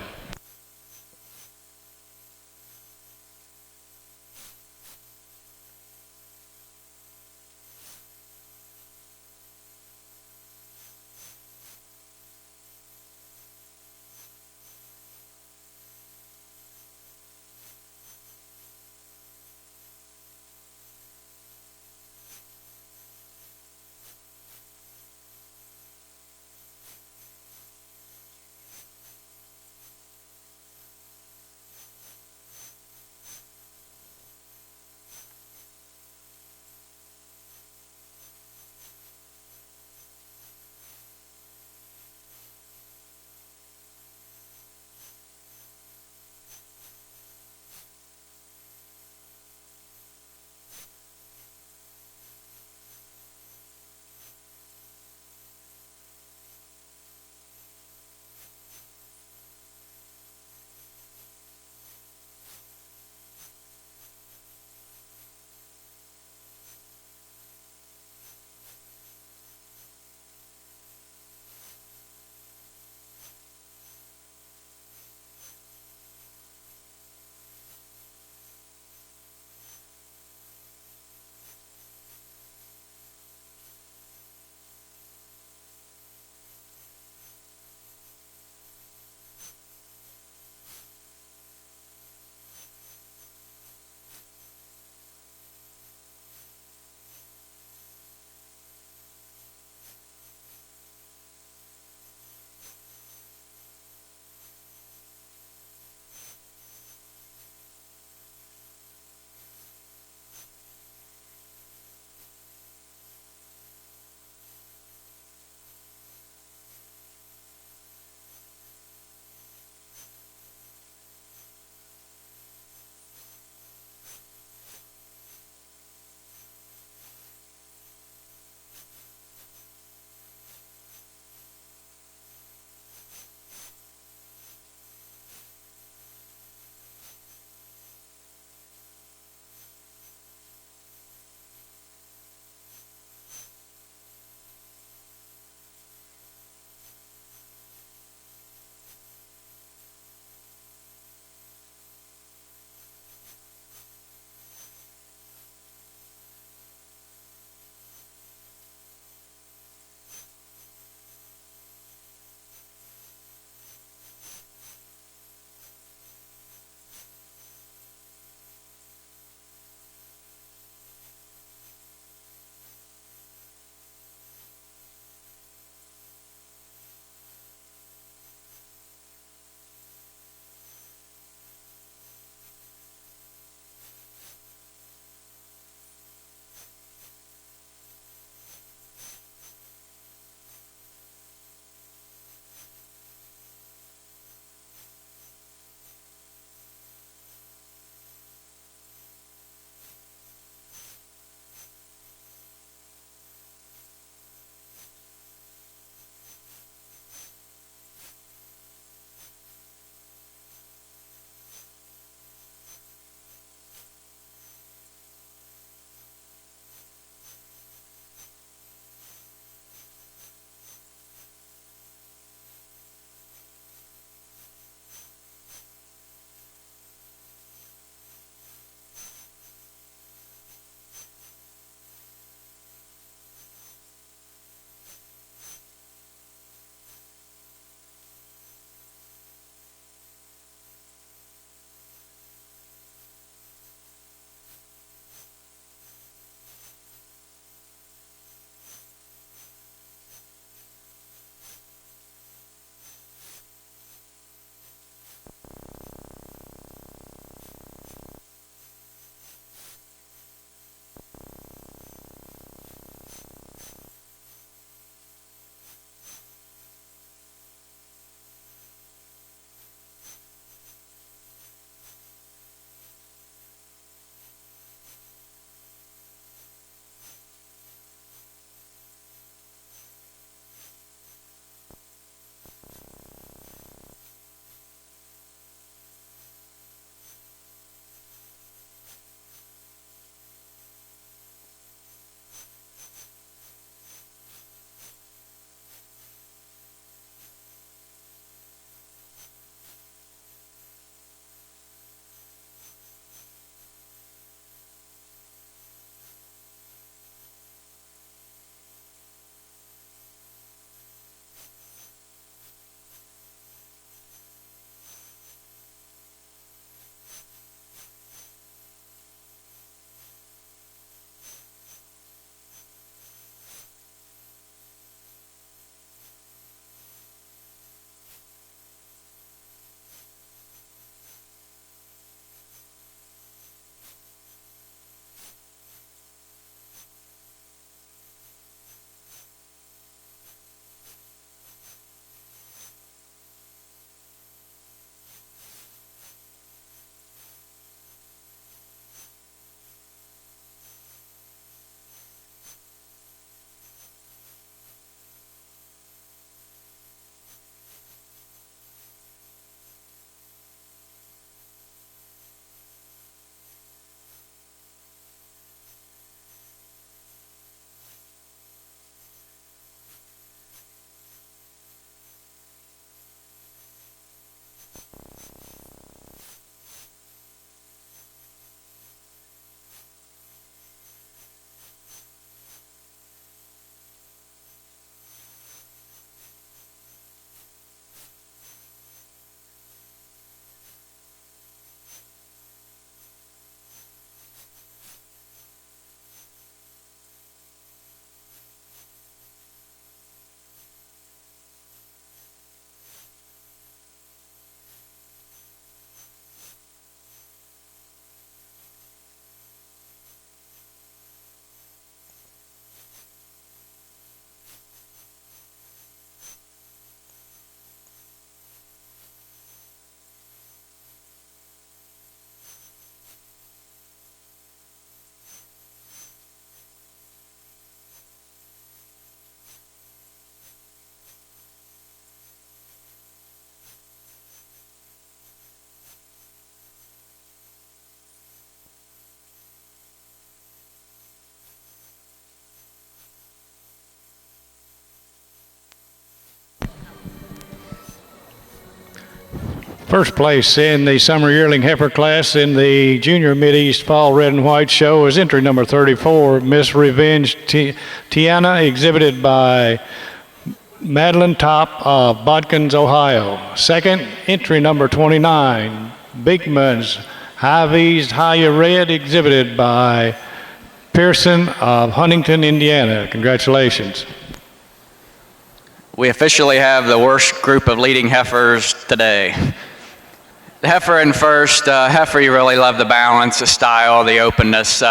First place in the summer yearling heifer class in the Junior Mid-East Fall Red and White Show is entry number 34, Miss Revenge Tiana, exhibited by Madeline Top of Bodkins, Ohio. Second, entry number 29, Beekman's High V's High Red, exhibited by Pearson of Huntington, Indiana. Congratulations. We officially have the worst group of leading heifers today. The heifer in first, heifer, you really love the balance, the style, the openness.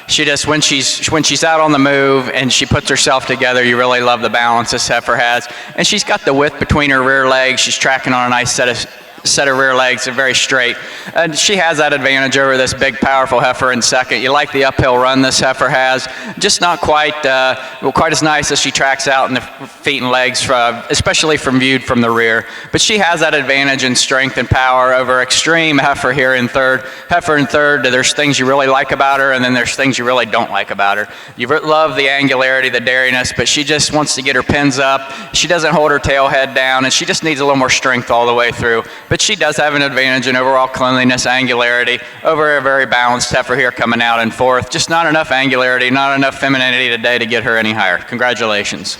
She just, when she's out on the move and she puts herself together, you really love the balance this heifer has. And she's got the width between her rear legs. She's tracking on a nice set of rear legs. They're very straight. And she has that advantage over this big, powerful heifer in second. You like the uphill run this heifer has. Just not quite as nice as she tracks out in the feet and legs, especially viewed from the rear. But she has that advantage in strength and power over extreme heifer here in third. Heifer in third, there's things you really like about her, and then there's things you really don't like about her. You love the angularity, the dariness, but she just wants to get her pins up. She doesn't hold her tail head down, and she just needs a little more strength all the way through. But she does have an advantage in overall cleanliness, angularity, over a very balanced heifer here coming out in fourth. Just not enough angularity, not enough femininity today to get her any higher. Congratulations.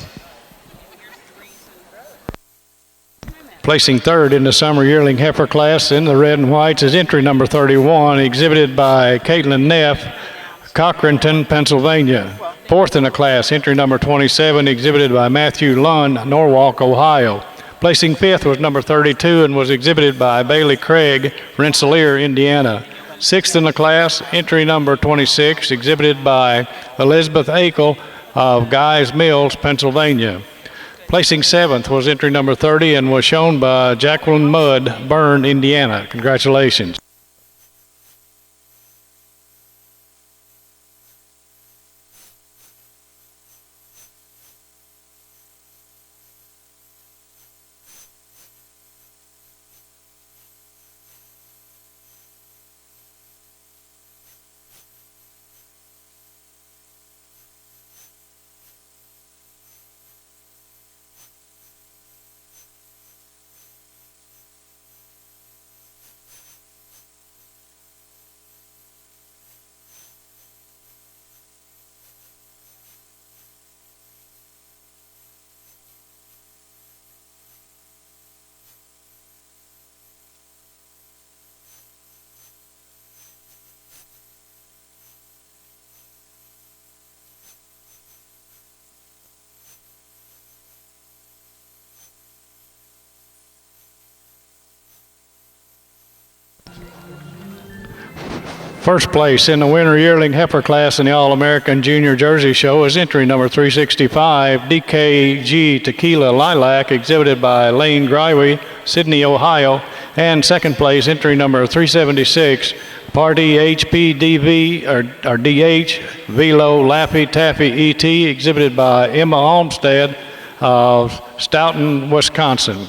Placing third in the summer yearling heifer class in the red and whites is entry number 31, exhibited by Caitlin Neff, Cochranton, Pennsylvania. Fourth in the class, entry number 27, exhibited by Matthew Lund, Norwalk, Ohio. Placing fifth was number 32 and was exhibited by Bailey Craig, Rensselaer, Indiana. Sixth in the class, entry number 26, exhibited by Elizabeth Akel of Guys Mills, Pennsylvania. Placing seventh was entry number 30 and was shown by Jacqueline Mudd, Berne, Indiana. Congratulations. First place in the winter yearling heifer class in the All-American Junior Jersey Show is entry number 365, DKG Tequila Lilac, exhibited by Lane Greiwe, Sydney, Ohio. And second place, entry number 376, Party HPDV or DH Velo Laffy Taffy ET, exhibited by Emma Olmstead of Stoughton, Wisconsin.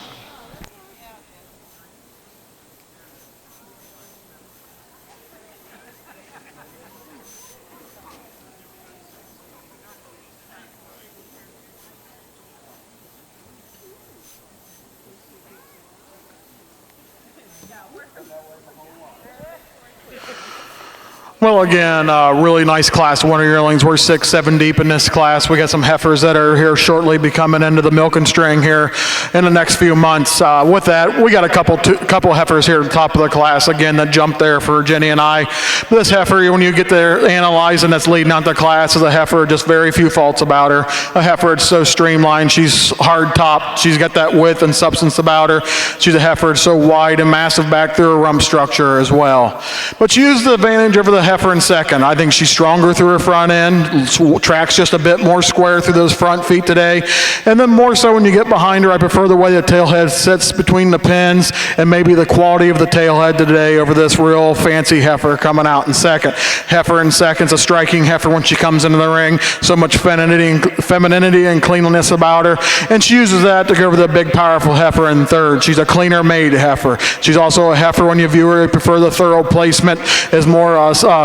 Well, again, really nice class of winter yearlings. We're 6, 7 deep in this class. We got some heifers that are here shortly be coming into the milking string here in the next few months. With that, we got a couple heifers here at the top of the class, again, that jumped there for Jenny and I. This heifer, when you get there analyzing that's leading out the class, is a heifer, just very few faults about her. A heifer that's so streamlined. She's hard topped. She's got that width and substance about her. She's a heifer that's so wide and massive back through her rump structure as well. But she used the advantage over the heifer in second. I think she's stronger through her front end, tracks just a bit more square through those front feet today. And then more so when you get behind her, I prefer the way the tailhead sits between the pins and maybe the quality of the tailhead today over this real fancy heifer coming out in second. Heifer in second's a striking heifer when she comes into the ring. So much femininity and cleanliness about her. And she uses that to go over the big, powerful heifer in third. She's a cleaner made heifer. She's also a heifer when you view her, you prefer the thorough placement, is more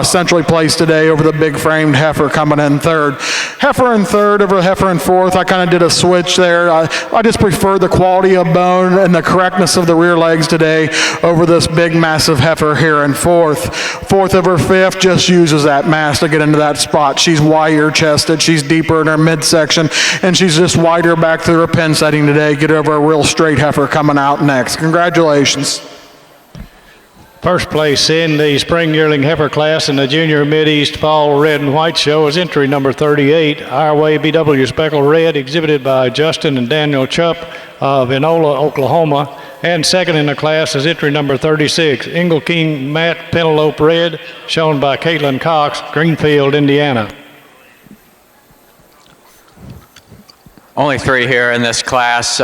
centrally placed today over the big framed heifer coming in third. Heifer in third over heifer in fourth. I kind of did a switch there. I just prefer the quality of bone and the correctness of the rear legs today over this big massive heifer here in fourth. Fourth over fifth just uses that mass to get into that spot. She's wider chested, she's deeper in her midsection, and she's just wider back through her pen setting today. Get over a real straight heifer coming out next. Congratulations. First place in the spring yearling heifer class in the Junior Mid-East Fall Red and White Show is entry number 38, Our Way BW Speckled Red, exhibited by Justin and Daniel Chupp of Enola, Oklahoma. And second in the class is entry number 36, Ingle King Matte Penelope Red, shown by Caitlin Cox, Greenfield, Indiana. Only 3 here in this class.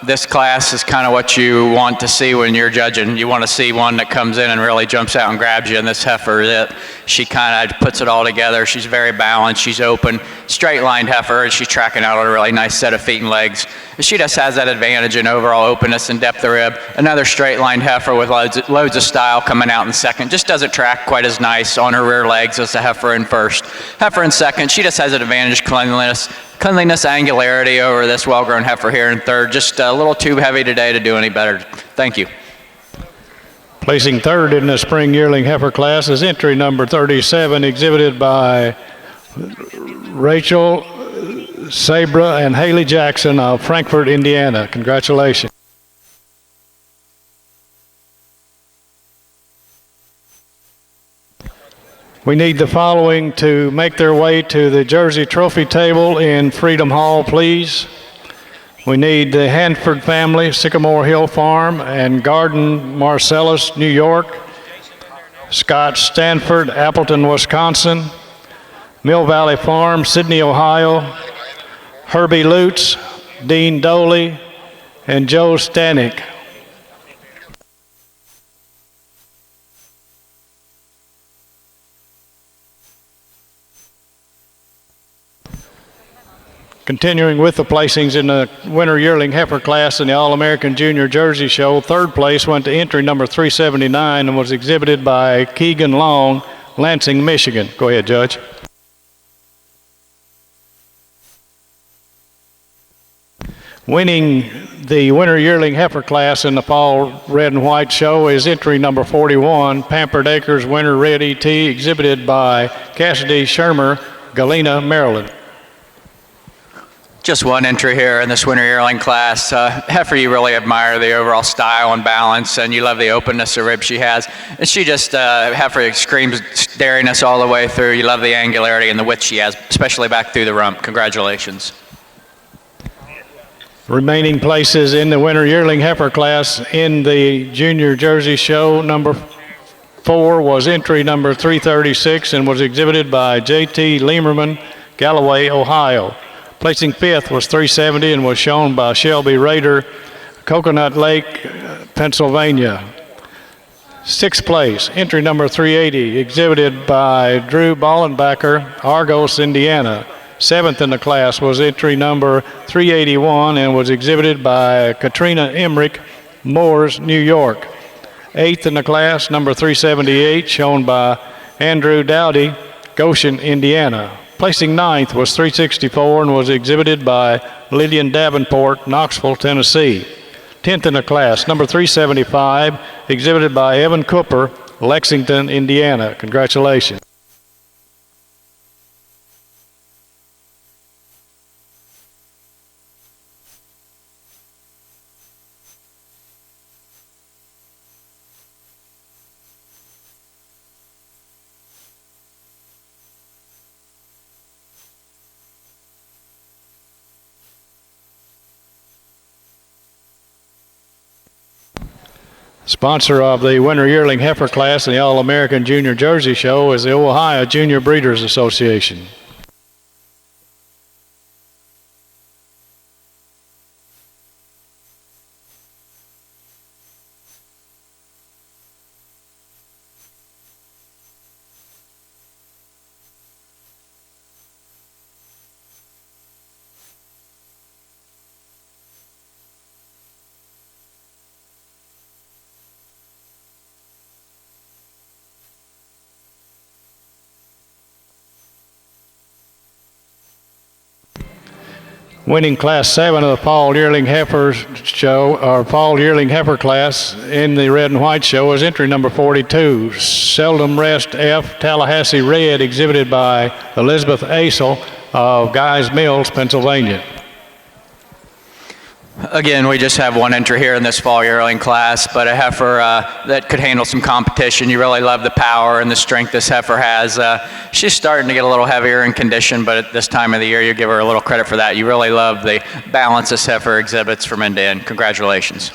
This class is kind of what you want to see when you're judging. You want to see one that comes in and really jumps out and grabs you, and this heifer, she kind of puts it all together. She's very balanced, she's open, straight-lined heifer, and she's tracking out a really nice set of feet and legs. She just has that advantage in overall openness and depth of rib. Another straight-lined heifer with loads of style coming out in second. Just doesn't track quite as nice on her rear legs as the heifer in first. Heifer in second, she just has an advantage cleanliness, angularity over this well-grown heifer here in third. Just a little too heavy today to do any better. Thank you. Placing third in the spring yearling heifer class is entry number 37, exhibited by Rachel Sabra and Haley Jackson of Frankfort, Indiana. Congratulations. We need the following to make their way to the Jersey Trophy table in Freedom Hall, please. We need the Hanford family, Sycamore Hill Farm and Garden, Marcellus, New York. Scott Stanford, Appleton, Wisconsin. Mill Valley Farm, Sydney, Ohio. Herbie Lutz, Dean Doley, and Joe Stanek. Continuing with the placings in the winter yearling heifer class in the All-American Junior Jersey Show, third place went to entry number 379 and was exhibited by Keegan Long, Lansing, Michigan. Go ahead, Judge. Winning the winter yearling heifer class in the Fall Red and White Show is entry number 41, Pampered Acres Winter Red ET, exhibited by Cassidy Shermer, Galena, Maryland. Just one entry here in this winter yearling class. Heifer, you really admire the overall style and balance, and you love the openness of rib she has. And she just, heifer screams dariness all the way through. You love the angularity and the width she has, especially back through the rump. Congratulations. Remaining places in the winter yearling heifer class in the Junior Jersey Show, number 4 was entry number 336 and was exhibited by J.T. Liemerman, Galloway, Ohio. Placing 5th was 370 and was shown by Shelby Rader, Coconut Lake, Pennsylvania. 6th place, entry number 380, exhibited by Drew Ballenbacher, Argos, Indiana. 7th in the class was entry number 381 and was exhibited by Katrina Emmerich, Moores, New York. 8th in the class, number 378, shown by Andrew Dowdy, Goshen, Indiana. Placing 9th was 364 and was exhibited by Lillian Davenport, Knoxville, Tennessee. 10th in the class, number 375, exhibited by Evan Cooper, Lexington, Indiana. Congratulations. Sponsor of the winter yearling heifer class in the All-American Junior Jersey Show is the Ohio Junior Breeders Association. winning Class 7 of the Fall Yearling Heifer Show, or Fall Yearling Heifer class in the Red and White Show is entry number 42, Seldom Rest F Tallahassee Red, exhibited by Elizabeth Asel of Guys Mills, Pennsylvania. Again, we just have one entry here in this fall yearling class, but a heifer that could handle some competition. You really love the power and the strength this heifer has. She's starting to get a little heavier in condition, but at this time of the year, you give her a little credit for that. You really love the balance this heifer exhibits from end to end. Congratulations.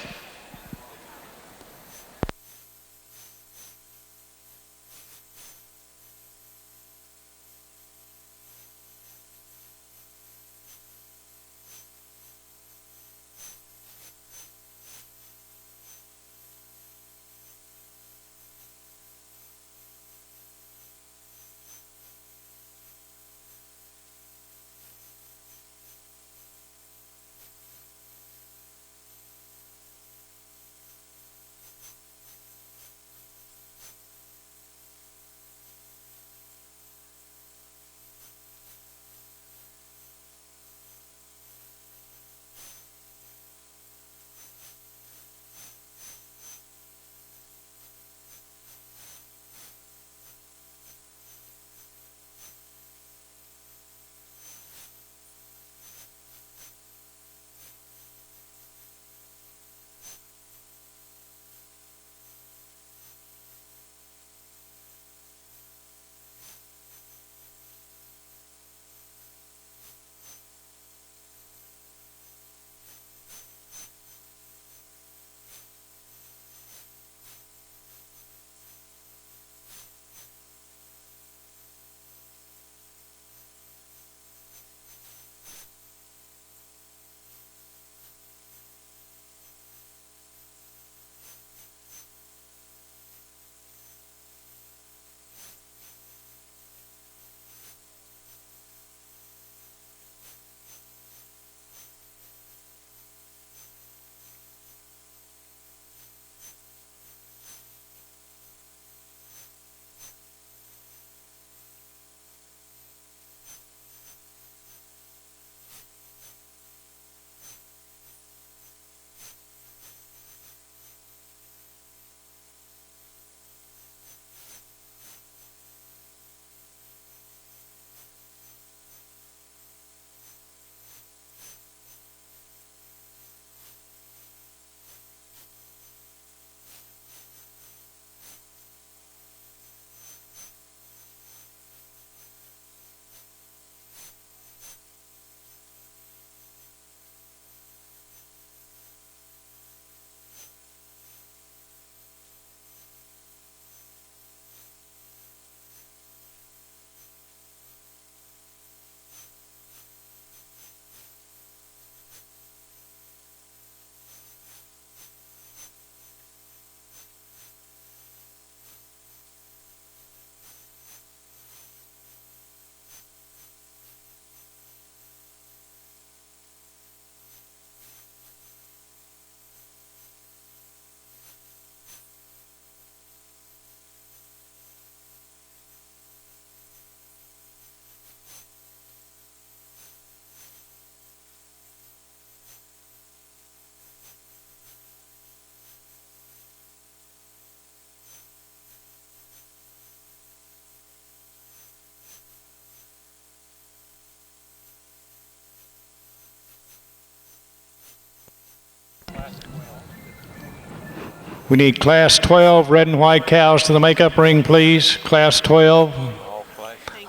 We need Class 12 red and white cows to the makeup ring, please. Class 12.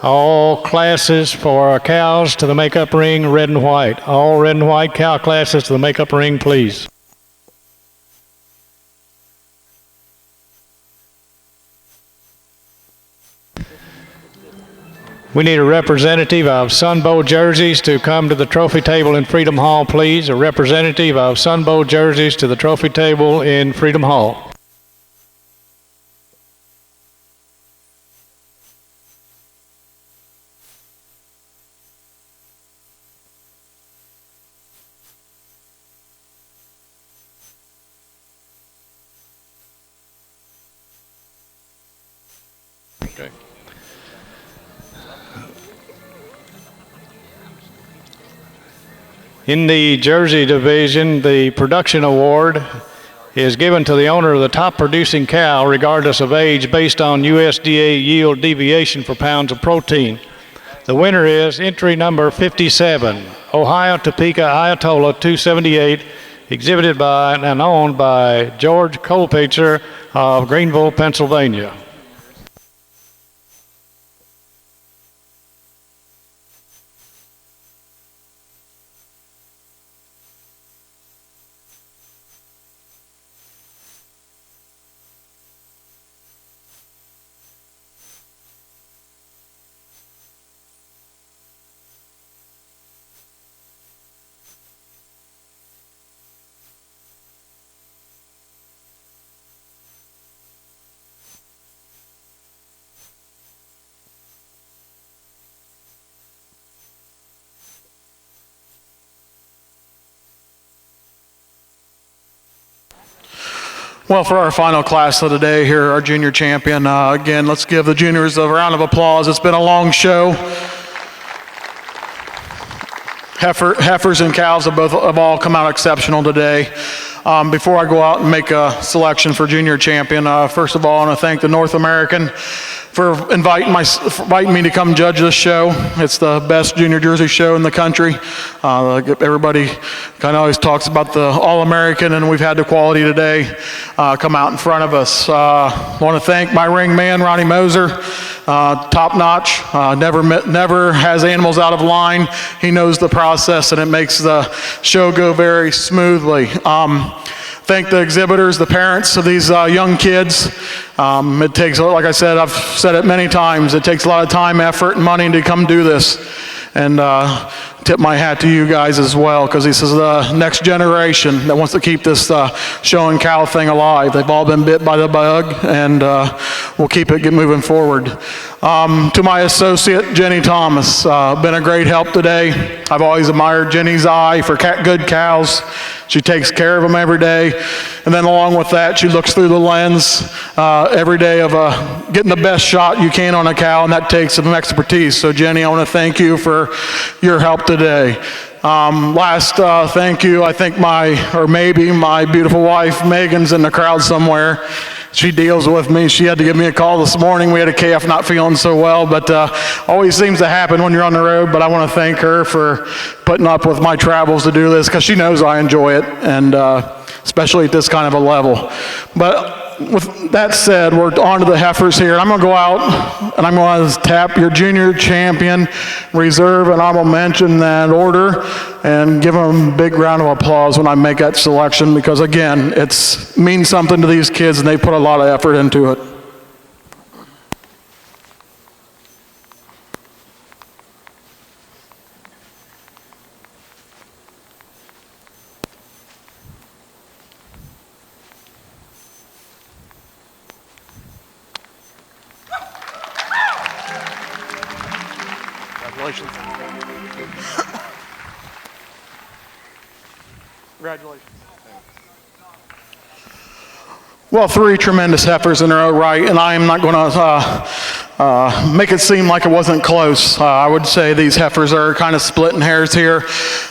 All classes for cows to the makeup ring, red and white. All red and white cow classes to the makeup ring, please. We need a representative of Sunbow jerseys to come to the trophy table in Freedom Hall, please. A representative of Sunbow jerseys to the trophy table in Freedom Hall. Okay. In the Jersey division, the production award is given to the owner of the top producing cow regardless of age based on USDA yield deviation for pounds of protein. The winner is entry number 57, Ohio Topeka Ayatollah 278, exhibited by and owned by George Colpitzer of Greenville, Pennsylvania. Well, for our final class of the day here, our junior champion, again, let's give the juniors a round of applause. It's been a long show. Heifers and cows have all come out exceptional today. Before I go out and make a selection for junior champion, first of all, I want to thank the North American for inviting me to come judge this show. It's the best junior Jersey show in the country. Everybody kind of always talks about the All-American, and we've had the quality today come out in front of us. I want to thank my ring man, Ronnie Moser, top notch, never has animals out of line. He knows the process, and it makes the show go very smoothly. Thank the exhibitors, the parents of these young kids. It takes, like I said, I've said it many times, it takes a lot of time, effort, and money to come do this. And tip my hat to you guys as well, because this is the next generation that wants to keep this show and cow thing alive. They've all been bit by the bug, and we'll keep it moving forward. To my associate, Jenny Thomas, been a great help today. I've always admired Jenny's eye for good cows. She takes care of them every day. And then along with that, she looks through the lens every day of getting the best shot you can on a cow, and that takes some expertise. So Jenny, I want to thank you for your help today. Last thank you, I think maybe my beautiful wife, Megan's in the crowd somewhere. She deals with me. She had to give me a call this morning. We had a calf not feeling so well, but always seems to happen when you're on the road. But I want to thank her for putting up with my travels to do this, because she knows I enjoy it, and especially at this kind of a level. But with that said, we're on to the heifers here. I'm going to go out and I'm going to tap your junior champion, reserve, and I will mention that order and give them a big round of applause when I make that selection, because again, it means something to these kids and they put a lot of effort into it. Congratulations. Well, 3 tremendous heifers in a row, right? And I am not going to make it seem like it wasn't close. I would say these heifers are kind of splitting hairs here.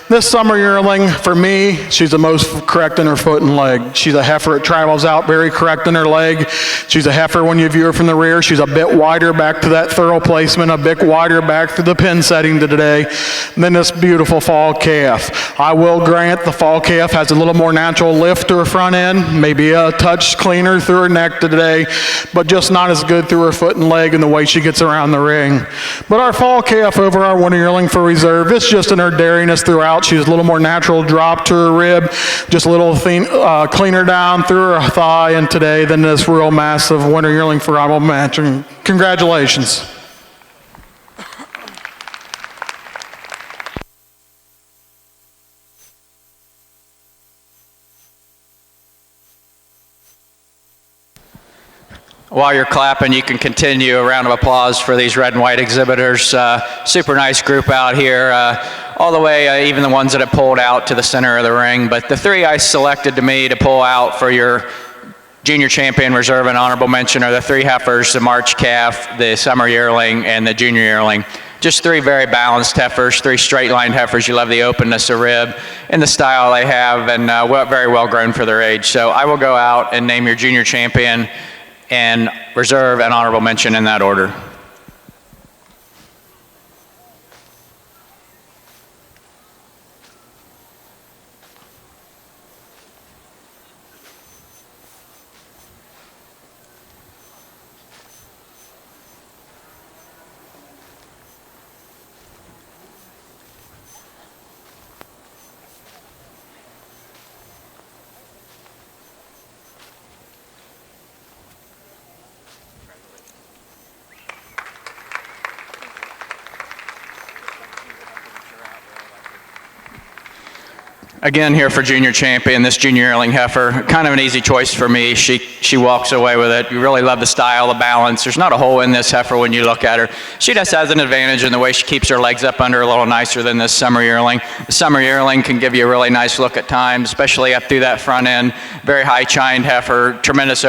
This summer yearling, for me, she's the most correct in her foot and leg. She's a heifer that travels out very correct in her leg. She's a heifer when you view her from the rear. She's a bit wider back to that thorough placement, a bit wider back to the pin setting today than this beautiful fall calf. I will grant the fall calf has a little more natural lift to her front end, maybe a touch cleaner through her neck today, but just not as good through her foot and leg and the way she gets around the ring. But our fall calf over our winter yearling for reserve, it's just in her dairiness throughout. She's a little more natural drop to her rib, just a little cleaner down through her thigh and today than this real massive winter yearling for honorable mention. Congratulations. While you're clapping, you can continue a round of applause for these red and white exhibitors. Super nice group out here, all the way, even the ones that have pulled out to the center of the ring. But the 3 I selected to me to pull out for your junior champion reserve and honorable mention are the 3 heifers, the March calf, the summer yearling, and the junior yearling. Just three very balanced heifers, three straight-lined heifers. You love the openness of rib and the style they have, and very well grown for their age. So I will go out and name your junior champion and reserve and honorable mention in that order. Again, here for junior champion, this junior yearling heifer, kind of an easy choice for me. She walks away with it. You really love the style, the balance. There's not a hole in this heifer when you look at her. She just has an advantage in the way she keeps her legs up under a little nicer than this summer yearling. The summer yearling can give you a really nice look at times, especially up through that front end. Very high chined heifer, tremendous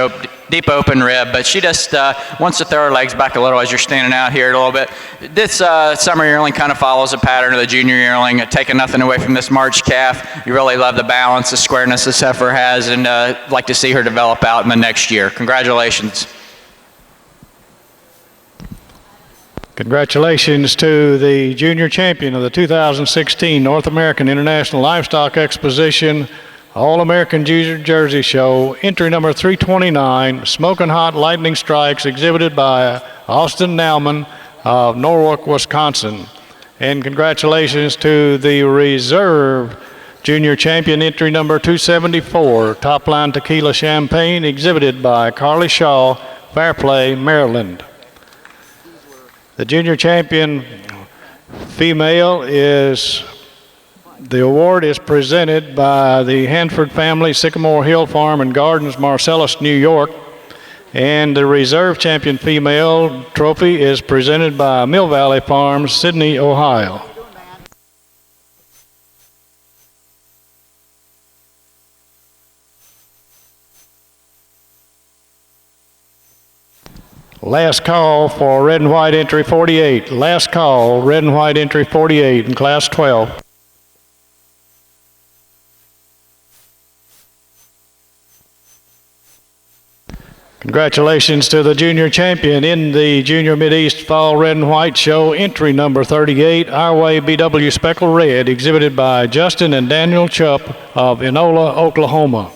deep open rib, but she just wants to throw her legs back a little as you're standing out here a little bit. This summer yearling kind of follows the pattern of the junior yearling, taking nothing away from this March calf. You really love the balance, the squareness this heifer has, and like to see her develop out in the next year. Congratulations. Congratulations to the junior champion of the 2016 North American International Livestock Exposition All-American Junior Jersey Show, entry number 329, Smoking Hot Lightning Strikes, exhibited by Austin Nauman of Norwalk, Wisconsin. And congratulations to the reserve junior champion, entry number 274, Top Line Tequila Champagne, exhibited by Carly Shaw, Fairplay, Maryland. The junior champion female the award is presented by the Hanford family, Sycamore Hill Farm and Gardens, Marcellus, New York. And the reserve champion female trophy is presented by Mill Valley Farms, Sydney, Ohio. Last call for red and white entry 48. Last call, red and white entry 48 in class 12. Congratulations to the junior champion in the Junior Mideast Fall Red and White Show, entry number 38, Our Way BW Speckled Red, exhibited by Justin and Daniel Chupp of Enola, Oklahoma.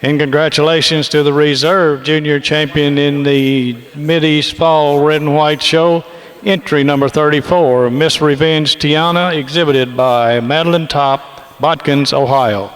And congratulations to the reserve junior champion in the Mideast Fall Red and White Show, entry number 34, Miss Revenge Tiana, exhibited by Madeline Top, Botkins, Ohio.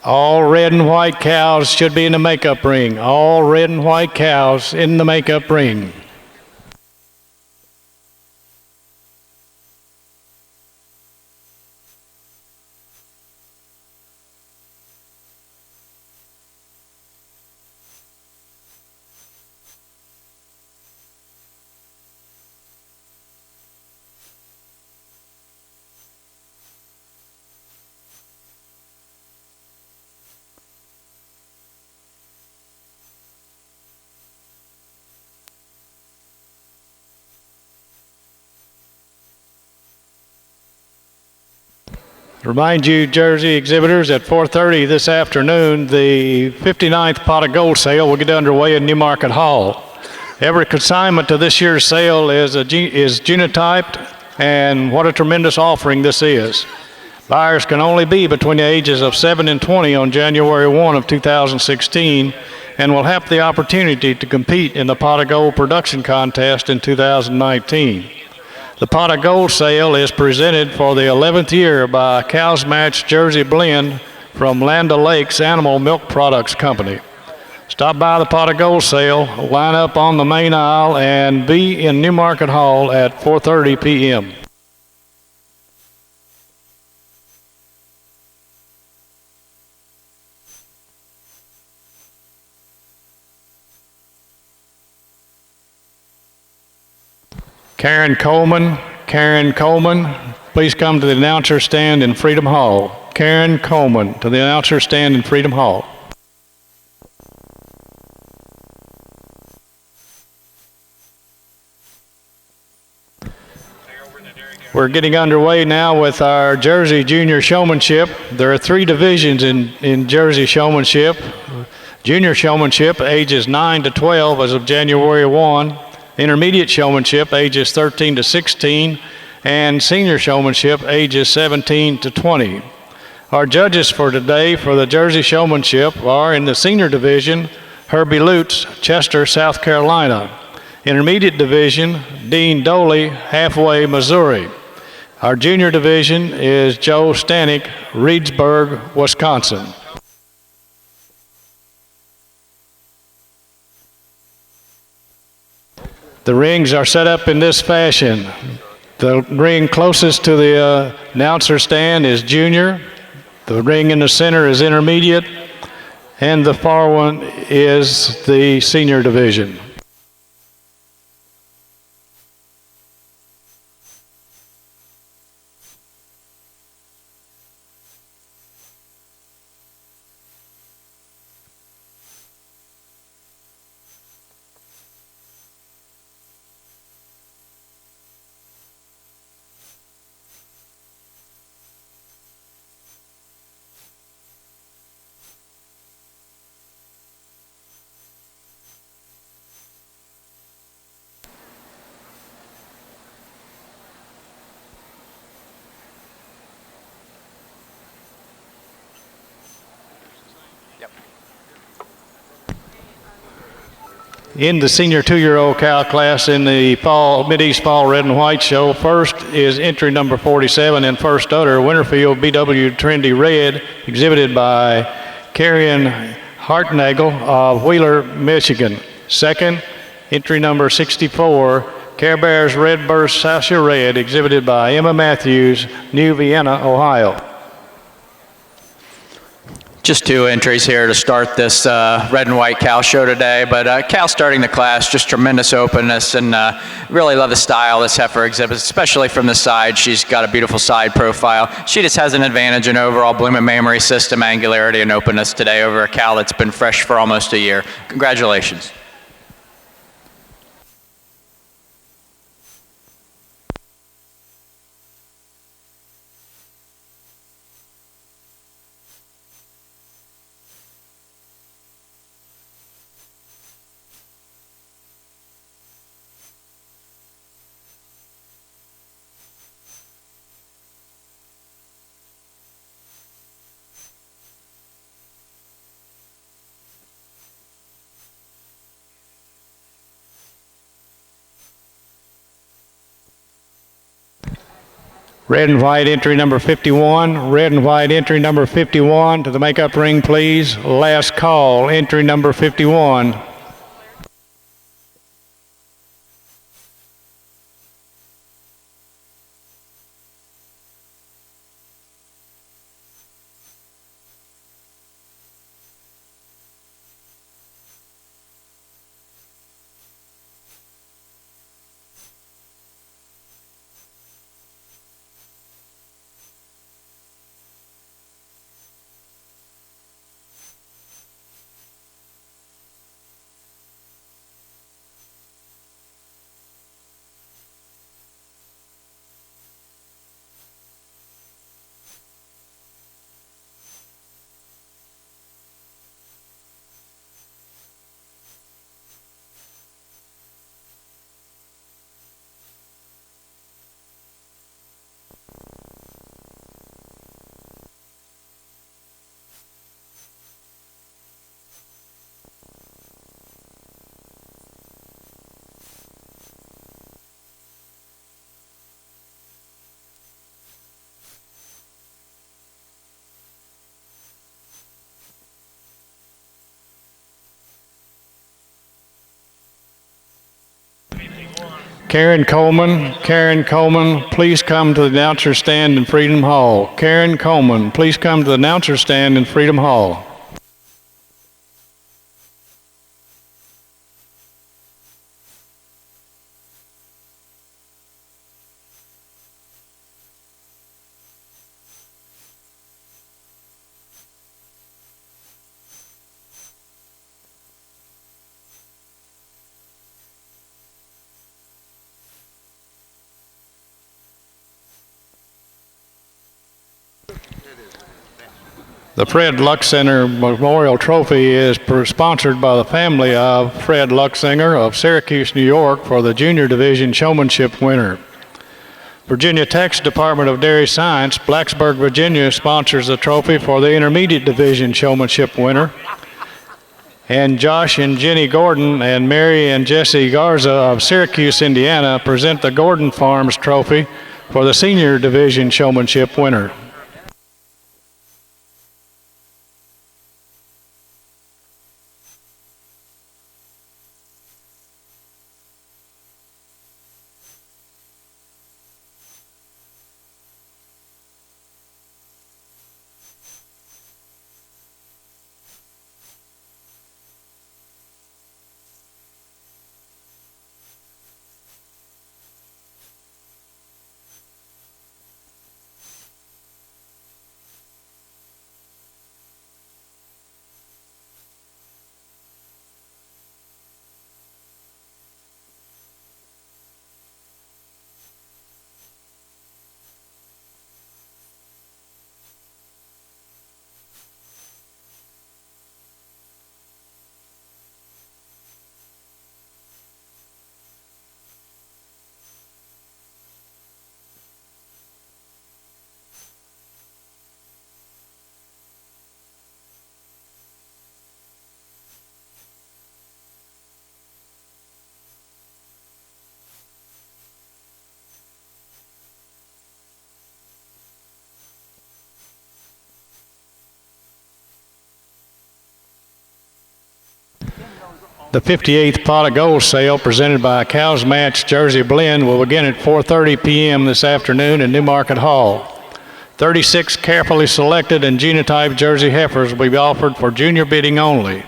All red and white cows should be in the makeup ring. All red and white cows in the makeup ring. Remind you, Jersey exhibitors, at 4:30 this afternoon, the 59th Pot of Gold sale will get underway in Newmarket Hall. Every consignment to this year's sale is genotyped, and what a tremendous offering this is. Buyers can only be between the ages of 7 and 20 on January 1 of 2016, and will have the opportunity to compete in the Pot of Gold production contest in 2019. The Pot of Gold sale is presented for the 11th year by Cows Match Jersey Blend from Land O'Lakes Animal Milk Products Company. Stop by the Pot of Gold sale, line up on the main aisle, and be in Newmarket Hall at 4:30 p.m. Karen Coleman, Karen Coleman, please come to the announcer stand in Freedom Hall. Karen Coleman to the announcer stand in Freedom Hall. We're getting underway now with our Jersey Junior Showmanship. There are 3 divisions in Jersey Showmanship. Junior Showmanship, ages 9 to 12 as of January 1. Intermediate Showmanship, ages 13 to 16. And Senior Showmanship, ages 17 to 20. Our judges for today for the Jersey Showmanship are in the Senior Division, Herbie Lutz, Chester, South Carolina. Intermediate Division, Dean Doley, Halfway, Missouri. Our Junior Division is Joe Stanek, Reedsburg, Wisconsin. The rings are set up in this fashion. The ring closest to the announcer stand is Junior. The ring in the center is Intermediate. And the far one is the Senior Division. In the senior 2-year-old cow class in the Mid-East Fall Red and White Show, first is entry number 47 in first udder, Winterfield BW Trinity Red, exhibited by Carrion Hartnagel of Wheeler, Michigan. Second, entry number 64, Care Bears Red Burst Sasha Red, exhibited by Emma Matthews, New Vienna, Ohio. Just 2 entries here to start this red and white cow show today, but Cal starting the class, just tremendous openness, and really love the style this heifer exhibits, especially from the side. She's got a beautiful side profile. She just has an advantage in overall bloom and mammary system angularity and openness today over a cow that's been fresh for almost a year. Congratulations. Red and white entry number 51. Red and white entry number 51 to the makeup ring, please. Last call, entry number 51. Karen Coleman, please come to the announcer stand in Freedom Hall. Karen Coleman, please come to the announcer stand in Freedom Hall. The Fred Luxinger Memorial Trophy is sponsored by the family of Fred Luxinger of Syracuse, New York, for the Junior Division Showmanship winner. Virginia Tech's Department of Dairy Science, Blacksburg, Virginia, sponsors the trophy for the Intermediate Division Showmanship winner. And Josh and Jenny Gordon and Mary and Jesse Garza of Syracuse, Indiana, present the Gordon Farms Trophy for the Senior Division Showmanship winner. The 58th Pot of Gold sale presented by Cows Match Jersey Blend will begin at 4:30 p.m. this afternoon in Newmarket Hall. 36 carefully selected and genotyped Jersey heifers will be offered for junior bidding only.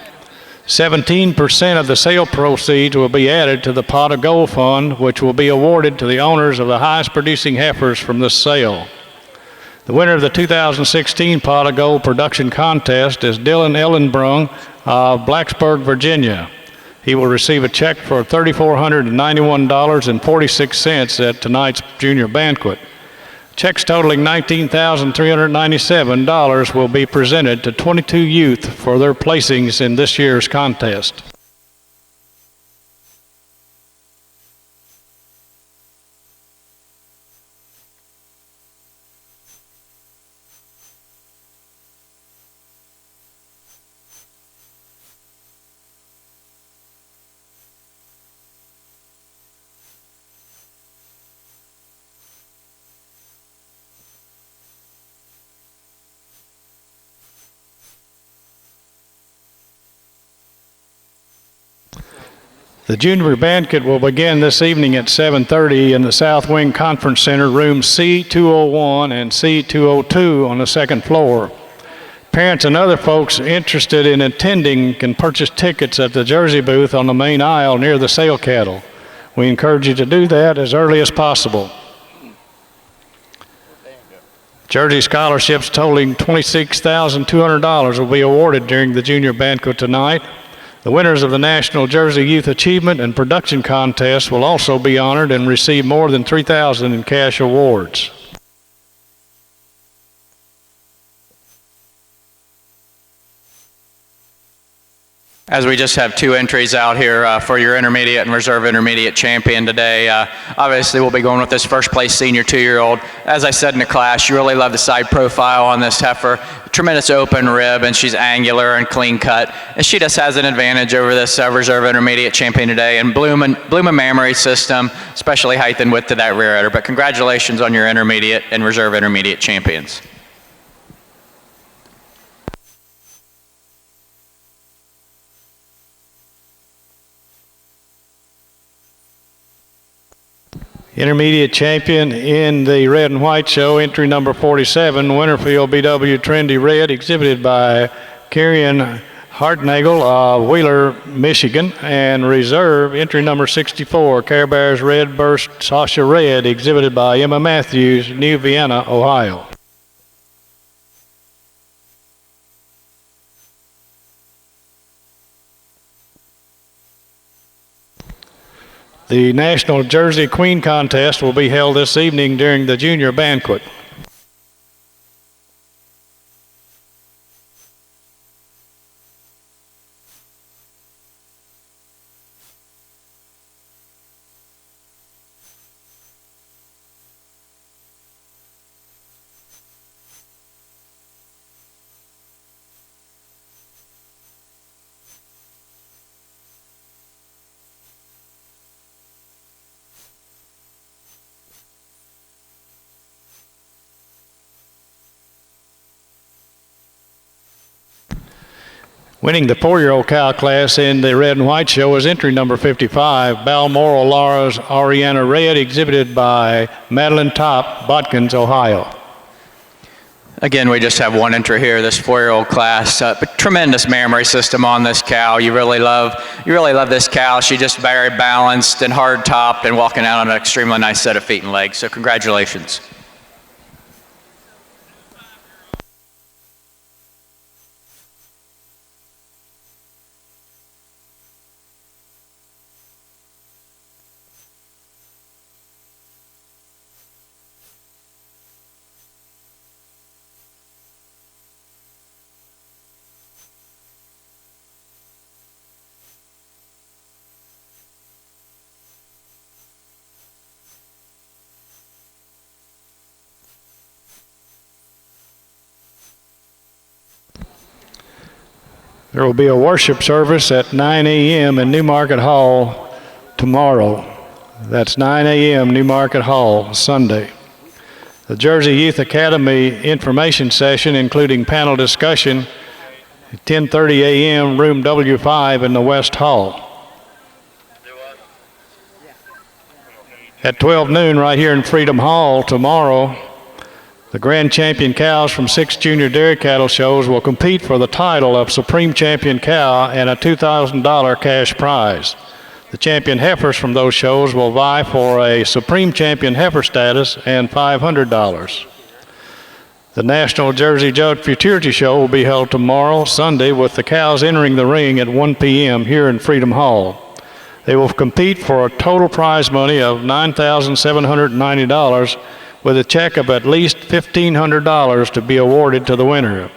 17% of the sale proceeds will be added to the Pot of Gold Fund, which will be awarded to the owners of the highest producing heifers from this sale. The winner of the 2016 Pot of Gold production contest is Dylan Ellenbrung of Blacksburg, Virginia. He will receive a check for $3,491.46 at tonight's junior banquet. Checks totaling $19,397 will be presented to 22 youth for their placings in this year's contest. The junior banquet will begin this evening at 7:30 in the South Wing Conference Center, rooms C201 and C202 on the second floor. Parents and other folks interested in attending can purchase tickets at the Jersey booth on the main aisle near the sale cattle. We encourage you to do that as early as possible. Jersey scholarships totaling $26,200 will be awarded during the junior banquet tonight. The winners of the National Jersey Youth Achievement and Production Contest will also be honored and receive more than $3,000 in cash awards. As we just have two entries out here for your intermediate and reserve intermediate champion today. Obviously, we'll be going with this first place senior 2-year-old. As I said in the class, you really love the side profile on this heifer. Tremendous open rib, and she's angular and clean cut. And she just has an advantage over this reserve intermediate champion today. And blooming mammary system, especially height and width to that rear udder. But congratulations on your intermediate and reserve intermediate champions. Intermediate champion in the red and white show, entry number 47, Winterfield BW Trendy Red, exhibited by Karian Hartnagel of Wheeler, Michigan, and reserve, entry number 64, Care Bears Red Burst Sasha Red, exhibited by Emma Matthews, New Vienna, Ohio. The National Jersey Queen Contest will be held this evening during the junior banquet. Winning the 4-year-old cow class in the red and white show is entry number 55, Balmoral Laura's Ariana Red, exhibited by Madeline Top, Bodkins, Ohio. Again, we just have one entry here, this 4-year-old class. But tremendous mammary system on this cow. You really love this cow. She's just very balanced and hard topped and walking out on an extremely nice set of feet and legs. So congratulations. There will be a worship service at 9 a.m. in Newmarket Hall tomorrow. That's 9 a.m. Newmarket Hall, Sunday. The Jersey Youth Academy information session, including panel discussion, at 10:30 a.m. room W5 in the West Hall. At 12 noon right here in Freedom Hall tomorrow, the grand champion cows from 6 junior dairy cattle shows will compete for the title of Supreme Champion Cow and a $2,000 cash prize. The champion heifers from those shows will vie for a Supreme Champion heifer status and $500. The National Jersey Judge Futurity Show will be held tomorrow, Sunday, with the cows entering the ring at 1 p.m. here in Freedom Hall. They will compete for a total prize money of $9,790 with a check of at least $1,500 to be awarded to the winner.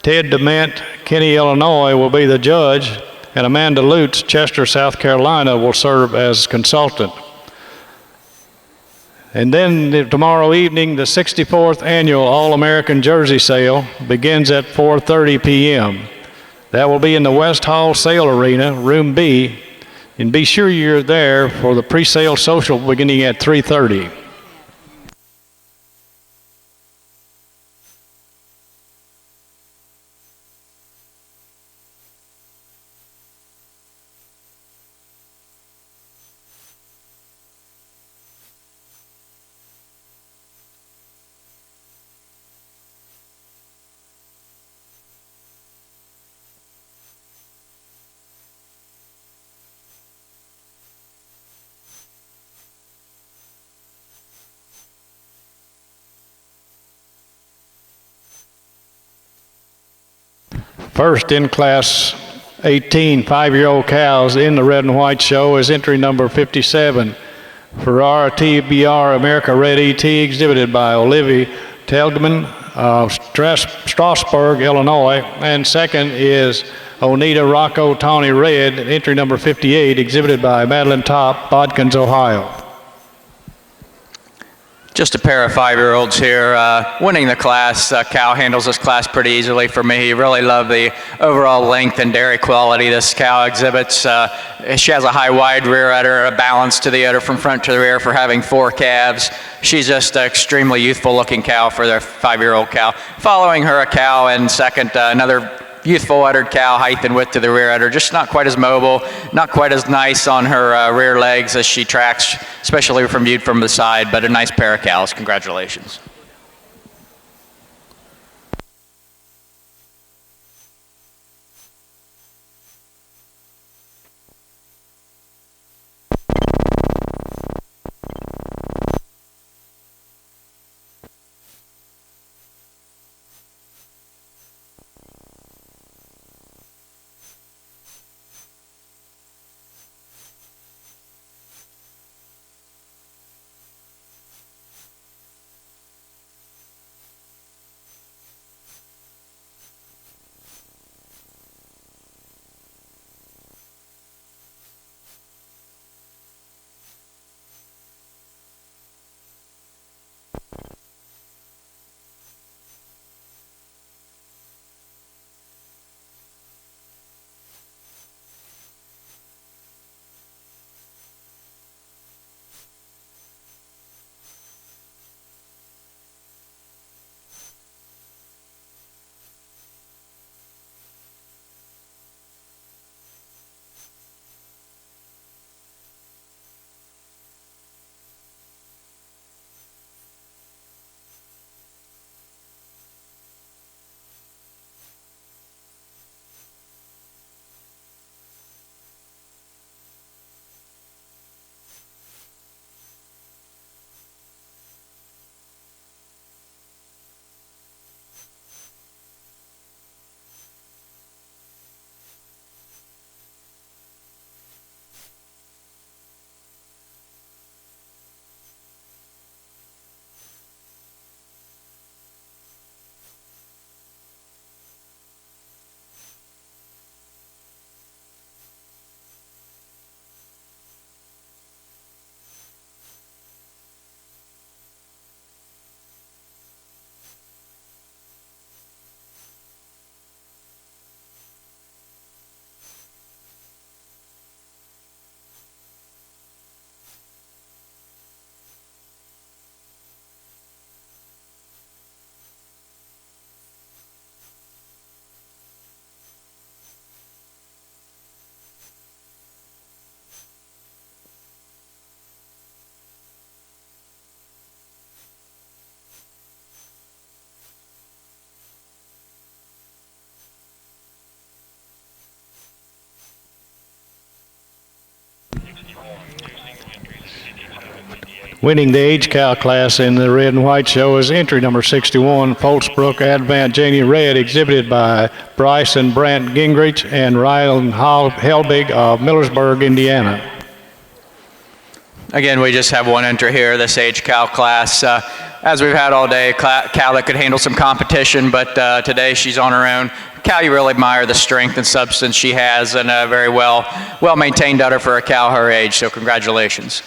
Ted DeMent, Kenny, Illinois, will be the judge, and Amanda Lutz, Chester, South Carolina, will serve as consultant. And then tomorrow evening, the 64th Annual All-American Jersey Sale begins at 4:30 p.m. That will be in the West Hall Sale Arena, Room B, and be sure you're there for the pre-sale social beginning at 3:30. First in class 18 5-year-old cows in the red and white show is entry number 57, Ferrara TBR America Red ET, exhibited by Olivia Telgman of Strasburg, Illinois. And second is Onita Rocco Tawny Red, entry number 58, exhibited by Madeline Top, Bodkins, Ohio. Just a pair of 5-year-olds here winning the class. Cow handles this class pretty easily for me. Really love the overall length and dairy quality this cow exhibits. She has a high wide rear udder, a balance to the udder from front to the rear for having 4 calves. She's just an extremely youthful looking cow for their 5-year-old cow. Following her, a cow and second, another youthful uddered cow, height and width to the rear udder, just not quite as mobile, not quite as nice on her rear legs as she tracks, especially from viewed from the side, but a nice pair of cows. Congratulations. Winning the age cow class in the red and white show is entry number 61, Folksbrook Advent Janie Red, exhibited by Bryce and Brant Gingrich and Ryan Helbig of Millersburg, Indiana. Again, we just have one entry here, this age cow class. As we've had all day, cow that could handle some competition, but today she's on her own. Cow you really admire the strength and substance she has, and a very well maintained udder for a cow her age, so congratulations.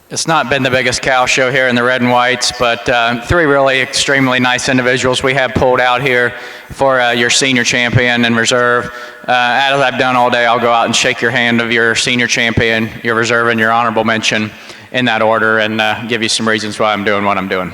It's not been the biggest cow show here in the red and whites, but three really extremely nice individuals we have pulled out here for your senior champion and reserve. As I've done all day, I'll go out and shake your hand of your senior champion, your reserve, and your honorable mention in that order, and give you some reasons why I'm doing what I'm doing.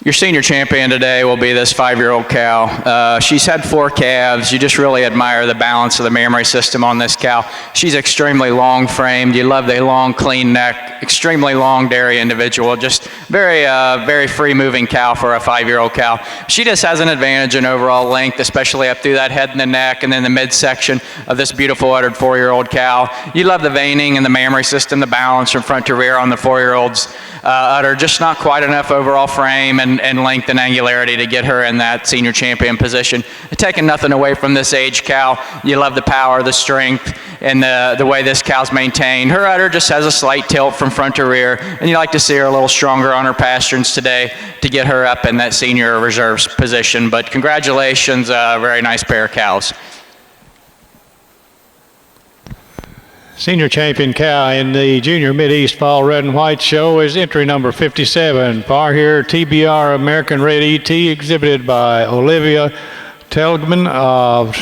Your senior champion today will be this 5-year-old cow. She's had 4 calves. You just really admire the balance of the mammary system on this cow. She's extremely long framed. You love the long, clean neck, extremely long dairy individual, just very, very free moving cow for a 5-year-old cow. She just has an advantage in overall length, especially up through that head and the neck and then the midsection of this beautiful uddered 4-year-old cow. You love the veining and the mammary system, the balance from front to rear on the 4-year-old's udder, just not quite enough overall frame and length and angularity to get her in that senior champion position. Taking nothing away from this age cow, you love the power, the strength, and the way this cow's maintained. Her udder just has a slight tilt from front to rear, and you like to see her a little stronger on her pasterns today to get her up in that senior reserves position. But congratulations, very nice pair of cows. Senior champion cow in the Junior Mid-East Fall Red and White Show is entry number 57, Far-Here TBR American Red ET, exhibited by Olivia Telgman of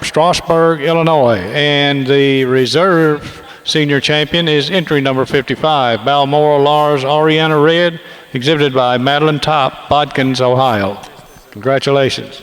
Strasburg, Illinois. And the reserve senior champion is entry number 55, Balmoral Lars Oriana Red, exhibited by Madeline Top, Bodkins, Ohio. Congratulations.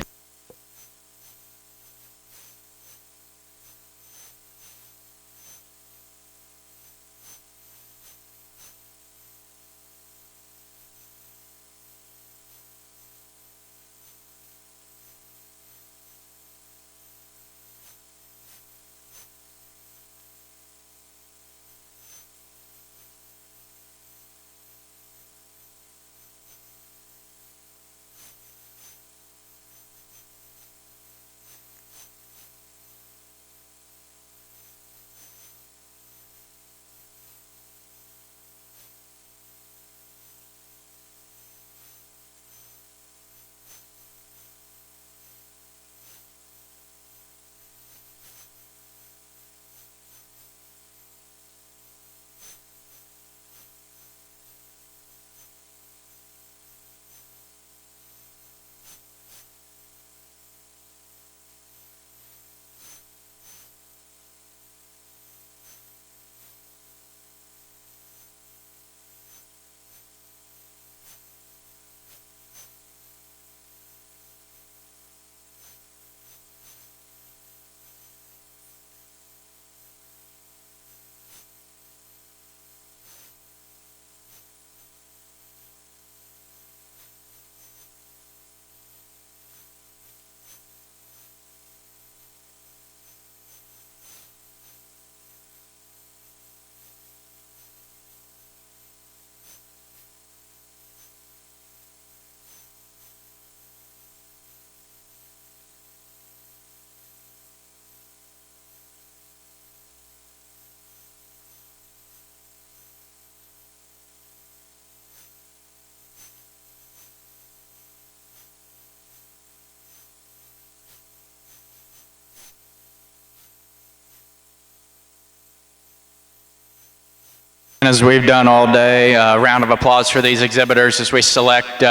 As we've done all day, a round of applause for these exhibitors as we select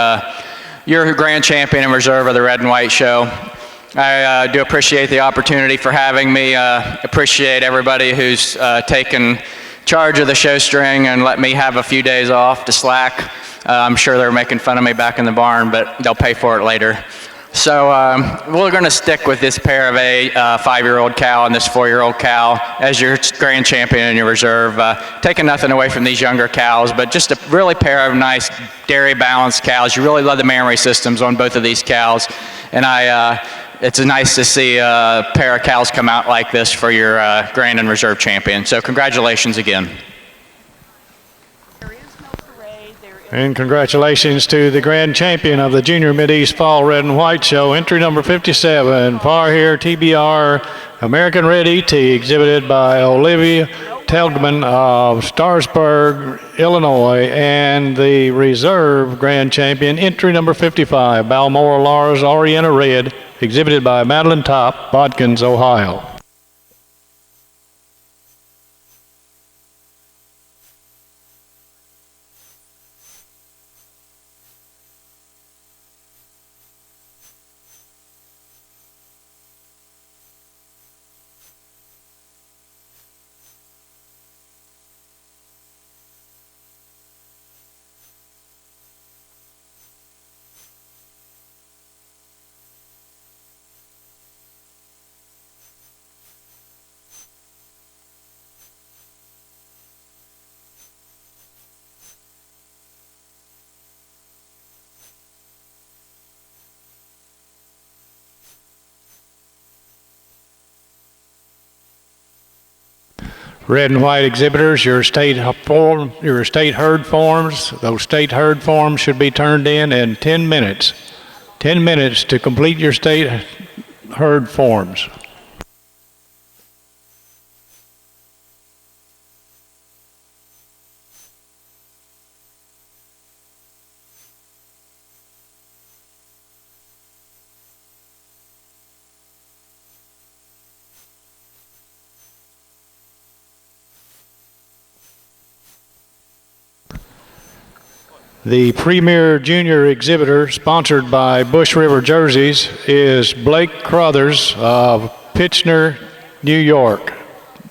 your grand champion and reserve of the Red and White Show. I do appreciate the opportunity for having me. Appreciate everybody who's taken charge of the show string and let me have a few days off to slack. I'm sure they're making fun of me back in the barn, but they'll pay for it later. So we're going to stick with this pair of a 5-year-old cow and this 4-year-old cow as your grand champion and your reserve. Taking nothing away from these younger cows, but just a really pair of nice dairy balanced cows. You really love the mammary systems on both of these cows. And it's nice to see a pair of cows come out like this for your Grand and Reserve champion. So congratulations again. There is no parade, there is And congratulations to the grand champion of the Junior Mideast Fall Red and White Show, entry number 57, Far Here TBR American Red ET, exhibited by Olivia Telgman of Starsburg, Illinois, and the reserve grand champion, entry number 55, Balmoral Lars Orienta Red, exhibited by Madeline Top, Bodkins, Ohio. Red and white exhibitors, your state herd forms, those state herd forms should be turned in 10 minutes. 10 minutes to complete your state herd forms. The premier junior exhibitor, sponsored by Bush River Jerseys, is Blake Crothers of Pitcher, New York.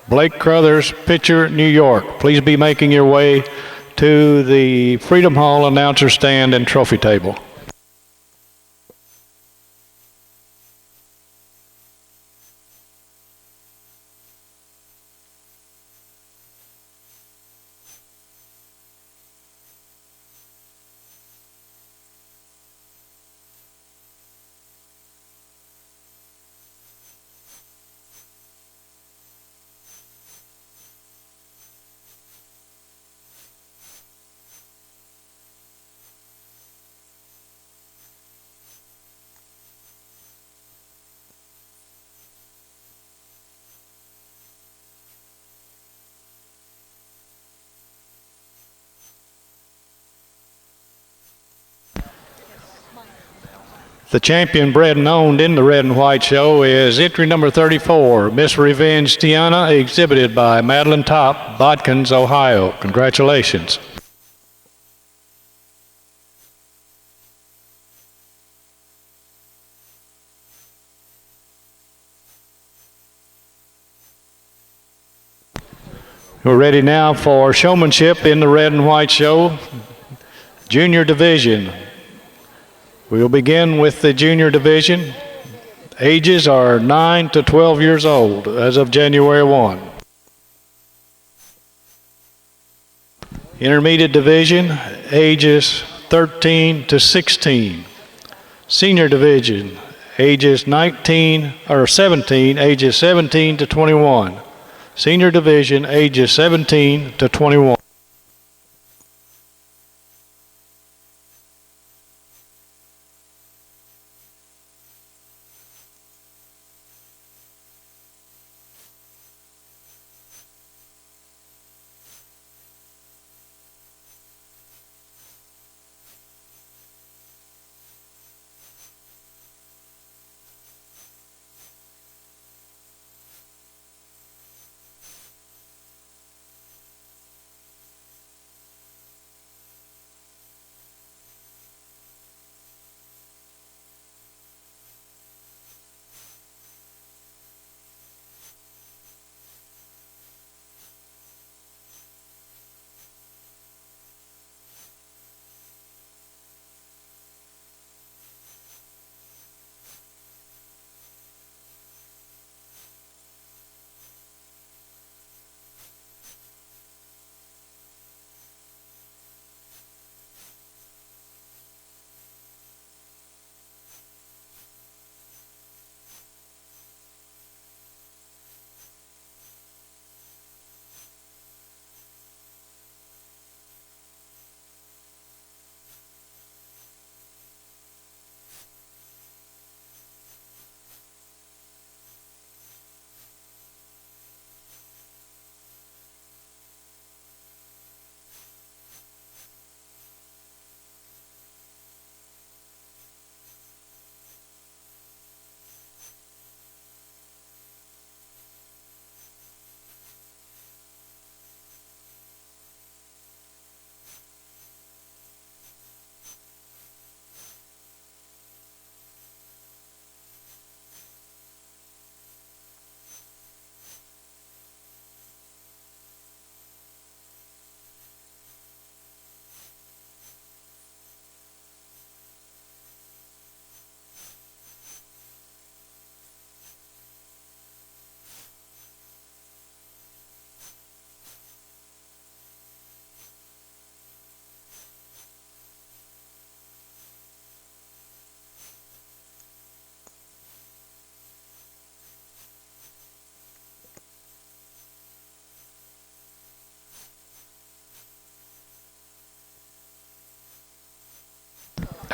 Blake Crothers, Pitcher, New York. Please be making your way to the Freedom Hall announcer stand and trophy table. The champion bred and owned in the Red and White Show is entry number 34, Miss Revenge Tiana, exhibited by Madeline Top, Bodkins, Ohio. Congratulations. We're ready now for showmanship in the Red and White Show, Junior Division. We'll begin with the Junior Division. Ages are 9 to 12 years old as of January 1. Intermediate Division, ages 13 to 16. Senior Division, ages 17, ages 17 to 21. Senior Division, ages 17 to 21.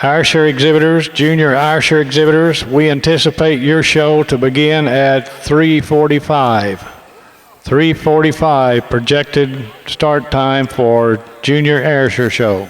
Ayrshire exhibitors, junior Ayrshire exhibitors, we anticipate your show to begin at 3:45. 3:45 projected start time for junior Ayrshire show.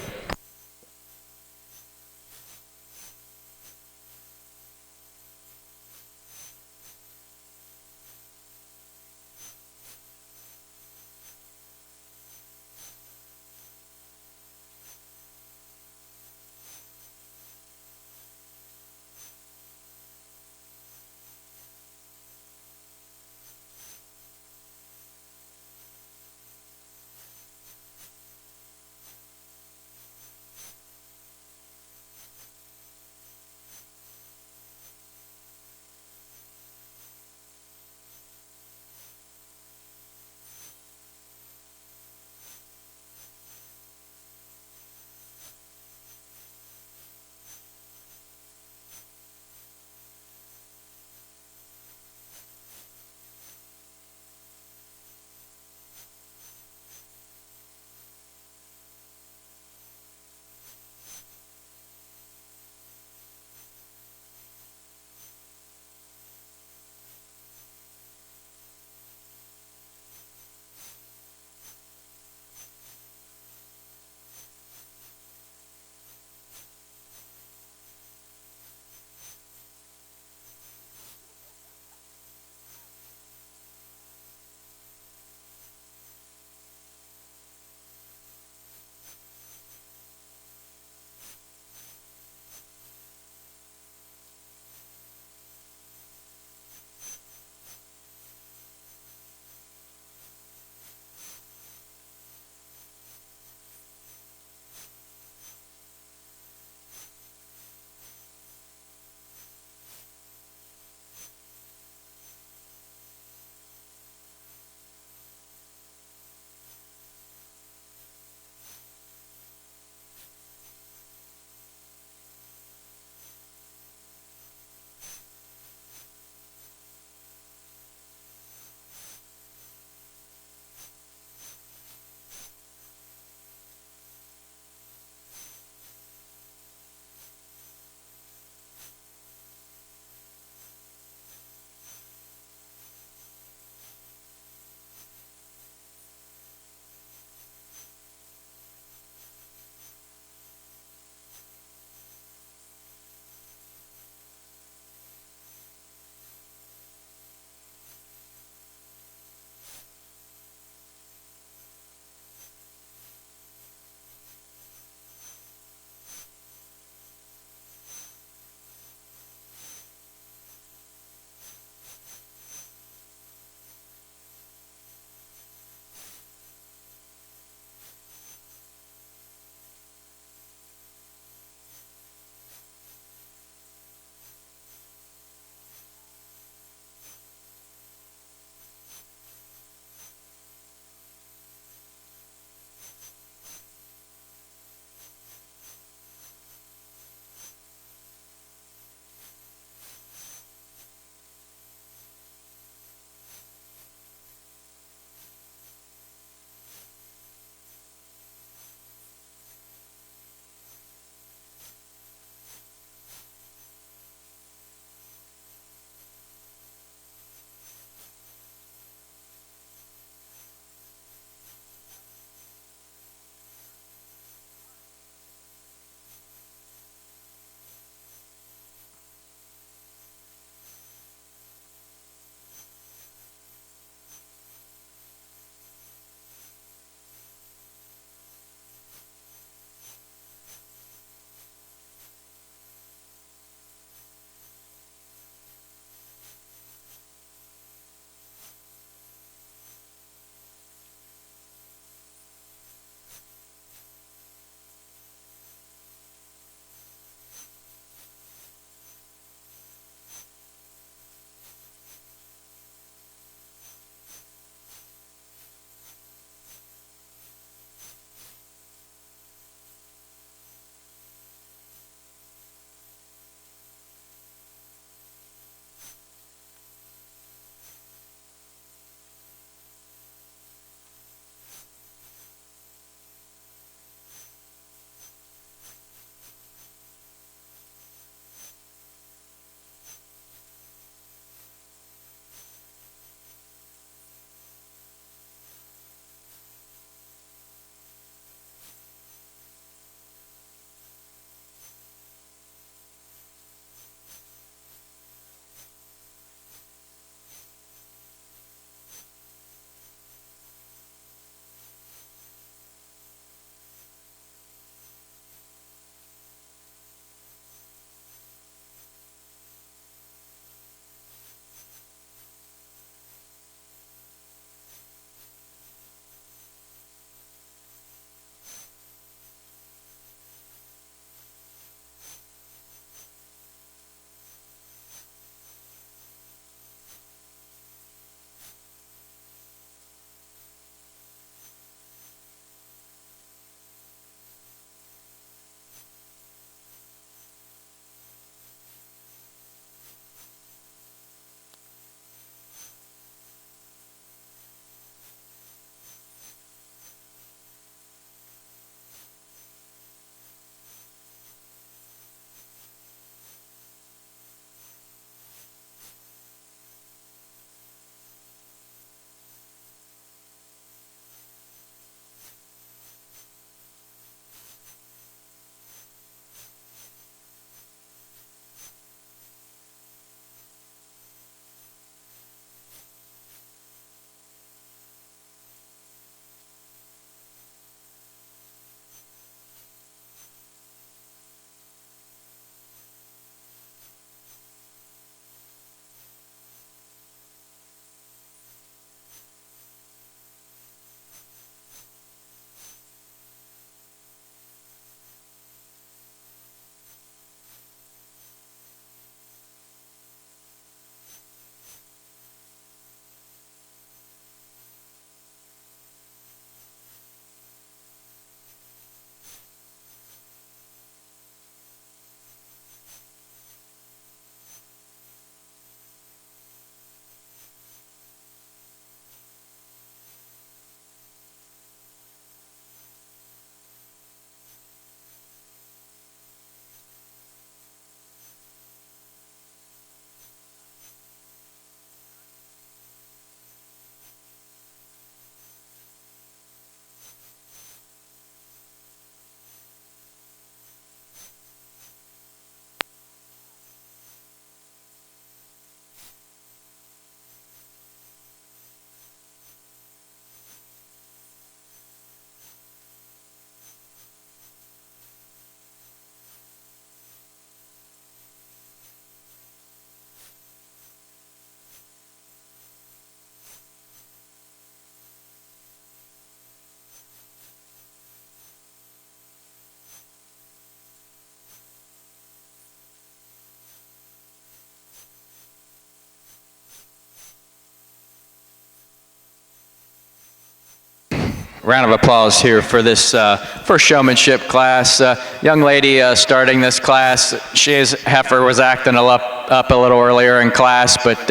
round of applause here for this first showmanship class. Young lady starting this class, Heifer was acting up a little earlier in class, but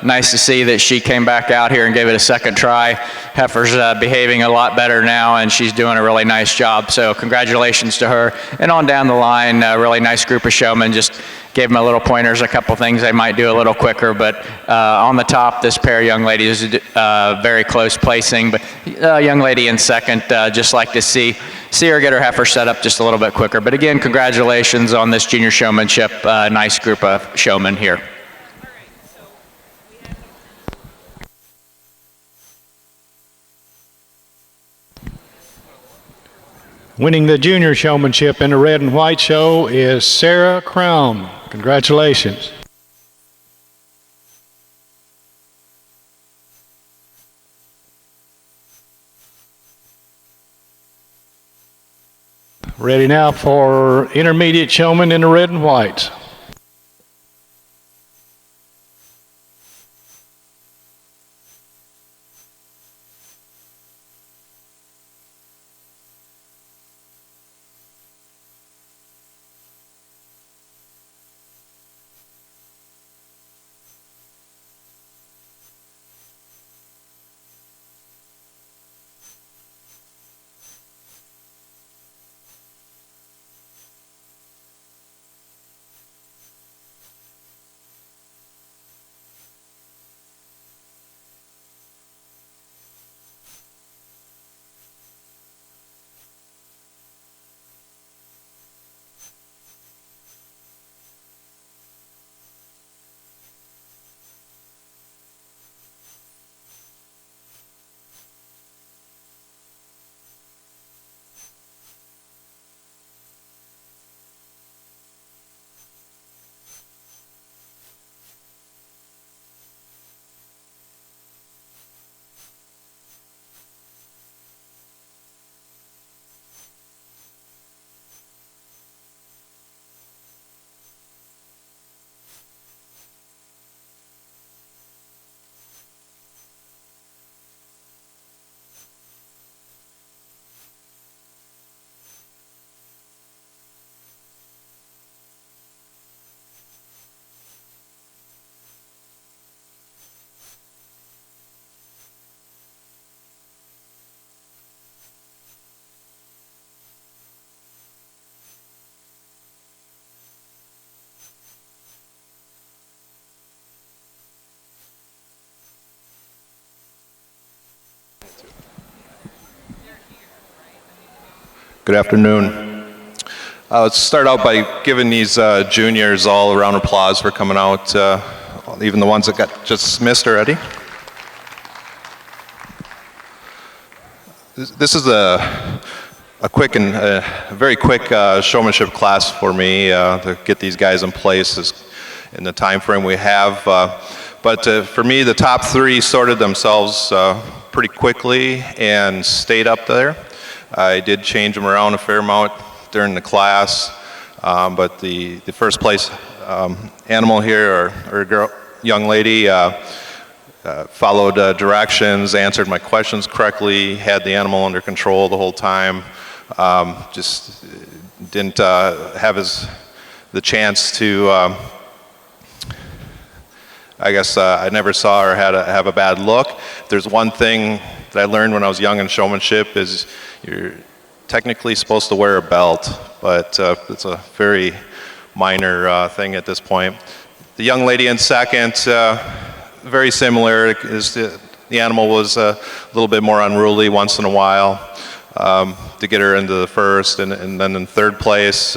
nice to see that she came back out here and gave it a second try. Heifer's behaving a lot better now, and she's doing a really nice job, so congratulations to her. And on down the line, a really nice group of showmen. Just gave them a little pointers, a couple things they might do a little quicker, but on the top, this pair of young ladies, very close placing, but young lady in second, just like to see her get her heifer set up just a little bit quicker. But again, congratulations on this junior showmanship. Nice group of showmen here. Winning the junior showmanship in the red and white show is Sarah Crown. Congratulations. Ready now for intermediate showman in the red and whites. Good afternoon. Let's start out by giving these juniors all a round of applause for coming out, even the ones that got just missed already. This is a quick and very quick showmanship class for me to get these guys in place in the time frame we have. But for me, the top three sorted themselves pretty quickly and stayed up there. I did change them around a fair amount during the class, but the first place animal here, or girl, young lady, followed directions, answered my questions correctly, had the animal under control the whole time. Just didn't have the chance to, I guess I never saw her have a bad look. If there's one thing that I learned when I was young in showmanship is you're technically supposed to wear a belt, but it's a very minor thing at this point. The young lady in second, very similar. The animal was a little bit more unruly once in a while to get her into the first, and then in third place,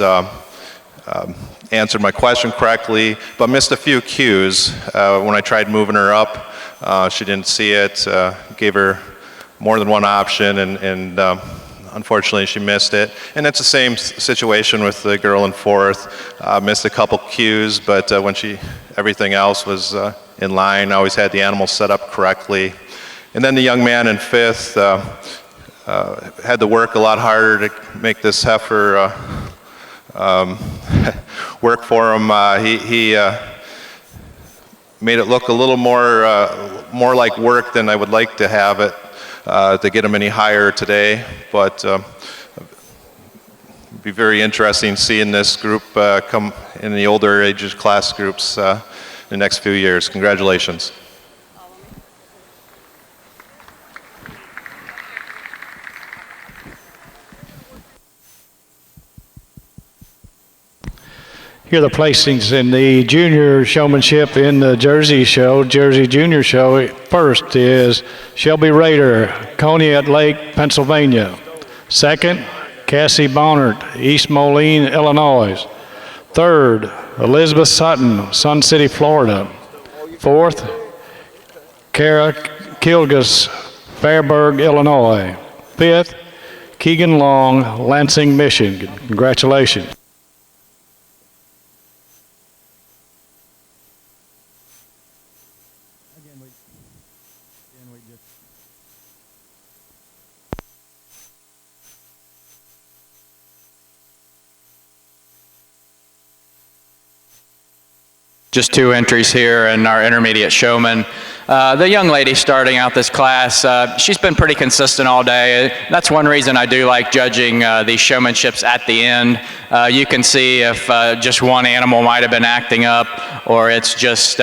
answered my question correctly, but missed a few cues. When I tried moving her up, she didn't see it, gave her more than one option, and unfortunately she missed it. And it's the same situation with the girl in fourth. Missed a couple cues, but when everything else was in line, always had the animal set up correctly. And then the young man in fifth had to work a lot harder to make this heifer work for him. He made it look a little more like work than I would like to have it. to get them any higher today, but it'd be very interesting seeing this group come in the older ages class groups in the next few years. Congratulations. Here are the placings in the junior showmanship in the Jersey show, Jersey Junior Show. First is Shelby Rader, Coney Lake, Pennsylvania. Second, Cassie Bonert, East Moline, Illinois. Third, Elizabeth Sutton, Sun City, Florida. Fourth, Kara Kilgus, Fairburg, Illinois. Fifth, Keegan Long, Lansing, Michigan. Congratulations. Just 2 entries here in our intermediate showman. The young lady starting out this class, she's been pretty consistent all day. That's one reason I do like judging these showmanships at the end. You can see if just one animal might have been acting up, or it's just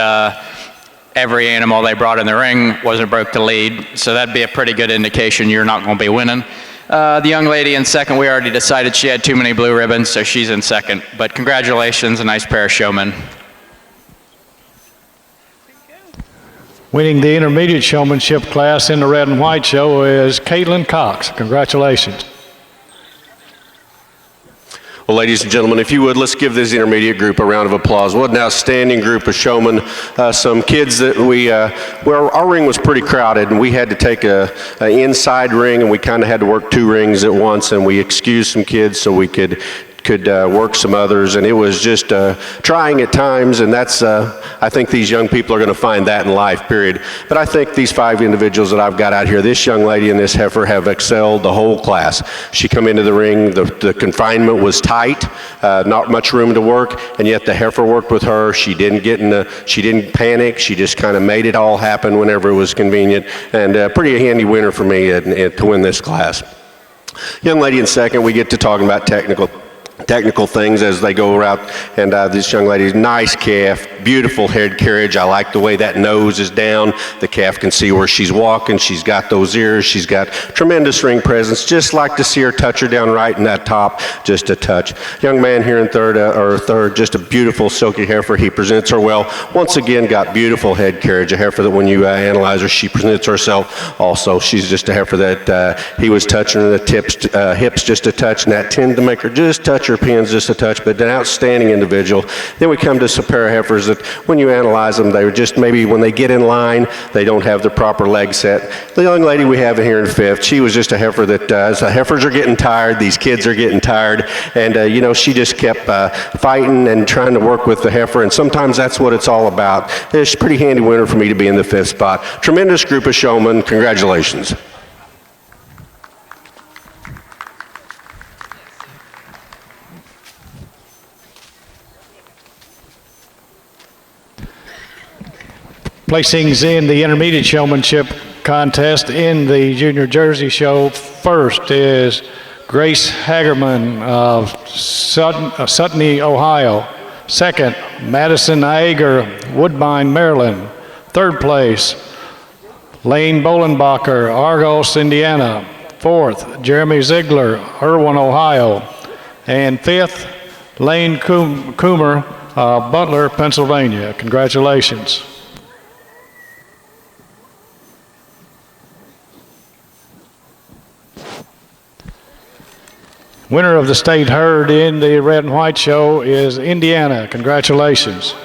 every animal they brought in the ring wasn't broke to lead. So that'd be a pretty good indication you're not going to be winning. The young lady in second, we already decided she had too many blue ribbons, so she's in second. But congratulations, a nice pair of showmen. Winning the intermediate showmanship class in the red and white show is Caitlin Cox. Congratulations. Well, ladies and gentlemen, if you would, let's give this intermediate group a round of applause. What an outstanding group of showmen. Some kids that well, our ring was pretty crowded, and we had to take an inside ring, and we kind of had to work 2 rings at once, and we excused some kids so we could work some others, and it was just trying at times, and that's, I think these young people are going to find that in life, period. But I think these 5 individuals that I've got out here, this young lady and this heifer have excelled the whole class. She come into the ring, the confinement was tight, not much room to work, and yet the heifer worked with her. She didn't she didn't panic, she just kind of made it all happen whenever it was convenient, and a pretty handy winner for me to win this class. Young lady in second, we get to talking about technical things as they go around, and this young lady's nice calf, beautiful head carriage. I like the way that nose is down. The calf can see where she's walking. She's got those ears. She's got tremendous ring presence. Just like to see her touch her down right in that top, just a touch. Young man here in third, just a beautiful silky heifer. He presents her well. Once again, got beautiful head carriage. A heifer that when you analyze her, she presents herself also. She's just a heifer that he was touching her the hips just a touch, and that tended to make her just touch her pins just a touch, but an outstanding individual. Then we come to some pair of heifers that when you analyze them, they were just maybe when they get in line, they don't have the proper leg set. The young lady we have here in fifth, she was just a heifer that, as the heifers are getting tired, these kids are getting tired, and you know, she just kept fighting and trying to work with the heifer, and sometimes that's what it's all about. It's a pretty handy winner for me to be in the 5th spot. Tremendous group of showmen. Congratulations. Placings in the intermediate showmanship contest in the Junior Jersey Show. First is Grace Hagerman of Sutton, Ohio. Second, Madison Ager, Woodbine, Maryland. Third place, Lane Bolenbacher, Argos, Indiana. Fourth, Jeremy Ziegler, Irwin, Ohio. And fifth, Lane Coomer, Butler, Pennsylvania. Congratulations. Winner of the state herd in the red and white show is Indiana. Congratulations.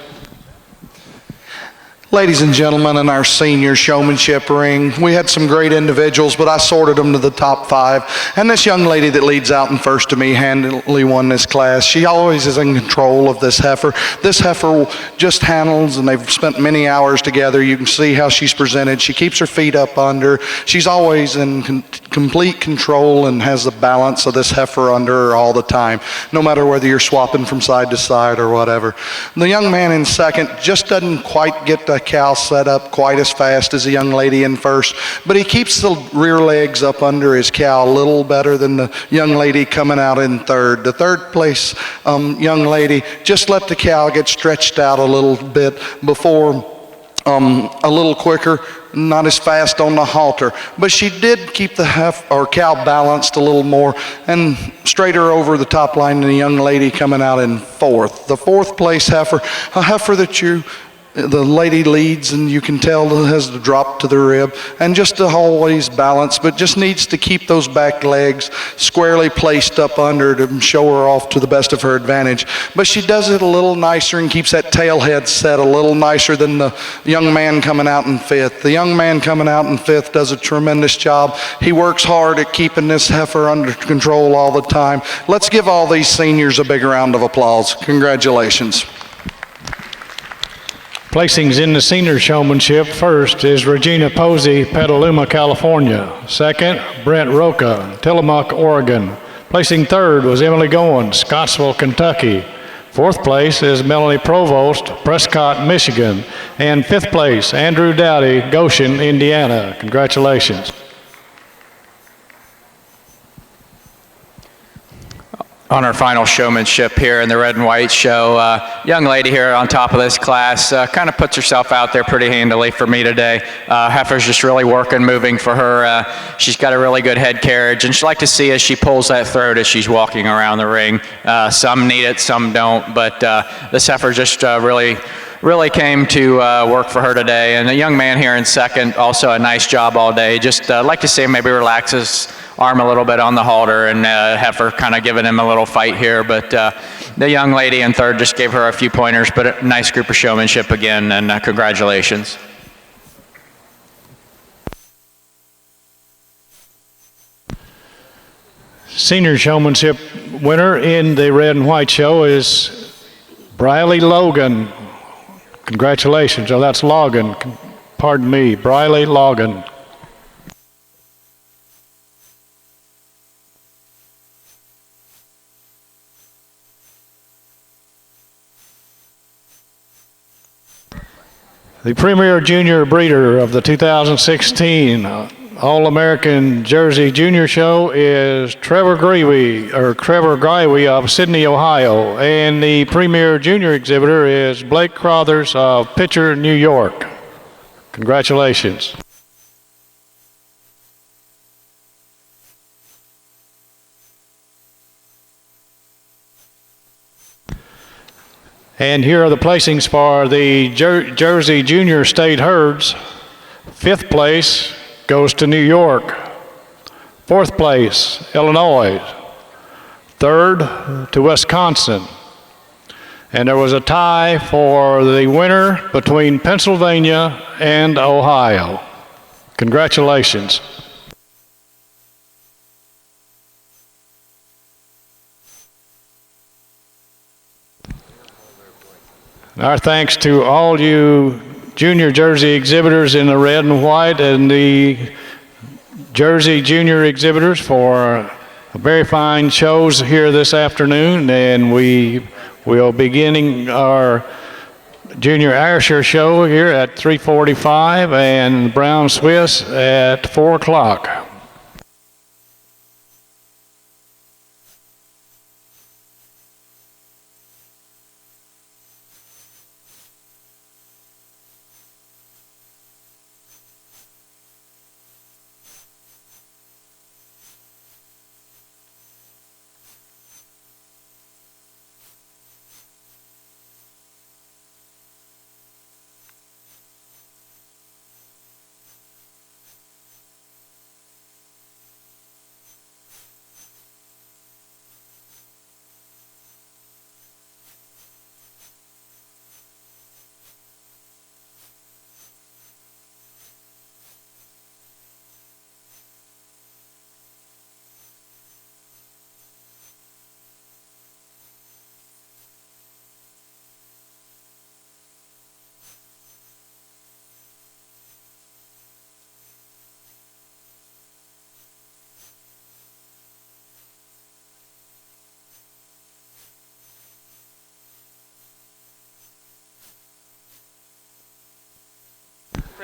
Ladies and gentlemen, in our senior showmanship ring, we had some great individuals, but I sorted them to the top 5. And this young lady that leads out in first to me handily won this class. She always is in control of this heifer. This heifer just handles, and they've spent many hours together. You can see how she's presented. She keeps her feet up under. She's always in complete control and has the balance of this heifer under her all the time, no matter whether you're swapping from side to side or whatever. The young man in second just doesn't quite get the cow set up quite as fast as the young lady in first, but he keeps the rear legs up under his cow a little better than the young lady coming out in third. The third place young lady just let the cow get stretched out a little bit before a little quicker, not as fast on the halter, but she did keep the cow balanced a little more and straighter over the top line than the young lady coming out in fourth. The fourth place heifer, a heifer that the lady leads and you can tell has the drop to the rib and just always balanced, but just needs to keep those back legs squarely placed up under to show her off to the best of her advantage. But she does it a little nicer and keeps that tail head set a little nicer than the young man coming out in fifth. The young man coming out in fifth does a tremendous job. He works hard at keeping this heifer under control all the time. Let's give all these seniors a big round of applause. Congratulations. Placings in the senior showmanship: first is Regina Posey, Petaluma, California. Second, Brent Roca, Tillamook, Oregon. Placing third was Emily Goins, Scottsville, Kentucky. Fourth place is Melanie Provost, Prescott, Michigan. And fifth place, Andrew Dowdy, Goshen, Indiana. Congratulations. On our final showmanship here in the red and white show, young lady here on top of this class kind of puts herself out there pretty handily for me today. Heifer's just really working, moving for her. She's got a really good head carriage, and she'd like to see as she pulls that throat as she's walking around the ring. Some need it, some don't, but this heifer just really came to work for her today. And the young man here in second, also a nice job all day. Just like to see him maybe relax his arm a little bit on the halter, and heifer kind of giving him a little fight here. But the young lady in third just gave her a few pointers, but a nice group of showmanship again, and congratulations. Senior showmanship winner in the red and white show is Briley Logan. Congratulations. Oh, that's Logan. Pardon me, Briley Logan. The premier junior breeder of the 2016 All-American Jersey Junior Show is Trevor Greiwe of Sydney, Ohio. And the premier junior exhibitor is Blake Crothers of Pitcher, New York. Congratulations. And here are the placings for the Jersey Junior State Herds. Fifth place goes to New York. Fourth place, Illinois. Third to Wisconsin. And there was a tie for the winner between Pennsylvania and Ohio. Congratulations. Our thanks to all you junior jersey exhibitors in the red and white and the Jersey junior exhibitors for very fine shows here this afternoon. And we will be beginning our Junior Ayrshire show here at 3:45 and Brown Swiss at 4 o'clock.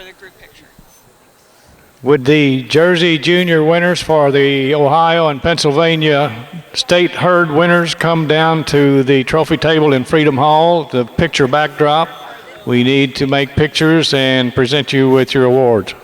for the group picture. Would the Jersey Junior winners for the Ohio and Pennsylvania state herd winners come down to the trophy table in Freedom Hall, the picture backdrop? We need to make pictures and present you with your awards.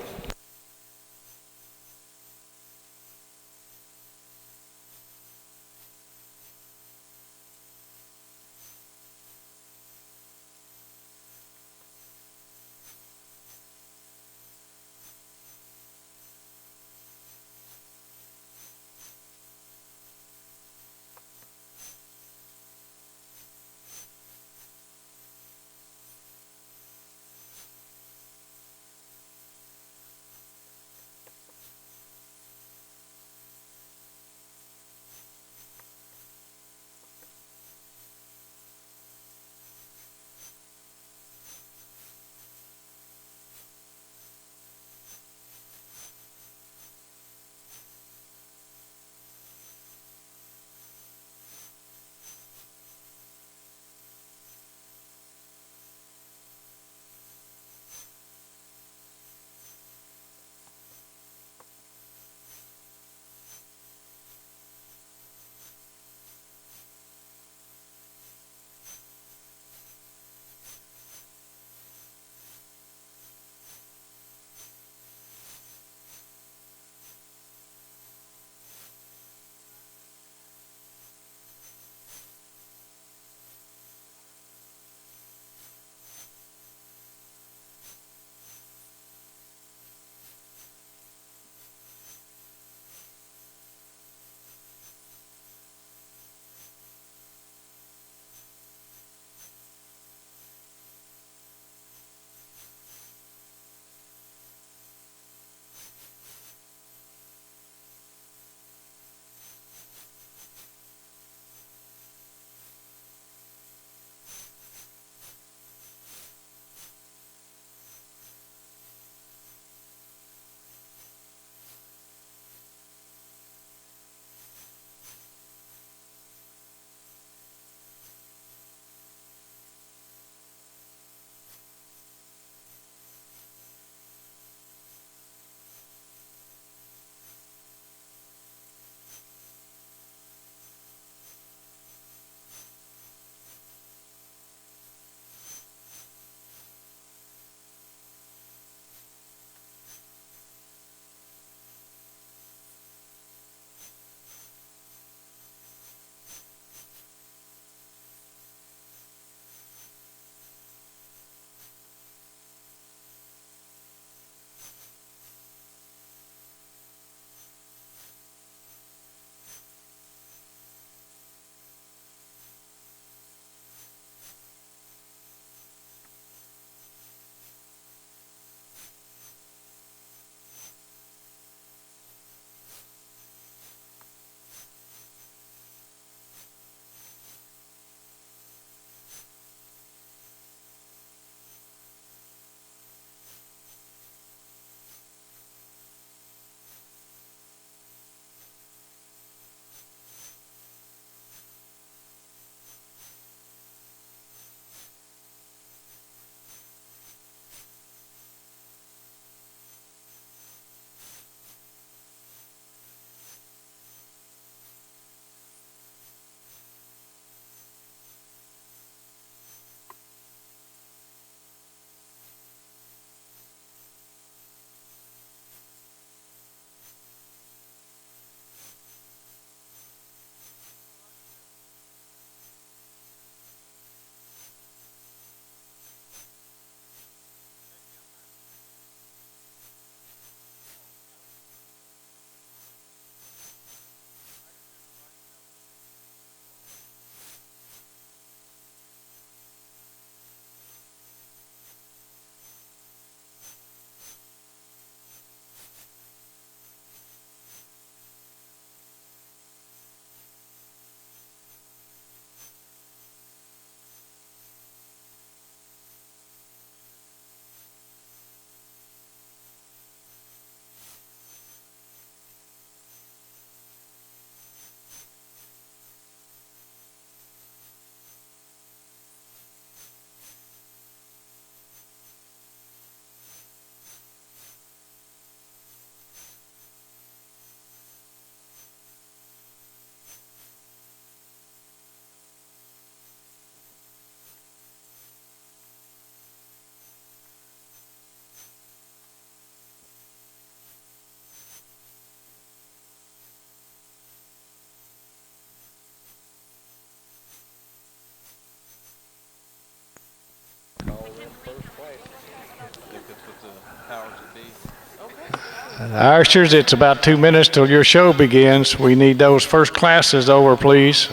Irishers, it's about 2 minutes till your show begins. We need those first classes over, please.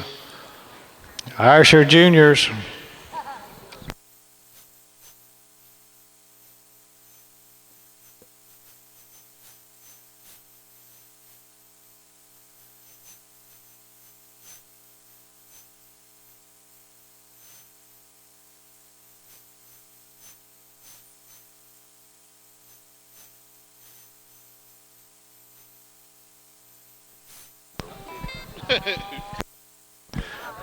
Irisher juniors.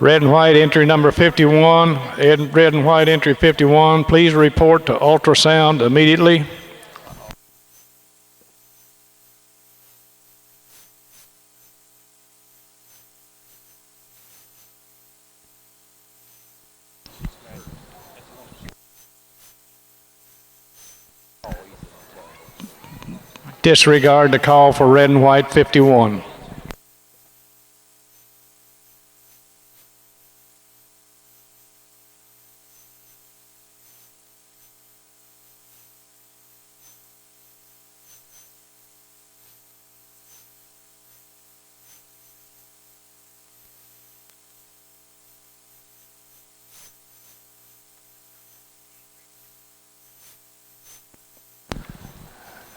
Red and white entry number 51, red and white entry 51, please report to ultrasound immediately. Disregard the call for red and white 51.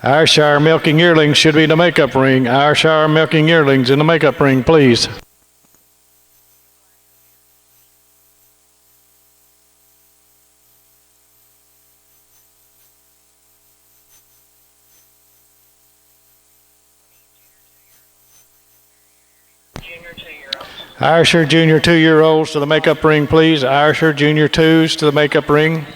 Ayrshire milking yearlings should be in the makeup ring. Ayrshire milking yearlings in the makeup ring, please. Ayrshire junior 2-year-olds to the makeup ring, please. Ayrshire junior 2s to the makeup ring.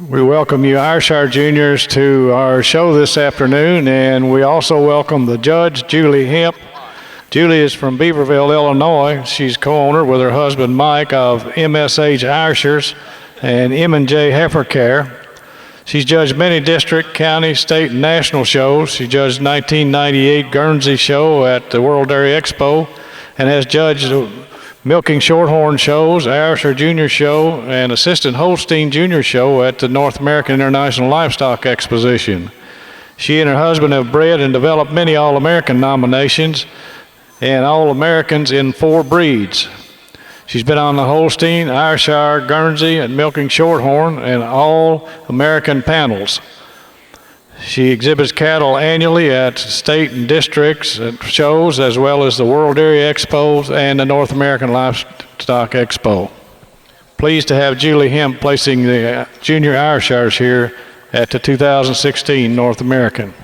We welcome you Ayrshire juniors to our show this afternoon, and we also welcome the judge, Julie Hemp. Julie is from Beaverville, Illinois. She's co-owner with her husband Mike of MSH Irishers and M&J Heifer Care. She's judged many district, county, state, and national shows. She judged 1998 Guernsey show at the World Dairy Expo and has judged Milking Shorthorn shows, Ayrshire Junior Show, and Assistant Holstein Junior Show at the North American International Livestock Exposition. She and her husband have bred and developed many All-American nominations and All-Americans in 4 breeds. She's been on the Holstein, Ayrshire, Guernsey, and Milking Shorthorn and All-American panels. She exhibits cattle annually at state and districts shows, as well as the World Dairy Expos and the North American Livestock Expo. Pleased to have Julie Hemp placing the Junior Irishers here at the 2016 North American.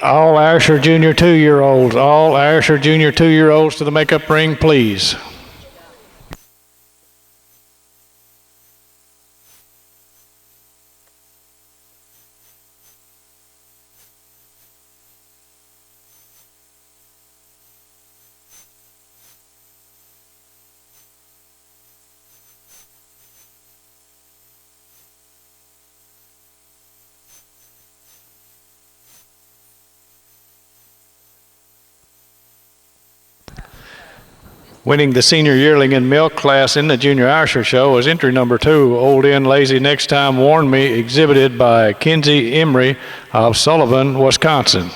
All Ayrshire Junior 2-year-olds, all Ayrshire Junior 2-year-olds to the makeup ring, please. Winning the senior yearling in milk class in the Junior Ayrshire Show is entry number 2, Old Inn Lazy Next Time Warn Me, exhibited by Kinsey Emery of Sullivan, Wisconsin.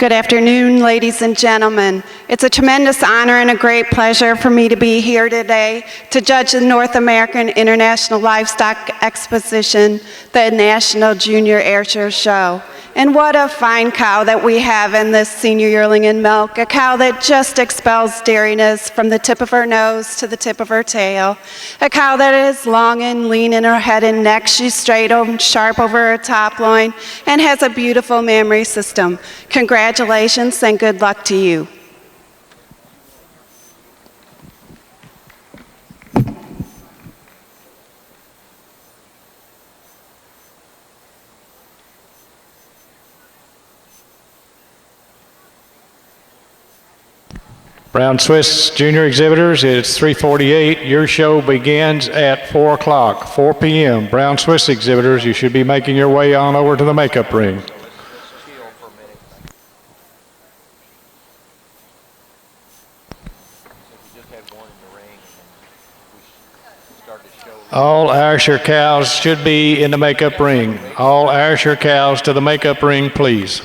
Good afternoon, ladies and gentlemen. It's a tremendous honor and a great pleasure for me to be here today to judge the North American International Livestock Exposition, the National Junior Ayrshire Show. And what a fine cow that we have in this senior yearling in milk, a cow that just expels dairiness from the tip of her nose to the tip of her tail, a cow that is long and lean in her head and neck. She's straight and sharp over her top loin and has a beautiful mammary system. Congratulations and good luck to you. Brown Swiss Junior exhibitors, it's 3:48. Your show begins at 4 o'clock, 4 p.m. Brown Swiss exhibitors, you should be making your way on over to the makeup ring. All Ayrshire cows should be in the makeup ring. All Ayrshire cows to the makeup ring, please.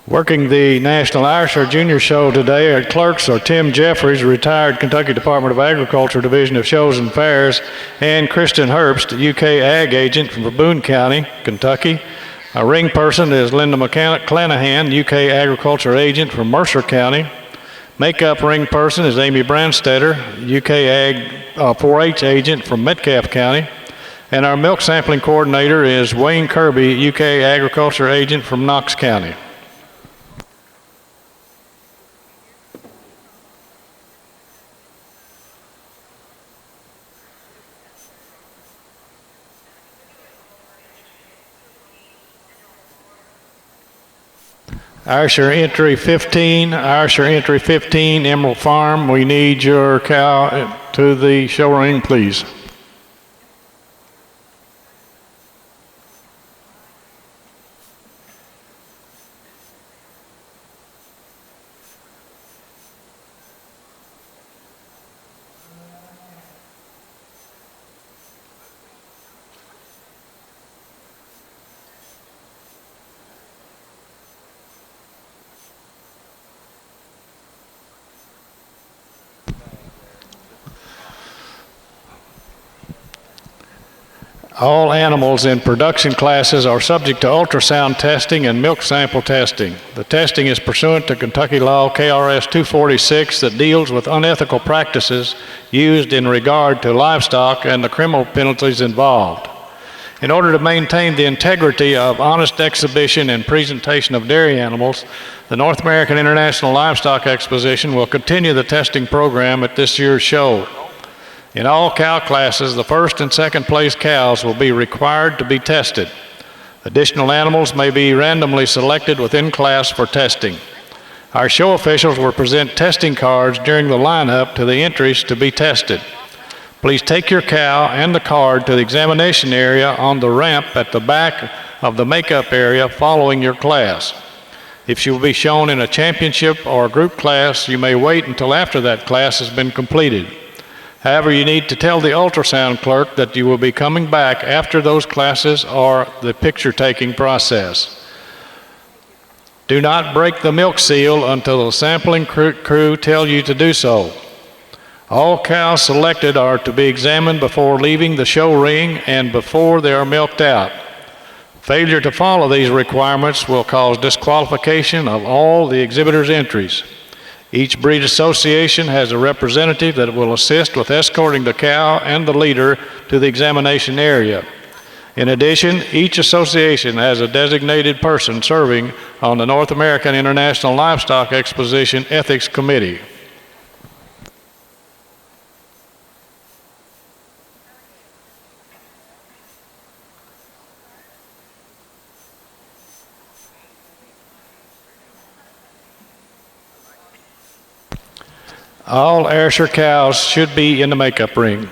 Working the National Ayrshire Junior Show today, our clerks are Tim Jeffries, retired Kentucky Department of Agriculture Division of Shows and Fairs, and Kristen Herbst, UK Ag Agent from Boone County, Kentucky. Our ring person is Linda McClanahan, UK Agriculture Agent from Mercer County. Makeup ring person is Amy Brandstetter, UK Ag 4-H Agent from Metcalfe County. And our milk sampling coordinator is Wayne Kirby, UK Agriculture Agent from Knox County. Ayrshire entry 15, Ayrshire entry 15, Emerald Farm. We need your cow to the show ring, please. All animals in production classes are subject to ultrasound testing and milk sample testing. The testing is pursuant to Kentucky Law KRS 246 that deals with unethical practices used in regard to livestock and the criminal penalties involved. In order to maintain the integrity of honest exhibition and presentation of dairy animals, the North American International Livestock Exposition will continue the testing program at this year's show. In all cow classes, the first and second place cows will be required to be tested. Additional animals may be randomly selected within class for testing. Our show officials will present testing cards during the lineup to the entries to be tested. Please take your cow and the card to the examination area on the ramp at the back of the makeup area following your class. If she will be shown in a championship or a group class, you may wait until after that class has been completed. However, you need to tell the ultrasound clerk that you will be coming back after those classes or the picture-taking process. Do not break the milk seal until the sampling crew tell you to do so. All cows selected are to be examined before leaving the show ring and before they are milked out. Failure to follow these requirements will cause disqualification of all the exhibitors' entries. Each breed association has a representative that will assist with escorting the cow and the leader to the examination area. In addition, each association has a designated person serving on the North American International Livestock Exposition Ethics Committee. All Ayrshire cows should be in the makeup ring.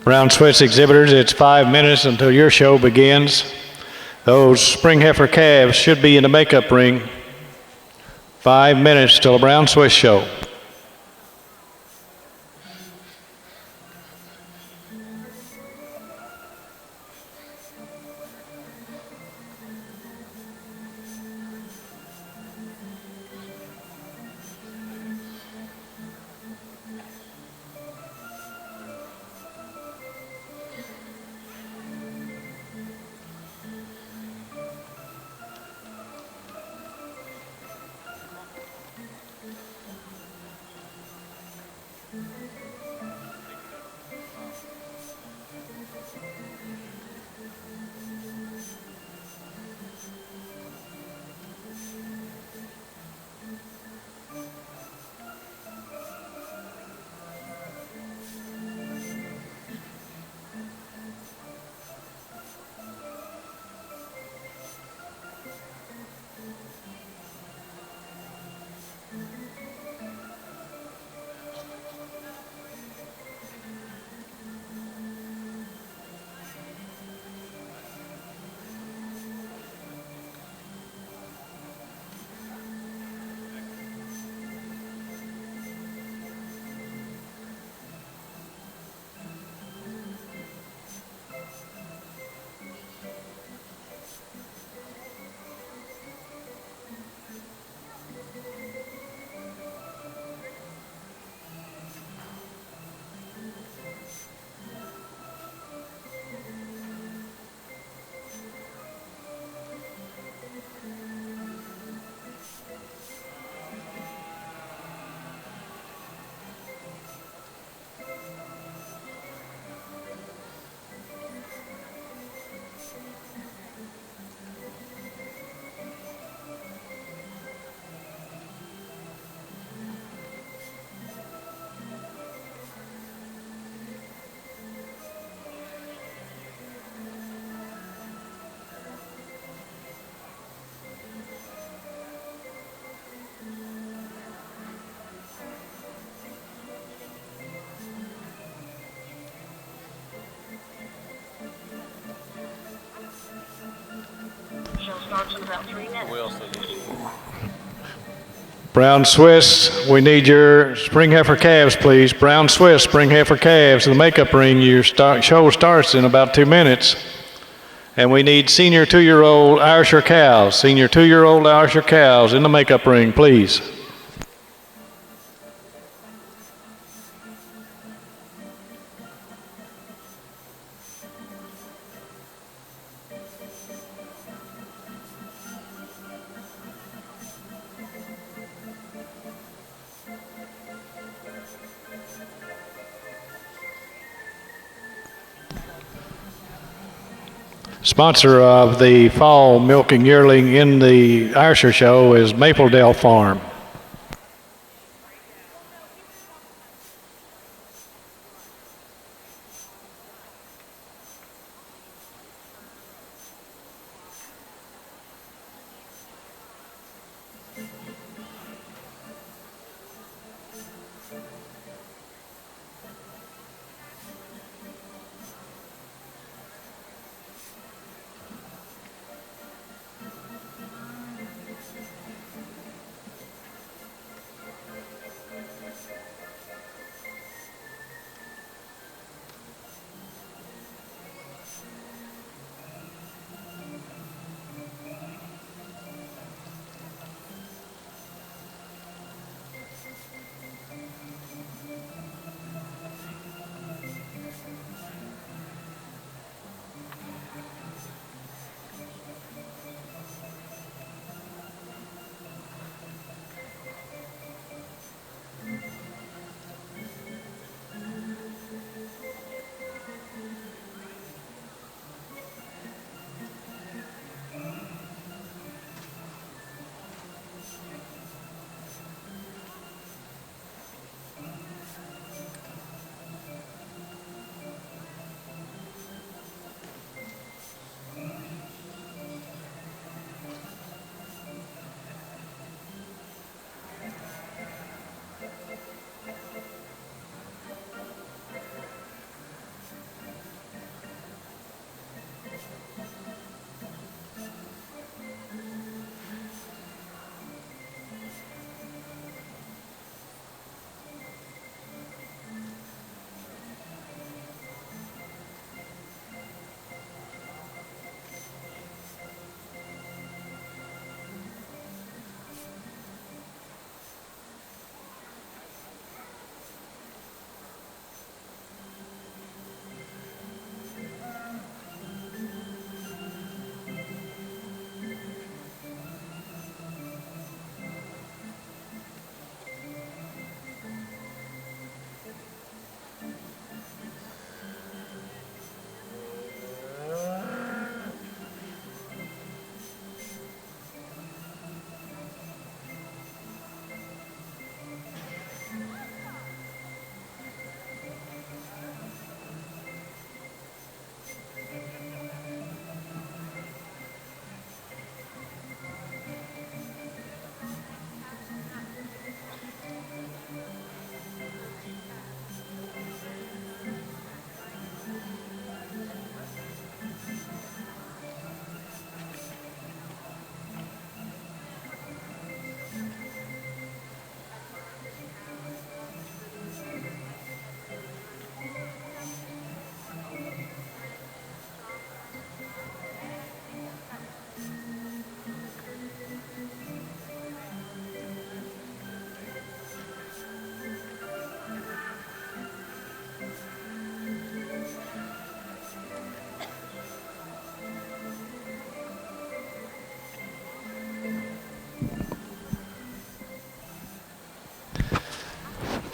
Brown Swiss exhibitors, it's 5 minutes until your show begins. Those spring heifer calves should be in the makeup ring. 5 minutes till a Brown Swiss show. Brown Swiss, we need your spring heifer calves, please. Brown Swiss, spring heifer calves in the makeup ring. Your show starts in about 2 minutes. And we need senior 2-year-old Ayrshire cows, senior 2-year-old Ayrshire cows in the makeup ring, please. Sponsor of the fall milking yearling in the Ayrshire Show is Mapledale Farm.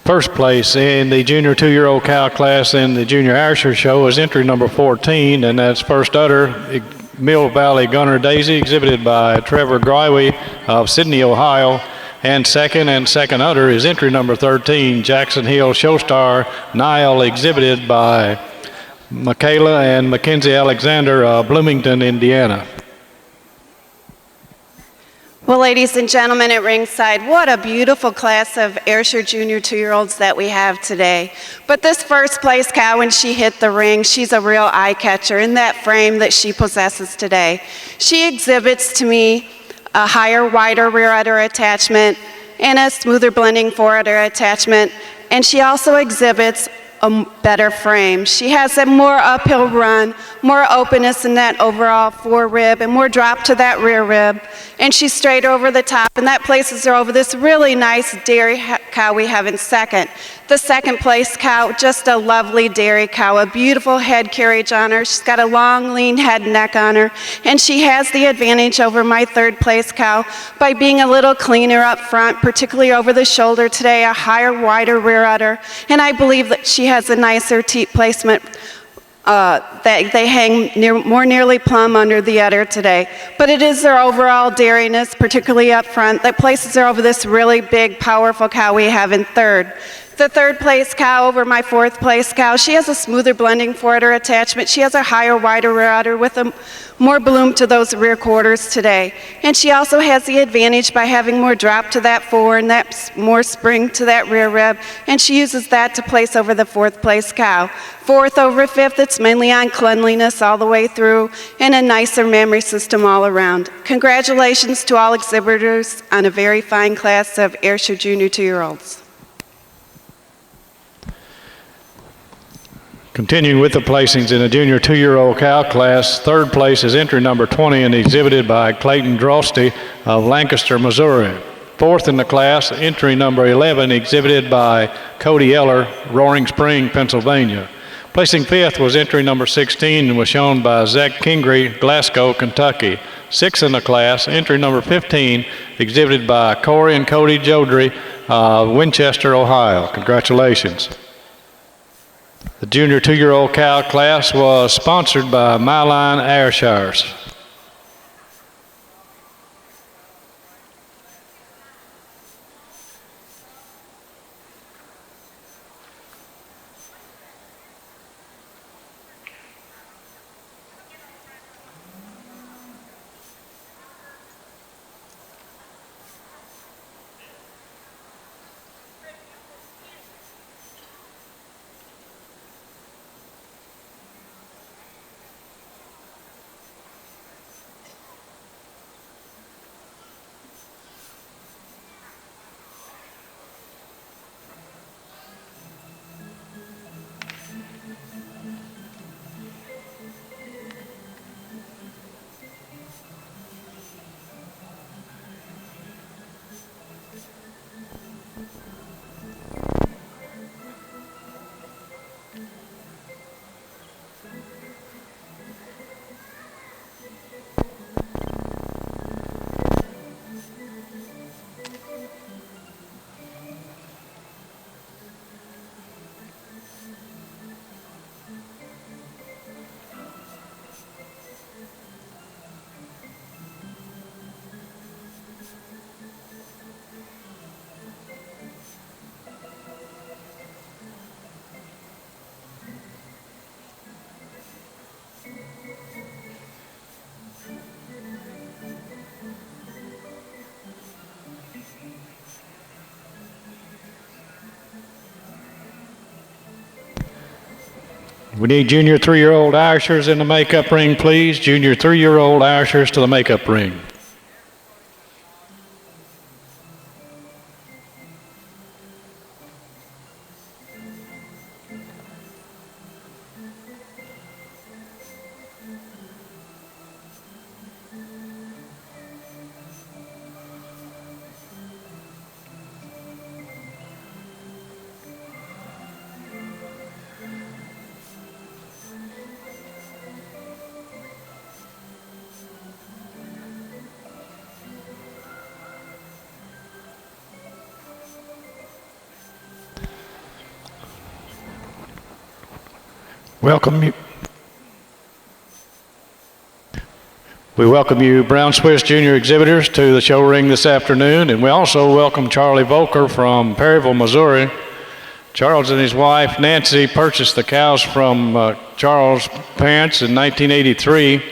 First place in the junior 2-year-old cow class in the Junior Ayrshire Show is entry number 14, and that's First Udder, Mill Valley Gunner Daisy, exhibited by Trevor Greiwe of Sydney, Ohio. And second udder is entry number 13, Jackson Hill Showstar Nile, exhibited by Michaela and Mackenzie Alexander of Bloomington, Indiana. Well, ladies and gentlemen at ringside, what a beautiful class of Ayrshire Junior 2-year-olds that we have today. But this first place cow, when she hit the ring, she's a real eye catcher in that frame that she possesses today. She exhibits to me a higher, wider rear udder attachment and a smoother blending fore udder attachment, and she also exhibits a better frame. She has a more uphill run, more openness in that overall fore rib, and more drop to that rear rib. And she's straight over the top, and that places her over this really nice dairy cow we have in second. The second place cow, just a lovely dairy cow, a beautiful head carriage on her. She's got a long, lean head and neck on her, and she has the advantage over my third place cow by being a little cleaner up front, particularly over the shoulder today, a higher, wider rear udder, and I believe that she has a nicer teat placement They hang more nearly plumb under the udder today. But it is their overall dariness, particularly up front, that places her over this really big, powerful cow we have in third. The third place cow over my fourth place cow, she has a smoother blending forward attachment. She has a higher, wider rear udder with a more bloom to those rear quarters today. And she also has the advantage by having more drop to that fore and that more spring to that rear rib. And she uses that to place over the fourth place cow. Fourth over fifth, it's mainly on cleanliness all the way through and a nicer memory system all around. Congratulations to all exhibitors on a very fine class of Ayrshire Junior 2-year-olds. Continuing with the placings in the junior 2-year-old cow class, third place is entry number 20 and exhibited by Clayton Drosty of Lancaster, Missouri. Fourth in the class, entry number 11, exhibited by Cody Eller, Roaring Spring, Pennsylvania. Placing fifth was entry number 16 and was shown by Zach Kingery, Glasgow, Kentucky. Sixth in the class, entry number 15, exhibited by Corey and Cody Jodry of Winchester, Ohio. Congratulations. The junior 2-year-old cow class was sponsored by Myline Ayrshires. We need junior 3-year-old Ayrshires in the makeup ring, please. Junior 3-year-old Ayrshires to the makeup ring. We welcome you, Brown Swiss Junior exhibitors, to the show ring this afternoon, and we also welcome Charlie Volker from Perryville, Missouri. Charles and his wife, Nancy, purchased the cows from Charles' parents in 1983.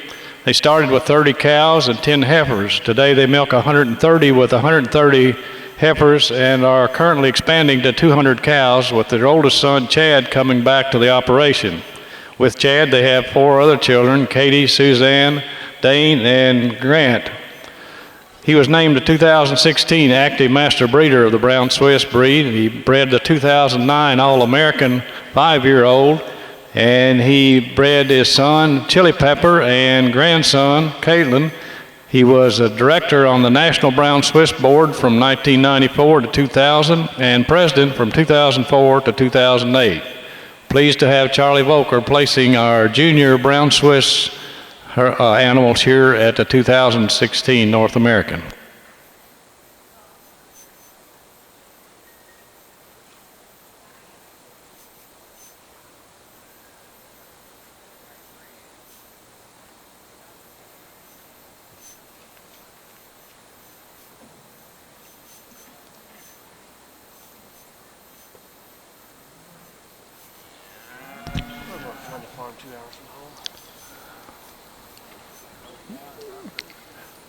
They started with 30 cows and 10 heifers. Today they milk 130 with 130 heifers and are currently expanding to 200 cows, with their oldest son, Chad, coming back to the operation. With Chad, they have 4 other children, Katie, Suzanne, Dane, and Grant. He was named the 2016 Active Master Breeder of the Brown Swiss breed. He bred the 2009 All-American 5-year-old, and he bred his son, Chili Pepper, and grandson, Caitlin. He was a director on the National Brown Swiss Board from 1994 to 2000, and president from 2004 to 2008. Pleased to have Charlie Volker placing our junior Brown Swiss animals here at the 2016 North American.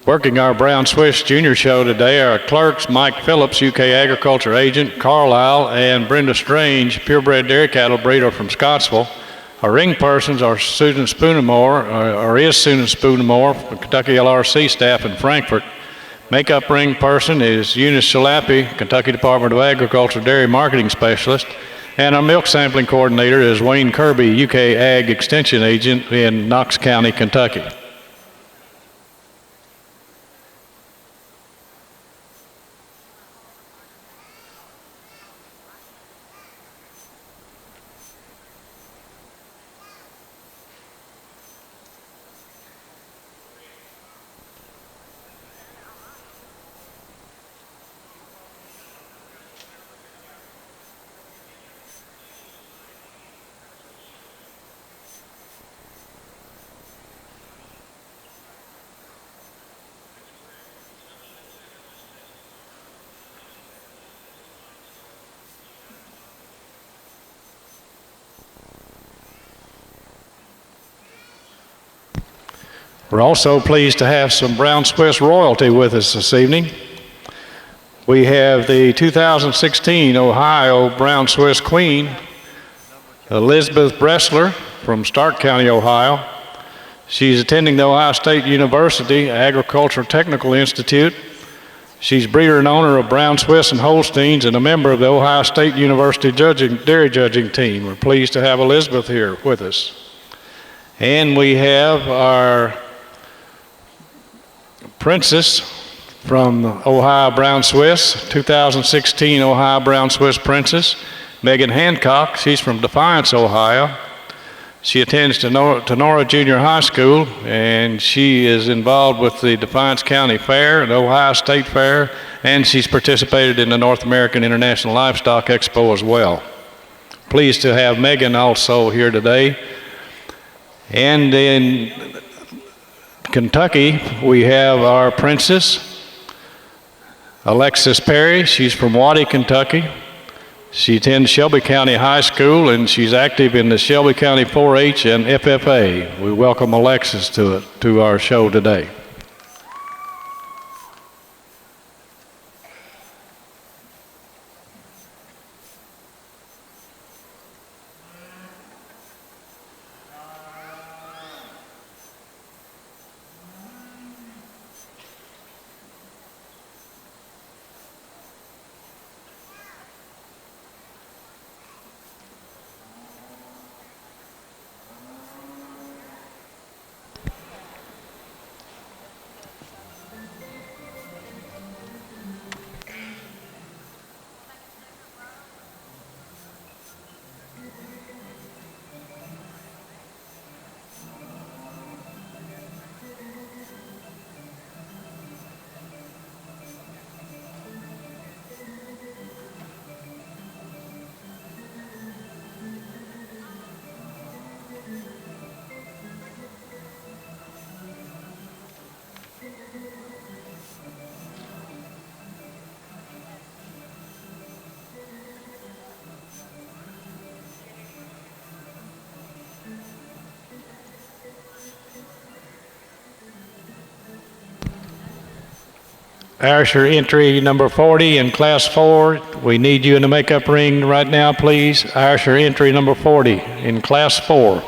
Working our Brown Swiss Junior Show today are our clerks Mike Phillips, UK Agriculture Agent, Carlisle, and Brenda Strange, purebred dairy cattle breeder from Scottsville. Our ring persons are Susan Spoonamore, or is Susan Spoonamore, from Kentucky LRC staff in Frankfort. Makeup ring person is Eunice Shalappy, Kentucky Department of Agriculture Dairy Marketing Specialist. And our milk sampling coordinator is Wayne Kirby, UK Ag Extension Agent in Knox County, Kentucky. We're also pleased to have some Brown Swiss royalty with us this evening. We have the 2016 Ohio Brown Swiss Queen, Elizabeth Bressler from Stark County, Ohio. She's attending the Ohio State University Agricultural Technical Institute. She's breeder and owner of Brown Swiss and Holsteins and a member of the Ohio State University dairy judging team. We're pleased to have Elizabeth here with us. And we have our Princess from Ohio Brown Swiss, 2016 Ohio Brown Swiss Princess, Megan Hancock. She's from Defiance, Ohio. She attends Tenora Junior High School, and she is involved with the Defiance County Fair and Ohio State Fair, and she's participated in the North American International Livestock Expo as well. Pleased to have Megan also here today. And in Kentucky, we have our Princess, Alexis Perry. She's from Waddy, Kentucky. She attends Shelby County High School, and she's active in the Shelby County 4-H and FFA. We welcome Alexis to our show today. Asher entry number 40 in class 4. We need you in the makeup ring right now, please. Asher entry number 40 in class 4.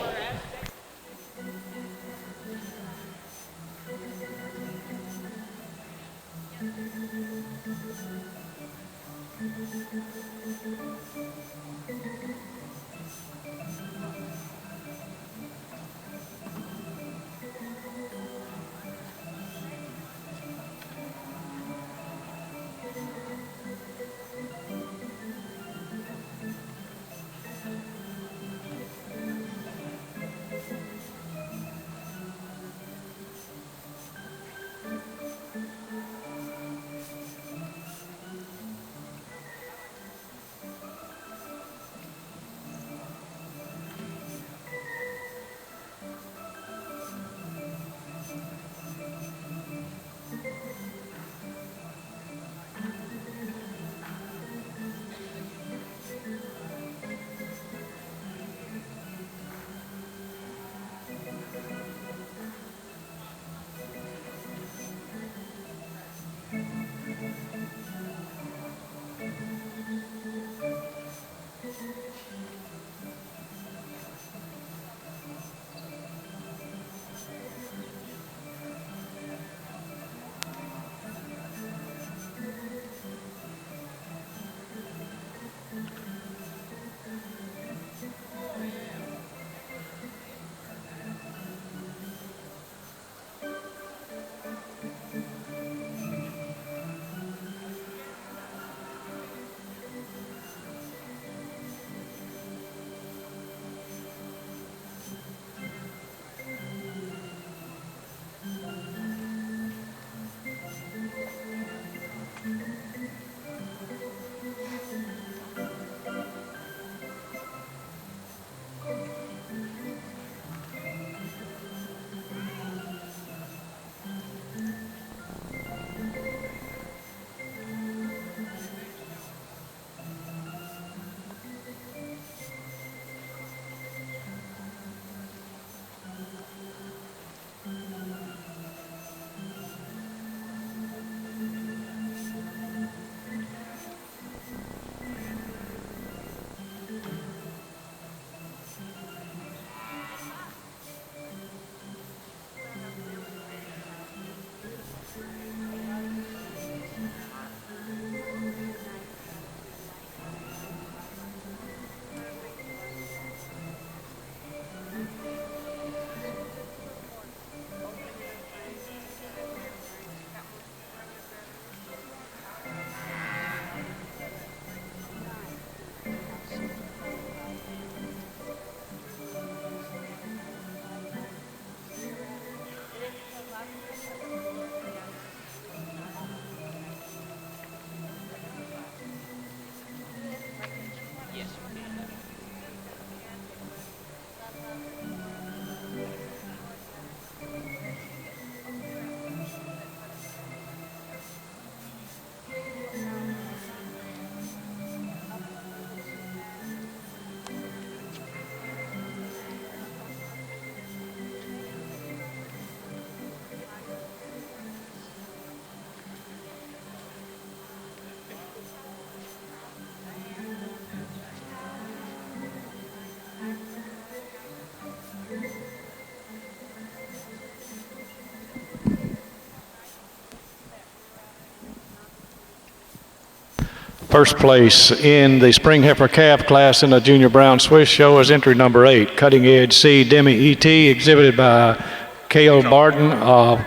First place in the Spring Heifer Calf class in the Junior Brown Swiss Show is entry number 8, Cutting Edge C Demi E.T., exhibited by K.O. Barton of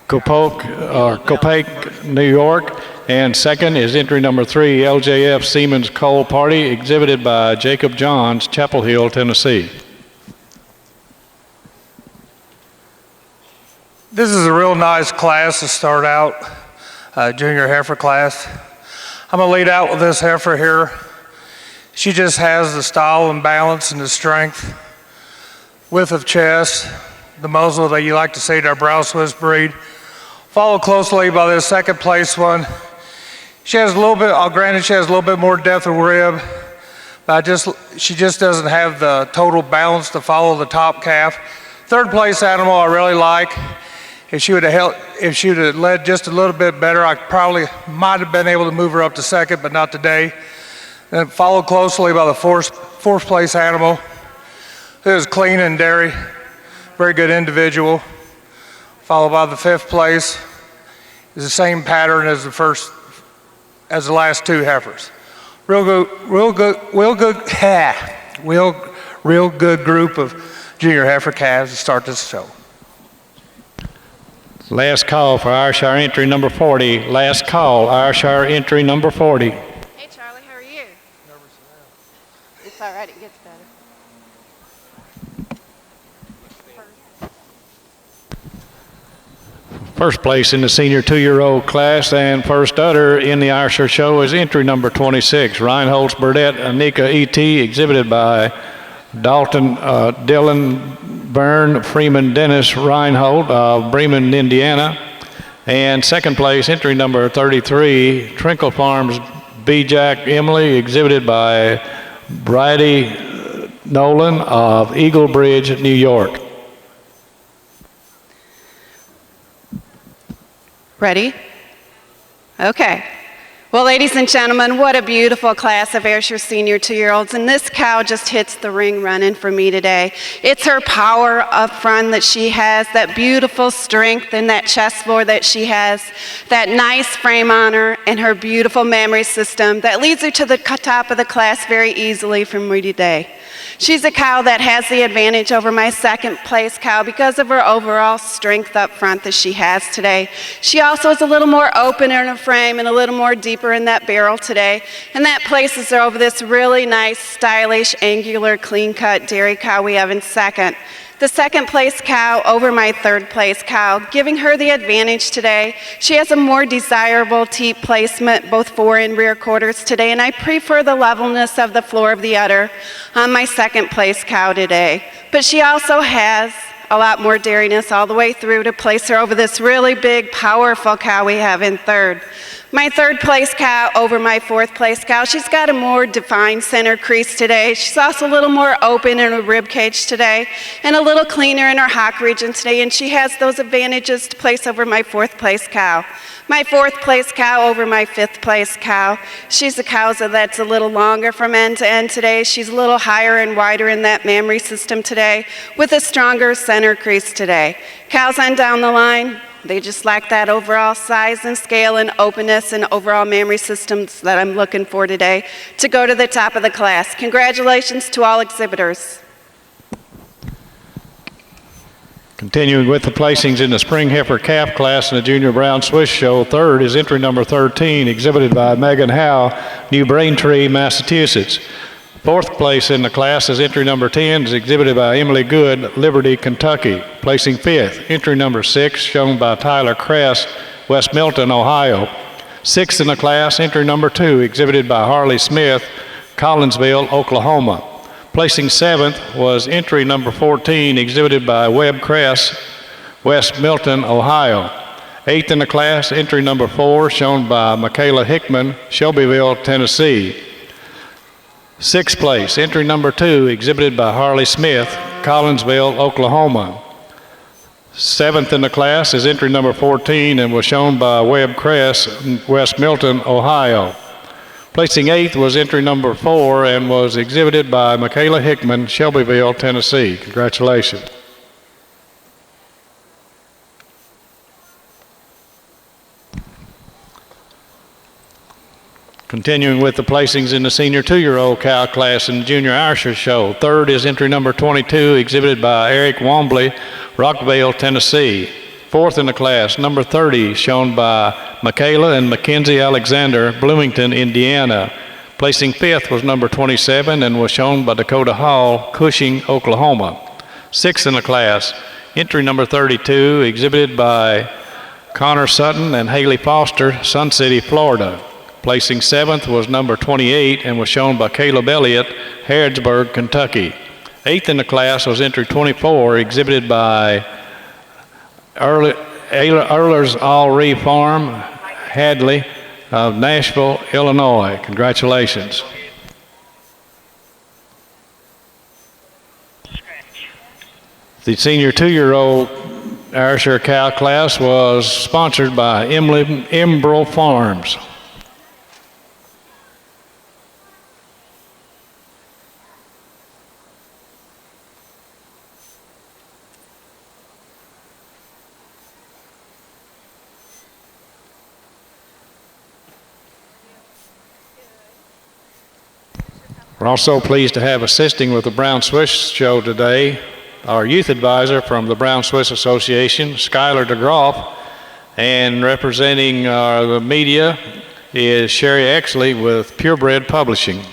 Copake, New York. And second is entry number 3, LJF Siemens Coal Party, exhibited by Jacob Johns, Chapel Hill, Tennessee. This is a real nice class to start out, junior heifer class. I'm gonna lead out with this heifer here. She just has the style and balance and the strength, width of chest, the muzzle that you like to see to our brown Swiss breed. Followed closely by this second place one. She has a little bit, granted she has a little bit more depth of rib, but she just doesn't have the total balance to follow the top calf. Third place animal I really like. If she would have led just a little bit better, I probably might have been able to move her up to second, but not today. Then followed closely by the fourth place animal, who is clean and dairy, very good individual. Followed by the fifth place, is the same pattern as the last two heifers. Real good group of junior heifer calves to start this show. Last call for Ayrshire entry number 40. Last call, Ayrshire entry number 40. Hey, Charlie, how are you? It's all right, it gets better. First place in the senior 2-year-old class and first udder in the Ayrshire show is entry number 26, Reinholz Burdett Anika E.T., exhibited by Dylan Byrne Freeman Dennis Reinhold of Bremen, Indiana. And second place, entry number 33, Trinkle Farms B. Jack Emily, exhibited by Bridie Nolan of Eagle Bridge, New York. Ready? Okay. Well, ladies and gentlemen, what a beautiful class of Ayrshire senior 2-year-olds, and this cow just hits the ring running for me today. It's her power up front that she has, that beautiful strength and that chest floor that she has, that nice frame on her, and her beautiful mammary system that leads her to the top of the class very easily for me today. She's a cow that has the advantage over my second place cow because of her overall strength up front that she has today. She also is a little more open in her frame and a little more deeper in that barrel today, and that places her over this really nice, stylish, angular, clean-cut dairy cow we have in second. The second place cow over my third place cow, giving her the advantage today. She has a more desirable teat placement, both fore and rear quarters today, and I prefer the levelness of the floor of the udder on my second place cow today. But she also has a lot more dairiness all the way through to place her over this really big, powerful cow we have in third. My third place cow over my fourth place cow, she's got a more defined center crease today. She's also a little more open in her rib cage today and a little cleaner in her hock region today, and she has those advantages to place over my fourth place cow. My fourth place cow over my fifth place cow, she's a cow that's a little longer from end to end today. She's a little higher and wider in that mammary system today with a stronger center crease today. Cows on down the line, they just lack that overall size and scale and openness and overall mammary systems that I'm looking for today to go to the top of the class. Congratulations to all exhibitors. Continuing with the placings in the Spring Heifer Calf class in the Junior Brown Swiss Show, third is entry number 13, exhibited by Megan Howe, New Braintree, Massachusetts. Fourth place in the class is entry number 10, is exhibited by Emily Good, Liberty, Kentucky. Placing fifth, entry number 6, shown by Tyler Kress, West Milton, Ohio. Sixth in the class, entry number 2, exhibited by Harley Smith, Collinsville, Oklahoma. Placing seventh was entry number 14, exhibited by Webb Kress, West Milton, Ohio. Eighth in the class, entry number 4, shown by Michaela Hickman, Shelbyville, Tennessee. Sixth place, entry number 2, exhibited by Harley Smith, Collinsville, Oklahoma. Seventh in the class is entry number 14 and was shown by Webb Kress, West Milton, Ohio. Placing eighth was entry number 4 and was exhibited by Michaela Hickman, Shelbyville, Tennessee. Congratulations. Continuing with the placings in the senior 2-year-old cow class in the Junior Irish Show. Third is entry number 22, exhibited by Eric Wombley, Rockville, Tennessee. Fourth in the class, number 30, shown by Michaela and Mackenzie Alexander, Bloomington, Indiana. Placing fifth was number 27 and was shown by Dakota Hall, Cushing, Oklahoma. Sixth in the class, entry number 32, exhibited by Connor Sutton and Haley Foster, Sun City, Florida. Placing seventh was number 28 and was shown by Caleb Elliott, Harrodsburg, Kentucky. Eighth in the class was entry 24, exhibited by Earler's All Ree Farm, Hadley of Nashville, Illinois. Congratulations. The senior 2-year-old Ayrshire cow class was sponsored by Embroil Farms. We're also pleased to have assisting with the Brown Swiss show today our youth advisor from the Brown Swiss Association, Skylar DeGroff, and representing the media is Sherry Exley with Purebred Publishing.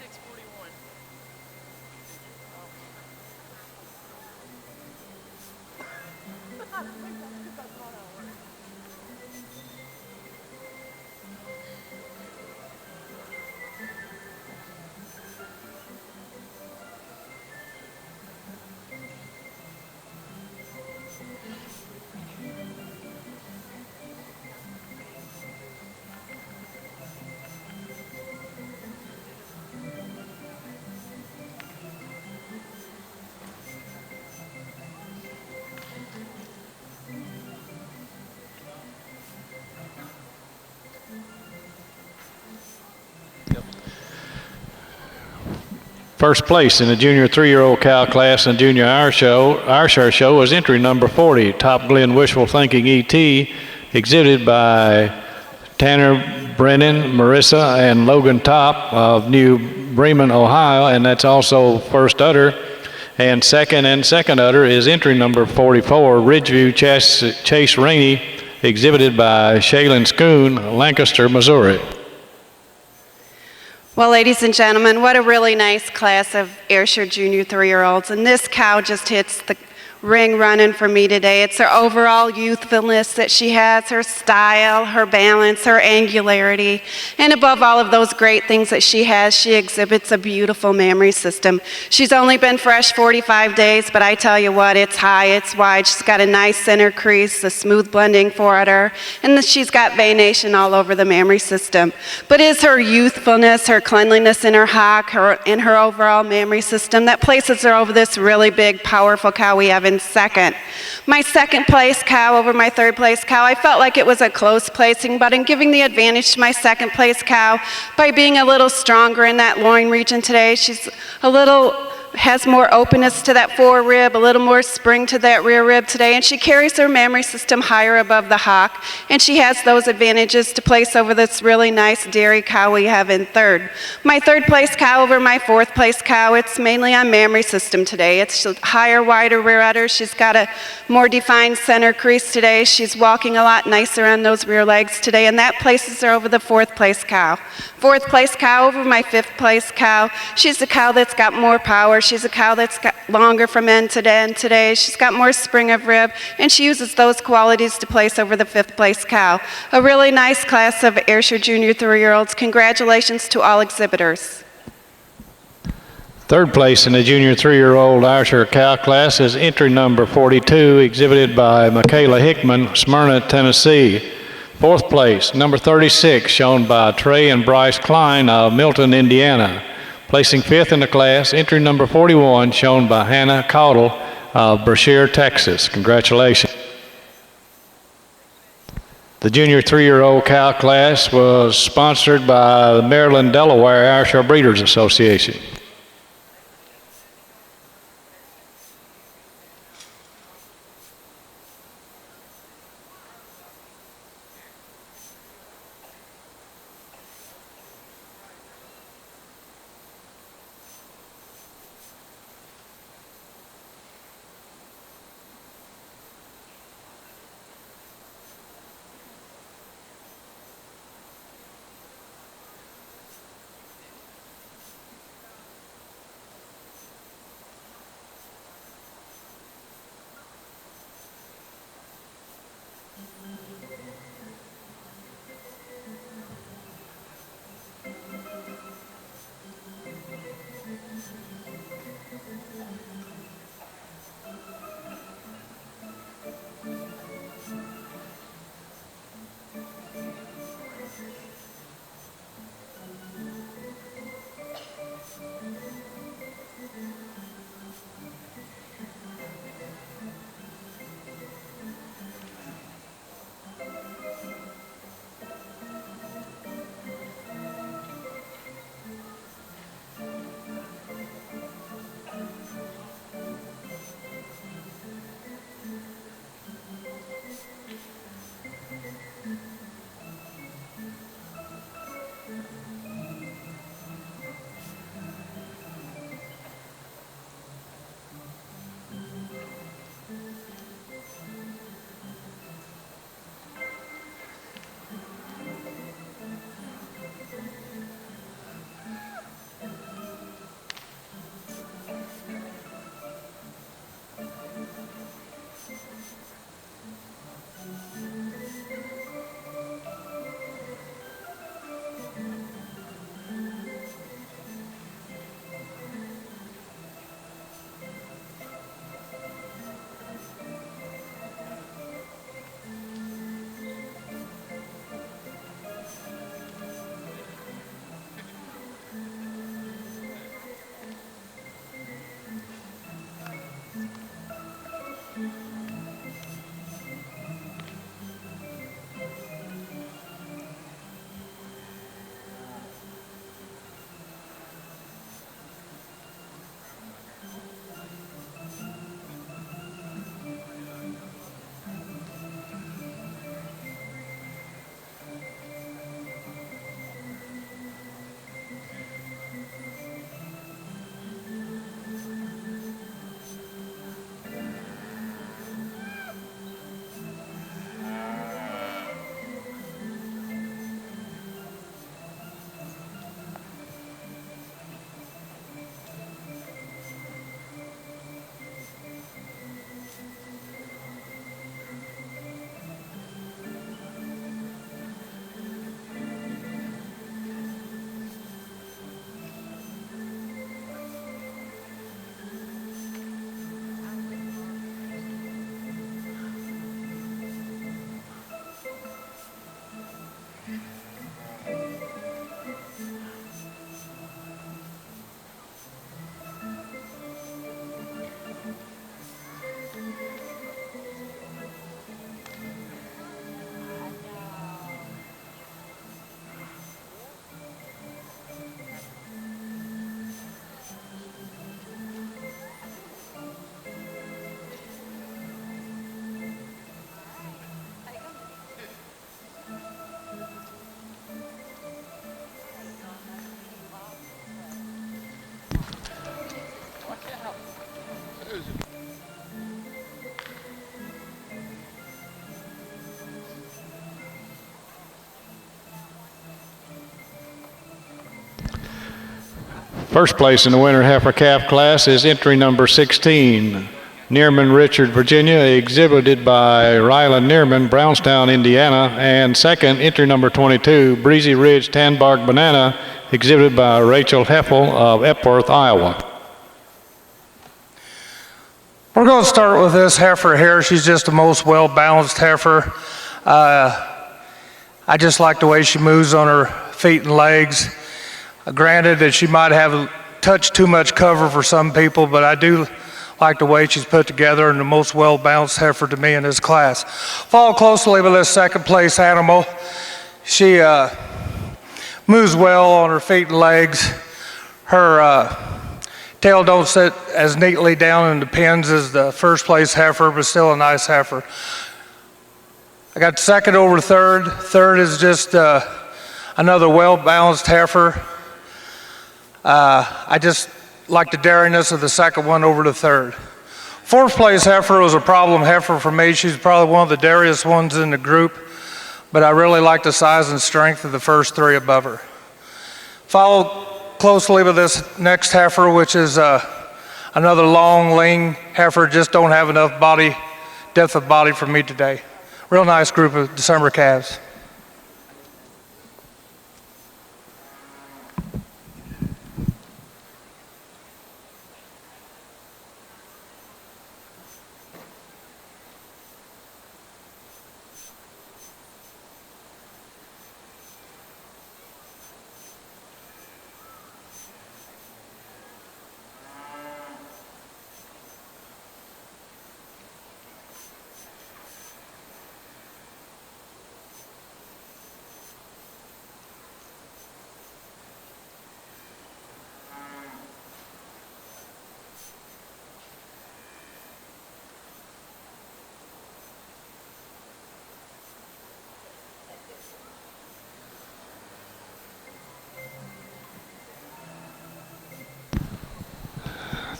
641. First place in the junior 3-year-old cow class and junior Our Share Show was entry number 40, Top Glen Wishful Thinking ET, exhibited by Tanner Brennan, Marissa, and Logan Top of New Bremen, Ohio, and that's also first udder. And second udder is entry number 44, Ridgeview Chase Rainey, exhibited by Shaylin Schoon, Lancaster, Missouri. Well, ladies and gentlemen, what a really nice class of Ayrshire Junior 3-year-olds. And this cow just hits the ring running for me today. It's her overall youthfulness that she has, her style, her balance, her angularity, and above all of those great things that she has, she exhibits a beautiful mammary system. She's only been fresh 45 days, but I tell you what, it's high, it's wide. She's got a nice center crease, a smooth blending forudder, and she's got venation all over the mammary system. But it's her youthfulness, her cleanliness in her hock, and her overall mammary system that places her over this really big, powerful cow we have in second. My second place cow over my third place cow, I felt like it was a close placing, but I'm giving the advantage to my second place cow by being a little stronger in that loin region today. She's has more openness to that fore rib, a little more spring to that rear rib today, and she carries her mammary system higher above the hock, and she has those advantages to place over this really nice dairy cow we have in third. My third place cow over my fourth place cow, it's mainly on mammary system today. It's higher, wider rear udder. She's got a more defined center crease today. She's walking a lot nicer on those rear legs today, and that places her over the fourth place cow. Fourth place cow over my fifth place cow. She's a cow that's got more power. She's a cow that's got longer from end to end today. She's got more spring of rib, and she uses those qualities to place over the fifth place cow. A really nice class of Ayrshire Junior 3-year-olds. Congratulations to all exhibitors. Third place in the junior 3-year-old Ayrshire cow class is entry number 42, exhibited by Michaela Hickman, Smyrna, Tennessee. Fourth place, number 36, shown by Trey and Bryce Klein of Milton, Indiana. Placing fifth in the class, entry number 41, shown by Hannah Caudle of Brashear, Texas. Congratulations. The junior 3-year-old cow class was sponsored by the Maryland, Delaware Ayrshire Breeders Association. First place in the winter heifer calf class is entry number 16, Nearman Richard, Virginia, exhibited by Ryland Nearman, Brownstown, Indiana. And second, entry number 22, Breezy Ridge Tanbark Banana, exhibited by Rachel Heffel of Epworth, Iowa. We're going to start with this heifer here. She's just the most well-balanced heifer. I just like the way she moves on her feet and legs. Granted that she might have touched too much cover for some people, but I do like the way she's put together and the most well-balanced heifer to me in this class. Follow closely with this second place animal. She moves well on her feet and legs. Her tail don't sit as neatly down in the pins as the first place heifer, but still a nice heifer. I got second over third. Third is just another well-balanced heifer. I just like the dariness of the second one over the third. Fourth place heifer was a problem heifer for me. She's probably one of the dairiest ones in the group, but I really like the size and strength of the first three above her. Follow closely with this next heifer, which is another long, lean heifer. Just don't have enough body, depth of body for me today. Real nice group of December calves.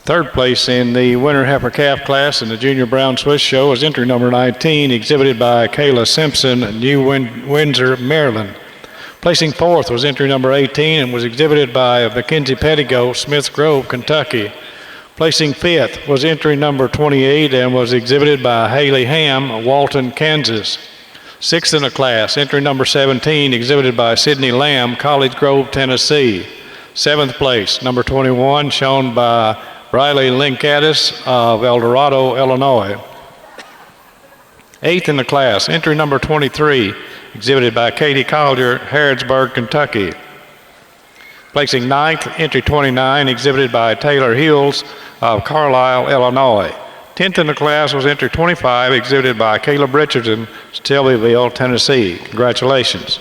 Third place in the winter heifer calf class in the Junior Brown Swiss Show is entry number 19, exhibited by Kayla Simpson, New Windsor, Maryland. Placing fourth was entry number 18 and was exhibited by Mackenzie Pettigo, Smith Grove, Kentucky. Placing fifth was entry number 28 and was exhibited by Haley Ham, Walton, Kansas. Sixth in the class, entry number 17, exhibited by Sidney Lamb, College Grove, Tennessee. Seventh place, number 21, shown by Riley Linkatis of El Dorado, Illinois. Eighth in the class, entry number 23, exhibited by Katie Collier, Harrodsburg, Kentucky. Placing ninth, entry 29, exhibited by Taylor Hills of Carlisle, Illinois. 10th in the class was entry 25, exhibited by Caleb Richardson, Shelbyville, Tennessee. Congratulations.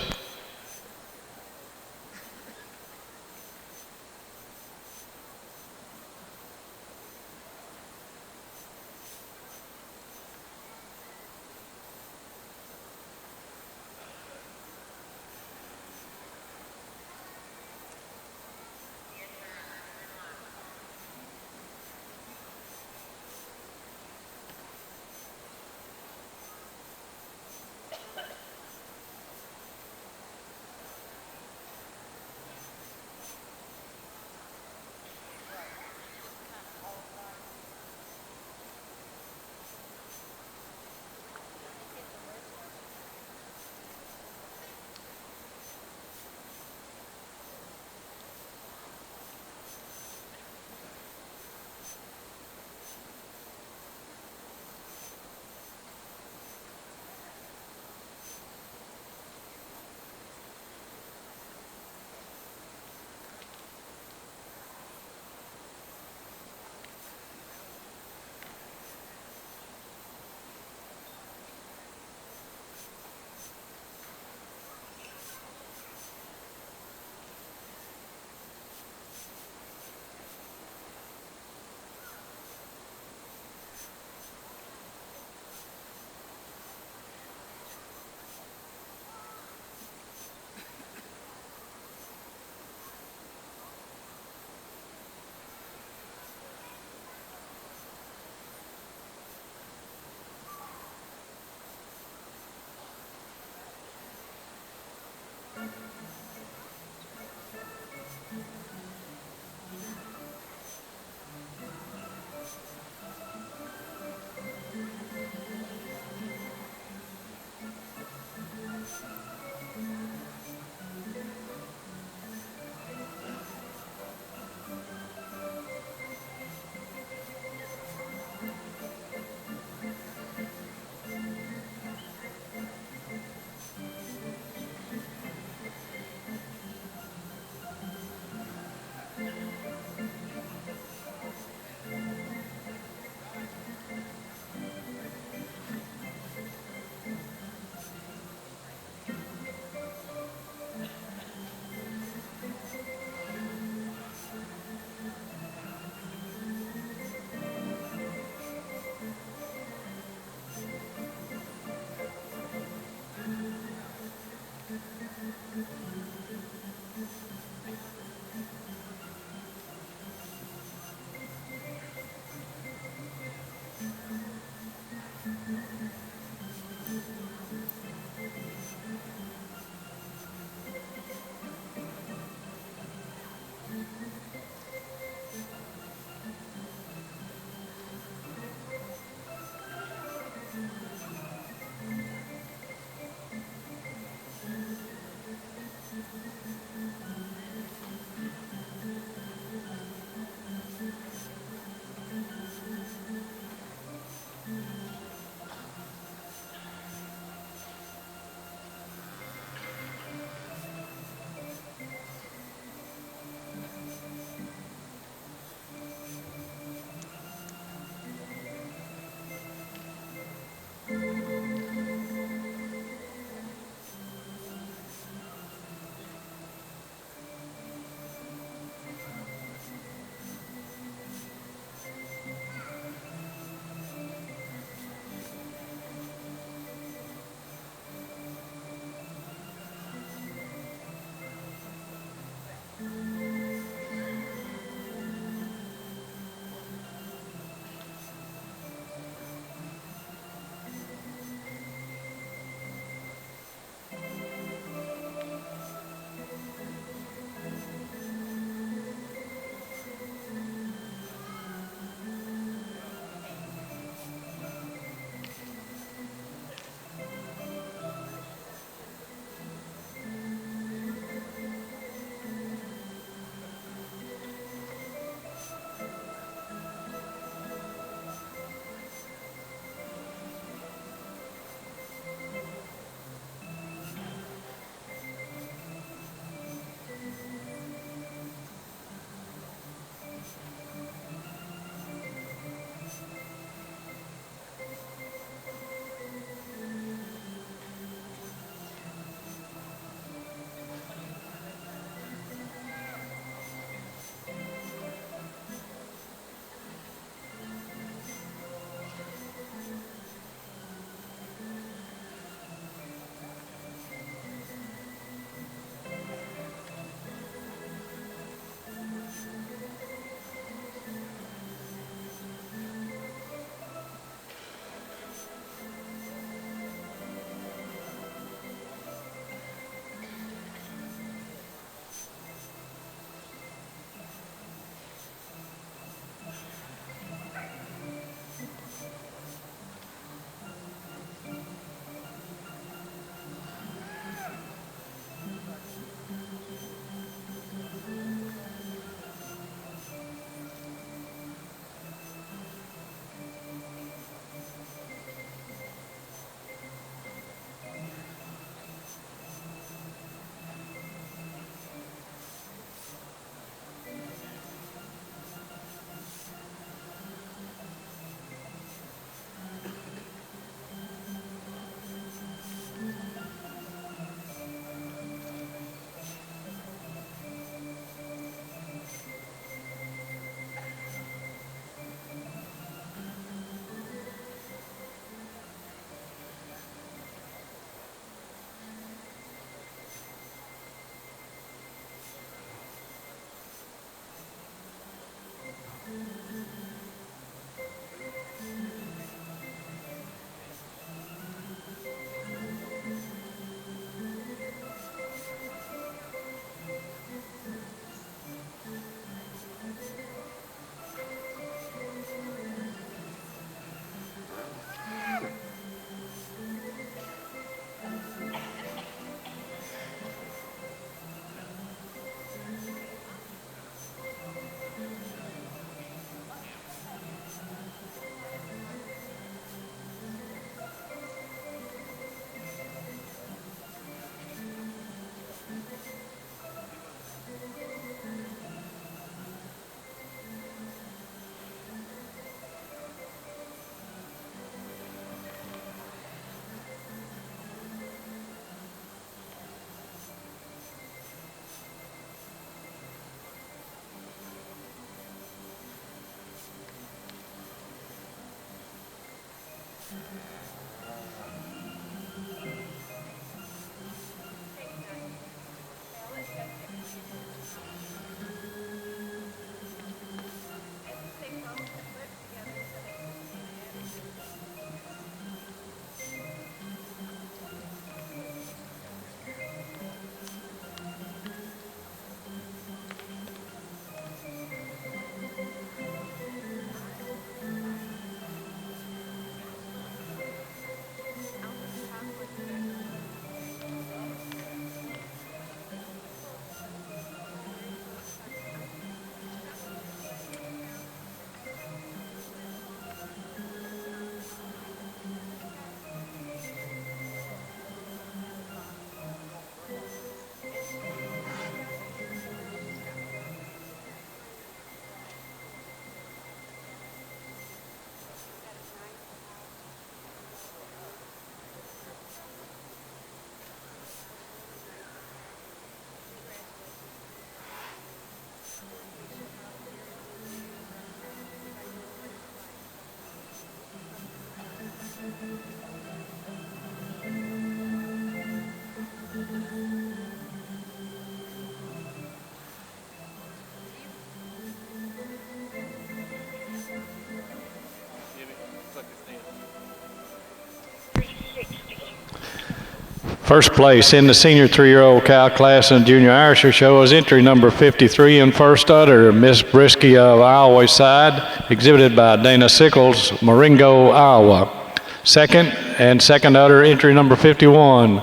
First place in the senior 3-year-old cow class in the junior Irisher show is entry number 53 in first udder, Miss Brisky of Iowa side, exhibited by Dana Sickles, Marengo, Iowa. Second and second udder, entry number 51,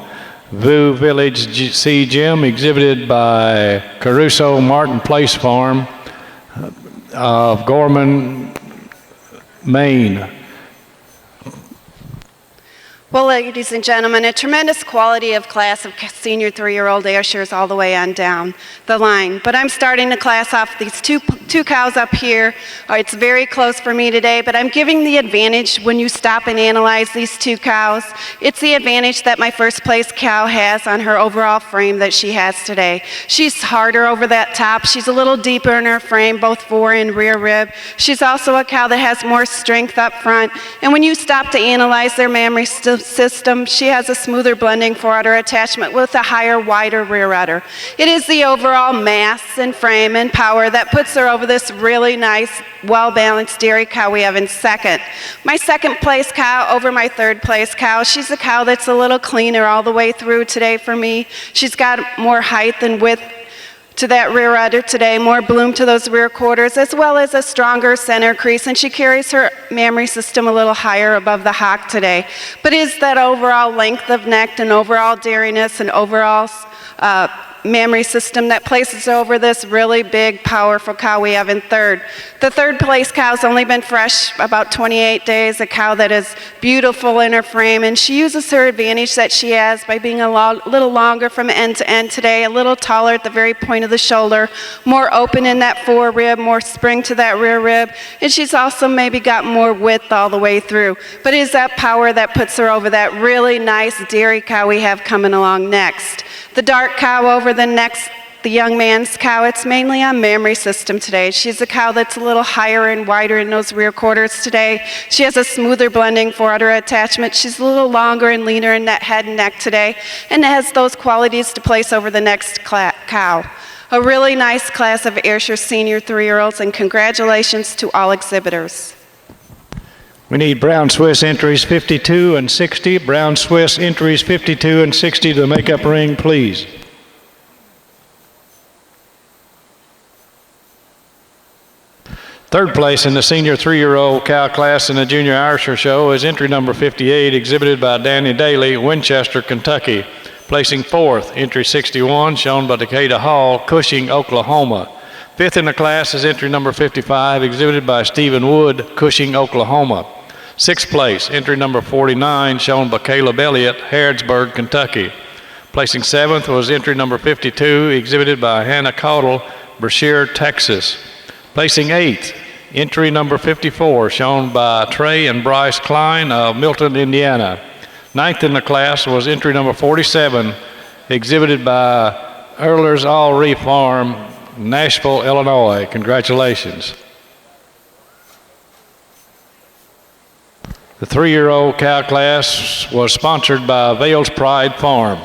Vu Village C. Gym, exhibited by Caruso Martin Place Farm of Gorman, Maine. Well, ladies and gentlemen, a tremendous quality of class of senior 3-year-old Ayrshires all the way on down the line. But I'm starting the class off these two cows up here. It's very close for me today, but I'm giving the advantage when you stop and analyze these 2 cows. It's the advantage that my first place cow has on her overall frame that she has today. She's harder over that top. She's a little deeper in her frame, both fore and rear rib. She's also a cow that has more strength up front. And when you stop to analyze their mammary system, she has a smoother blending forudder attachment with a higher, wider rear udder. It is the overall mass and frame and power that puts her over this really nice, well-balanced dairy cow we have in second. My second place cow over my third place cow. She's a cow that's a little cleaner all the way through today for me. She's got more height and width to that rear udder today, more bloom to those rear quarters, as well as a stronger center crease, and she carries her mammary system a little higher above the hock today. But is that overall length of neck and overall dairiness and overall mammary system that places over this really big, powerful cow we have in third. The third place cow's only been fresh about 28 days, a cow that is beautiful in her frame, and she uses her advantage that she has by being a little longer from end to end today, a little taller at the very point of the shoulder, more open in that fore rib, more spring to that rear rib, and she's also maybe got more width all the way through. But it is that power that puts her over that really nice dairy cow we have coming along next. The dark cow over the young man's cow, it's mainly on mammary system today. She's a cow that's a little higher and wider in those rear quarters today. She has a smoother blending forudder attachment. She's a little longer and leaner in that head and neck today, and has those qualities to place over the next cow. A really nice class of Ayrshire senior 3-year-olds, and congratulations to all exhibitors. We need Brown Swiss entries 52 and 60. Brown Swiss entries 52 and 60 to the makeup ring, please. Third place in the senior 3-year-old cow class in the junior Irisher show is entry number 58, exhibited by Danny Daly, Winchester, Kentucky. Placing fourth, entry 61, shown by Decatur Hall, Cushing, Oklahoma. Fifth in the class is entry number 55, exhibited by Stephen Wood, Cushing, Oklahoma. Sixth place, entry number 49, shown by Caleb Elliott, Harrodsburg, Kentucky. Placing seventh was entry number 52, exhibited by Hannah Caudle, Brashear, Texas. Placing eighth, entry number 54, shown by Trey and Bryce Klein of Milton, Indiana. Ninth in the class was entry number 47, exhibited by Earler's All Reef Farm, Nashville, Illinois. Congratulations. The 3-year-old cow class was sponsored by Vales Pride Farm.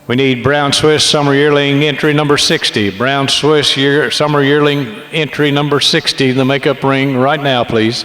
We need Brown Swiss Summer Yearling entry number 60. Brown Swiss Summer Yearling entry number 60 in the makeup ring right now, please.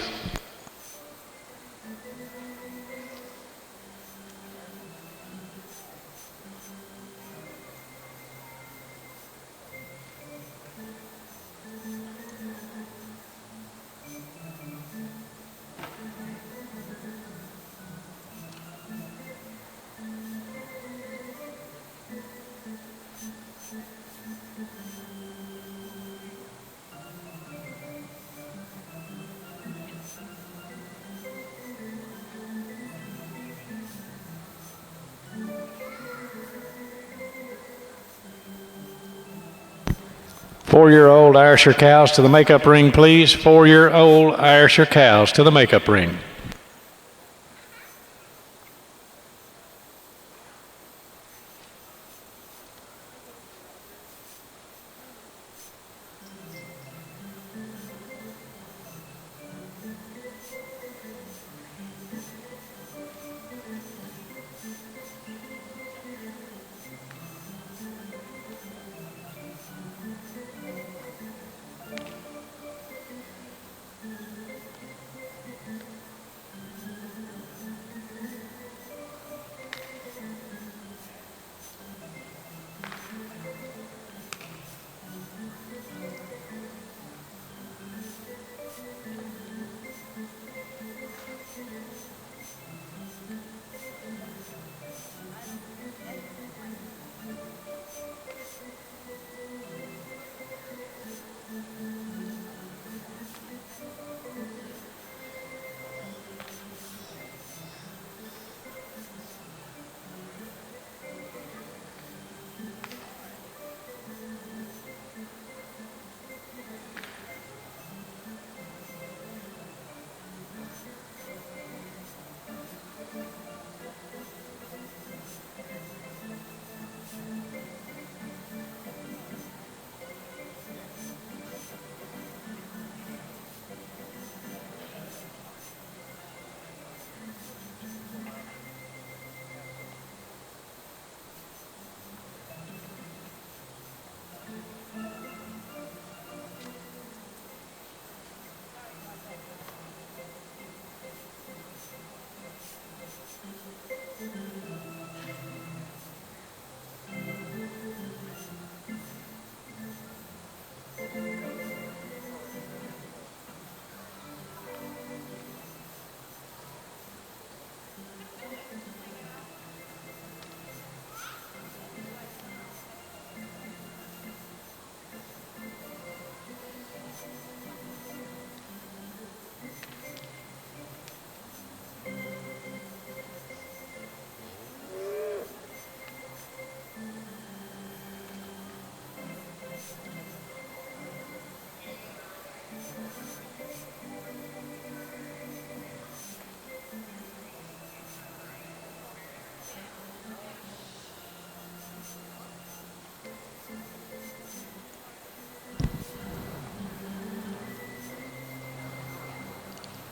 Four-year-old Ayrshire cows to the makeup ring, please. Four-year-old Ayrshire cows to the makeup ring.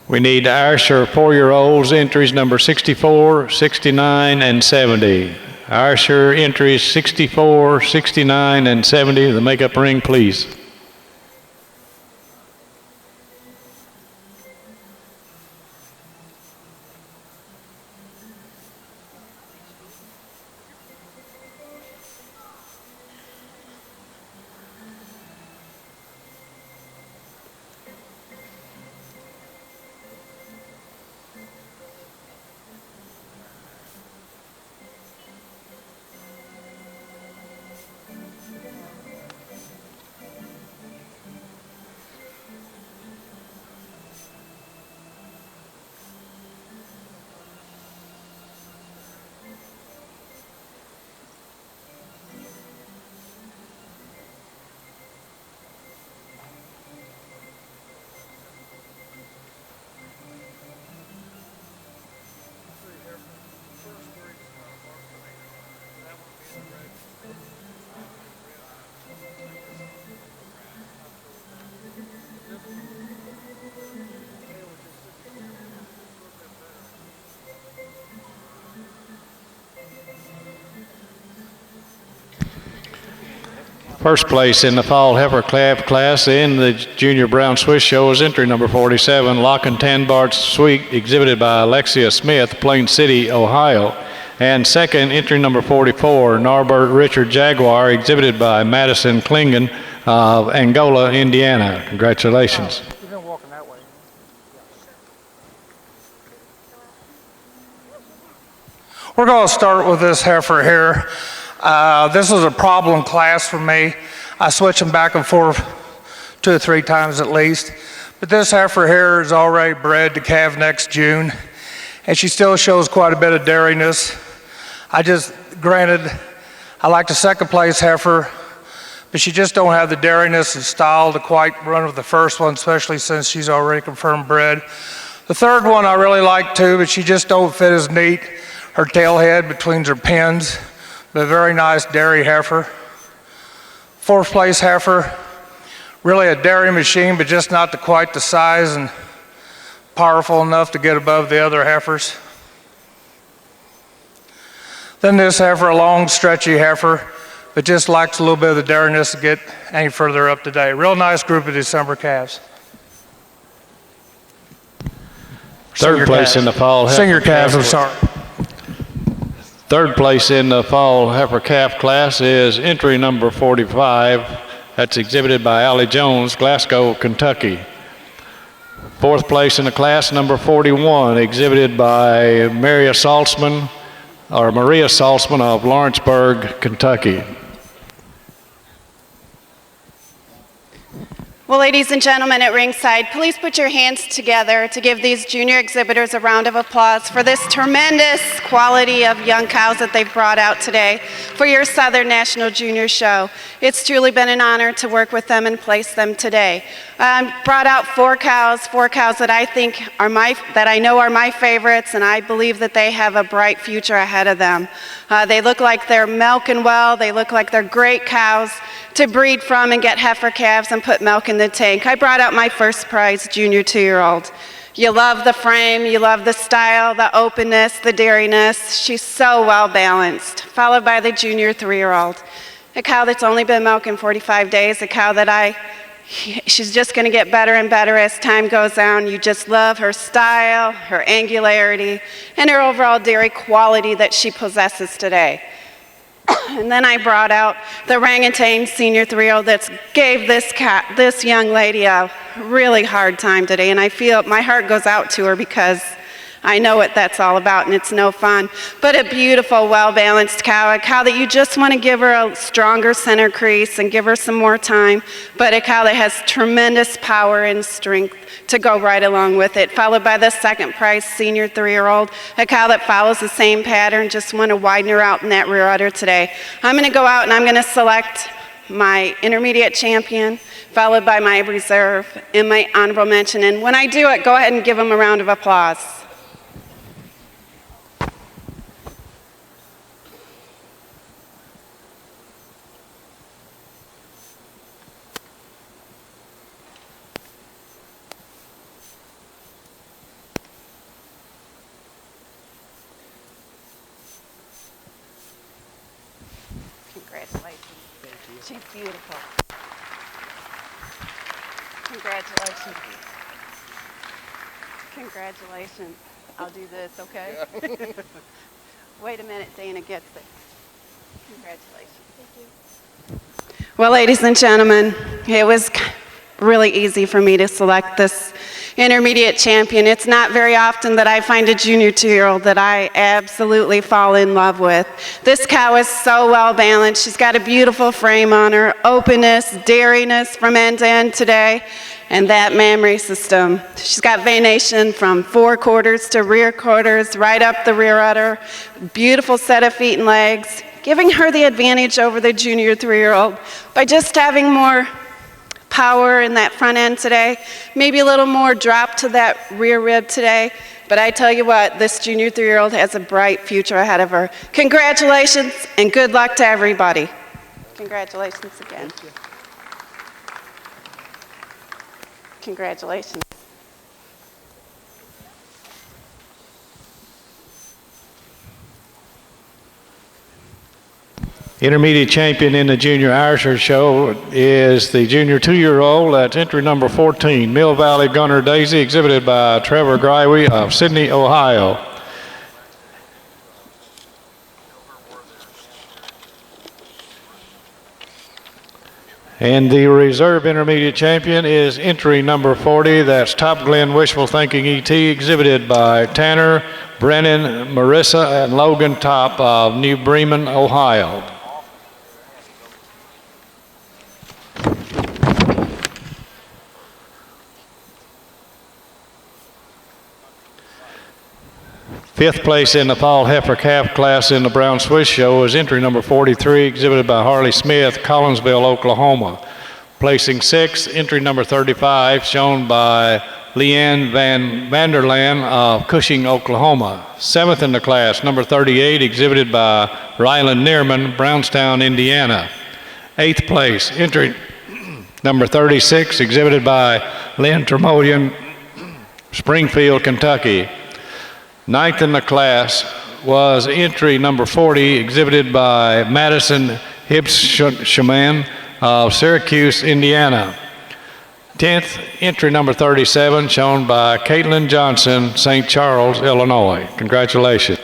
We need Ayrshire four-year-olds entries number 64, 69, and 70. Ayrshire entries 64, 69, and 70. The makeup ring, please. First place in the fall heifer calf class in the Junior Brown Swiss Show is entry number 47, Lock and Tanbart Sweet, exhibited by Alexia Smith, Plain City, Ohio. And second, entry number 44, Norbert Richard Jaguar, exhibited by Madison Klingen of Angola, Indiana. Congratulations. We're going to start with this heifer here. This is a problem class for me. I switch them back and forth 2 or 3 times at least. But this heifer here is already bred to calve next June, and she still shows quite a bit of dairiness. Granted, I like the second place heifer, but she just don't have the dairiness and style to quite run with the first one, especially since she's already confirmed bred. The third one I really like too, but she just don't fit as neat. Her tail head between her pins, but a very nice dairy heifer. Fourth place heifer, really a dairy machine, but just not quite the size and powerful enough to get above the other heifers. Then this heifer, a long, stretchy heifer, but just lacks a little bit of the dairiness to get any further up today. Real nice group of December calves. Third place in the fall heifer Senior calves, I'm sorry. Third place in the fall heifer calf class is entry number 45. That's exhibited by Allie Jones, Glasgow, Kentucky. Fourth place in the class, number 41, exhibited by Maria Saltzman of Lawrenceburg, Kentucky. Well, ladies and gentlemen at ringside, please put your hands together to give these junior exhibitors a round of applause for this tremendous quality of young cows that they've brought out today for your Southern National Junior Show. It's truly been an honor to work with them and place them today. Brought out four cows that I think that I know are my favorites, and I believe that they have a bright future ahead of them. They look like they're milking well. They look like they're great cows to breed from and get heifer calves and put milk in the tank. I brought out my first prize junior 2-year-old. You love the frame, you love the style, the openness, the dairiness. She's so well balanced. Followed by the junior 3-year-old. A cow that's only been milking 45 days, a cow that she's just gonna get better and better as time goes on. You just love her style, her angularity, and her overall dairy quality that she possesses today. And then I brought out the orangutan senior 3-year-old that gave this young lady a really hard time today, and I feel my heart goes out to her because I know what that's all about, and it's no fun. But a beautiful, well-balanced cow, a cow that you just want to give her a stronger center crease and give her some more time, but a cow that has tremendous power and strength to go right along with it, followed by the second prize senior 3-year-old, a cow that follows the same pattern, just want to widen her out in that rear udder today. I'm going to go out and I'm going to select my intermediate champion, followed by my reserve and my honorable mention. And when I do it, go ahead and give them a round of applause. She's beautiful. Congratulations. Congratulations. I'll do this, okay? Yeah. Wait a minute, Dana gets it. Congratulations. Thank you. Well, ladies and gentlemen, it was really easy for me to select this intermediate champion. It's not very often that I find a junior 2-year-old that I absolutely fall in love with. This cow is so well balanced. She's got a beautiful frame on her, openness, dairiness from end to end today, and that mammary system. She's got venation from forequarters to rear quarters, right up the rear udder, beautiful set of feet and legs, giving her the advantage over the junior 3-year-old by just having more power in that front end today, maybe a little more drop to that rear rib today, but I tell you what, this junior 3-year-old has a bright future ahead of her. Congratulations and good luck to everybody. Congratulations again. Congratulations. Intermediate champion in the Junior Irisher Show is the junior 2-year-old. That's entry number 14, Mill Valley Gunner Daisy, exhibited by Trevor Greiwe of Sydney, Ohio. And the reserve intermediate champion is entry number 40. That's Top Glen Wishful Thinking ET, exhibited by Tanner, Brennan, Marissa, and Logan Top of New Bremen, Ohio. Fifth place in the Fall Heifer Calf class in the Brown Swiss Show is entry number 43, exhibited by Harley Smith, Collinsville, Oklahoma. Placing sixth, entry number 35, shown by Leanne Van Vanderland of Cushing, Oklahoma. Seventh in the class, number 38, exhibited by Ryland Neerman, Brownstown, Indiana. Eighth place, entry number 36, exhibited by Lynn Tremolian, Springfield, Kentucky. Ninth in the class was entry number 40, exhibited by Madison Hibshaman of Syracuse, Indiana. 10th, entry number 37, shown by Caitlin Johnson, St. Charles, Illinois. Congratulations.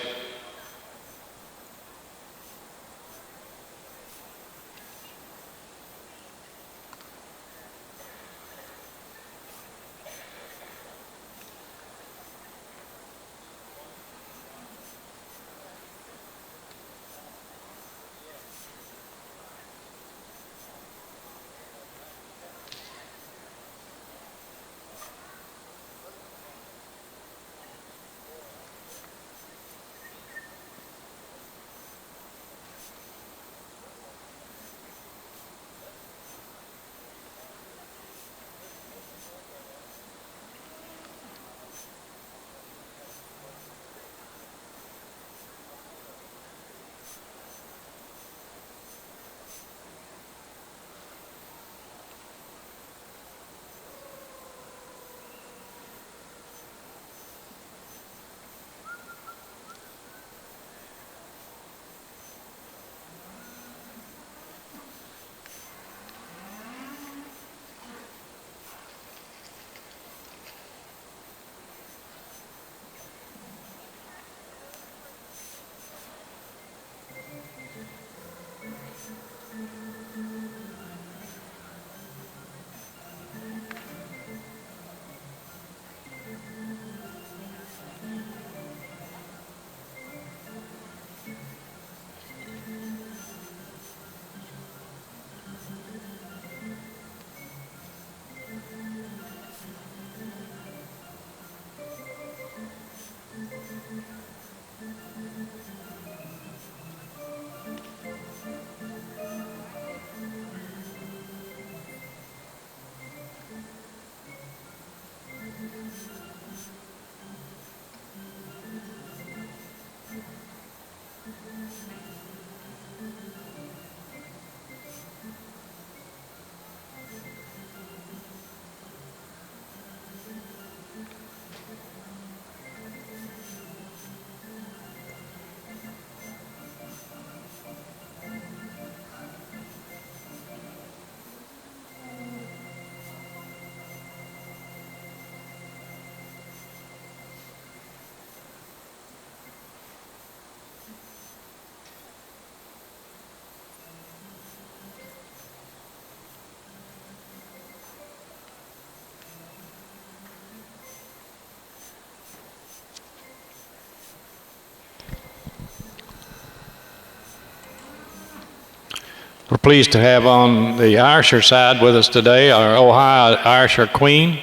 We're pleased to have on the Irisher side with us today our Ohio Irisher Queen.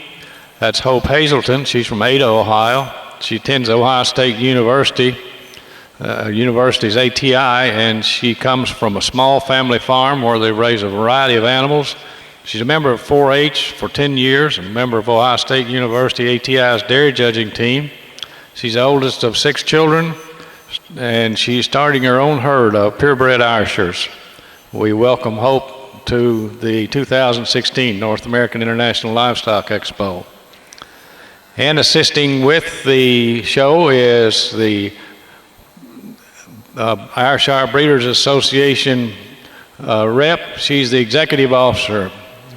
That's Hope Hazelton. She's from Ada, Ohio. She attends Ohio State University, university's ATI, and she comes from a small family farm where they raise a variety of animals. She's a member of 4-H for 10 years, a member of Ohio State University ATI's dairy judging team. She's the oldest of 6 children, and she's starting her own herd of purebred Irishers. We welcome Hope to the 2016 North American International Livestock Expo. And assisting with the show is the Ayrshire Breeders Association rep. She's the executive officer.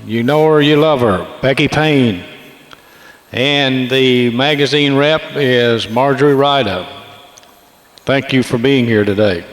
You know her, you love her, Becky Payne. And the magazine rep is Marjorie Ryda. Thank you for being here today.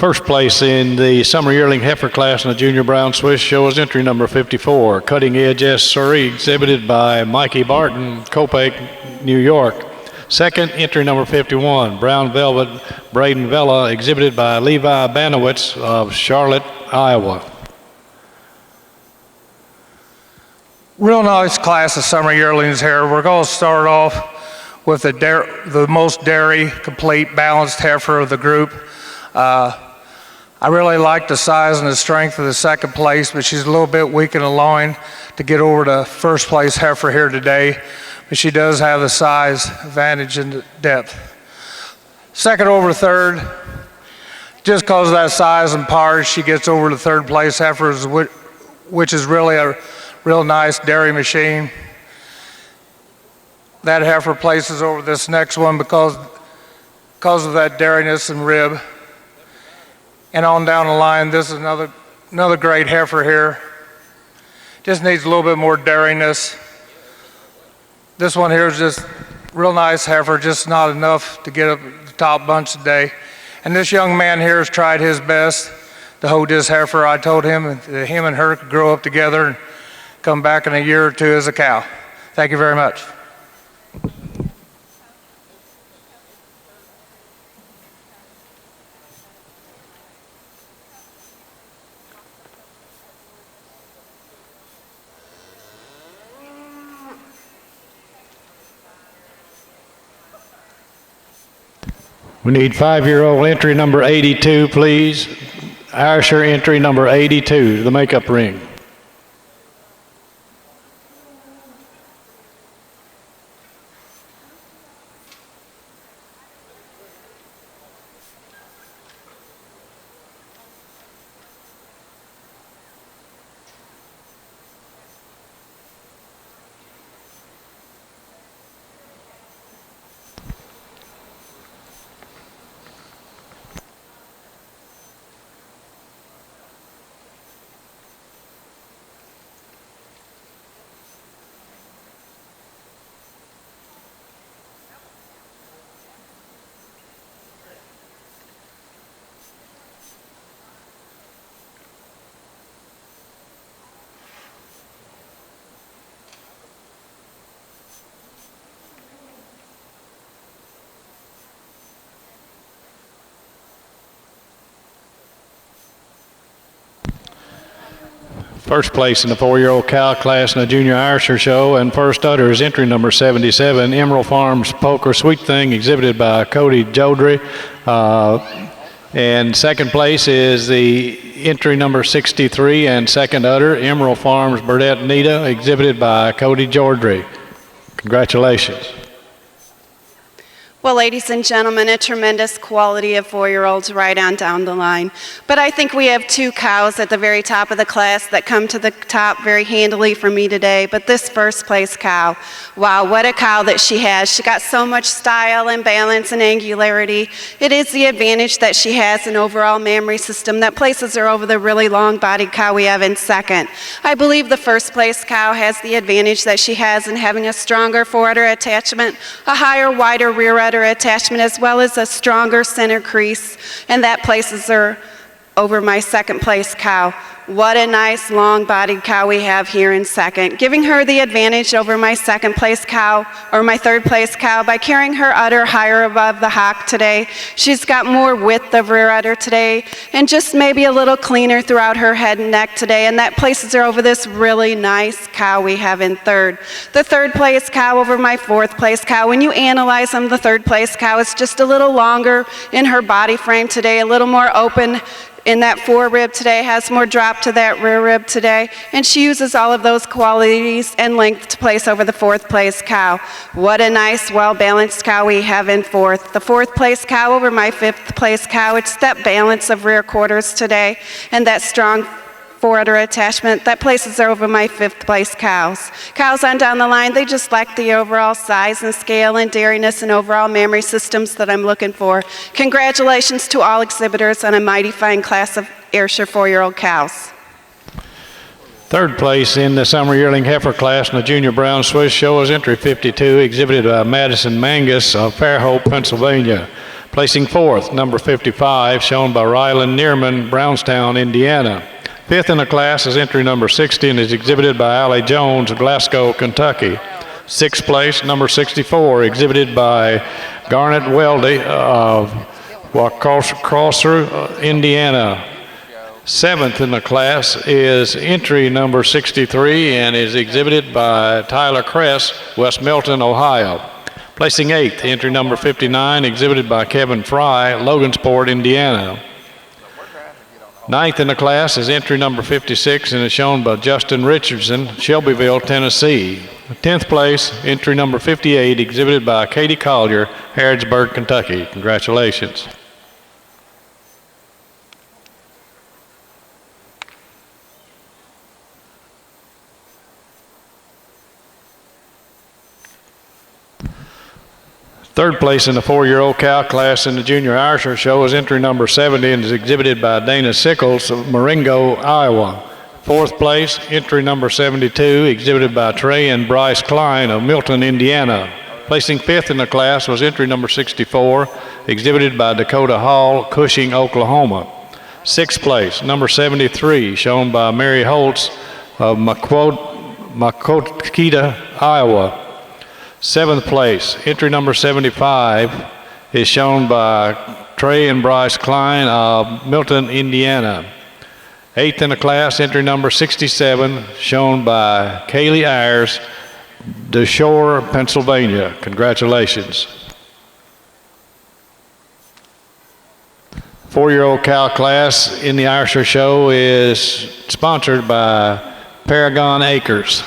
First place in the summer yearling heifer class in the Junior Brown Swiss Show is entry number 54, Cutting Edge S. Surrey, exhibited by Mikey Barton, Copake, New York. Second, entry number 51, Brown Velvet Braden Vella, exhibited by Levi Banowitz of Charlotte, Iowa. Real nice class of summer yearlings here. We're going to start off with the most dairy, complete, balanced heifer of the group. I really like the size and the strength of the second place, but she's a little bit weak in the loin to get over to first place heifer here today. But she does have the size advantage and the depth. Second over third, just because of that size and power, she gets over to third place heifer, which is really a real nice dairy machine. That heifer places over this next one because of that dairiness and rib. And on down the line, this is another great heifer here. Just needs a little bit more dairiness. This one here is just real nice heifer, just not enough to get up the top bunch today. And this young man here has tried his best to hold this heifer. I told him that him and her could grow up together and come back in a year or two as a cow. Thank you very much. We need 5-year-old entry number 82, please. Ayrshire entry number 82 to the makeup ring. First place in the 4-year-old cow class in the Junior Ayrshire Show, and first udder is entry number 77, Emerald Farms Poker Sweet Thing, exhibited by Cody Jodry. And second place is the entry number 63 and second udder, Emerald Farms Burdette Nita, exhibited by Cody Jodry. Congratulations. Well, ladies and gentlemen, a tremendous quality of 4-year-olds right on down the line. But I think we have 2 cows at the very top of the class that come to the top very handily for me today. But this first place cow, wow, what a cow that she has. She got so much style and balance and angularity. It is the advantage that she has an overall mammary system that places her over the really long-bodied cow we have in second. I believe the first place cow has the advantage that she has in having a stronger forudder attachment, a higher, wider rear udder attachment, as well as a stronger center crease, and that places her over my second place cow. What a nice long-bodied cow we have here in second, giving her the advantage over my second place cow, or my third place cow, by carrying her udder higher above the hock today. She's got more width of rear udder today, and just maybe a little cleaner throughout her head and neck today, and that places her over this really nice cow we have in third. The third place cow over my fourth place cow, when you analyze them, the third place cow is just a little longer in her body frame today, a little more open in that fore rib today, has more drop to that rear rib today, and she uses all of those qualities and length to place over the fourth place cow. What a nice, well-balanced cow we have in fourth. The fourth place cow over my fifth place cow, it's that balance of rear quarters today and that strong forudder attachment that places her over my fifth place cows. Cows on down the line, they just lack the overall size and scale and dairiness and overall mammary systems that I'm looking for. Congratulations to all exhibitors on a mighty fine class of Ayrshire 4-year-old cows. Third place in the summer yearling heifer class in the Junior Brown Swiss Show is entry 52, exhibited by Madison Mangus of Fairhope, Pennsylvania. Placing fourth, number 55, shown by Rylan Neerman, Brownstown, Indiana. Fifth in the class is entry number 60 and is exhibited by Allie Jones of Glasgow, Kentucky. Sixth place, number 64, exhibited by Garnet Weldy of Waucross, Indiana. Seventh in the class is entry number 63 and is exhibited by Tyler Kress, West Milton, Ohio. Placing eighth, entry number 59, exhibited by Kevin Fry, Logansport, Indiana. Ninth in the class is entry number 56 and is shown by Justin Richardson, Shelbyville, Tennessee. 10th place, entry number 58, exhibited by Katie Collier, Harrodsburg, Kentucky. Congratulations. Third place in the 4-year-old cow class in the Junior Irisher Show is entry number 70 and is exhibited by Dana Sickles of Marengo, Iowa. Fourth place, entry number 72, exhibited by Trey and Bryce Klein of Milton, Indiana. Placing fifth in the class was entry number 64, exhibited by Dakota Hall, Cushing, Oklahoma. Sixth place, number 73, shown by Mary Holtz of Makokita, Iowa. Seventh place, entry number 75, is shown by Trey and Bryce Klein of Milton, Indiana. Eighth in the class, entry number 67, shown by Kaylee Ayers, DeShore, Pennsylvania. Congratulations. 4-year-old cow class in the Irisher Show is sponsored by Paragon Acres.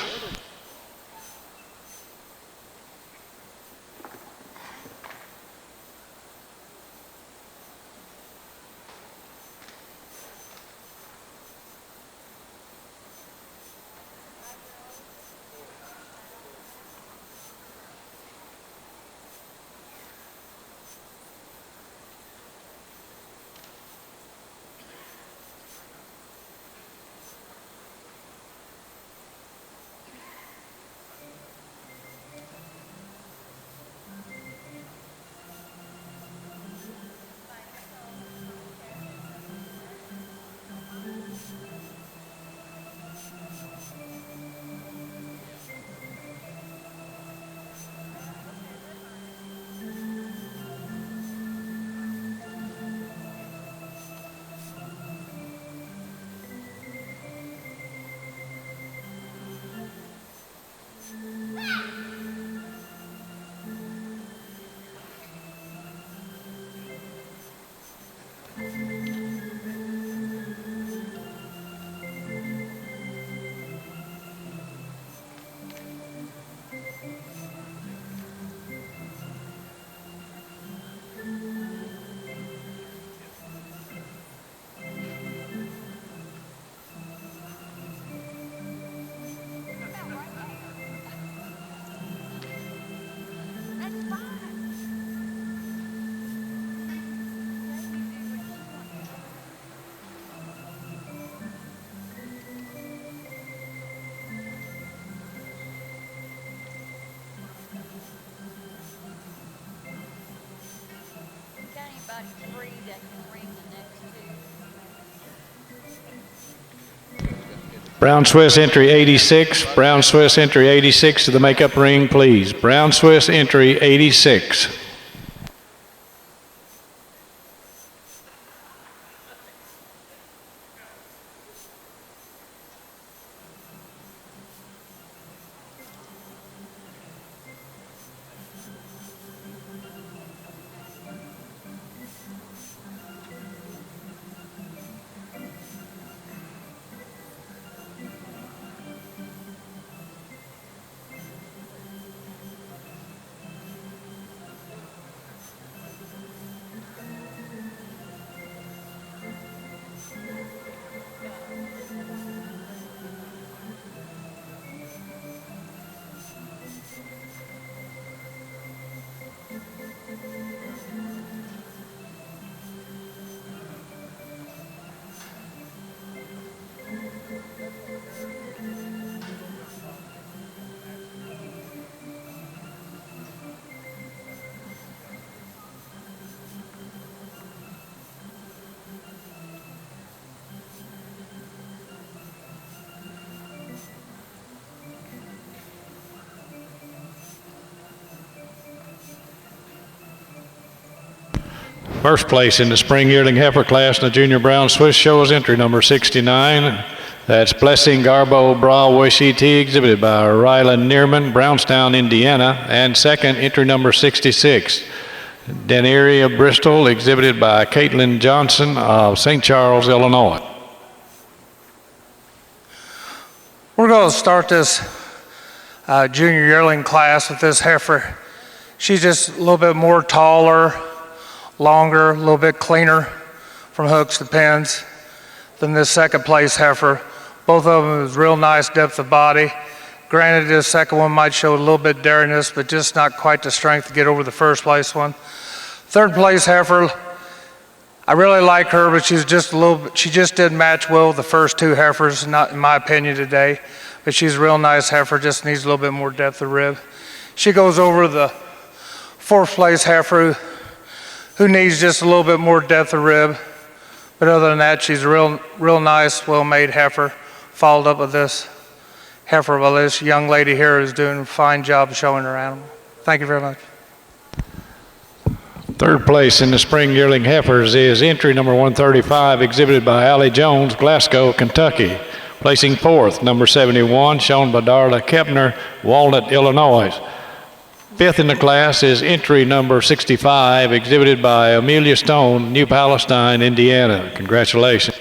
Brown Swiss entry 86. Brown Swiss entry 86 to the makeup ring, please. Brown Swiss entry 86. First place in the spring yearling heifer class in the Junior Brown Swiss show is entry number 69. That's Blessing Garbo Bra Wish ET, exhibited by Rylan Neerman, Brownstown, Indiana. And second, entry number 66. Denery of Bristol, exhibited by Caitlin Johnson of St. Charles, Illinois. We're going to start this junior yearling class with this heifer. She's just a little bit more taller, longer, a little bit cleaner from hooks to pins than this second place heifer. Both of them is real nice depth of body. Granted, this second one might show a little bit dariness, but just not quite the strength to get over the first place one. Third place heifer, I really like her, but she just didn't match well with the first two heifers, not in my opinion today. But she's a real nice heifer, just needs a little bit more depth of rib. She goes over the fourth place heifer, who needs just a little bit more depth of rib. But other than that, she's a real nice, well-made heifer, followed up with this heifer. Well, this young lady here is doing a fine job showing her animal. Thank you very much. Third place in the spring yearling heifers is entry number 135, exhibited by Allie Jones, Glasgow, Kentucky. Placing fourth, number 71, shown by Darla Kepner, Walnut, Illinois. Fifth in the class is entry number 65, exhibited by Amelia Stone, New Palestine, Indiana. Congratulations.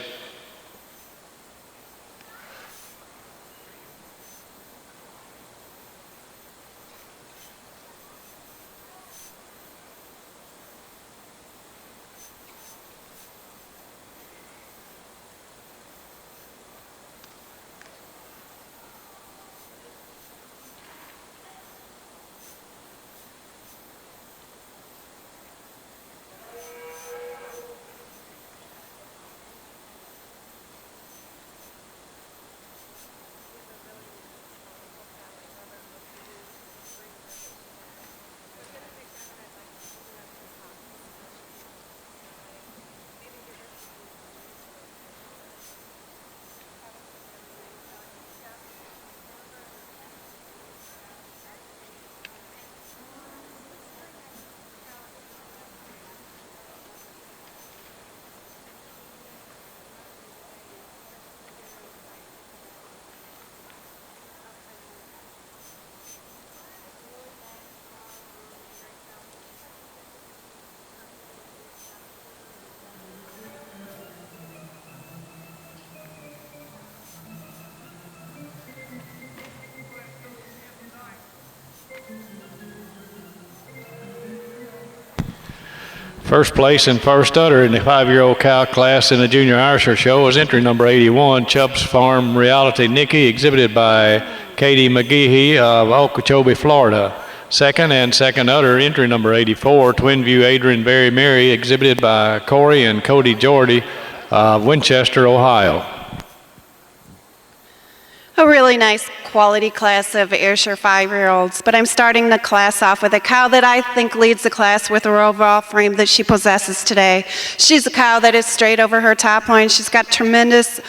First place and first udder in the 5-year-old cow class in the Junior Irisher show is entry number 81, Chubbs Farm Reality Nikki, exhibited by Katie McGehee of Okeechobee, Florida. Second and second udder, entry number 84, Twin View Adrian Berry Mary, exhibited by Corey and Cody Jordy of Winchester, Ohio. A really nice quality class of Ayrshire 5-year-olds, but I'm starting the class off with a cow that I think leads the class with her overall frame that she possesses today. She's a cow that is straight over her top line. She's got tremendous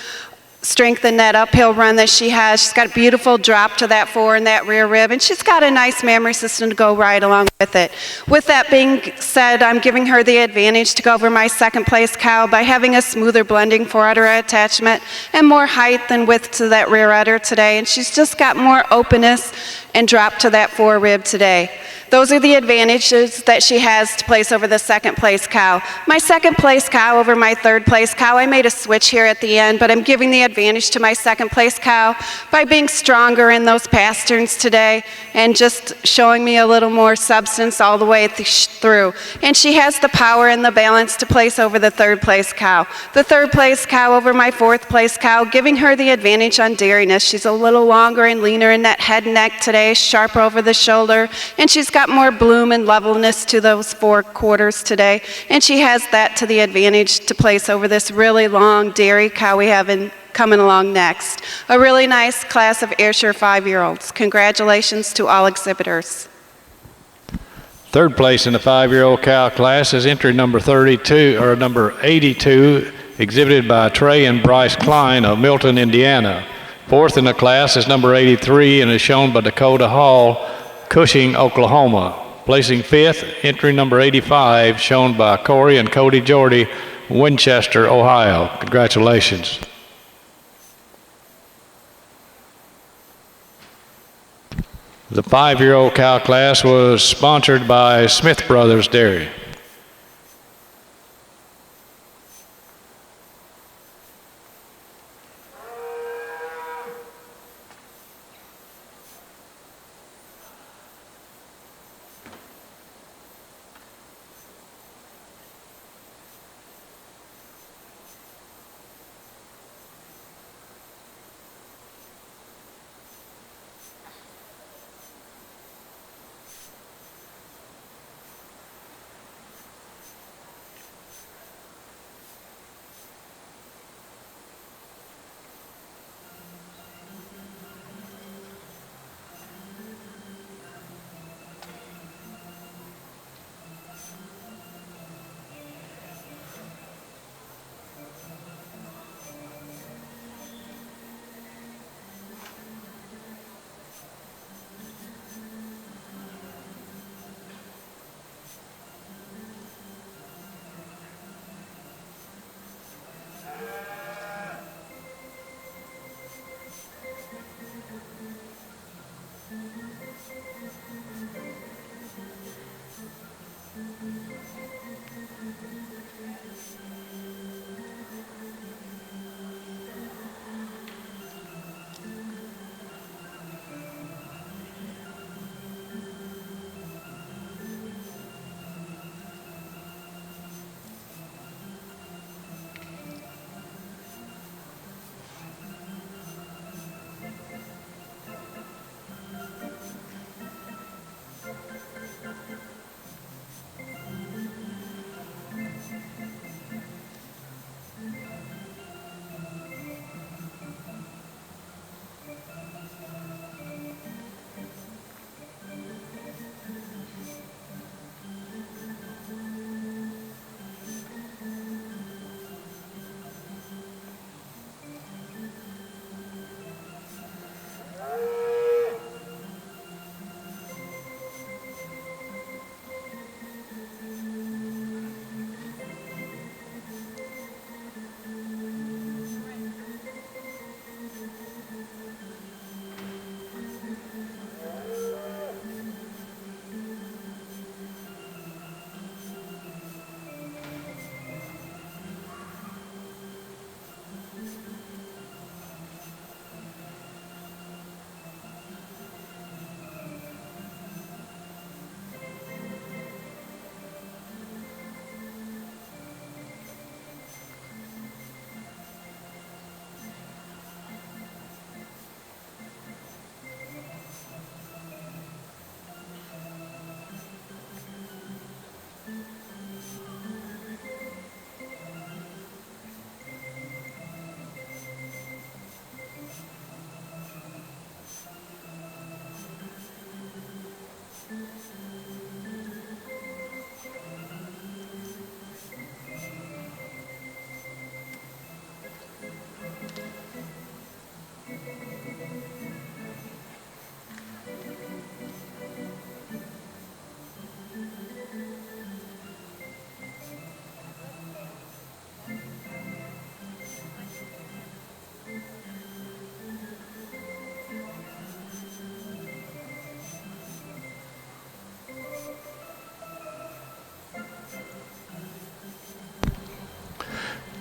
strength in that uphill run that she has. She's got a beautiful drop to that fore and that rear rib, and she's got a nice mammary system to go right along with it. With that being said, I'm giving her the advantage to go over my second place cow by having a smoother blending fore-udder attachment and more height and width to that rear udder today, and she's just got more openness and drop to that fore rib today. Those are the advantages that she has to place over the second place cow. My second place cow over my third place cow, I made a switch here at the end, but I'm giving the advantage to my second place cow by being stronger in those pasterns today and just showing me a little more substance all the way through. And she has the power and the balance to place over the third place cow. The third place cow over my fourth place cow, giving her the advantage on dairiness. She's a little longer and leaner in that head and neck today, sharper over the shoulder, and she's got more bloom and levelness to those four quarters today, and she has that to the advantage to place over this really long dairy cow we have coming along next. A really nice class of Ayrshire 5-year-olds. Congratulations to all exhibitors. Third place in the 5-year-old cow class is entry number 32 or number 82, exhibited by Trey and Bryce Klein of Milton, Indiana. Fourth in the class is number 83 and is shown by Dakota Hall, Cushing, Oklahoma. Placing fifth, entry number 85, shown by Corey and Cody Jordy, Winchester, Ohio. Congratulations. The 5-year-old cow class was sponsored by Smith Brothers Dairy.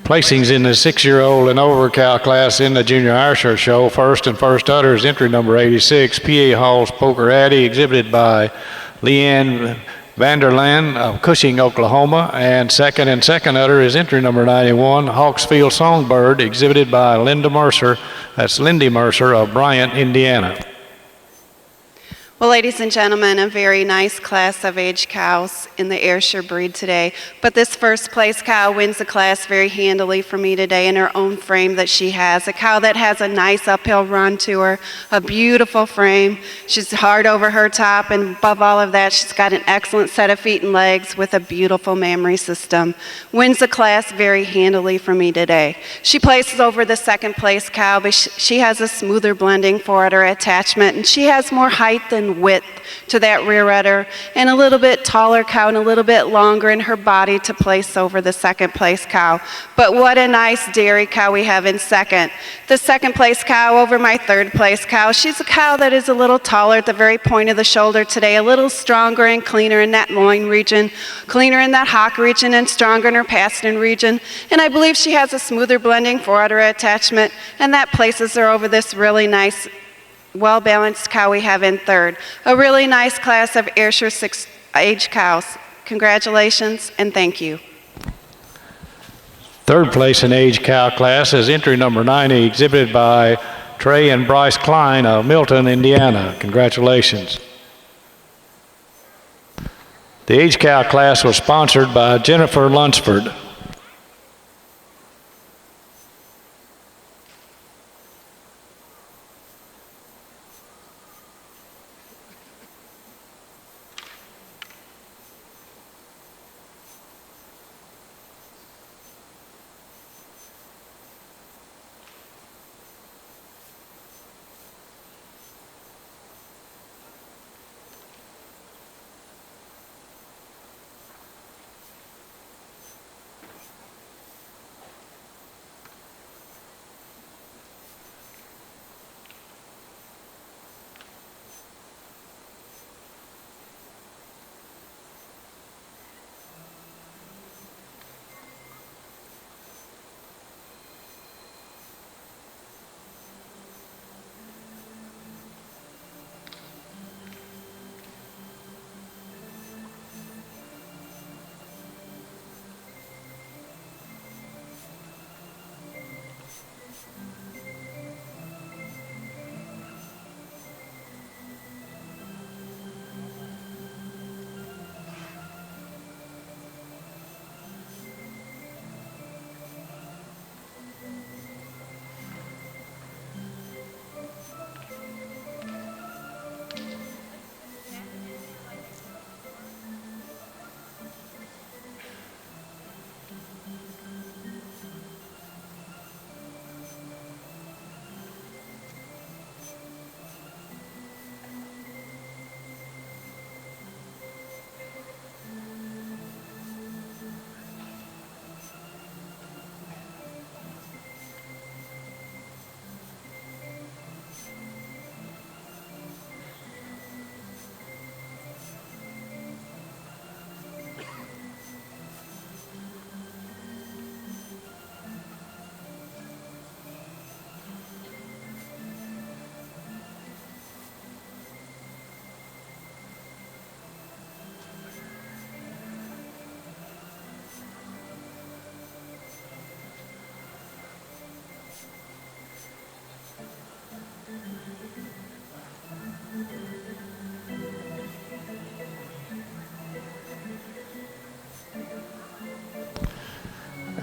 Placings in the 6-year-old and over cow class in the Junior Irisher Show. First and first utters, entry number 86, PA Hall's Poker Addy, exhibited by Leanne Vanderland of Cushing, Oklahoma. And second utter is entry number 91, Hawksfield Songbird, exhibited by Linda Mercer. That's Lindy Mercer of Bryant, Indiana. Well, ladies and gentlemen, a very nice class of age cows in the Ayrshire breed today. But this first place cow wins the class very handily for me today in her own frame that she has. A cow that has a nice uphill run to her, a beautiful frame. She's hard over her top, and above all of that, she's got an excellent set of feet and legs with a beautiful mammary system. Wins the class very handily for me today. She places over the second place cow, but she has a smoother blending for her attachment, and she has more height than in width to that rear udder, and a little bit taller cow and a little bit longer in her body to place over the second place cow. But what a nice dairy cow we have in second. The second place cow over my third place cow. She's a cow that is a little taller at the very point of the shoulder today, a little stronger and cleaner in that loin region, cleaner in that hock region, and stronger in her pastern region. And I believe she has a smoother blending forudder attachment, and that places her over this really nice, well-balanced cow we have in third. A really nice class of Ayrshire 6 age cows. Congratulations and thank you. Third place in age cow class is entry number 90, exhibited by Trey and Bryce Klein of Milton, Indiana. Congratulations. The age cow class was sponsored by Jennifer Lunsford.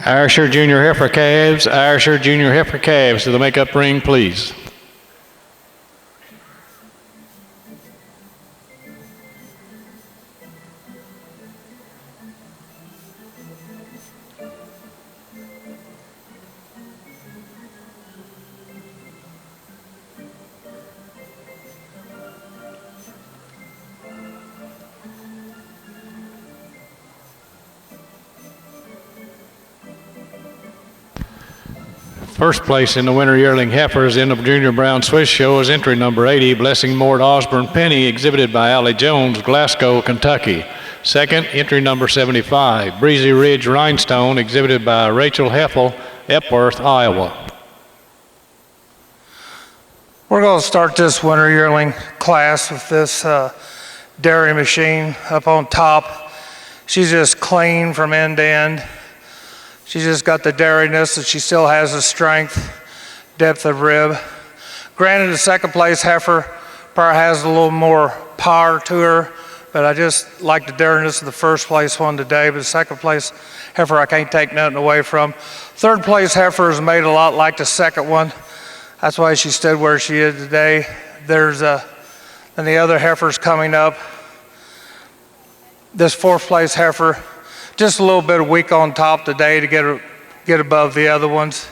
Ayrshire Junior Heifer calves, Ayrshire Junior Heifer calves to the makeup ring, please. First place in the winter yearling heifers in the Junior Brown Swiss Show is entry number 80, Blessing Mort Osborne Penny, exhibited by Allie Jones, Glasgow, Kentucky. Second, entry number 75, Breezy Ridge Rhinestone, exhibited by Rachel Heffel, Epworth, Iowa. We're going to start this winter yearling class with this dairy machine up on top. She's just clean from end to end. She's just got the dairiness, and she still has the strength, depth of rib. Granted, the second place heifer probably has a little more power to her, but I just like the dairiness of the first place one today. But the second place heifer, I can't take nothing away from. Third place heifer is made a lot like the second one. That's why she stood where she is today. And the other heifer's coming up. This fourth place heifer, just a little bit of weak on top today to get above the other ones.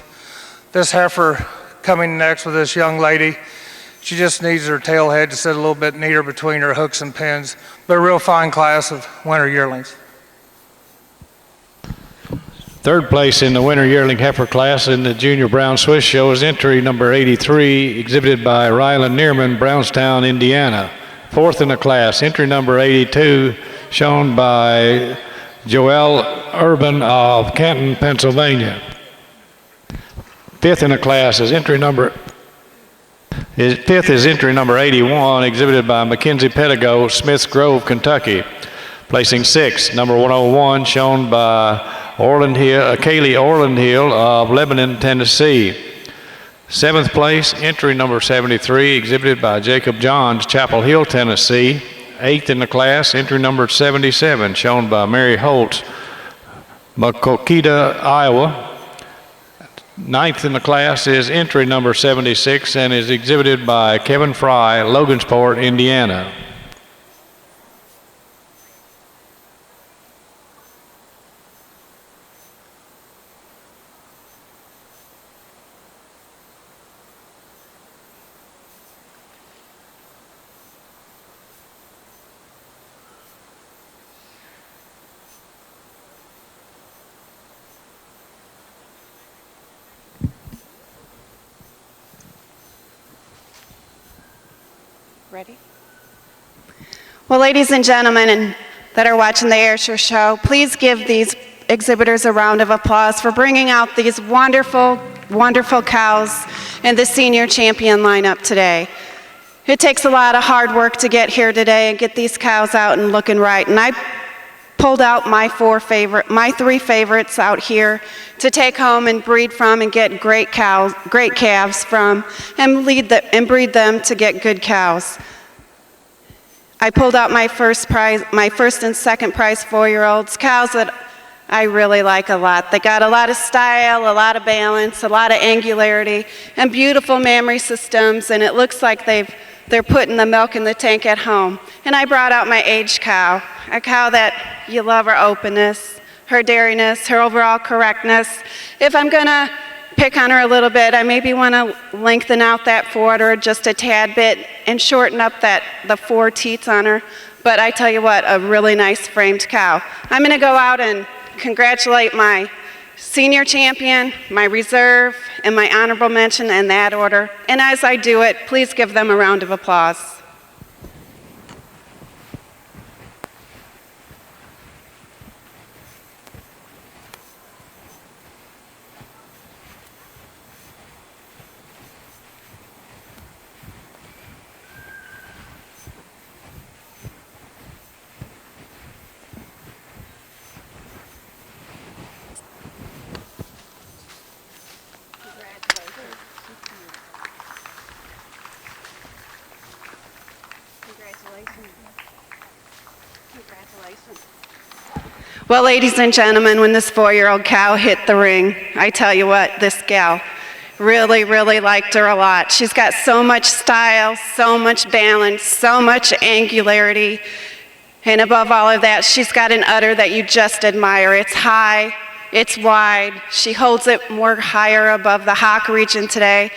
This heifer coming next with this young lady, She just needs her tail head to sit a little bit neater between her hooks and pins. But a real fine class of winter yearlings. Third place in the winter yearling heifer class in the Junior Brown Swiss Show is entry number 83, exhibited by Ryland Neerman, Brownstown, Indiana. Fourth in the class, entry number 82, shown by Joel Urban of Canton, Pennsylvania. Fifth in the class is entry number 81, exhibited by Mackenzie Pedigo, Smiths Grove, Kentucky. Placing sixth, number 101, shown by Kaylee Orland-Hill of Lebanon, Tennessee. Seventh place, entry number 73, exhibited by Jacob Johns, Chapel Hill, Tennessee. Eighth in the class, entry number 77, shown by Mary Holtz, Makokita, Iowa. Ninth in the class is entry number 76 and is exhibited by Kevin Fry, Logansport, Indiana. Ready? Well, ladies and gentlemen that are watching the Ayrshire Show, please give these exhibitors a round of applause for bringing out these wonderful, wonderful cows in the senior champion lineup today. It takes a lot of hard work to get here today and get these cows out and looking right. And I pulled out my three favorites out here to take home and breed from and get great calves from and breed them to get good cows. I pulled out my first and second prize 4-year-olds, cows that I really like a lot. They got a lot of style, a lot of balance, a lot of angularity, and beautiful mammary systems, and it looks like they're putting the milk in the tank at home. And I brought out my aged cow, a cow that you love her openness, her dairiness, her overall correctness. If I'm gonna pick on her a little bit, I maybe wanna lengthen out that forward just a tad bit and shorten up the 4 teats on her. But I tell you what, a really nice framed cow. I'm gonna go out and congratulate my senior champion, my reserve, and my honorable mention in that order. And as I do it, please give them a round of applause. Well, ladies and gentlemen, when this 4-year-old cow hit the ring, I tell you what, this gal really, really liked her a lot. She's got so much style, so much balance, so much angularity, and above all of that, she's got an udder that you just admire. It's high, it's wide. She holds it more higher above the hock region today.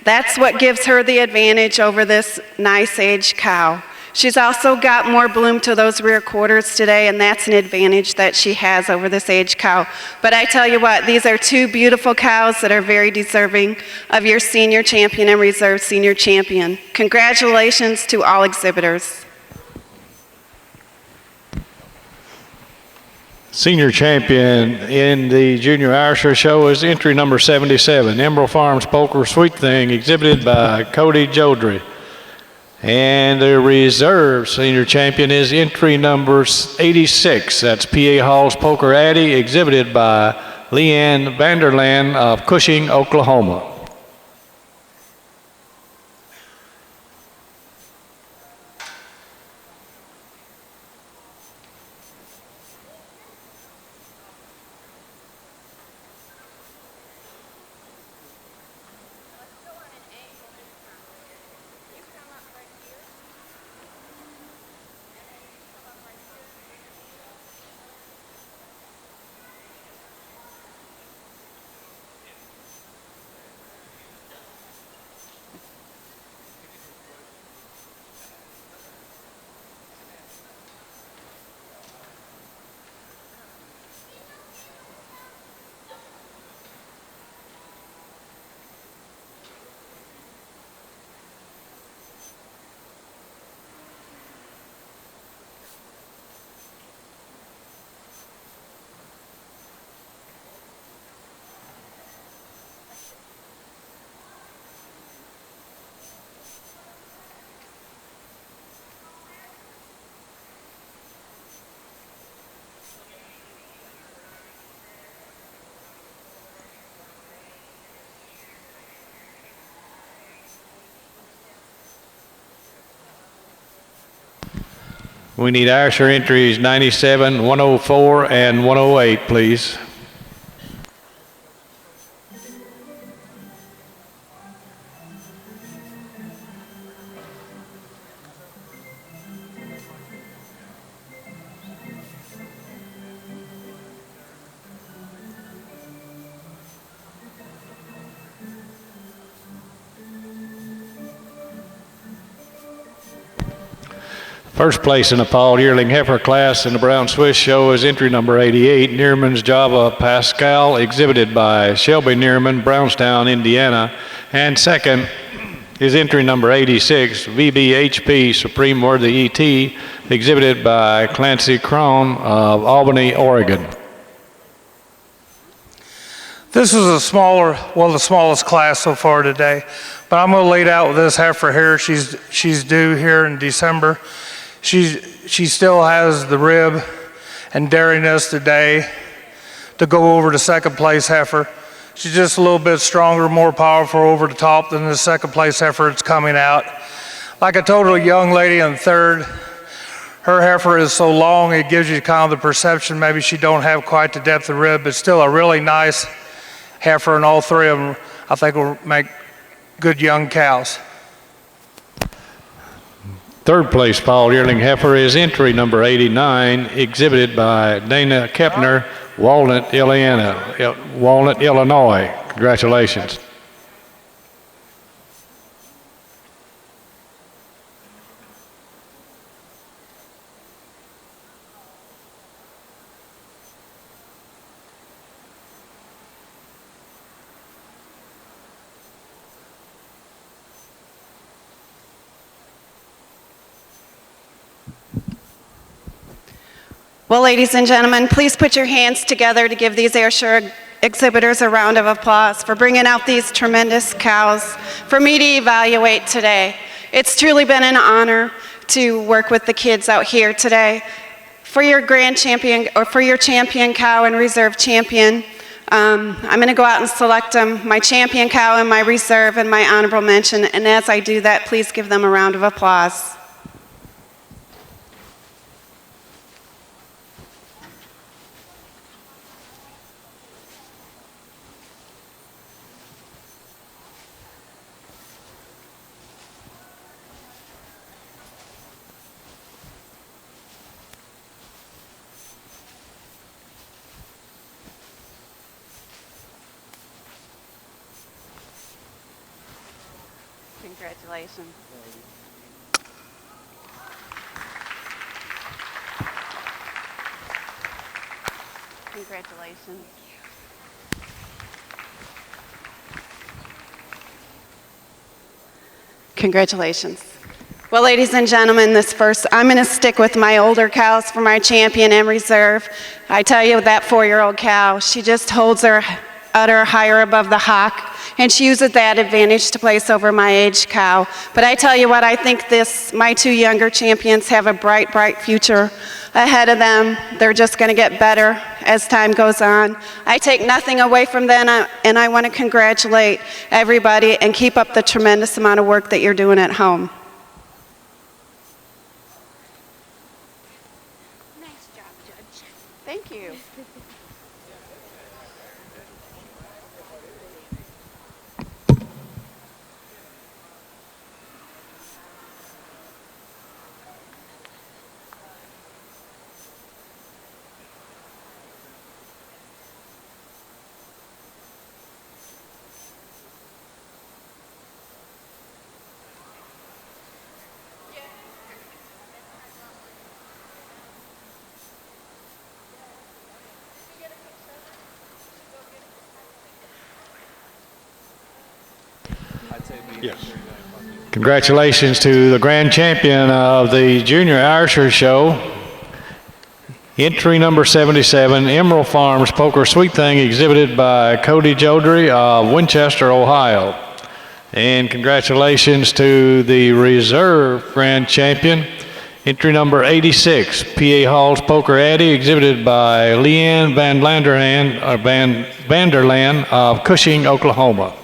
That's what gives her the advantage over this nice aged cow. She's also got more bloom to those rear quarters today, and that's an advantage that she has over this aged cow. But I tell you what, these are 2 beautiful cows that are very deserving of your senior champion and reserve senior champion. Congratulations to all exhibitors. Senior champion in the Junior Ayrshire Show is entry number 77, Emerald Farms Poker Sweet Thing, exhibited by Cody Jodry. And the reserve senior champion is entry number 86. That's P.A. Hall's Poker Addy, exhibited by Leanne Vanderland of Cushing, Oklahoma. We need Ayrshire entries 97, 104, and 108, please. First place in the Paul Yearling Heifer class in the Brown Swiss show is entry number 88, Nearman's Java Pascal, exhibited by Shelby Nearman, Brownstown, Indiana. And second is entry number 86, VBHP Supreme Worthy ET, exhibited by Clancy Crone of Albany, Oregon. This is the smallest class so far today, but I'm going to lead out with this heifer here. She's due here in December. She still has the rib and dairiness today to go over the second place heifer. She's just a little bit stronger, more powerful over the top than the second place heifer that's coming out. Like I told a young lady in third, her heifer is so long it gives you kind of the perception maybe she don't have quite the depth of rib, but still a really nice heifer, and all three of them I think will make good young cows. Third place Paul Yearling Heifer is entry number 89, exhibited by Dana Kepner, Walnut, Illinois. Congratulations. Well, ladies and gentlemen, please put your hands together to give these Ayrshire exhibitors a round of applause for bringing out these tremendous cows for me to evaluate today. It's truly been an honor to work with the kids out here today. For your grand champion, or for your champion cow and reserve champion, I'm going to go out and select them, my champion cow and my reserve and my honorable mention, and as I do that, please give them a round of applause. Congratulations. Congratulations. Congratulations. Well, ladies and gentlemen, I'm going to stick with my older cows for my champion and reserve. I tell you, that 4-year-old cow, she just holds her udder higher above the hock, and she uses that advantage to place over my aged cow. But I tell you what, I think my two younger champions have a bright, bright future ahead of them. They're just going to get better as time goes on. I take nothing away from them, and I want to congratulate everybody and keep up the tremendous amount of work that you're doing at home. Nice job, Judge. Thank you. Yes. Congratulations to the grand champion of the Junior Ayrshire Show. Entry number 77, Emerald Farms Poker Sweet Thing, exhibited by Cody Jodry of Winchester, Ohio. And congratulations to the reserve grand champion, entry number 86, PA Hall's Poker Addy, exhibited by Leanne Vanderland of Cushing, Oklahoma.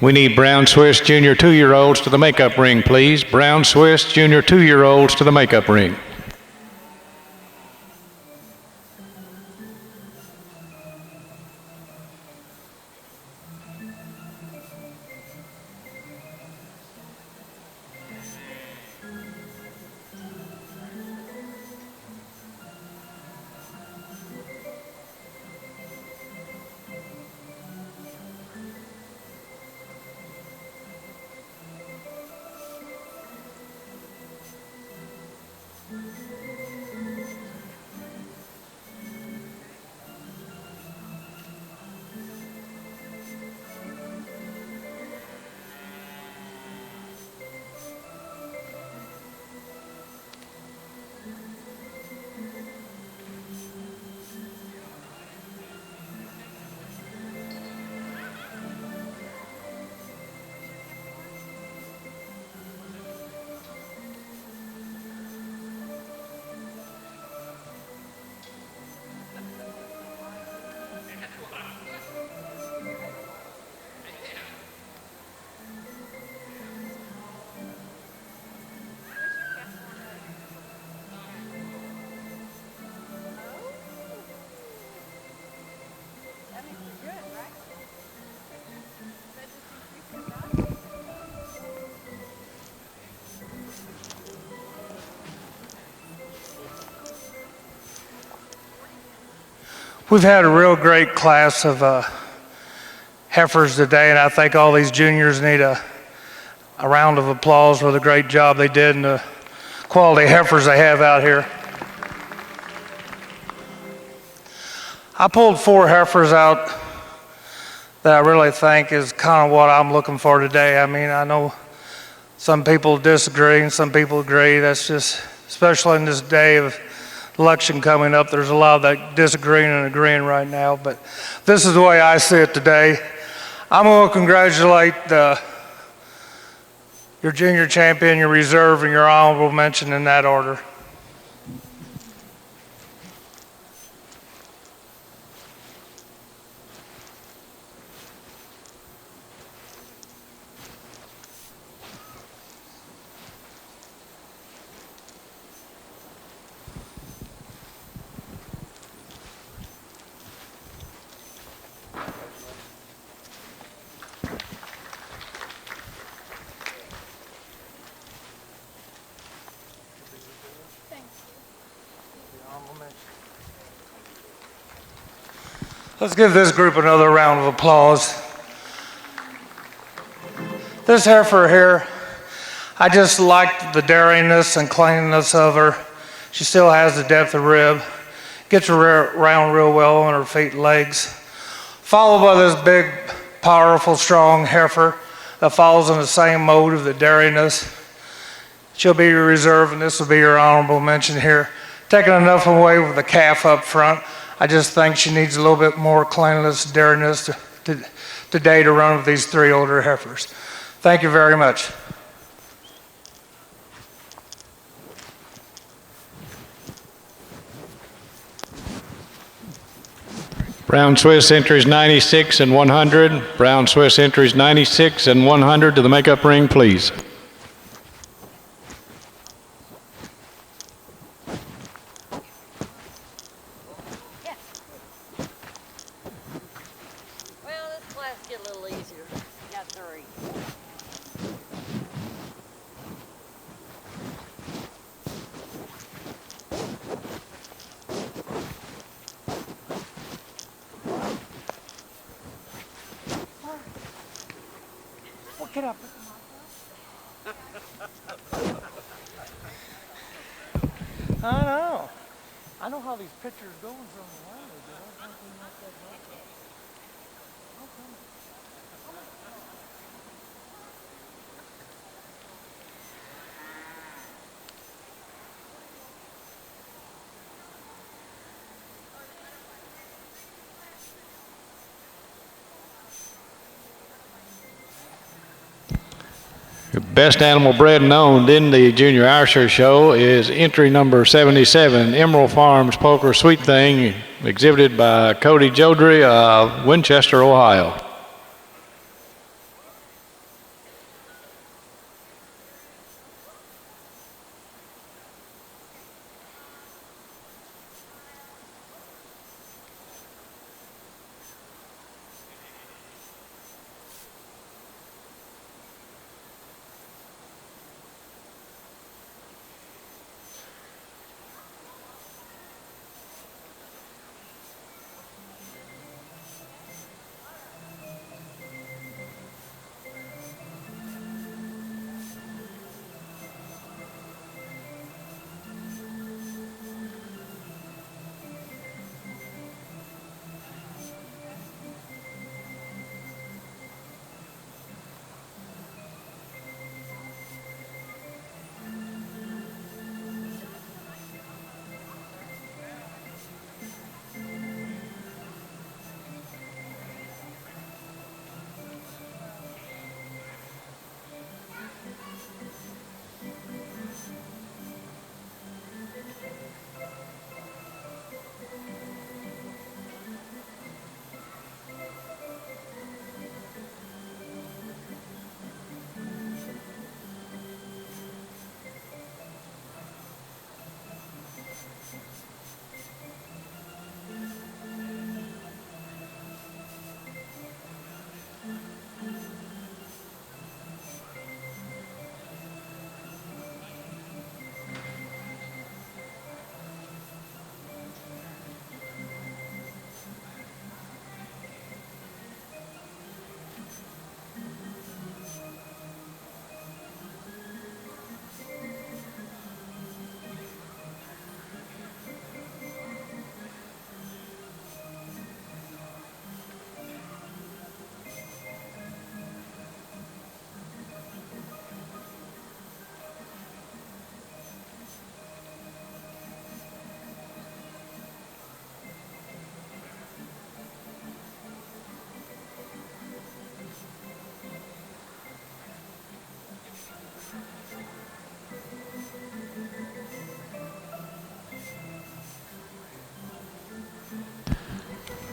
We need Brown Swiss Junior 2-year-olds to the makeup ring, please. Brown Swiss Junior 2-year-olds to the makeup ring. We've had a real great class of heifers today, and I think all these juniors need a round of applause for the great job they did and the quality heifers they have out here. I pulled 4 heifers out that I really think is kind of what I'm looking for today. I mean, I know some people disagree and some people agree. That's just, especially in this day of election coming up, there's a lot of that disagreeing and agreeing right now, but this is the way I see it today. I'm going to congratulate your junior champion, your reserve, and your honorable mention in that order. Let's give this group another round of applause. This heifer here, I just liked the daringness and cleanliness of her. She still has the depth of rib, gets around real well on her feet and legs. Followed by this big, powerful, strong heifer that follows in the same mode of the daringness. She'll be your reserve, and this will be your honorable mention here. Taking enough away with the calf up front. I just think she needs a little bit more cleanliness, daringness today to run with these 3 older heifers. Thank you very much. Brown Swiss entries 96 and 100. Brown Swiss entries 96 and 100 to the makeup ring, please. Get up. I know. I know how these pictures go from the line. Best animal bred and owned in the Junior Irisher Show is entry number 77, Emerald Farms Poker Sweet Thing, exhibited by Cody Jodry of Winchester, Ohio.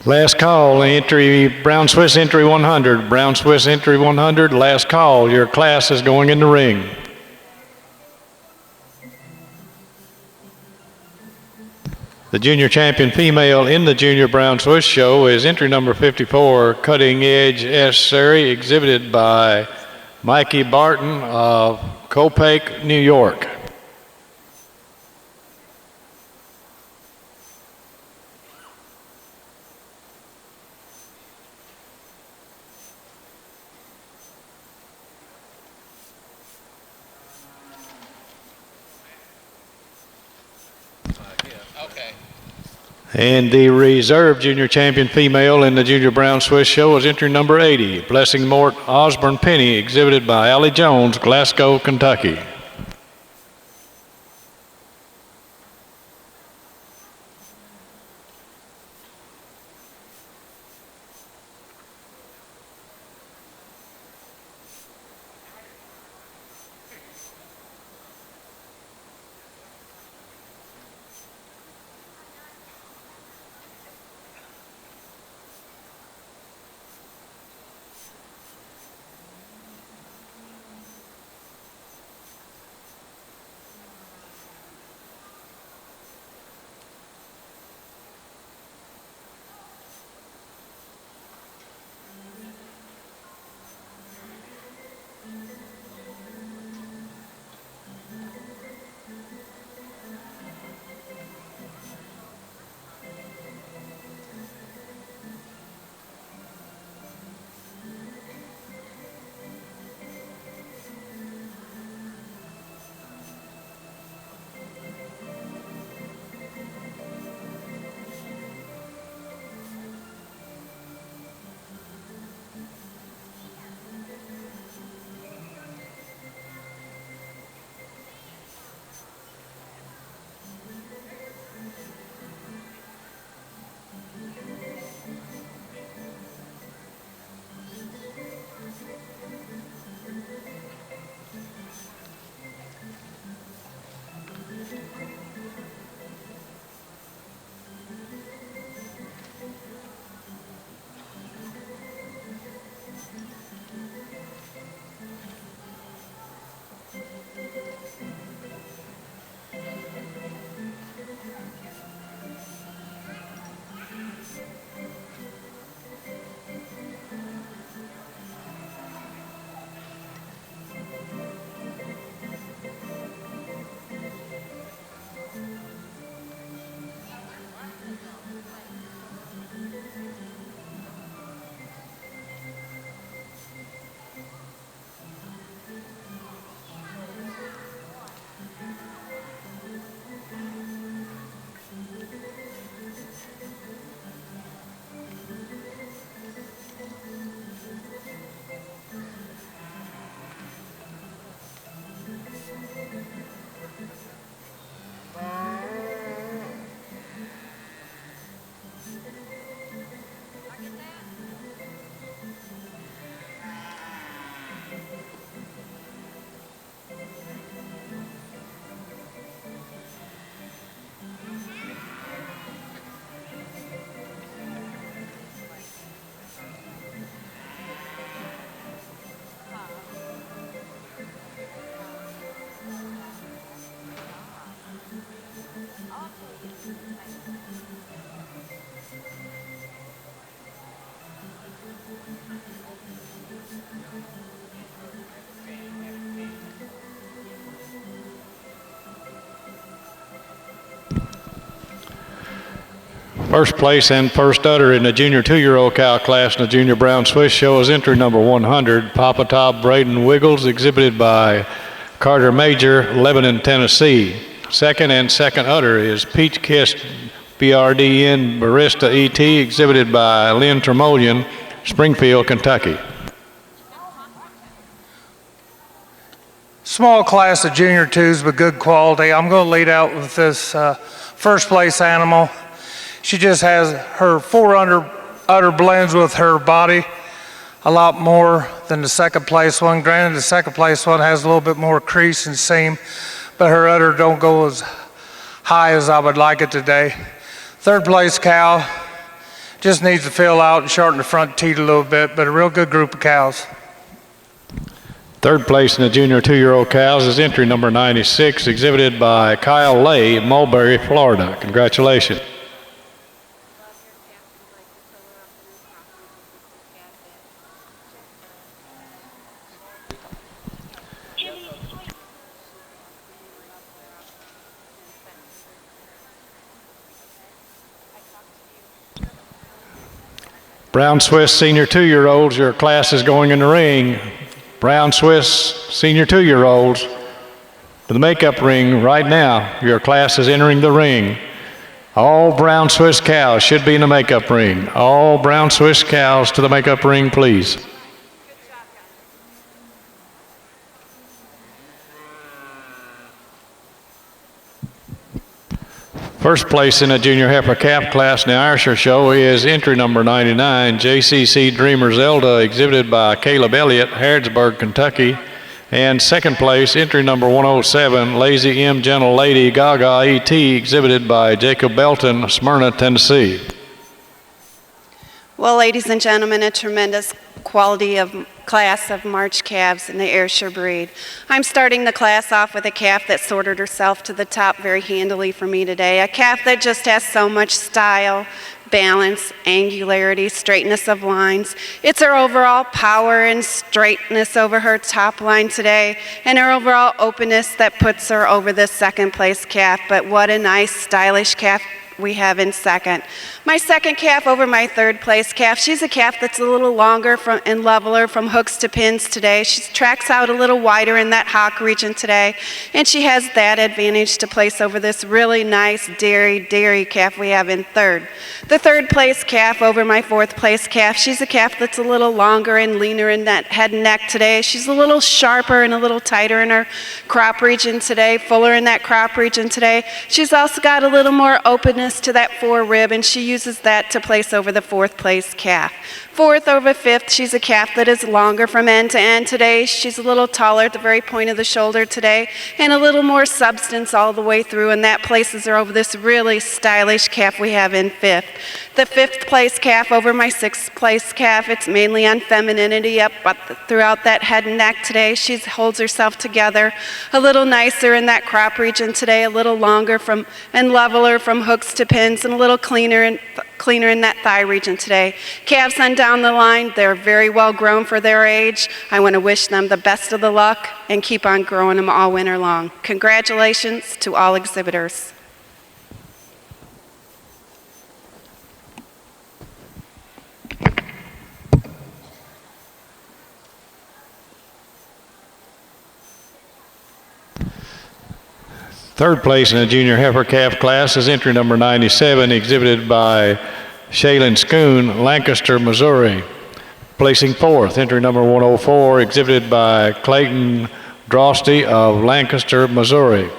Last call, entry, Brown Swiss entry 100. Brown Swiss entry 100, last call. Your class is going in the ring. The junior champion female in the Junior Brown Swiss show is entry number 54, Cutting Edge S. Surrey, exhibited by Mikey Barton of Copake, New York. And the reserve junior champion female in the Junior Brown Swiss show is entry number 80, Blessing Mort Osborne Penny, exhibited by Allie Jones, Glasgow, Kentucky. First place and first udder in the junior 2-year-old cow class in the Junior Brown Swiss show is entry number 100, Papa Top Braden Wiggles, exhibited by Carter Major, Lebanon, Tennessee. Second and second udder is Peach Kiss BRDN Barista ET, exhibited by Lynn Tremolian, Springfield, Kentucky. Small class of junior twos, but good quality. I'm going to lead out with this first place animal. She just has her 4 udder blends with her body a lot more than the second place one. Granted, the second place one has a little bit more crease and seam, but her udder don't go as high as I would like it today. Third place cow Just needs to fill out and shorten the front teat a little bit, but a real good group of cows. Third place in the junior 2-year-old cows is entry number 96, exhibited by Kyle Lay, Mulberry, Florida. Congratulations. Brown Swiss senior 2-year-olds, your class is going in the ring. Brown Swiss senior 2-year-olds to the makeup ring right now. Your class is entering the ring. All Brown Swiss cows should be in the makeup ring. All Brown Swiss cows to the makeup ring, please. First place in the junior heifer calf class in the Ayrshire show is entry number 99, JCC Dreamer Zelda, exhibited by Caleb Elliott, Harrodsburg, Kentucky. And second place, entry number 107, Lazy M Gentle Lady Gaga ET, exhibited by Jacob Belton, Smyrna, Tennessee. Well, ladies and gentlemen, a tremendous quality of class of March calves in the Ayrshire breed. I'm starting the class off with a calf that sorted herself to the top very handily for me today. A calf that just has so much style, balance, angularity, straightness of lines. It's her overall power and straightness over her top line today, and her overall openness that puts her over this second place calf. But what a nice, stylish calf we have in second. My second calf over my third place calf. She's a calf that's a little longer and leveler from hooks to pins today. She tracks out a little wider in that hock region today, and she has that advantage to place over this really nice dairy calf we have in third. The third place calf over my fourth place calf. She's a calf that's a little longer and leaner in that head and neck today. She's a little sharper and a little tighter in her crop region today, fuller in that crop region today. She's also got a little more openness to that forerib, and she uses that to place over the fourth place calf. Fourth over fifth, she's a calf that is longer from end to end today. She's a little taller at the very point of the shoulder today, and a little more substance all the way through, and that places her over this really stylish calf we have in fifth. The fifth place calf over my sixth place calf, it's mainly on femininity up throughout that head and neck today. She holds herself together a little nicer in that crop region today, a little longer and leveler from hooks to pins, and a little cleaner in that thigh region today. Calves on down the line, they're very well grown for their age. I want to wish them the best of the luck and keep on growing them all winter long. Congratulations to all exhibitors. Third place in the junior heifer calf class is entry number 97, exhibited by Shaylin Schoon, Lancaster, Missouri. Placing fourth, entry number 104, exhibited by Clayton Drosty of Lancaster, Missouri.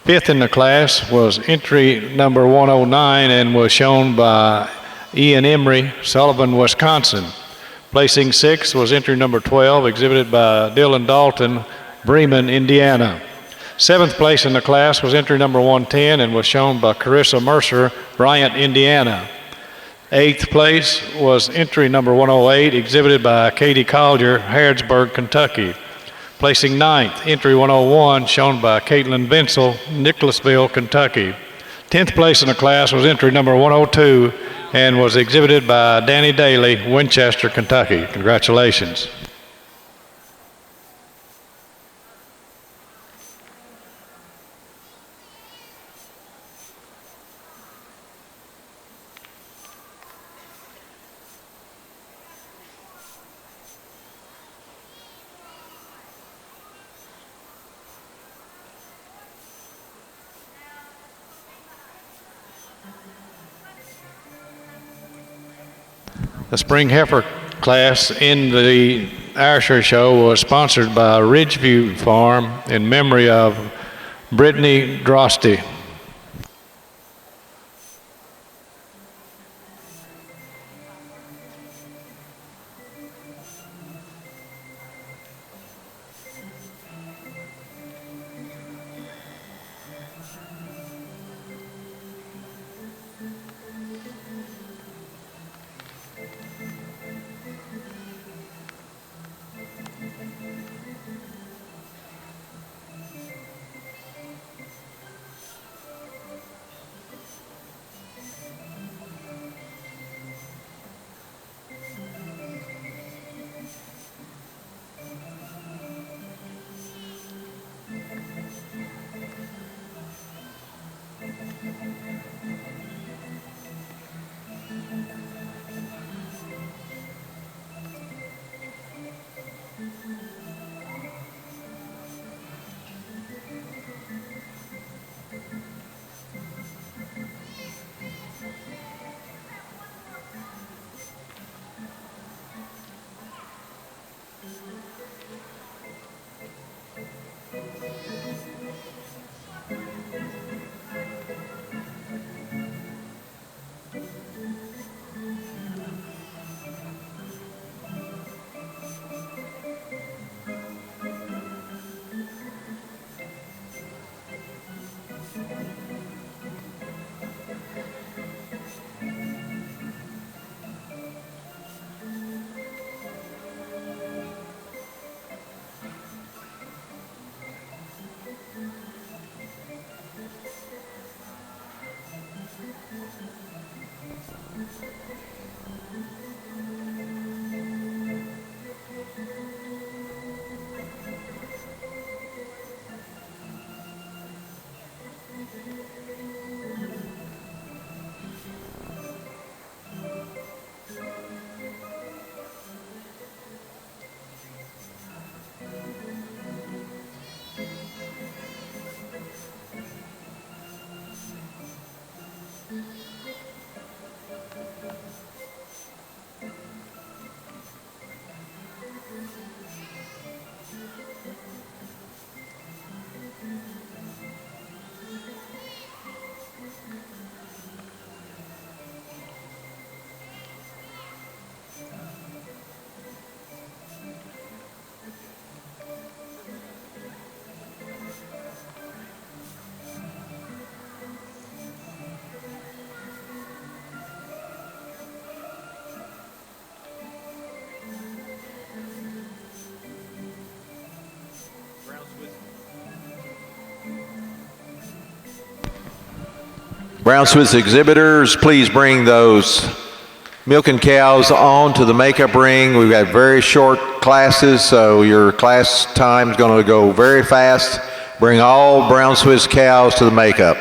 Fifth in the class was entry number 109 and was shown by Ian Emery, Sullivan, Wisconsin. Placing sixth was entry number 12, exhibited by Dylan Dalton, Bremen, Indiana. Seventh place in the class was entry number 110 and was shown by Carissa Mercer, Bryant, Indiana. Eighth place was entry number 108, exhibited by Katie Collier, Harrodsburg, Kentucky. Placing ninth, entry 101, shown by Caitlin Vinsel, Nicholasville, Kentucky. 10th place in the class was entry number 102 and was exhibited by Danny Daly, Winchester, Kentucky. Congratulations. The spring heifer class in the Ayrshire show was sponsored by Ridgeview Farm in memory of Brittany Drosty. Brown Swiss exhibitors, please bring those milking cows on to the makeup ring. We've got very short classes, so your class time is going to go very fast. Bring all Brown Swiss cows to the makeup.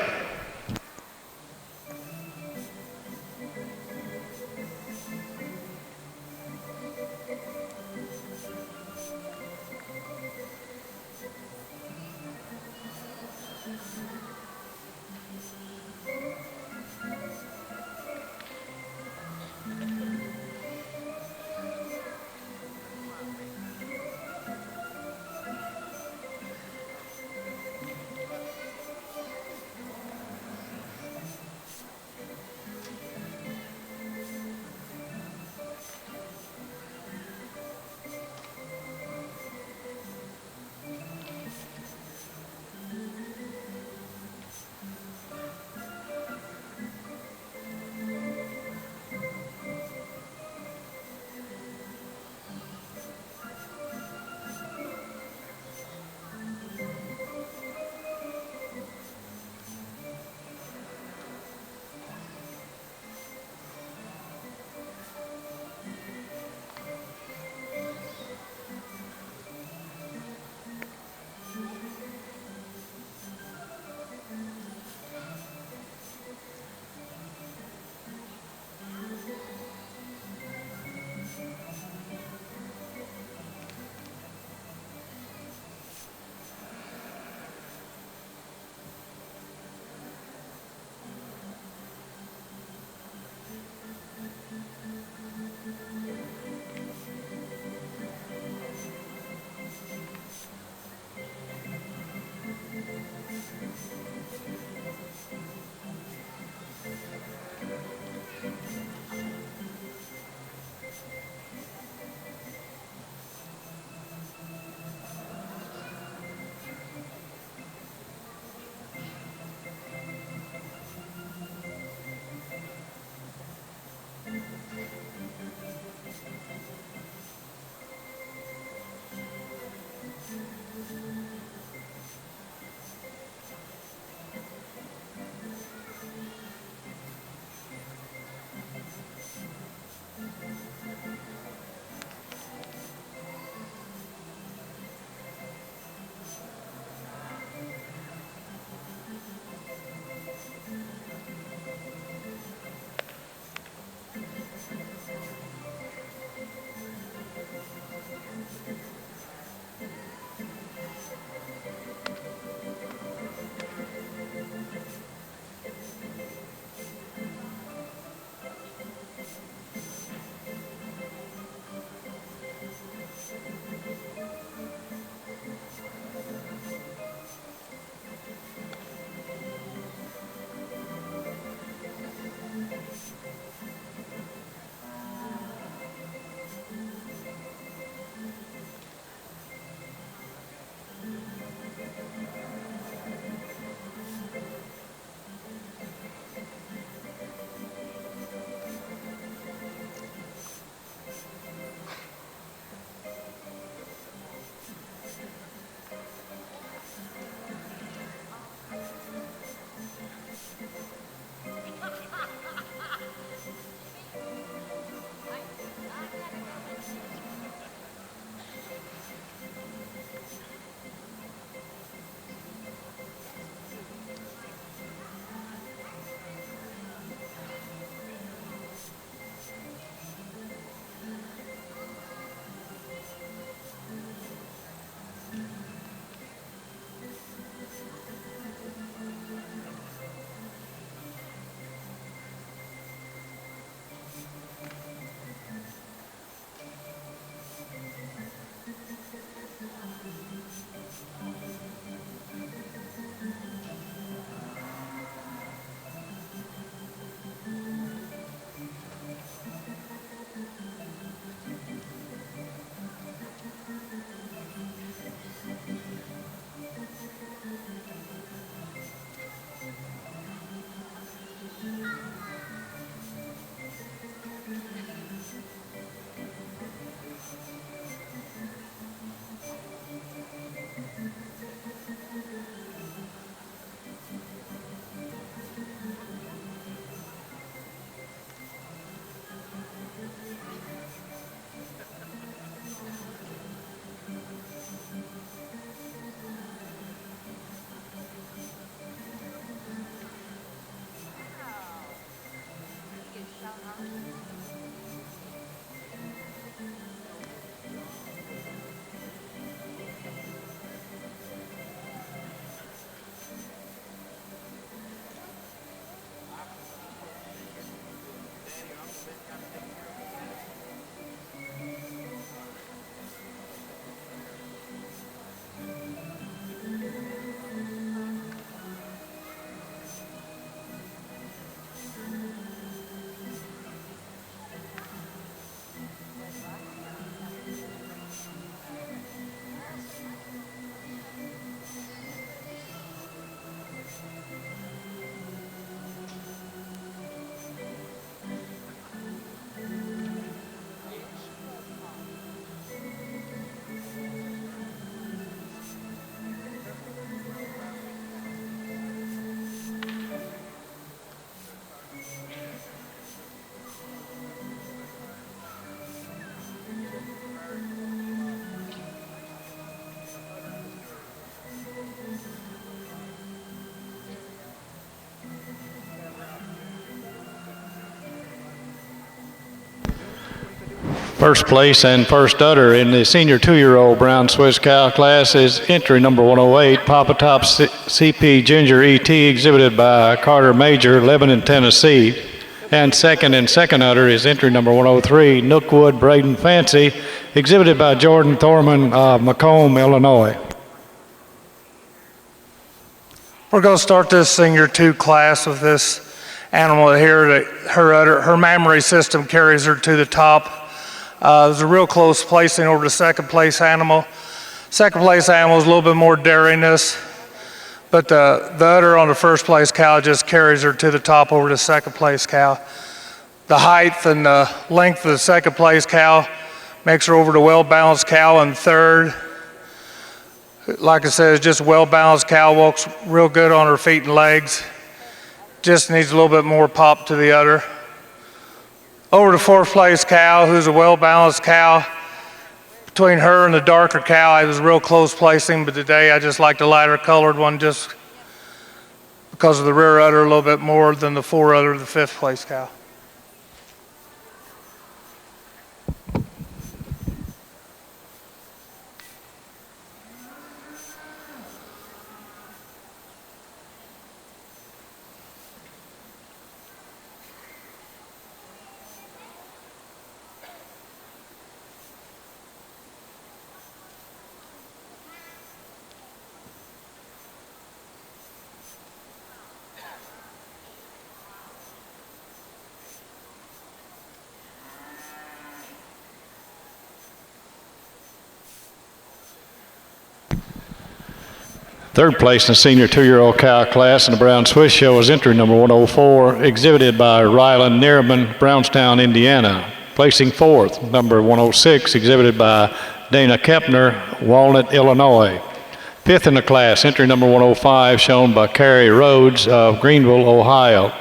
First place and first udder in the senior 2-year-old brown Swiss cow class is entry number 108, Papa Top CP Ginger ET, exhibited by Carter Major, Lebanon, Tennessee. And second udder is entry number 103, Nookwood Braden Fancy, exhibited by Jordan Thorman of Macomb, Illinois. We're going to start this senior 2 class with this animal here. That her mammary system carries her to the top. There's a real close placing over the second place animal. Second place animal is a little bit more dariness, but the udder on the first place cow just carries her to the top over the second place cow. The height and the length of the second place cow makes her over the well-balanced cow in third. Like I said, it's just a well-balanced cow, walks real good on her feet and legs. Just needs a little bit more pop to the udder. Over the fourth place cow, who's a well-balanced cow. Between her and the darker cow, it was real close placing, but today I just like the lighter colored one just because of the rear udder a little bit more than the fore udder of the fifth place cow. Third place in the senior 2-year-old cow class in the Brown Swiss show is entry number 104, exhibited by Ryland Neerman, Brownstown, Indiana. Placing fourth, number 106, exhibited by Dana Kepner, Walnut, Illinois. Fifth in the class, entry number 105, shown by Carrie Rhodes of Greenville, Ohio.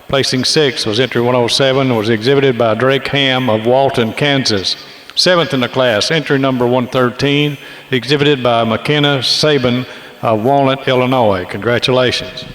Placing sixth was entry 107, was exhibited by Drake Ham of Walton, Kansas. Seventh in the class, entry number 113, exhibited by McKenna Sabin of Walnut, Illinois. Congratulations.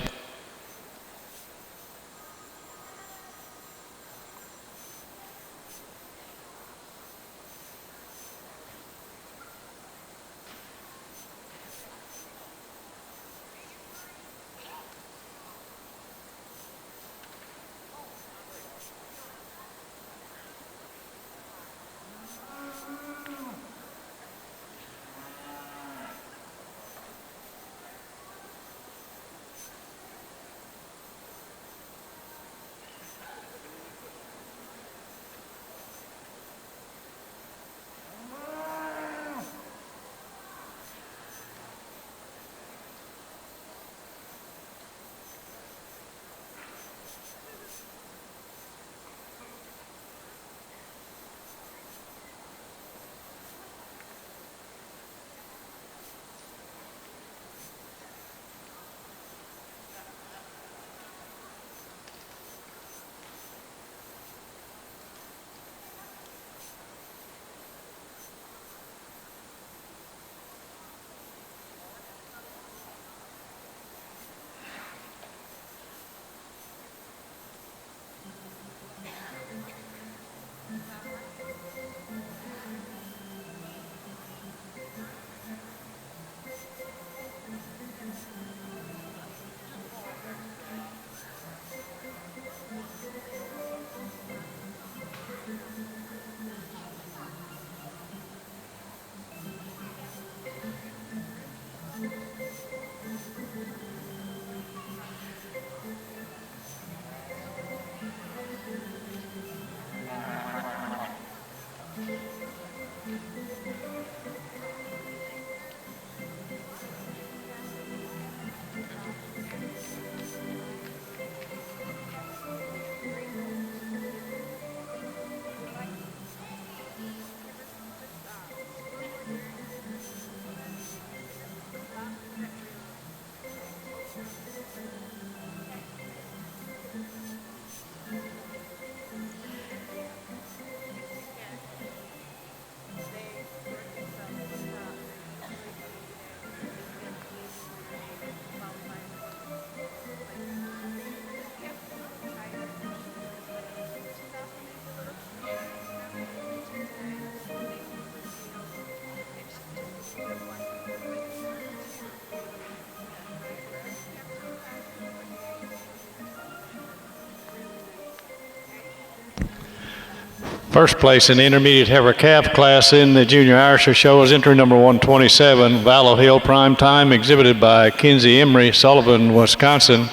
First place in the intermediate heifer calf class in the Junior Irisher Show is entry number 127, Vallow Hill Prime Time, exhibited by Kinsey Emery, Sullivan, Wisconsin.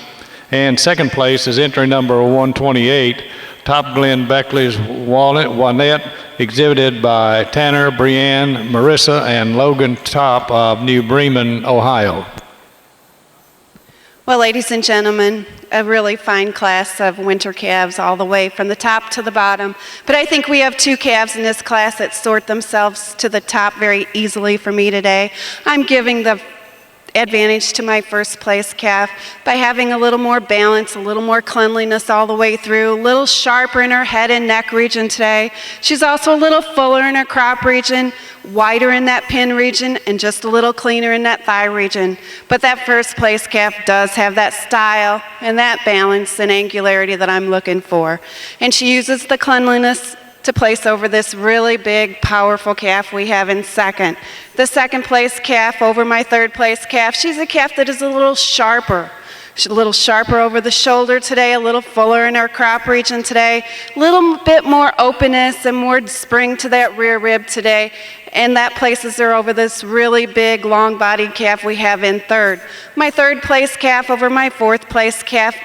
And second place is entry number 128, Top Glen Beckley's Wanette, exhibited by Tanner, Brianne, Marissa, and Logan Top of New Bremen, Ohio. Well, ladies and gentlemen, a really fine class of winter calves all the way from the top to the bottom. But I think we have two calves in this class that sort themselves to the top very easily for me today. I'm giving the advantage to my first place calf by having a little more balance, a little more cleanliness all the way through, a little sharper in her head and neck region today. She's also a little fuller in her crop region, wider in that pin region, and just a little cleaner in that thigh region. But that first place calf does have that style and that balance and angularity that I'm looking for. And she uses the cleanliness to place over this really big, powerful calf we have in second. The second place calf over my third place calf, she's a calf that is a little sharper. She's a little sharper over the shoulder today, a little fuller in her crop region today, a little bit more openness and more spring to that rear rib today, and that places her over this really big, long-bodied calf we have in third. My third place calf over my fourth place calf,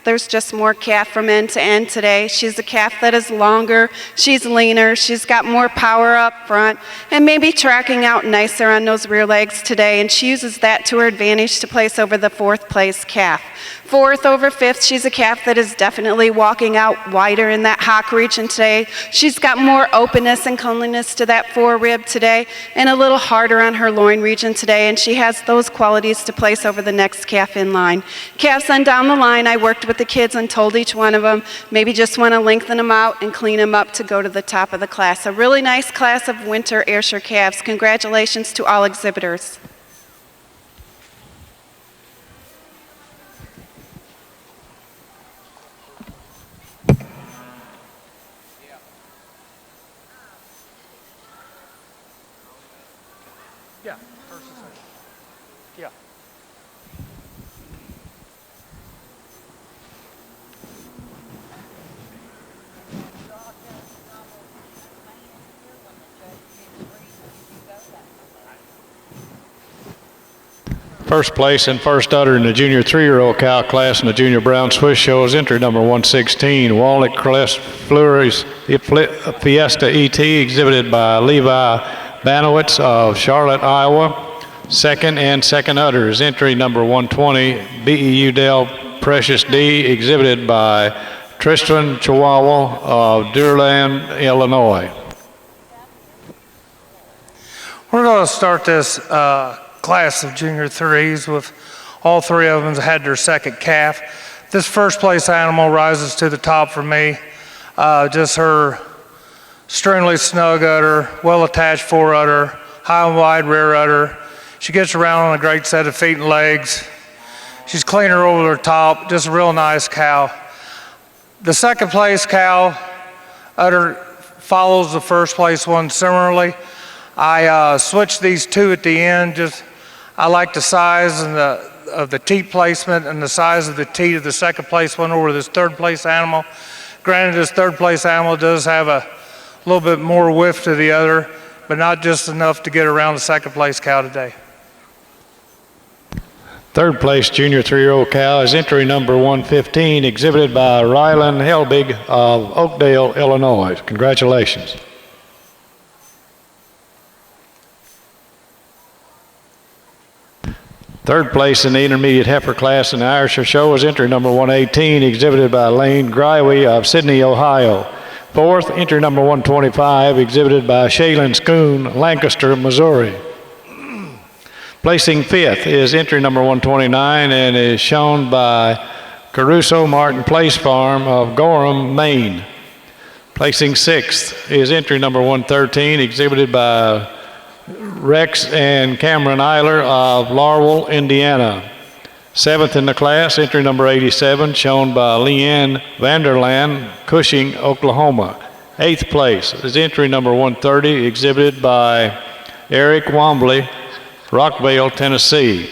there's just more calf from end to end today. She's a calf that is longer, she's leaner, she's got more power up front, and maybe tracking out nicer on those rear legs today, and she uses that to her advantage to place over the fourth place calf. Fourth over fifth, she's a calf that is definitely walking out wider in that hock region today. She's got more openness and cleanliness to that forerib today, and a little harder on her loin region today, and she has those qualities to place over the next calf in line. Calves on down the line, I worked with the kids and told each one of them, maybe just want to lengthen them out and clean them up to go to the top of the class. A really nice class of winter Ayrshire calves. Congratulations to all exhibitors. Yeah, first and second. Yeah. First place and first udder in the junior 3-year-old cow class in the Junior Brown Swiss Show is entry number 116, Walnut Crest Fleury's Fiesta ET, exhibited by Levi Banowitz of Charlotte, Iowa. Second and second udder is entry number 120, BEU Dell Precious D, exhibited by Tristan Chihuahua of Deerland, Illinois. We're going to start this class of junior threes with all three of them had their second calf. This first place animal rises to the top for me. Just her extremely snug udder, well attached fore udder, high and wide rear udder. She gets around on a great set of feet and legs. She's cleaner over the top, just a real nice cow. The second place cow udder follows the first place one similarly. I switched these two at the end. I like the size and of the teat placement and the size of the teat of the second place one over this third place animal. Granted, this third place animal does have a little bit more width to the other, but not just enough to get around the second place cow today. Third place junior 3-year-old cow is entry number 115, exhibited by Rylan Helbig of Oakdale, Illinois. Congratulations. Third place in the intermediate heifer class in the Ayrshire Show is entry number 118, exhibited by Lane Greiwe of Sydney, Ohio. Fourth, entry number 125, exhibited by Shaylin Schoon, Lancaster, Missouri. Placing fifth is entry number 129 and is shown by Caruso Martin Place Farm of Gorham, Maine. Placing sixth is entry number 113, exhibited by Rex and Cameron Eiler of Laurel, Indiana. Seventh in the class, entry number 87, shown by Leanne Vanderland, Cushing, Oklahoma. Eighth place is entry number 130, exhibited by Eric Wombley, Rockville, Tennessee.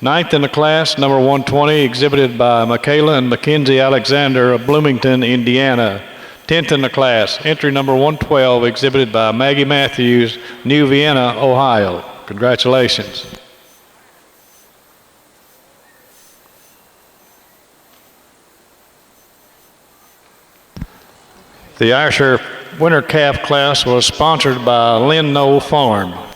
Ninth in the class, number 120, exhibited by Michaela and Mackenzie Alexander of Bloomington, Indiana. 10th in the class, entry number 112, exhibited by Maggie Matthews, New Vienna, Ohio. Congratulations. The Ayrshire Winter Calf class was sponsored by Lynn Knoll Farm.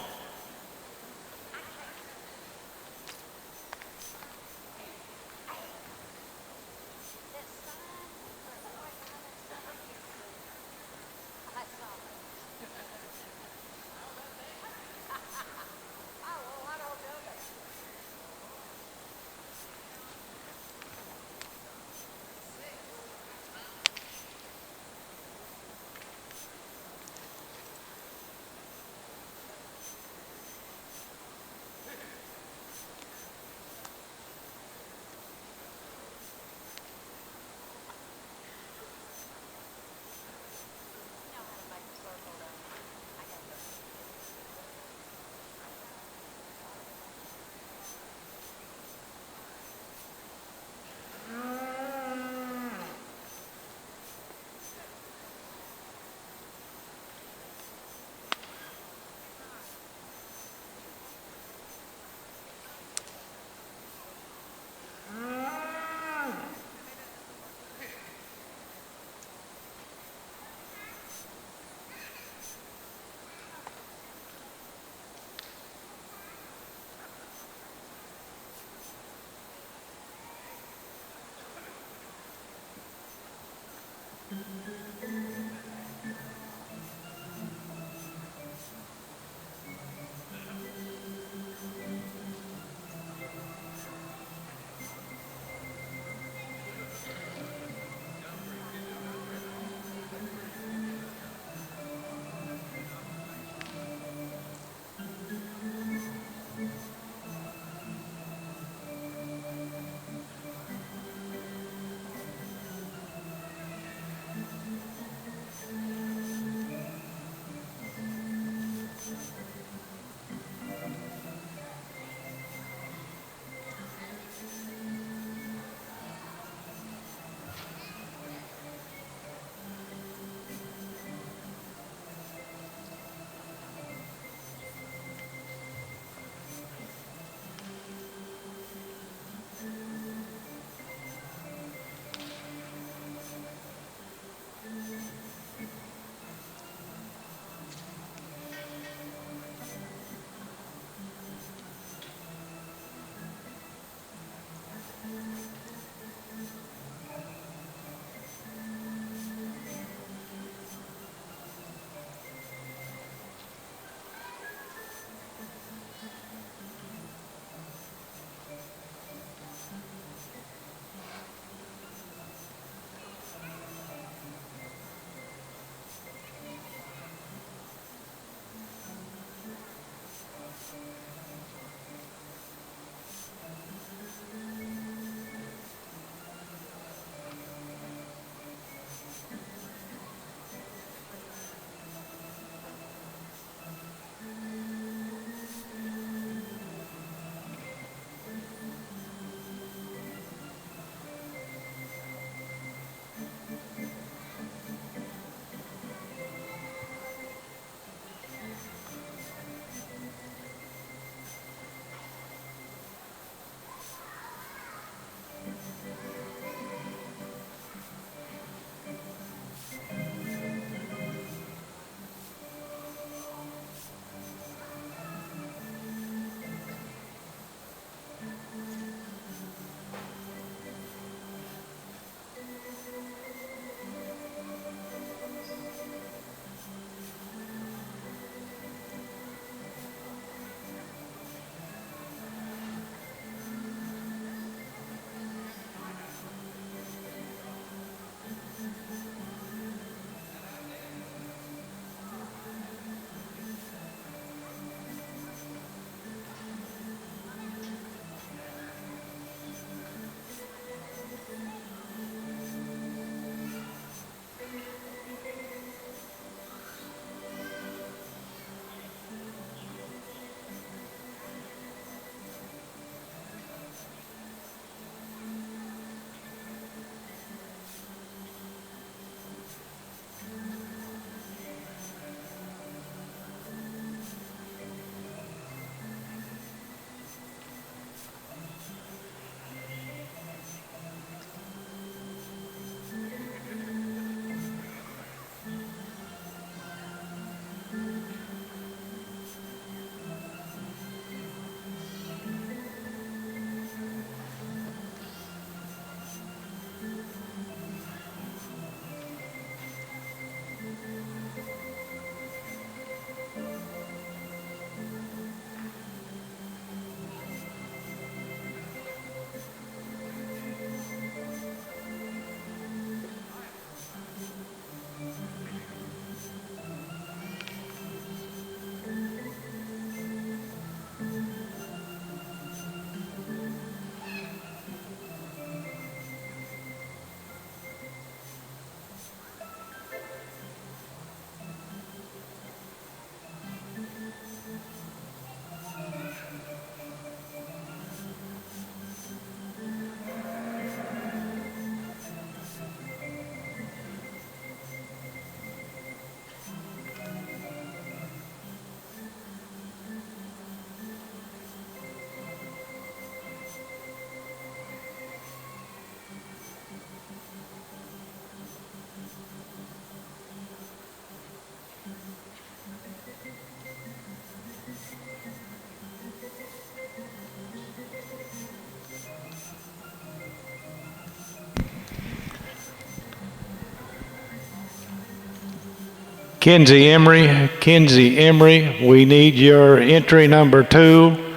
Kinsey Emery. Kinsey Emery, we need your entry number 2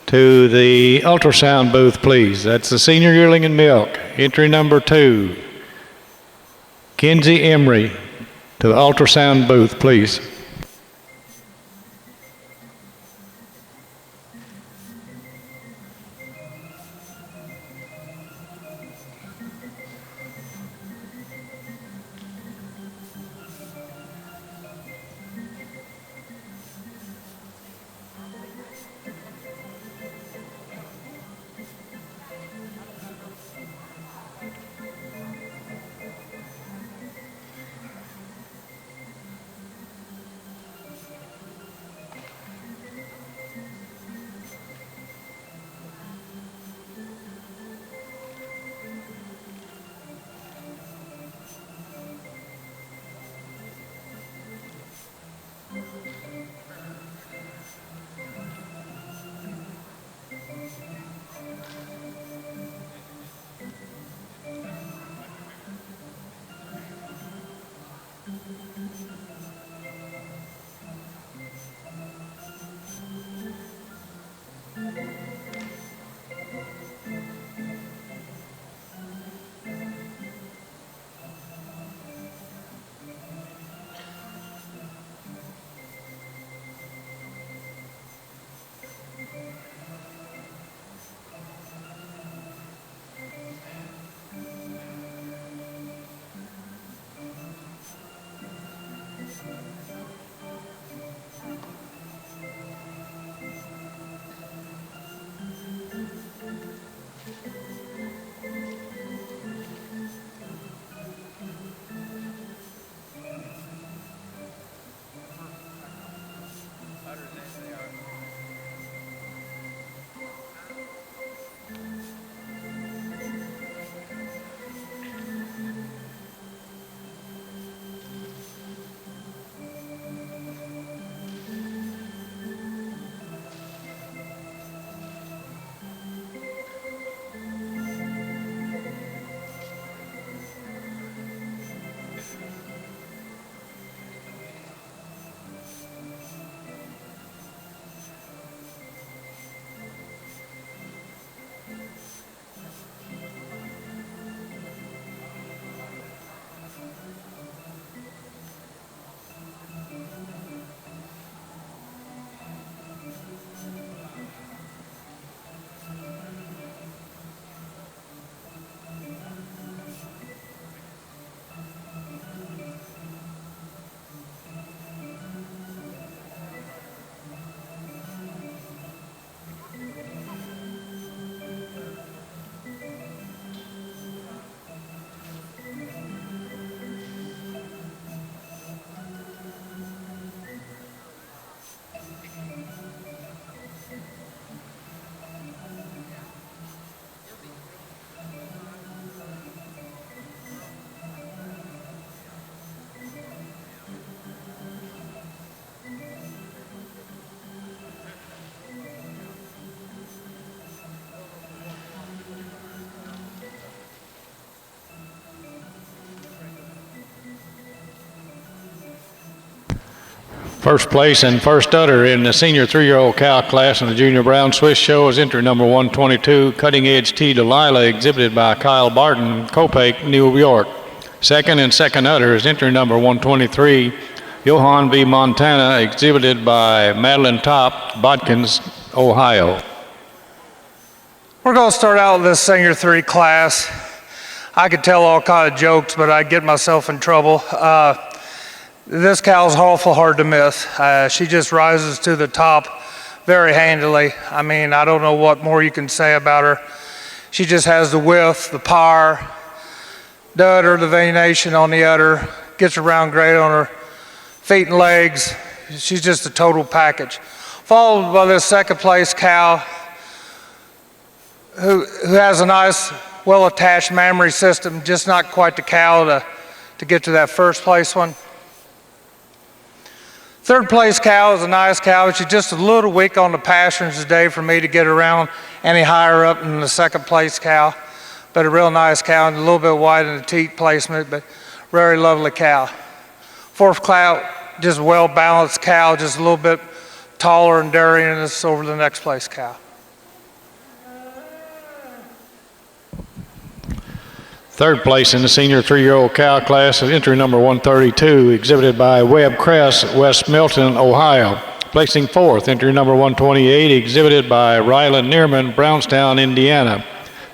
to the ultrasound booth, please. That's the senior yearling in milk. Entry number 2. Kinsey Emery to the ultrasound booth, please. First place and first udder in the senior 3-year-old cow class in the Junior Brown Swiss Show is entry number 122, Cutting Edge T Delilah, exhibited by Kyle Barton, Copake, New York. Second and second udder is entry number 123, Johann V. Montana, exhibited by Madeline Top, Bodkins, Ohio. We're going to start out with this senior 3 class. I could tell all kind of jokes, but I'd get myself in trouble. This cow's awful hard to miss. She just rises to the top very handily. I mean, I don't know what more you can say about her. She just has the width, the power, the udder, the venation on the udder, gets around great on her feet and legs. She's just a total package. Followed by this second place cow who has a nice, well-attached mammary system, just not quite the cow to get to that first place one. Third place cow is a nice cow, but she's just a little weak on the pasturage today for me to get around any higher up than the second place cow. But a real nice cow and a little bit wide in the teat placement, but very lovely cow. Fourth just well-balanced cow, just a little bit taller and daring us over the next place cow. Third place in the senior 3-year-old cow class is entry number 132, exhibited by Webb Cress, West Milton, Ohio. Placing fourth, entry number 128, exhibited by Ryland Neerman, Brownstown, Indiana.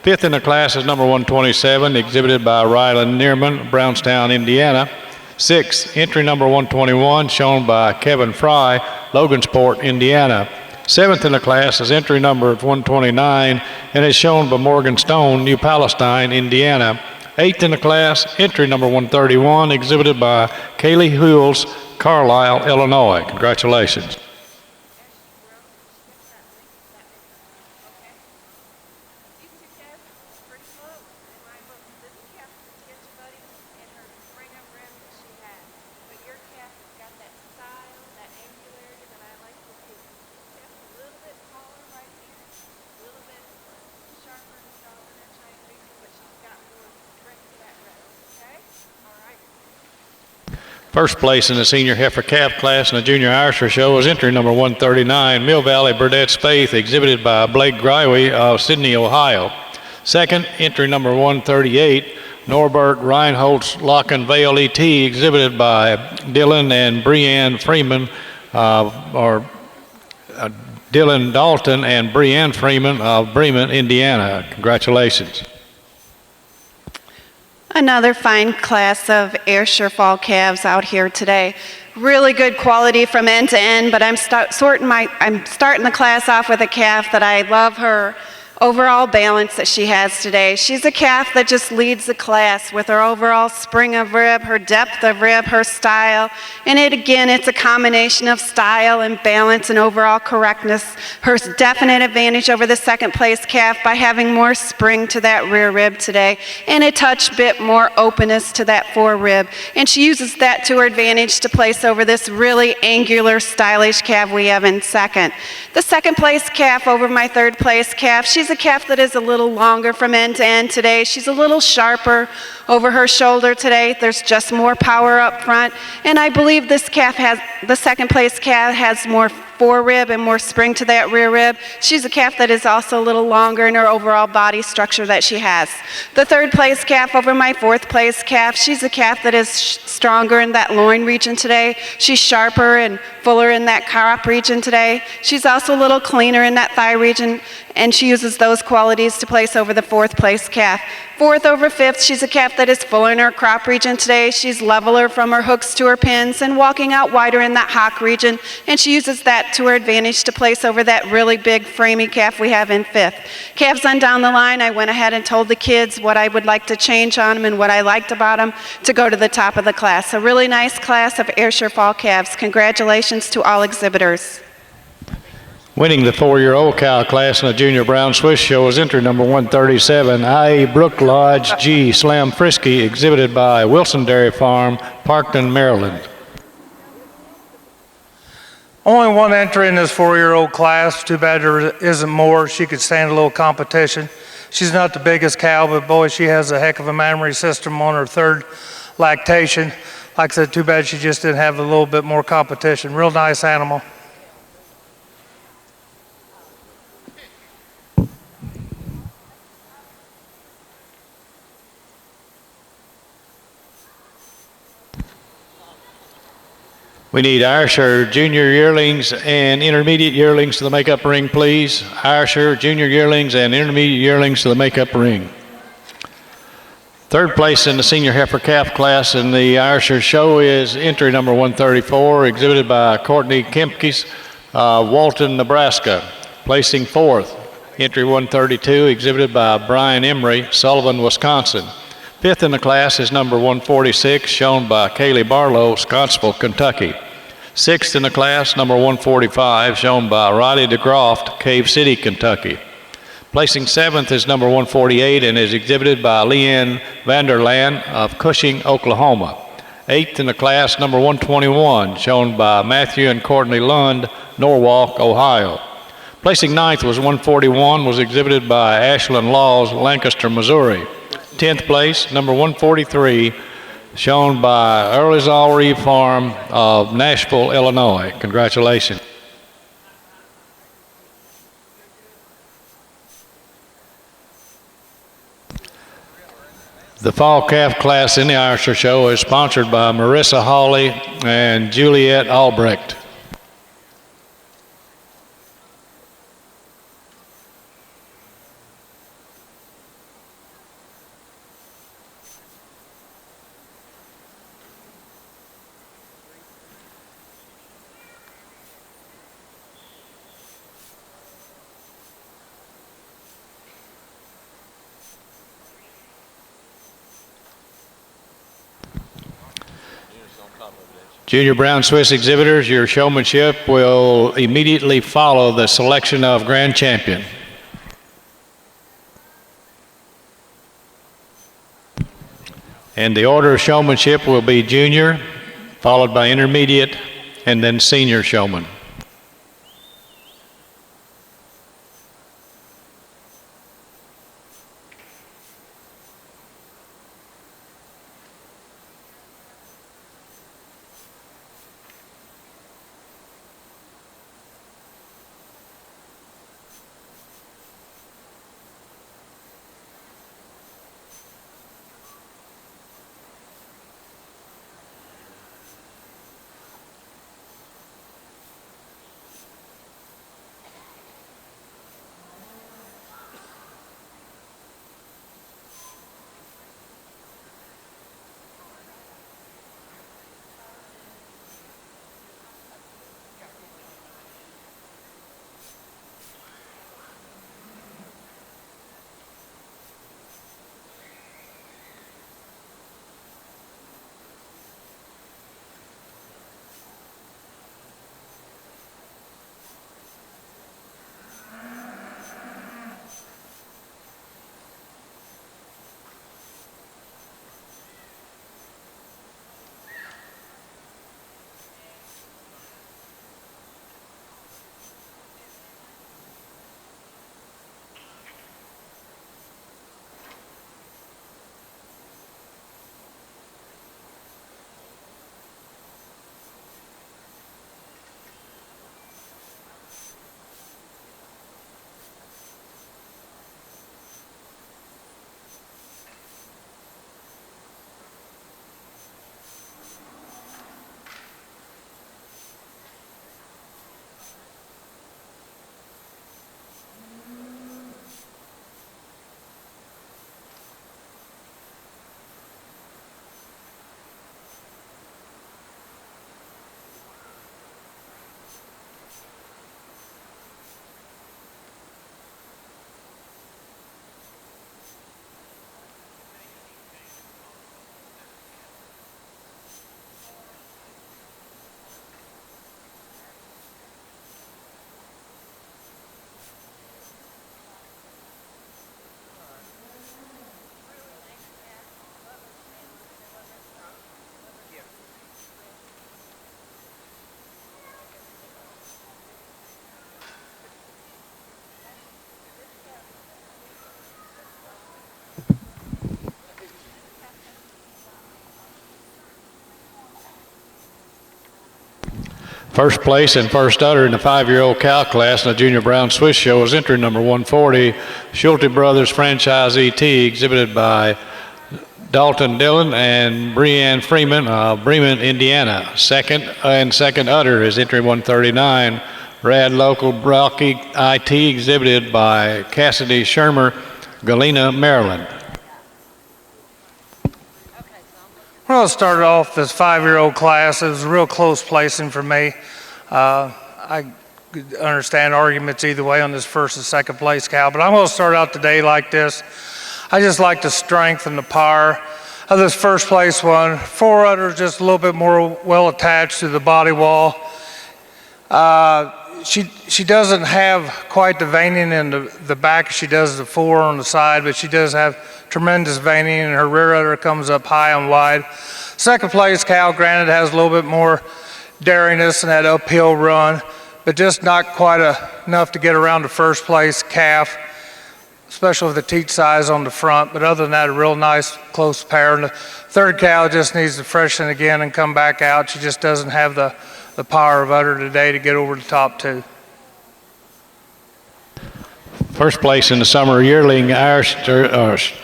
Fifth in the class is number 127, exhibited by Ryland Neerman, Brownstown, Indiana. Sixth, entry number 121, shown by Kevin Fry, Logansport, Indiana. Seventh in the class is entry number 129 and is shown by Morgan Stone, New Palestine, Indiana. Eighth in the class, entry number 131, exhibited by Kaylee Hules, Carlisle, Illinois. Congratulations. First place in the senior heifer calf class in the junior Irisher show was entry number 139, Mill Valley Burdett Spaeth, exhibited by Blake Greiwe of Sydney, Ohio. Second, entry number 138, Norbert Reinholtz Locken Vale ET, exhibited by Dylan and Breanne Freeman, Dylan Dalton and Breanne Freeman of Bremen, Indiana. Congratulations. Another fine class of Ayrshire fall calves out here today. Really good quality from end to end, but I'm starting the class off with a calf that I love her overall balance that she has today. She's a calf that just leads the class with her overall spring of rib, her depth of rib, her style. And it's a combination of style and balance and overall correctness. Her definite advantage over the second place calf by having more spring to that rear rib today and a touch bit more openness to that fore rib. And she uses that to her advantage to place over this really angular, stylish calf we have in second. The second place calf over my third place calf, she's a calf that is a little longer from end to end today. She's a little sharper over her shoulder today. There's just more power up front. And I believe this calf the second place calf has more fore rib and more spring to that rear rib. She's a calf that is also a little longer in her overall body structure that she has. The third place calf over my fourth place calf, she's a calf that is stronger in that loin region today. She's sharper and fuller in that crop region today. She's also a little cleaner in that thigh region, and she uses those qualities to place over the fourth place calf. Fourth over fifth, she's a calf that is fuller in her crop region today. She's leveler from her hooks to her pins and walking out wider in that hock region, and she uses that to her advantage to place over that really big framey calf we have in fifth. Calves on down the line, I went ahead and told the kids what I would like to change on them and what I liked about them to go to the top of the class. A really nice class of Ayrshire fall calves. Congratulations to all exhibitors. Winning the 4-year-old cow class in the junior brown Swiss show was entry number 137, I.E. Brook Lodge G. Slam Frisky, exhibited by Wilson Dairy Farm, Parkton, Maryland. Only one entry in this 4-year-old class. Too bad there isn't more. She could stand a little competition. She's not the biggest cow, but boy, she has a heck of a mammary system on her third lactation. Like I said, too bad she just didn't have a little bit more competition. Real nice animal. We need Ayrshire junior yearlings and intermediate yearlings to the makeup ring, please. Ayrshire junior yearlings and intermediate yearlings to the makeup ring. Third place in the senior heifer calf class in the Ayrshire show is entry number 134, exhibited by Courtney Kempkes, Walton, Nebraska. Placing fourth, entry 132, exhibited by Brian Emery, Sullivan, Wisconsin. Fifth in the class is number 146, shown by Kaylee Barlow, Scottsville, Kentucky. Sixth in the class, number 145, shown by Roddy DeGroft, Cave City, Kentucky. Placing seventh is number 148 and is exhibited by Leanne Vanderland of Cushing, Oklahoma. Eighth in the class, number 121, shown by Matthew and Courtney Lund, Norwalk, Ohio. Placing ninth was 141, was exhibited by Ashlyn Laws, Lancaster, Missouri. 10th place, number 143, shown by Earlysall Reeve Farm of Nashville, Illinois. Congratulations. The fall calf class in the Irisher Show is sponsored by Marissa Hawley and Juliet Albrecht. Junior Brown Swiss exhibitors, your showmanship will immediately follow the selection of grand champion. And the order of showmanship will be junior, followed by intermediate, and then senior showman. First place and first udder in the 5-year-old cow class in the Junior Brown Swiss Show is entry number 140, Schulte Brothers Franchise ET, exhibited by Dalton Dillon and Breanne Freeman of Bremen, Indiana. Second udder is entry 139, Rad Local Rocky IT, exhibited by Cassidy Shermer, Galena, Maryland. Well, I started off this 5-year-old class. It was a real close placing for me. I could understand arguments either way on this first and second place cow, but I'm going to start out today like this. I just like the strength and the power of this first place one. 4 udders just a little bit more well attached to the body wall. She doesn't have quite the veining in the back as she does the 4 on the side, but she does have tremendous veining, and her rear udder comes up high and wide. Second place cow, granted, has a little bit more daringness in that uphill run, but just not quite enough to get around the first place calf. especially with the teat size on the front. But other than that, a real nice close pair. And the third cow just needs to freshen again and come back out. She just doesn't have the power of udder today to get over the top two. First place in the summer yearling Irish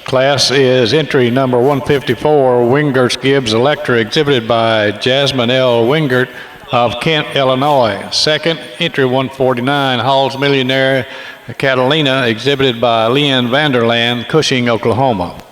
class is entry number 154, Wingert Gibbs Electra, exhibited by Jasmine L. Wingert of Kent, Illinois. Second, entry 149, Hall's Millionaire Catalina, exhibited by Leanne Vanderland, Cushing, Oklahoma.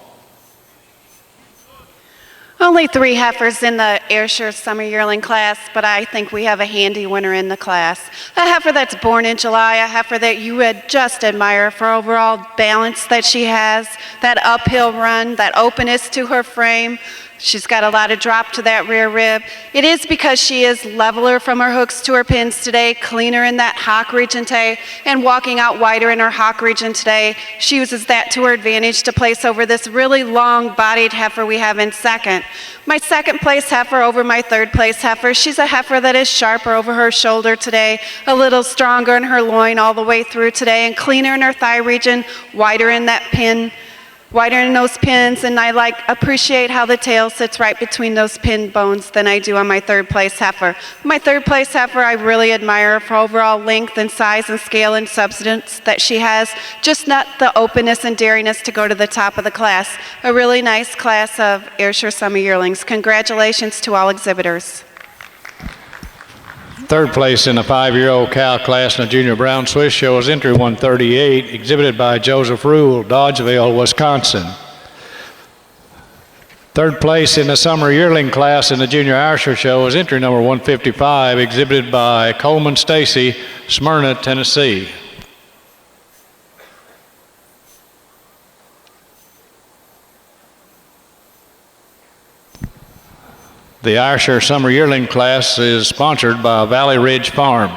Only 3 heifers in the Ayrshire Summer Yearling class, but I think we have a handy winner in the class. A heifer that's born in July, a heifer that you would just admire for overall balance that she has, that uphill run, that openness to her frame. She's got a lot of drop to that rear rib. It is because she is leveler from her hooks to her pins today, cleaner in that hock region today, and walking out wider in her hock region today. She uses that to her advantage to place over this really long-bodied heifer we have in second. My second place heifer over my third place heifer, she's a heifer that is sharper over her shoulder today, a little stronger in her loin all the way through today, and cleaner in her thigh region, wider in that pin. Wider in those pins, and I appreciate how the tail sits right between those pin bones than I do on my third place heifer. My third place heifer, I really admire for overall length and size and scale and substance that she has, just not the openness and dariness to go to the top of the class. A really nice class of Ayrshire Summer Yearlings. Congratulations to all exhibitors. Third place in the 5-year-old cow class in the Junior Brown Swiss Show is entry 138, exhibited by Joseph Rule, Dodgeville, Wisconsin. Third place in the Summer Yearling class in the Junior Ayrshire Show is entry number 155, exhibited by Coleman Stacy, Smyrna, Tennessee. The Ayrshire Summer Yearling class is sponsored by Valley Ridge Farm.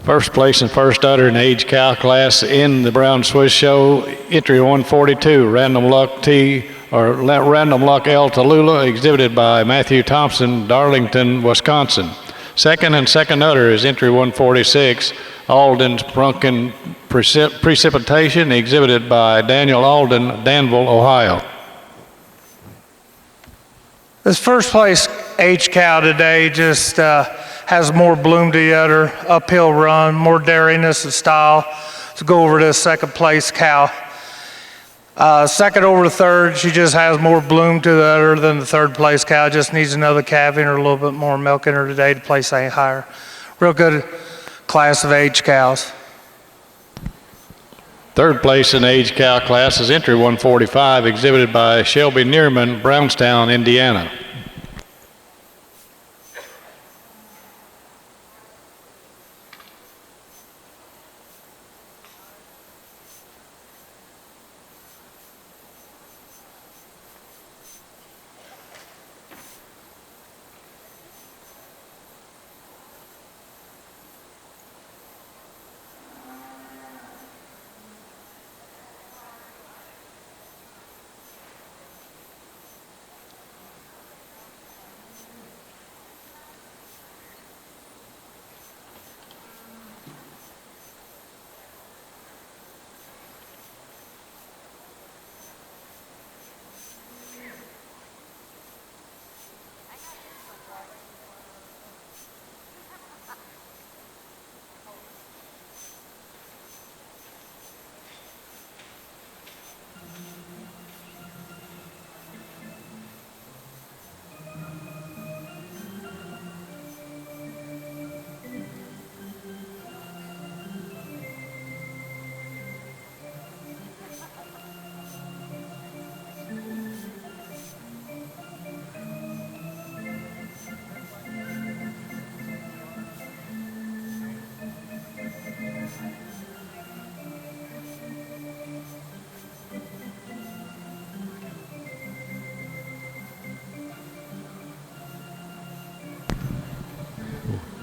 First place and first udder in age cow class in the Brown Swiss Show, entry 142, Random Luck T, or Random Luck L Tallulah, exhibited by Matthew Thompson, Darlington, Wisconsin. Second and second udder is entry 146, Alden's Brunken Precipitation, exhibited by Daniel Alden, Danville, Ohio. This first place age cow today just has more bloom to the udder, uphill run, more dariness and style. Let's go over to the second place cow. Second over the third, she just has more bloom to the udder than the third place cow. Just needs another calving or a little bit more milk in her today to place a higher. Real good class of age cows. Third place in age cow class is entry 145, exhibited by Shelby Neerman, Brownstown, Indiana.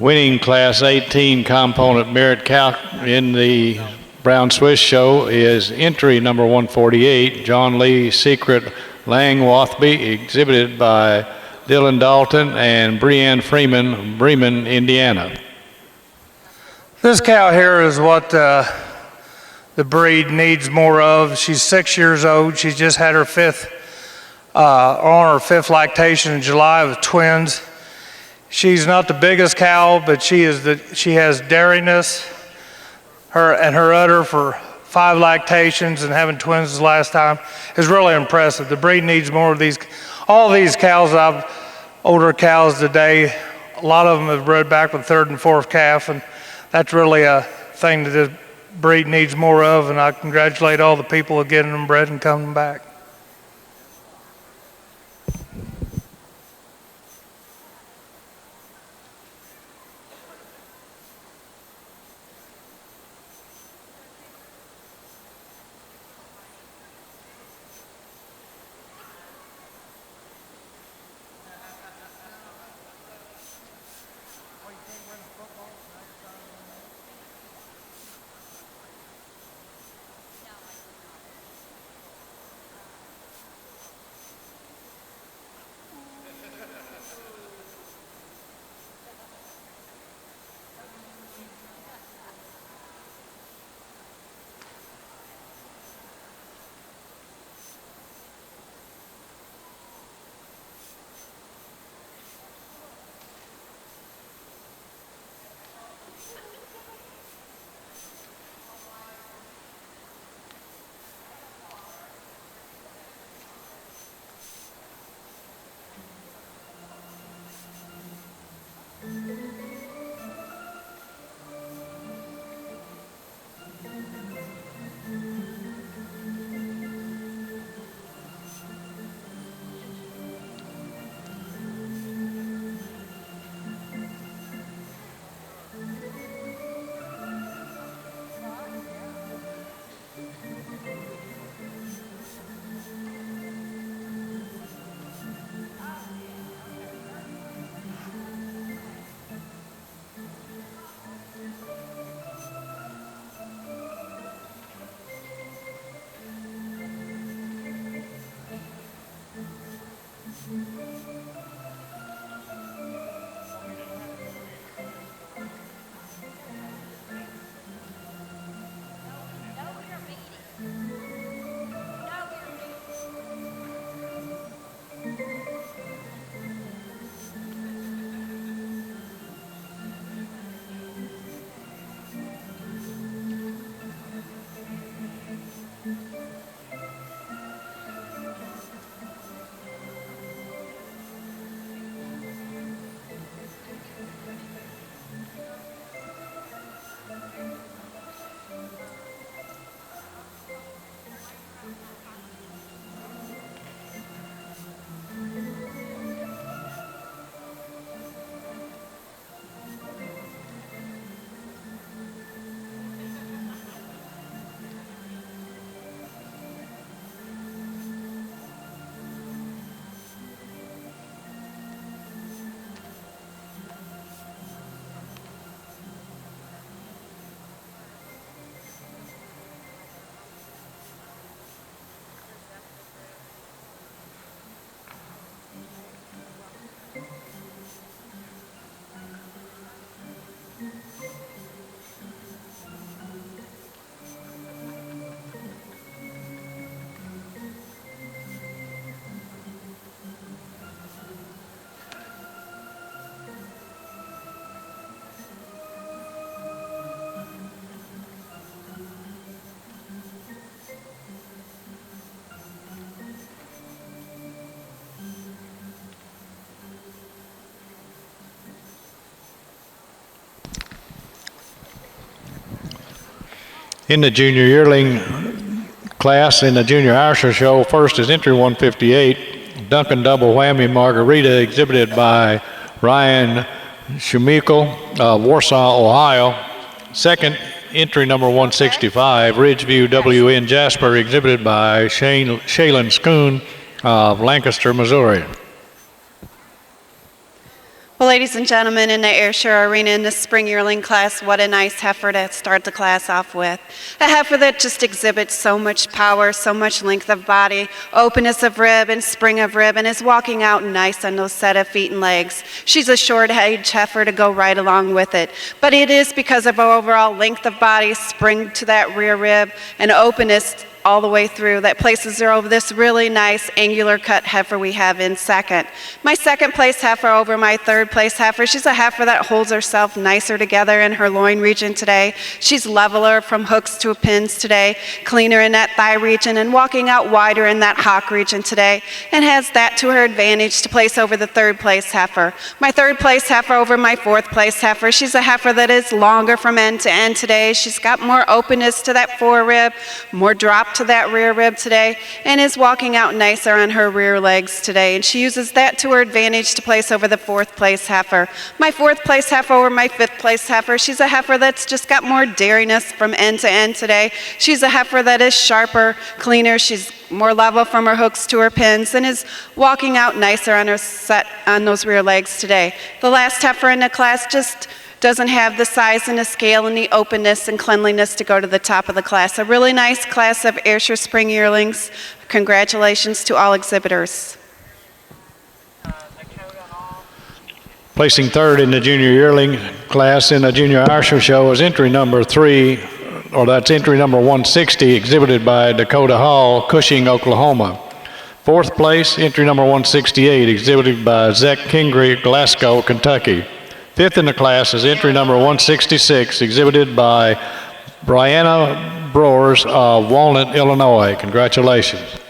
winning Class 18 component merit calc in the Brown Swiss show is entry number 148, John Lee Secret Lang Wathby, exhibited by Dylan Dalton and Breanne Freeman, Bremen, Indiana. This cow here is what the breed needs more of. She's 6 years old. She's just had her fifth lactation in July with twins. She's not the biggest cow, but she has dairiness. Her udder for 5 lactations and having twins the last time is really impressive. The breed needs more of these. All these cows, older cows today, a lot of them have bred back with third and fourth calf, and that's really a thing that the breed needs more of, and I congratulate all the people who are getting them bred and coming back. In the junior yearling class in the Junior Irish Show, first is entry 158, Duncan Double Whammy Margarita, exhibited by Ryan Shumikel of Warsaw, Ohio. Second, entry number 165, Ridgeview WN Jasper, exhibited by Shaylin Schoon of Lancaster, Missouri. Well, ladies and gentlemen, in the Ayrshire Arena in the spring yearling class, what a nice heifer to start the class off with. A heifer that just exhibits so much power, so much length of body, openness of rib and spring of rib, and is walking out nice on those set of feet and legs. She's a short-age heifer to go right along with it. But it is because of her overall length of body, spring to that rear rib, and openness all the way through that places her over this really nice angular cut heifer we have in second. My second place heifer over my third place heifer. She's a heifer that holds herself nicer together in her loin region today. She's leveler from hooks to pins today, cleaner in that thigh region, and walking out wider in that hock region today, and has that to her advantage to place over the third place heifer. My third place heifer over my fourth place heifer. She's a heifer that is longer from end to end today. She's got more openness to that forerib, more drop to that rear rib today, and is walking out nicer on her rear legs today, and she uses that to her advantage to place over the fourth place heifer. My fourth place heifer over my fifth place heifer. She's a heifer that's just got more dariness from end to end today. She's a heifer that is sharper, cleaner. She's more level from her hooks to her pins, and is walking out nicer on her set on those rear legs today. The last heifer in the class just doesn't have the size and the scale and the openness and cleanliness to go to the top of the class. A really nice class of Ayrshire Spring Yearlings. Congratulations to all exhibitors. Placing third in the junior yearling class in the Junior Ayrshire Show is entry number 3, or that's entry number 160, exhibited by Dakota Hall, Cushing, Oklahoma. Fourth place, entry number 168, exhibited by Zach Kingry, Glasgow, Kentucky. Fifth in the class is entry number 166, exhibited by Brianna Brors of Walnut, Illinois. Congratulations.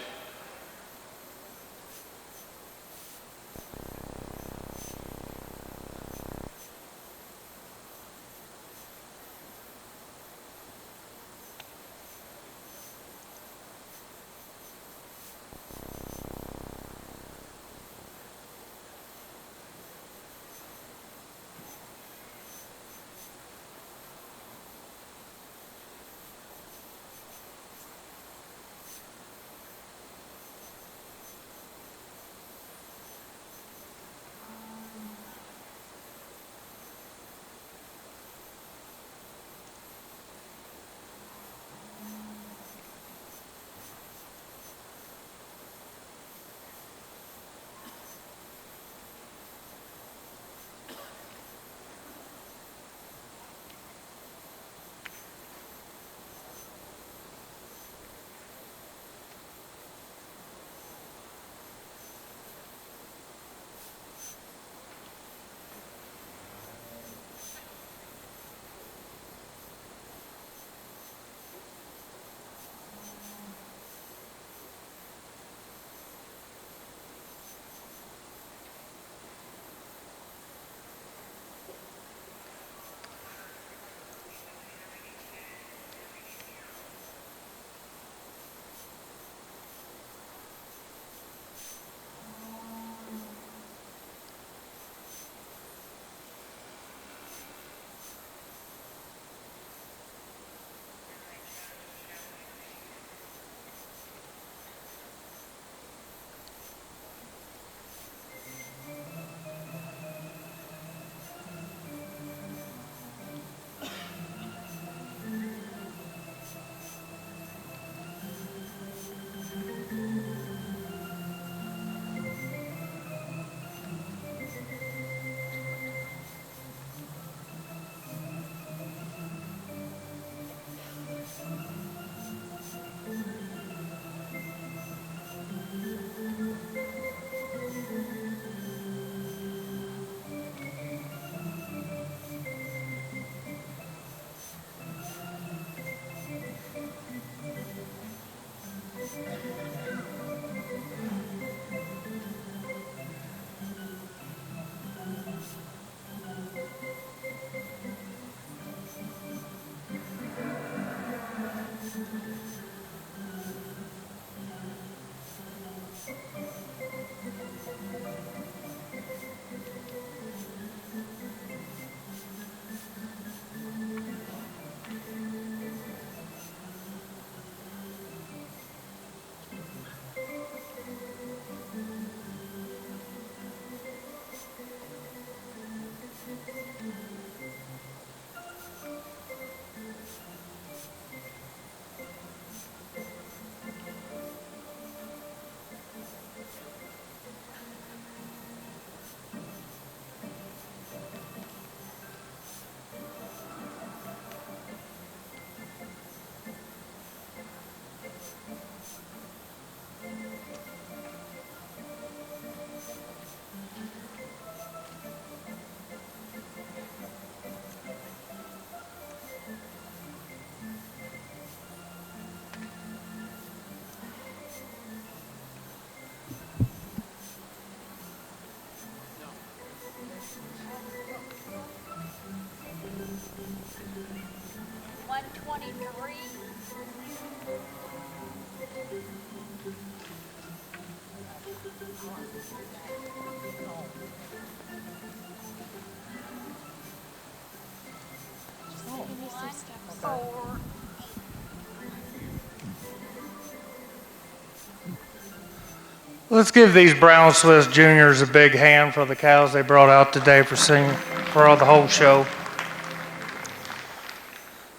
Let's give these Brown Swiss juniors a big hand for the cows they brought out today for the whole show.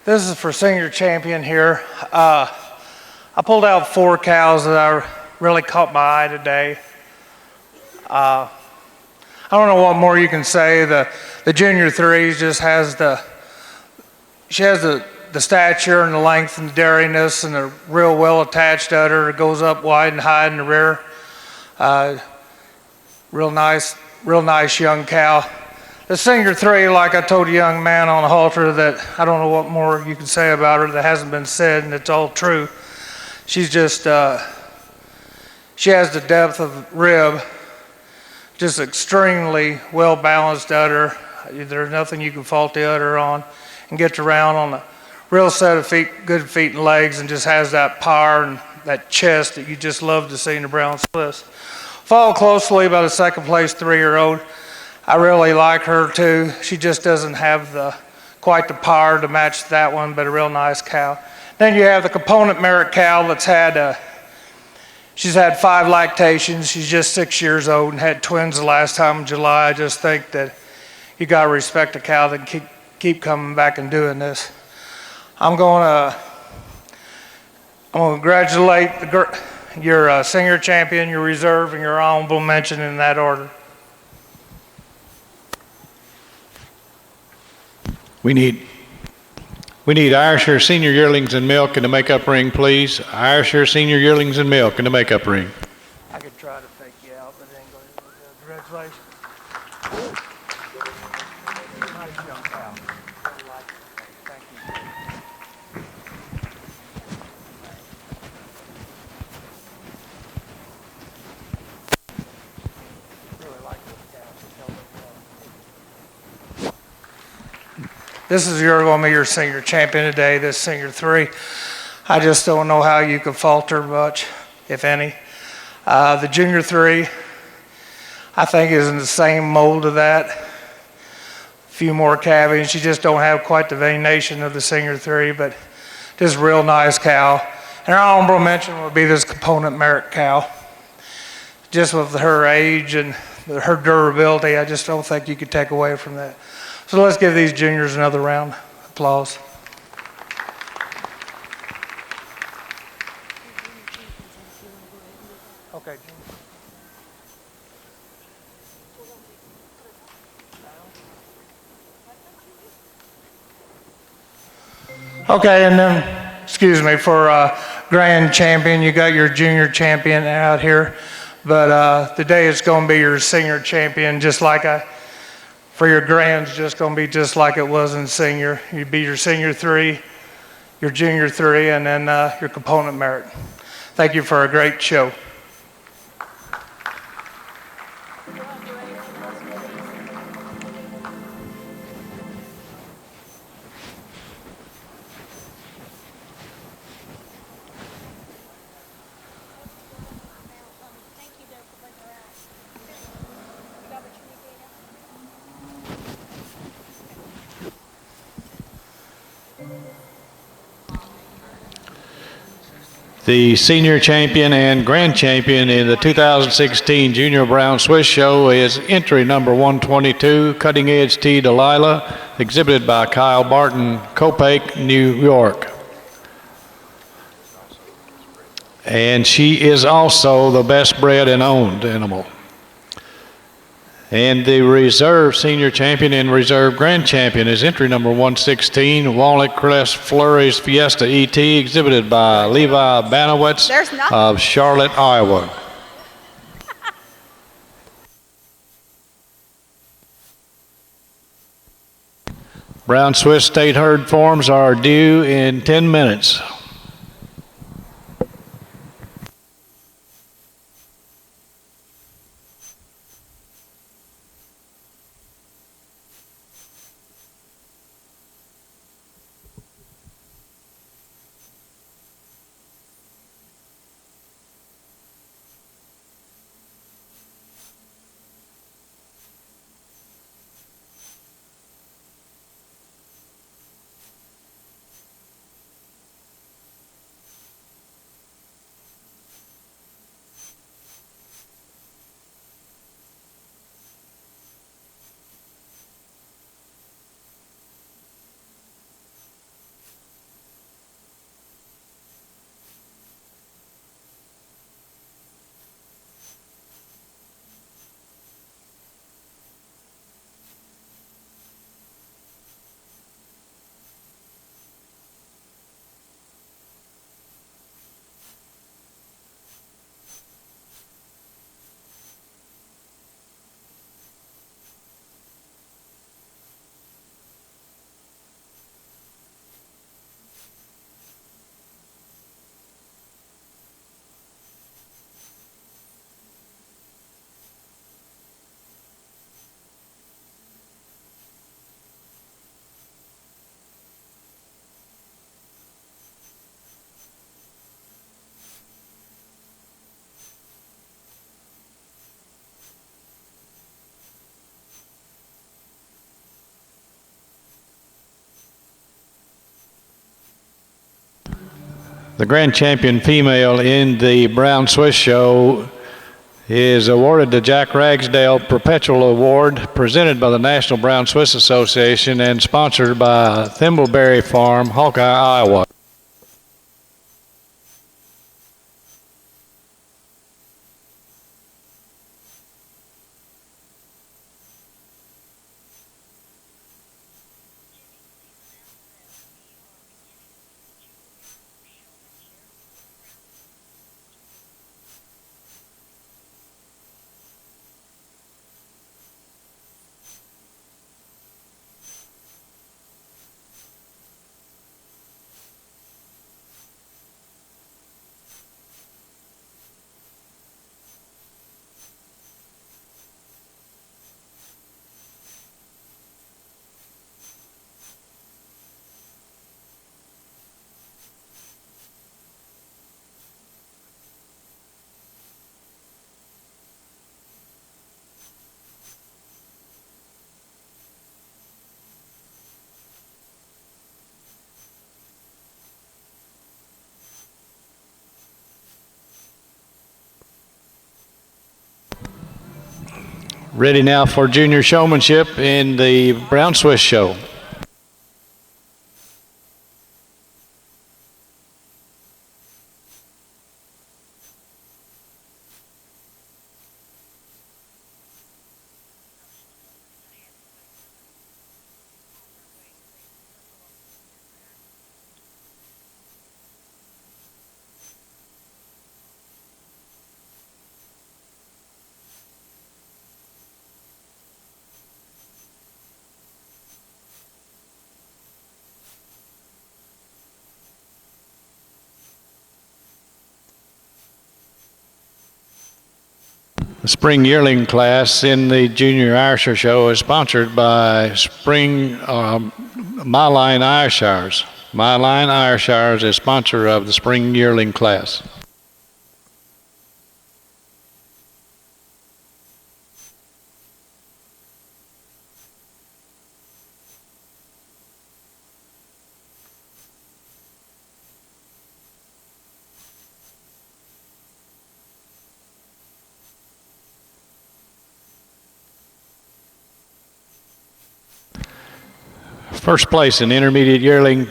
This is for senior champion here. I pulled out 4 cows that I really caught my eye today. I don't know what more you can say. The junior 3 just has she has the stature and the length and the dairiness and a real well attached udder. It goes up wide and high in the rear. Real nice young cow. The senior 3, like I told a young man on the halter, that I don't know what more you can say about her that hasn't been said, and it's all true. She's just, she has the depth of rib, just extremely well balanced udder. There's nothing you can fault the udder on, and gets around on a real set of feet, good feet and legs, and just has that power and that chest that you just love to see in the Brown Swiss. Followed closely by the second place 3-year-old. I really like her too. She just doesn't have quite the power to match that one, but a real nice cow. Then you have the component merit cow that's she's had 5 lactations. She's just 6 years old and had twins the last time in July. I just think that you gotta respect a cow that can keep coming back and doing this. I'm gonna congratulate your senior champion, your reserve, and your honorable mention in that order. We need Ayrshire Senior Yearlings and Milk in the makeup ring, please. Ayrshire Senior Yearlings and Milk in the makeup ring. I could try to fake you out, but it ain't going to do. Congratulations. Nice young cow. Really like it. Thank you. Really like this cow. She's held up well. This is going to be your senior champion today, this senior 3. I just don't know how you could falter much, if any. The junior 3, I think, is in the same mold of that. A few more calvings. She just don't have quite the venation of the senior 3, but just a real nice cow. And our honorable mention would be this component merit cow. Just with her age and her durability, I just don't think you could take away from that. So let's give these juniors another round of applause. Okay. Okay, and then, excuse me, for grand champion, you got your junior champion out here, but today it's going to be your senior champion, just like for your grand's just going to be just like it was in senior. You'd be your senior 3, your junior 3, and then your component merit. Thank you for a great show. The senior champion and grand champion in the 2016 Junior Brown Swiss Show is entry number 122, Cutting Edge T. Delilah, exhibited by Kyle Barton, Copake, New York. And she is also the best bred and owned animal. And the reserve senior champion and reserve grand champion is entry number 116, Walnut Crest Flurries Fiesta ET, exhibited by Levi Banowitz of Charlotte, Iowa. Brown Swiss state herd forms are due in 10 minutes. The grand champion female in the Brown Swiss show is awarded the Jack Ragsdale Perpetual Award, presented by the National Brown Swiss Association and sponsored by Thimbleberry Farm, Hawkeye, Iowa. Ready now for junior showmanship in the Brown Swiss show. The spring yearling class in the Junior Ayrshire Show is sponsored by My Line Ayrshires. My Line Ayrshires is sponsor of the spring yearling class. First place in the intermediate yearling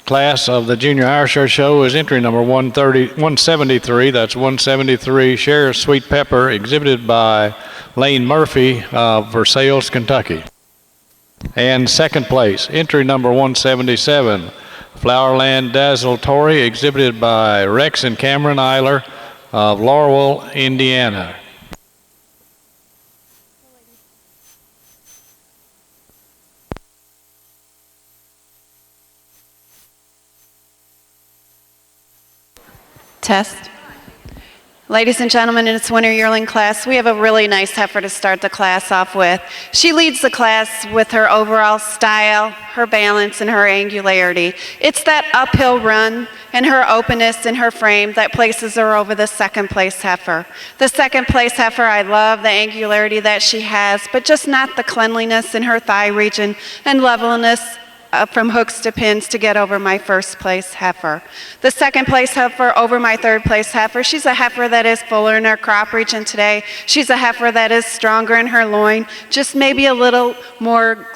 class of the Junior Ayrshire Show is entry number 173. That's 173 Sheriff's Sweet Pepper, exhibited by Lane Murphy of Versailles, Kentucky. And second place, entry number 177, Flowerland Dazzle Tory, exhibited by Rex and Cameron Eiler of Laurel, Indiana. Test. Ladies and gentlemen, in its winter yearling class, we have a really nice heifer to start the class off with. She leads the class with her overall style, her balance, and her angularity. It's that uphill run and her openness in her frame that places her over the second place heifer. The second place heifer, I love the angularity that she has, but just not the cleanliness in her thigh region and levelness from hooks to pins to get over my first place heifer. The second place heifer over my third place heifer, she's a heifer that is fuller in her crop region today. She's a heifer that is stronger in her loin, just maybe a little more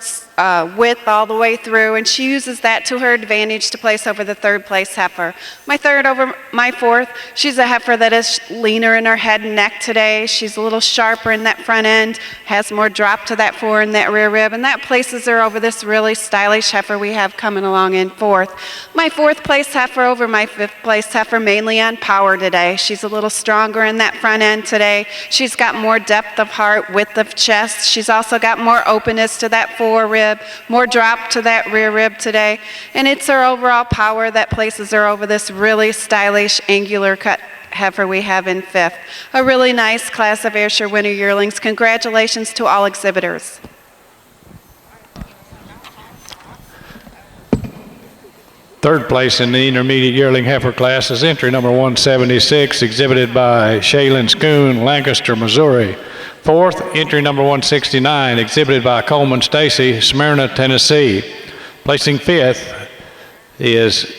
width all the way through, and she uses that to her advantage to place over the third place heifer. My third over my fourth, she's a heifer that is leaner in her head and neck today. She's a little sharper in that front end, has more drop to that fore and that rear rib, and that places her over this really stylish heifer we have coming along in fourth. My fourth place heifer over my fifth place heifer, mainly on power today. She's a little stronger in that front end today. She's got more depth of heart, width of chest. She's also got more openness to that fore rib, more drop to that rear rib today, and it's her overall power that places her over this really stylish angular cut heifer we have in fifth. A really nice class of Ayrshire Winter Yearlings. Congratulations to all exhibitors. Third place in the intermediate yearling heifer class is entry number 176, exhibited by Shaylin Schoon, Lancaster, Missouri. Fourth, entry number 169, exhibited by Coleman Stacy, Smyrna, Tennessee. Placing fifth is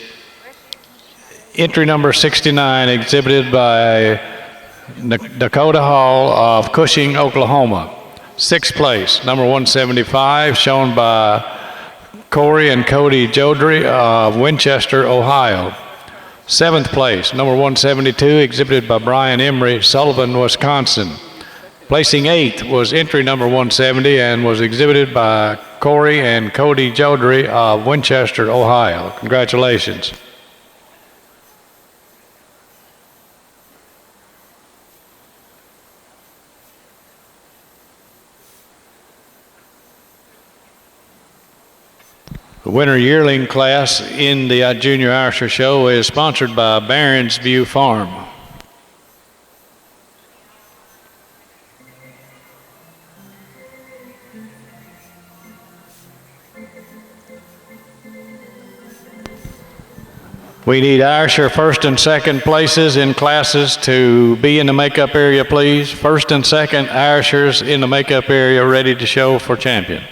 Entry number 69, exhibited by Dakota Hall of Cushing, Oklahoma. Sixth place, number 175, shown by Corey and Cody Jodry of Winchester, Ohio. Seventh place, number 172, exhibited by Brian Emery, Sullivan, Wisconsin. Placing eighth was entry number 170 and was exhibited by Corey and Cody Jodry of Winchester, Ohio. Congratulations. The winter yearling class in the Junior Irisher Show is sponsored by Barron's View Farm. We need Irisher first and second places in classes to be in the makeup area, please. First and second Irishers in the makeup area ready to show for champion.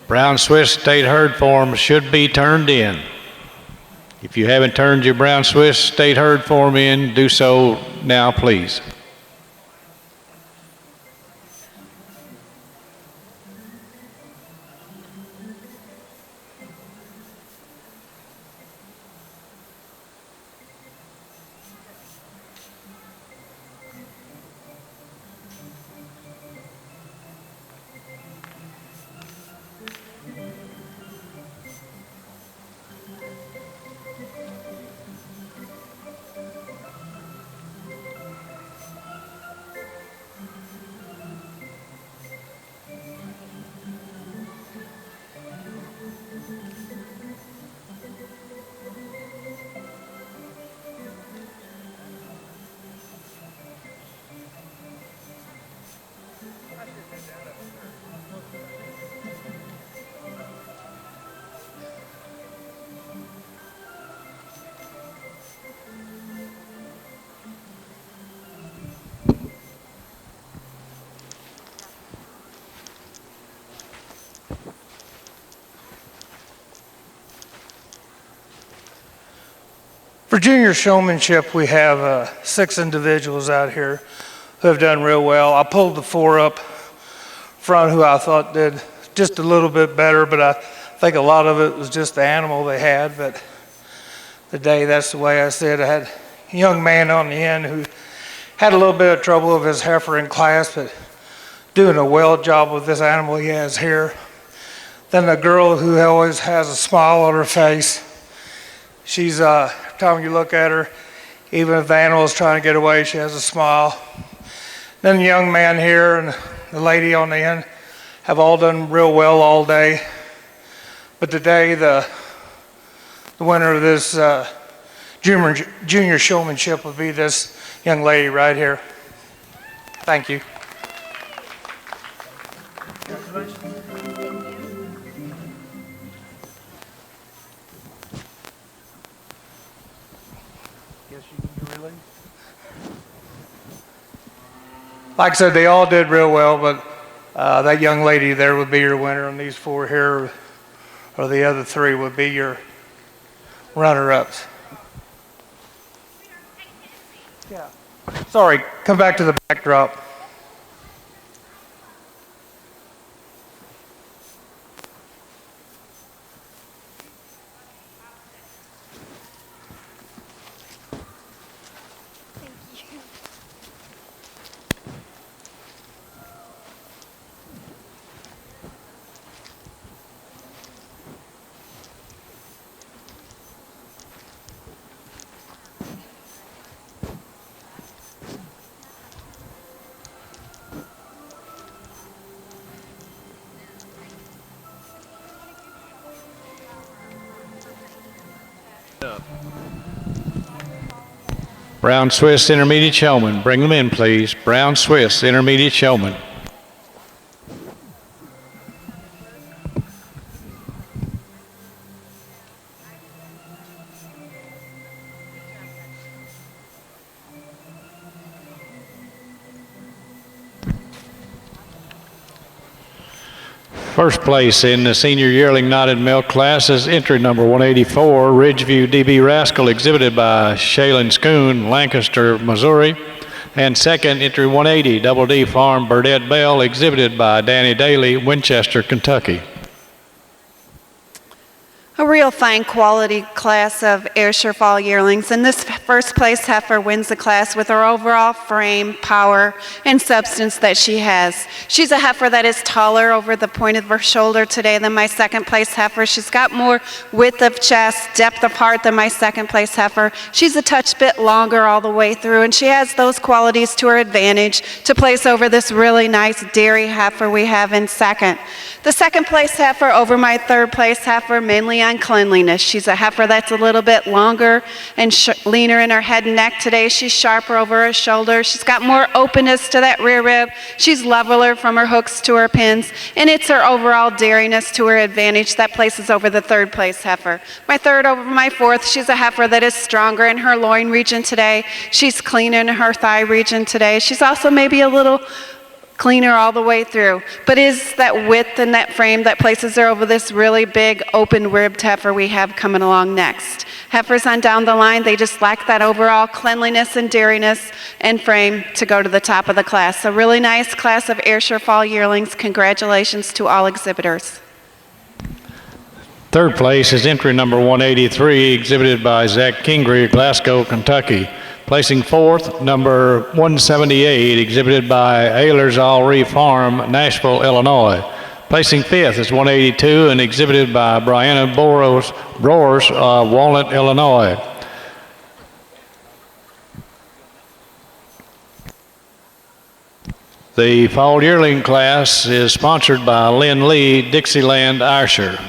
Brown Swiss state herd form should be turned in. If you haven't turned your Brown Swiss state herd form in, do so now, please. For junior showmanship, we have 6 individuals out here who have done real well. I pulled the 4 up front who I thought did just a little bit better, but I think a lot of it was just the animal they had. But today, that's the way I said. I had a young man on the end who had a little bit of trouble with his heifer in class, but doing a well job with this animal he has here. Then the girl who always has a smile on her face. She's, every time you look at her, even if the animal is trying to get away, she has a smile. Then the young man here and the lady on the end have all done real well all day. But today, the winner of this junior showmanship will be this young lady right here. Thank you. Like I said, they all did real well, but that young lady there would be your winner, and these four here, or the other three, would be your runner-ups. Yeah. Sorry, come back to the backdrop. Brown Swiss Intermediate Showman. Bring them in, please. Brown Swiss Intermediate Showman. First place in the senior yearling knotted milk class is entry number 184, Ridgeview DB Rascal, exhibited by Shaylin Schoon, Lancaster, Missouri. And second, entry 180, Double D Farm Burdette Bell, exhibited by Danny Daly, Winchester, Kentucky. A real fine quality class of Ayrshire Fall yearlings, and this first place heifer wins the class with her overall frame, power, and substance that she has. She's a heifer that is taller over the point of her shoulder today than my second place heifer. She's got more width of chest, depth of heart than my second place heifer. She's a touch bit longer all the way through, and she has those qualities to her advantage to place over this really nice dairy heifer we have in second. The second place heifer over my third place heifer, mainly on cleanliness. She's a heifer that's a little bit longer and leaner in her head and neck today. She's sharper over her shoulder. She's got more openness to that rear rib. She's leveler from her hooks to her pins, and it's her overall dairiness to her advantage that places over the third place heifer. My third over my fourth, she's a heifer that is stronger in her loin region today. She's cleaner in her thigh region today. She's also maybe a little cleaner all the way through, but is that width and that frame that places her over this really big open ribbed heifer we have coming along next. Heifers on down the line, they just lack that overall cleanliness and dairiness and frame to go to the top of the class. A really nice class of Ayrshire Fall yearlings. Congratulations to all exhibitors. Third place is entry number 183, exhibited by Zach Kingery, Glasgow, Kentucky. Placing fourth, number 178, exhibited by Ehlers Alry Farm, Nashville, Illinois. Placing fifth is 182 and exhibited by Brianna Brors, Walnut, Illinois. The fall yearling class is sponsored by Lynn Lee, Dixieland, Ayrshire.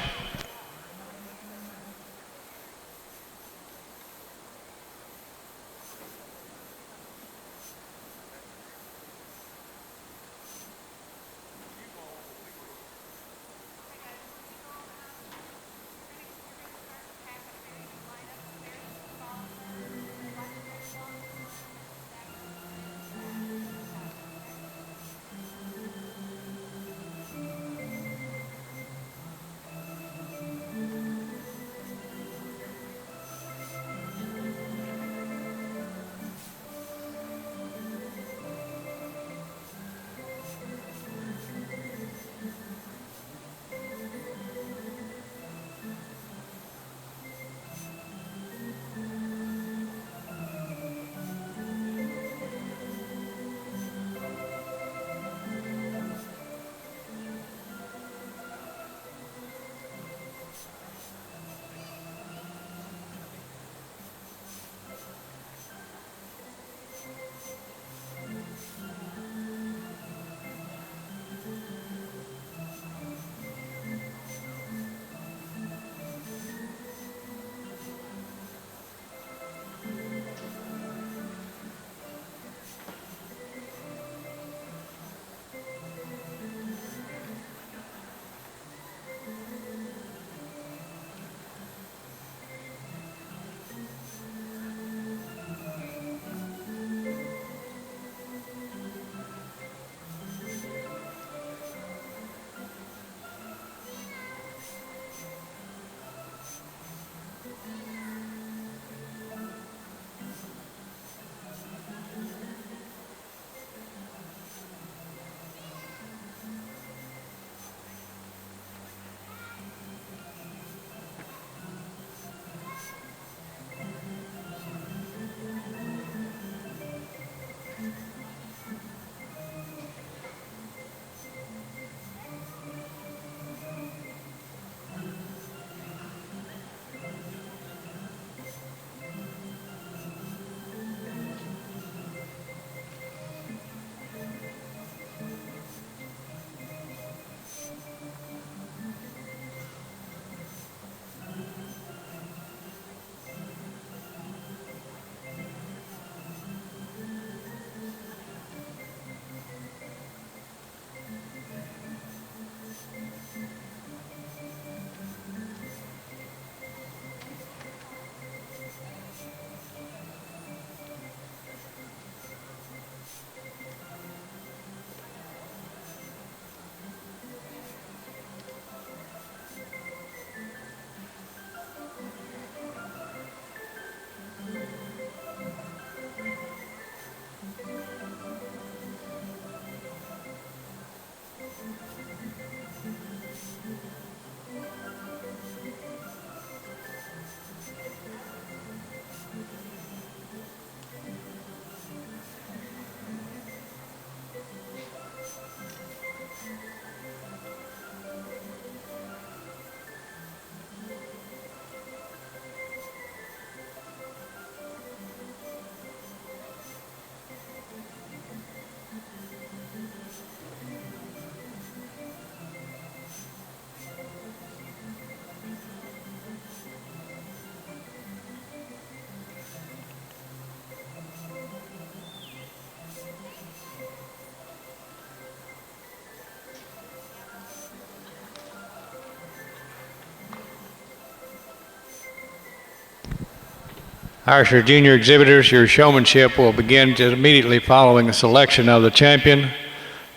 Our junior exhibitors, your showmanship will begin just immediately following the selection of the champion.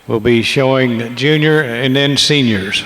We'll be showing junior and then seniors.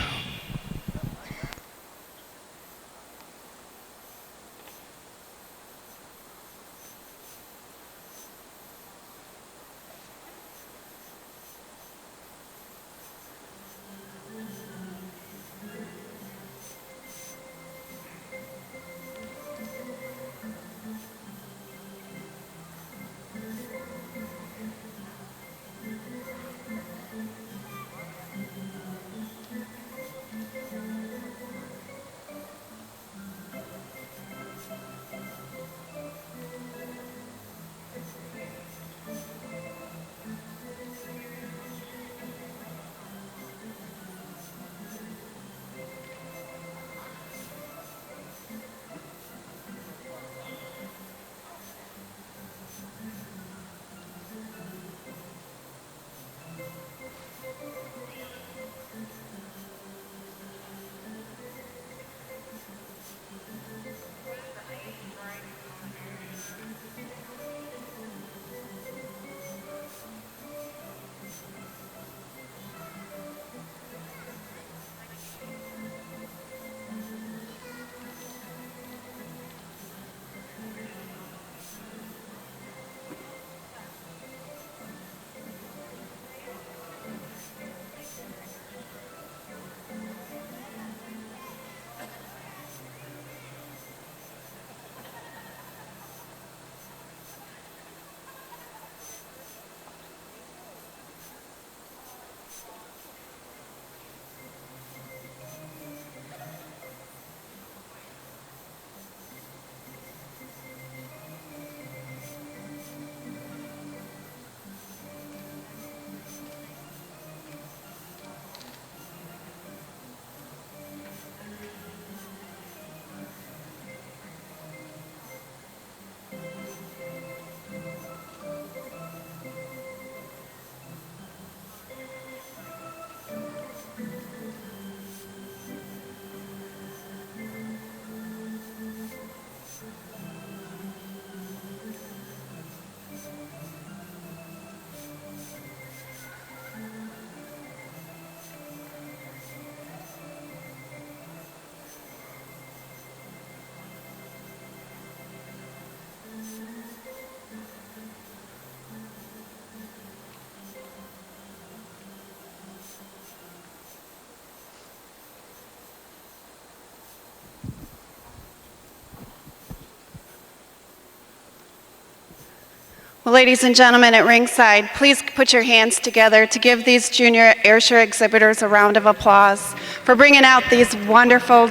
Well, ladies and gentlemen at ringside, please put your hands together to give these junior Ayrshire exhibitors a round of applause for bringing out these wonderful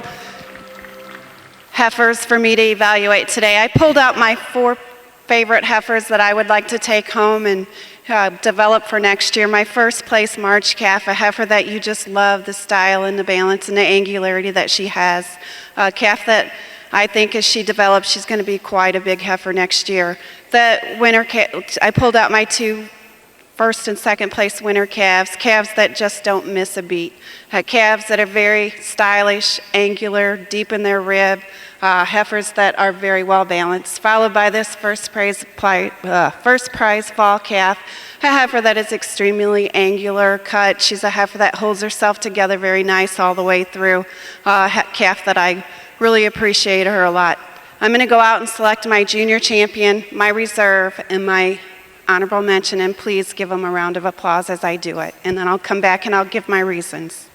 heifers for me to evaluate today. I pulled out my 4 favorite heifers that I would like to take home and develop for next year. My first place March calf, a heifer that you just love, the style and the balance and the angularity that she has. A calf that I think as she develops, she's going to be quite a big heifer next year. The winner, I pulled out my 2 first and second place winner calves that just don't miss a beat. Calves that are very stylish, angular, deep in their rib, heifers that are very well balanced, followed by this first prize fall calf, a heifer that is extremely angular cut. She's a heifer that holds herself together very nice all the way through, calf that I really appreciate her a lot. I'm going to go out and select my junior champion, my reserve, and my honorable mention, and please give them a round of applause as I do it. And then I'll come back and I'll give my reasons.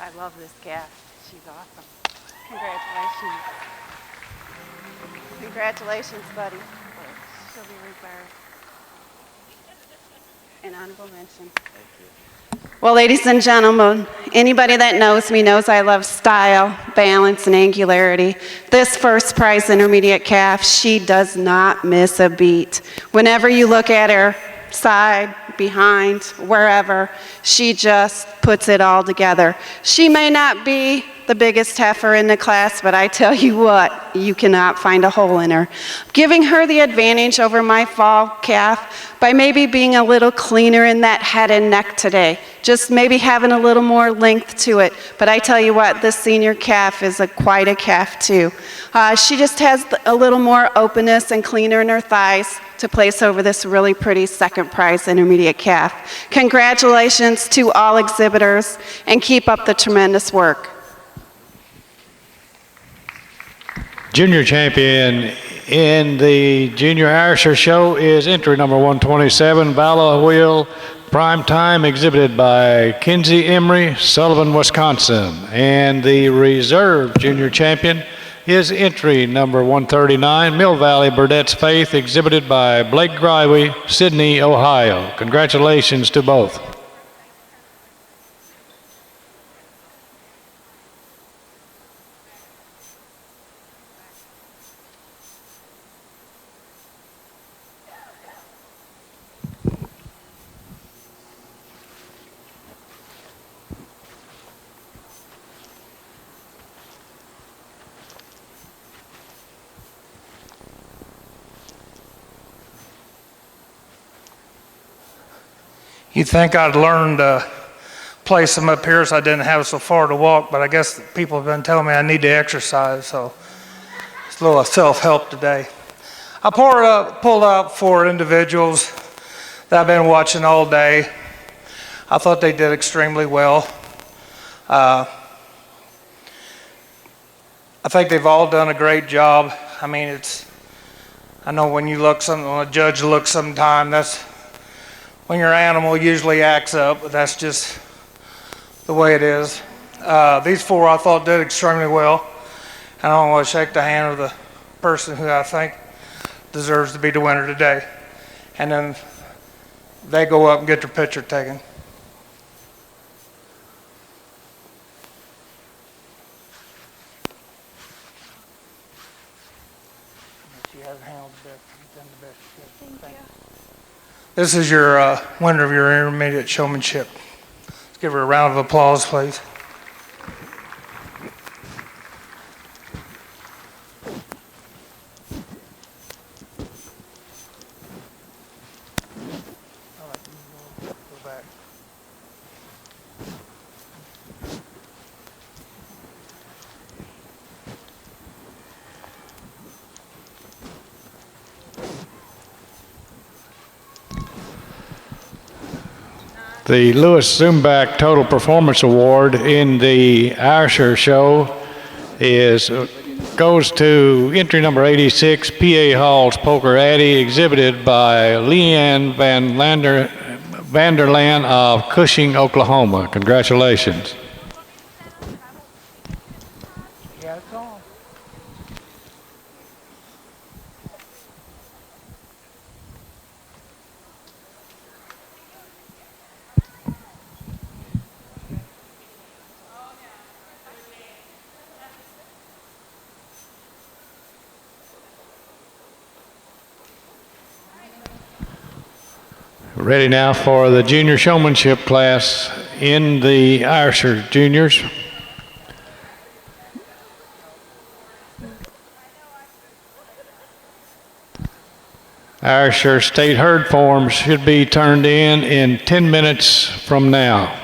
I love this calf. She's awesome. Congratulations. Congratulations, buddy. She'll be reserved. An honorable mention. Well, ladies and gentlemen, anybody that knows me knows I love style, balance, and angularity. This first prize intermediate calf, she does not miss a beat. Whenever you look at her, side, behind, wherever, she just puts it all together. She may not be the biggest heifer in the class, but I tell you what, you cannot find a hole in her. Giving her the advantage over my fall calf by maybe being a little cleaner in that head and neck today, just maybe having a little more length to it. But I tell you what, this senior calf is quite a calf too. She just has a little more openness and cleaner in her thighs to place over this really pretty second prize intermediate calf. Congratulations to all exhibitors, and keep up the tremendous work. Junior champion in the Junior Ayrshire Show is entry number 127, Valor Wheel Prime Time, exhibited by Kinsey Emery, Sullivan, Wisconsin. And the reserve junior champion is entry number 139, Mill Valley Burdett's Faith, exhibited by Blake Greiwe, Sydney, Ohio. Congratulations to both. You'd think I'd learned to place them up here so I didn't have so far to walk, but I guess people have been telling me I need to exercise, so it's a little self-help today. I pulled out 4 individuals that I've been watching all day. I thought they did extremely well. I think they've all done a great job. I mean, I know when a judge looks sometime, that's when your animal usually acts up, but that's just the way it is. These 4 I thought did extremely well, and I want to shake the hand of the person who I think deserves to be the winner today. And then they go up and get their picture taken. This is your winner of your intermediate showmanship. Let's give her a round of applause, please. The Louis Zumbach Total Performance Award in the Ayrshire Show goes to entry number 86, P.A. Hall's Poker Addy, exhibited by Leanne Vanderland of Cushing, Oklahoma. Congratulations. Ready now for the junior showmanship class in the Ayrshire Juniors. Ayrshire state herd forms should be turned in 10 minutes from now.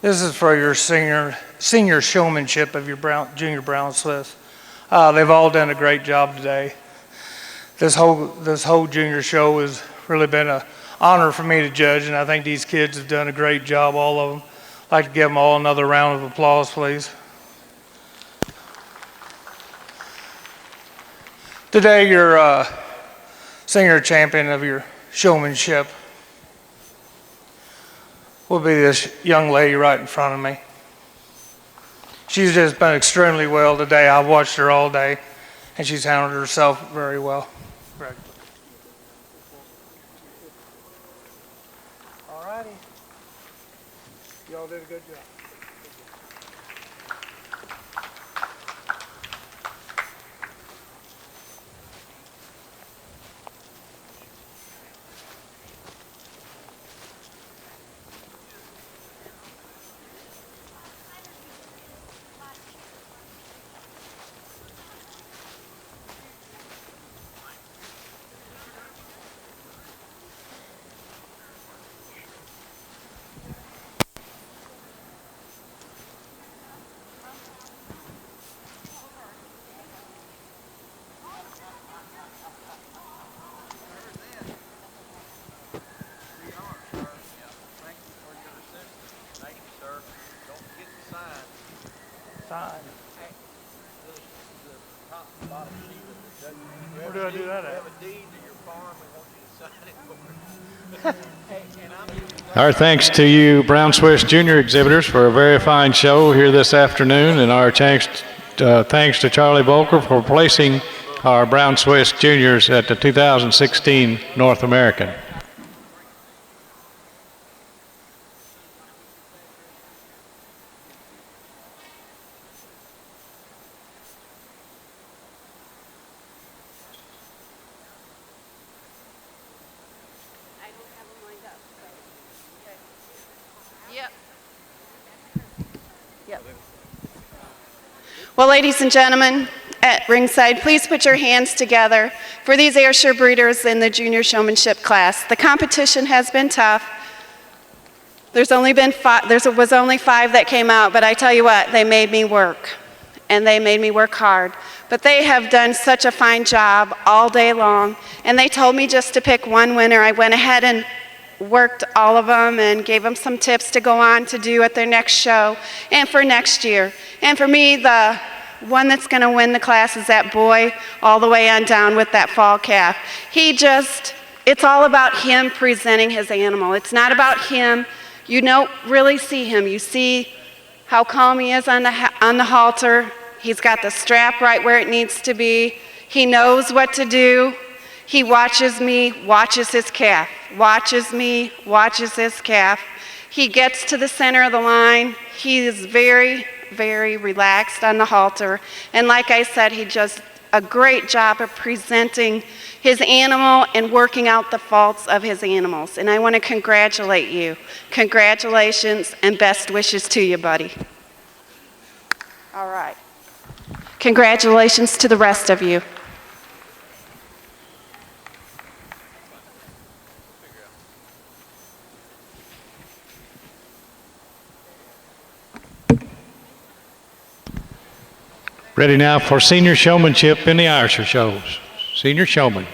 This is for your senior showmanship of your junior Brown Swiss. They've all done a great job today. This whole junior show has really been an honor for me to judge, and I think these kids have done a great job, all of them. I'd like to give them all another round of applause, please. Today, your senior champion of your showmanship will be this young lady right in front of me. She's just been extremely well today. I've watched her all day, and she's handled herself very well. Greg. All righty. Y'all did a good job. Where do I do that at? Our thanks to you Brown Swiss Junior exhibitors for a very fine show here this afternoon, and our thanks to Charlie Volker for placing our Brown Swiss Juniors at the 2016 North American. Well, ladies and gentlemen, at ringside, please put your hands together for these Ayrshire breeders in the junior showmanship class. The competition has been tough. There was only 5 that came out, but I tell you what, they made me work, and they made me work hard. But they have done such a fine job all day long, and they told me just to pick one winner. I went ahead and worked all of them and gave them some tips to go on to do at their next show and for next year. And for me, the one that's going to win the class is that boy all the way on down with that fall calf. It's all about him presenting his animal. It's not about him. You don't really see him. You see how calm he is on the halter. He's got the strap right where it needs to be. He knows what to do. He watches me, watches his calf. Watches me, watches his calf. He gets to the center of the line. He is very, very relaxed on the halter. And like I said, he does a great job of presenting his animal and working out the faults of his animals. And I want to congratulate you. Congratulations and best wishes to you, buddy. All right. Congratulations to the rest of you. Ready now for senior showmanship in the Ayrshire shows. Senior showman.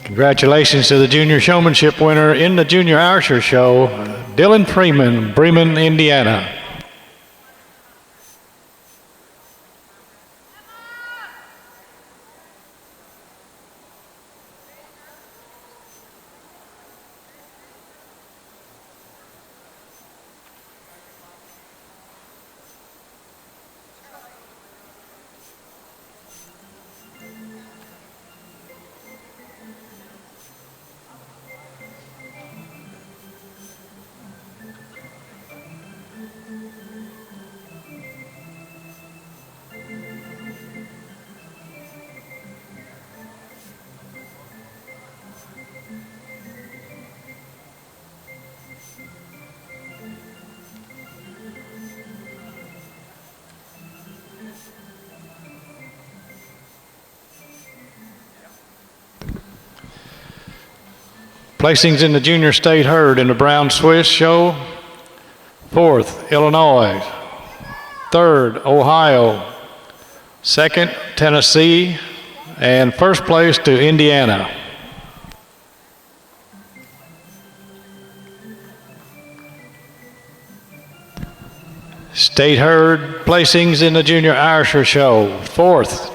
Congratulations to the junior showmanship winner in the Junior Arsher Show, Dylan Freeman, Bremen, Indiana. Placings in the junior state herd in the Brown Swiss Show: 4th, Illinois; 3rd, Ohio; 2nd, Tennessee; and 1st place to Indiana. State herd placings in the Junior Arsher Show: 4th,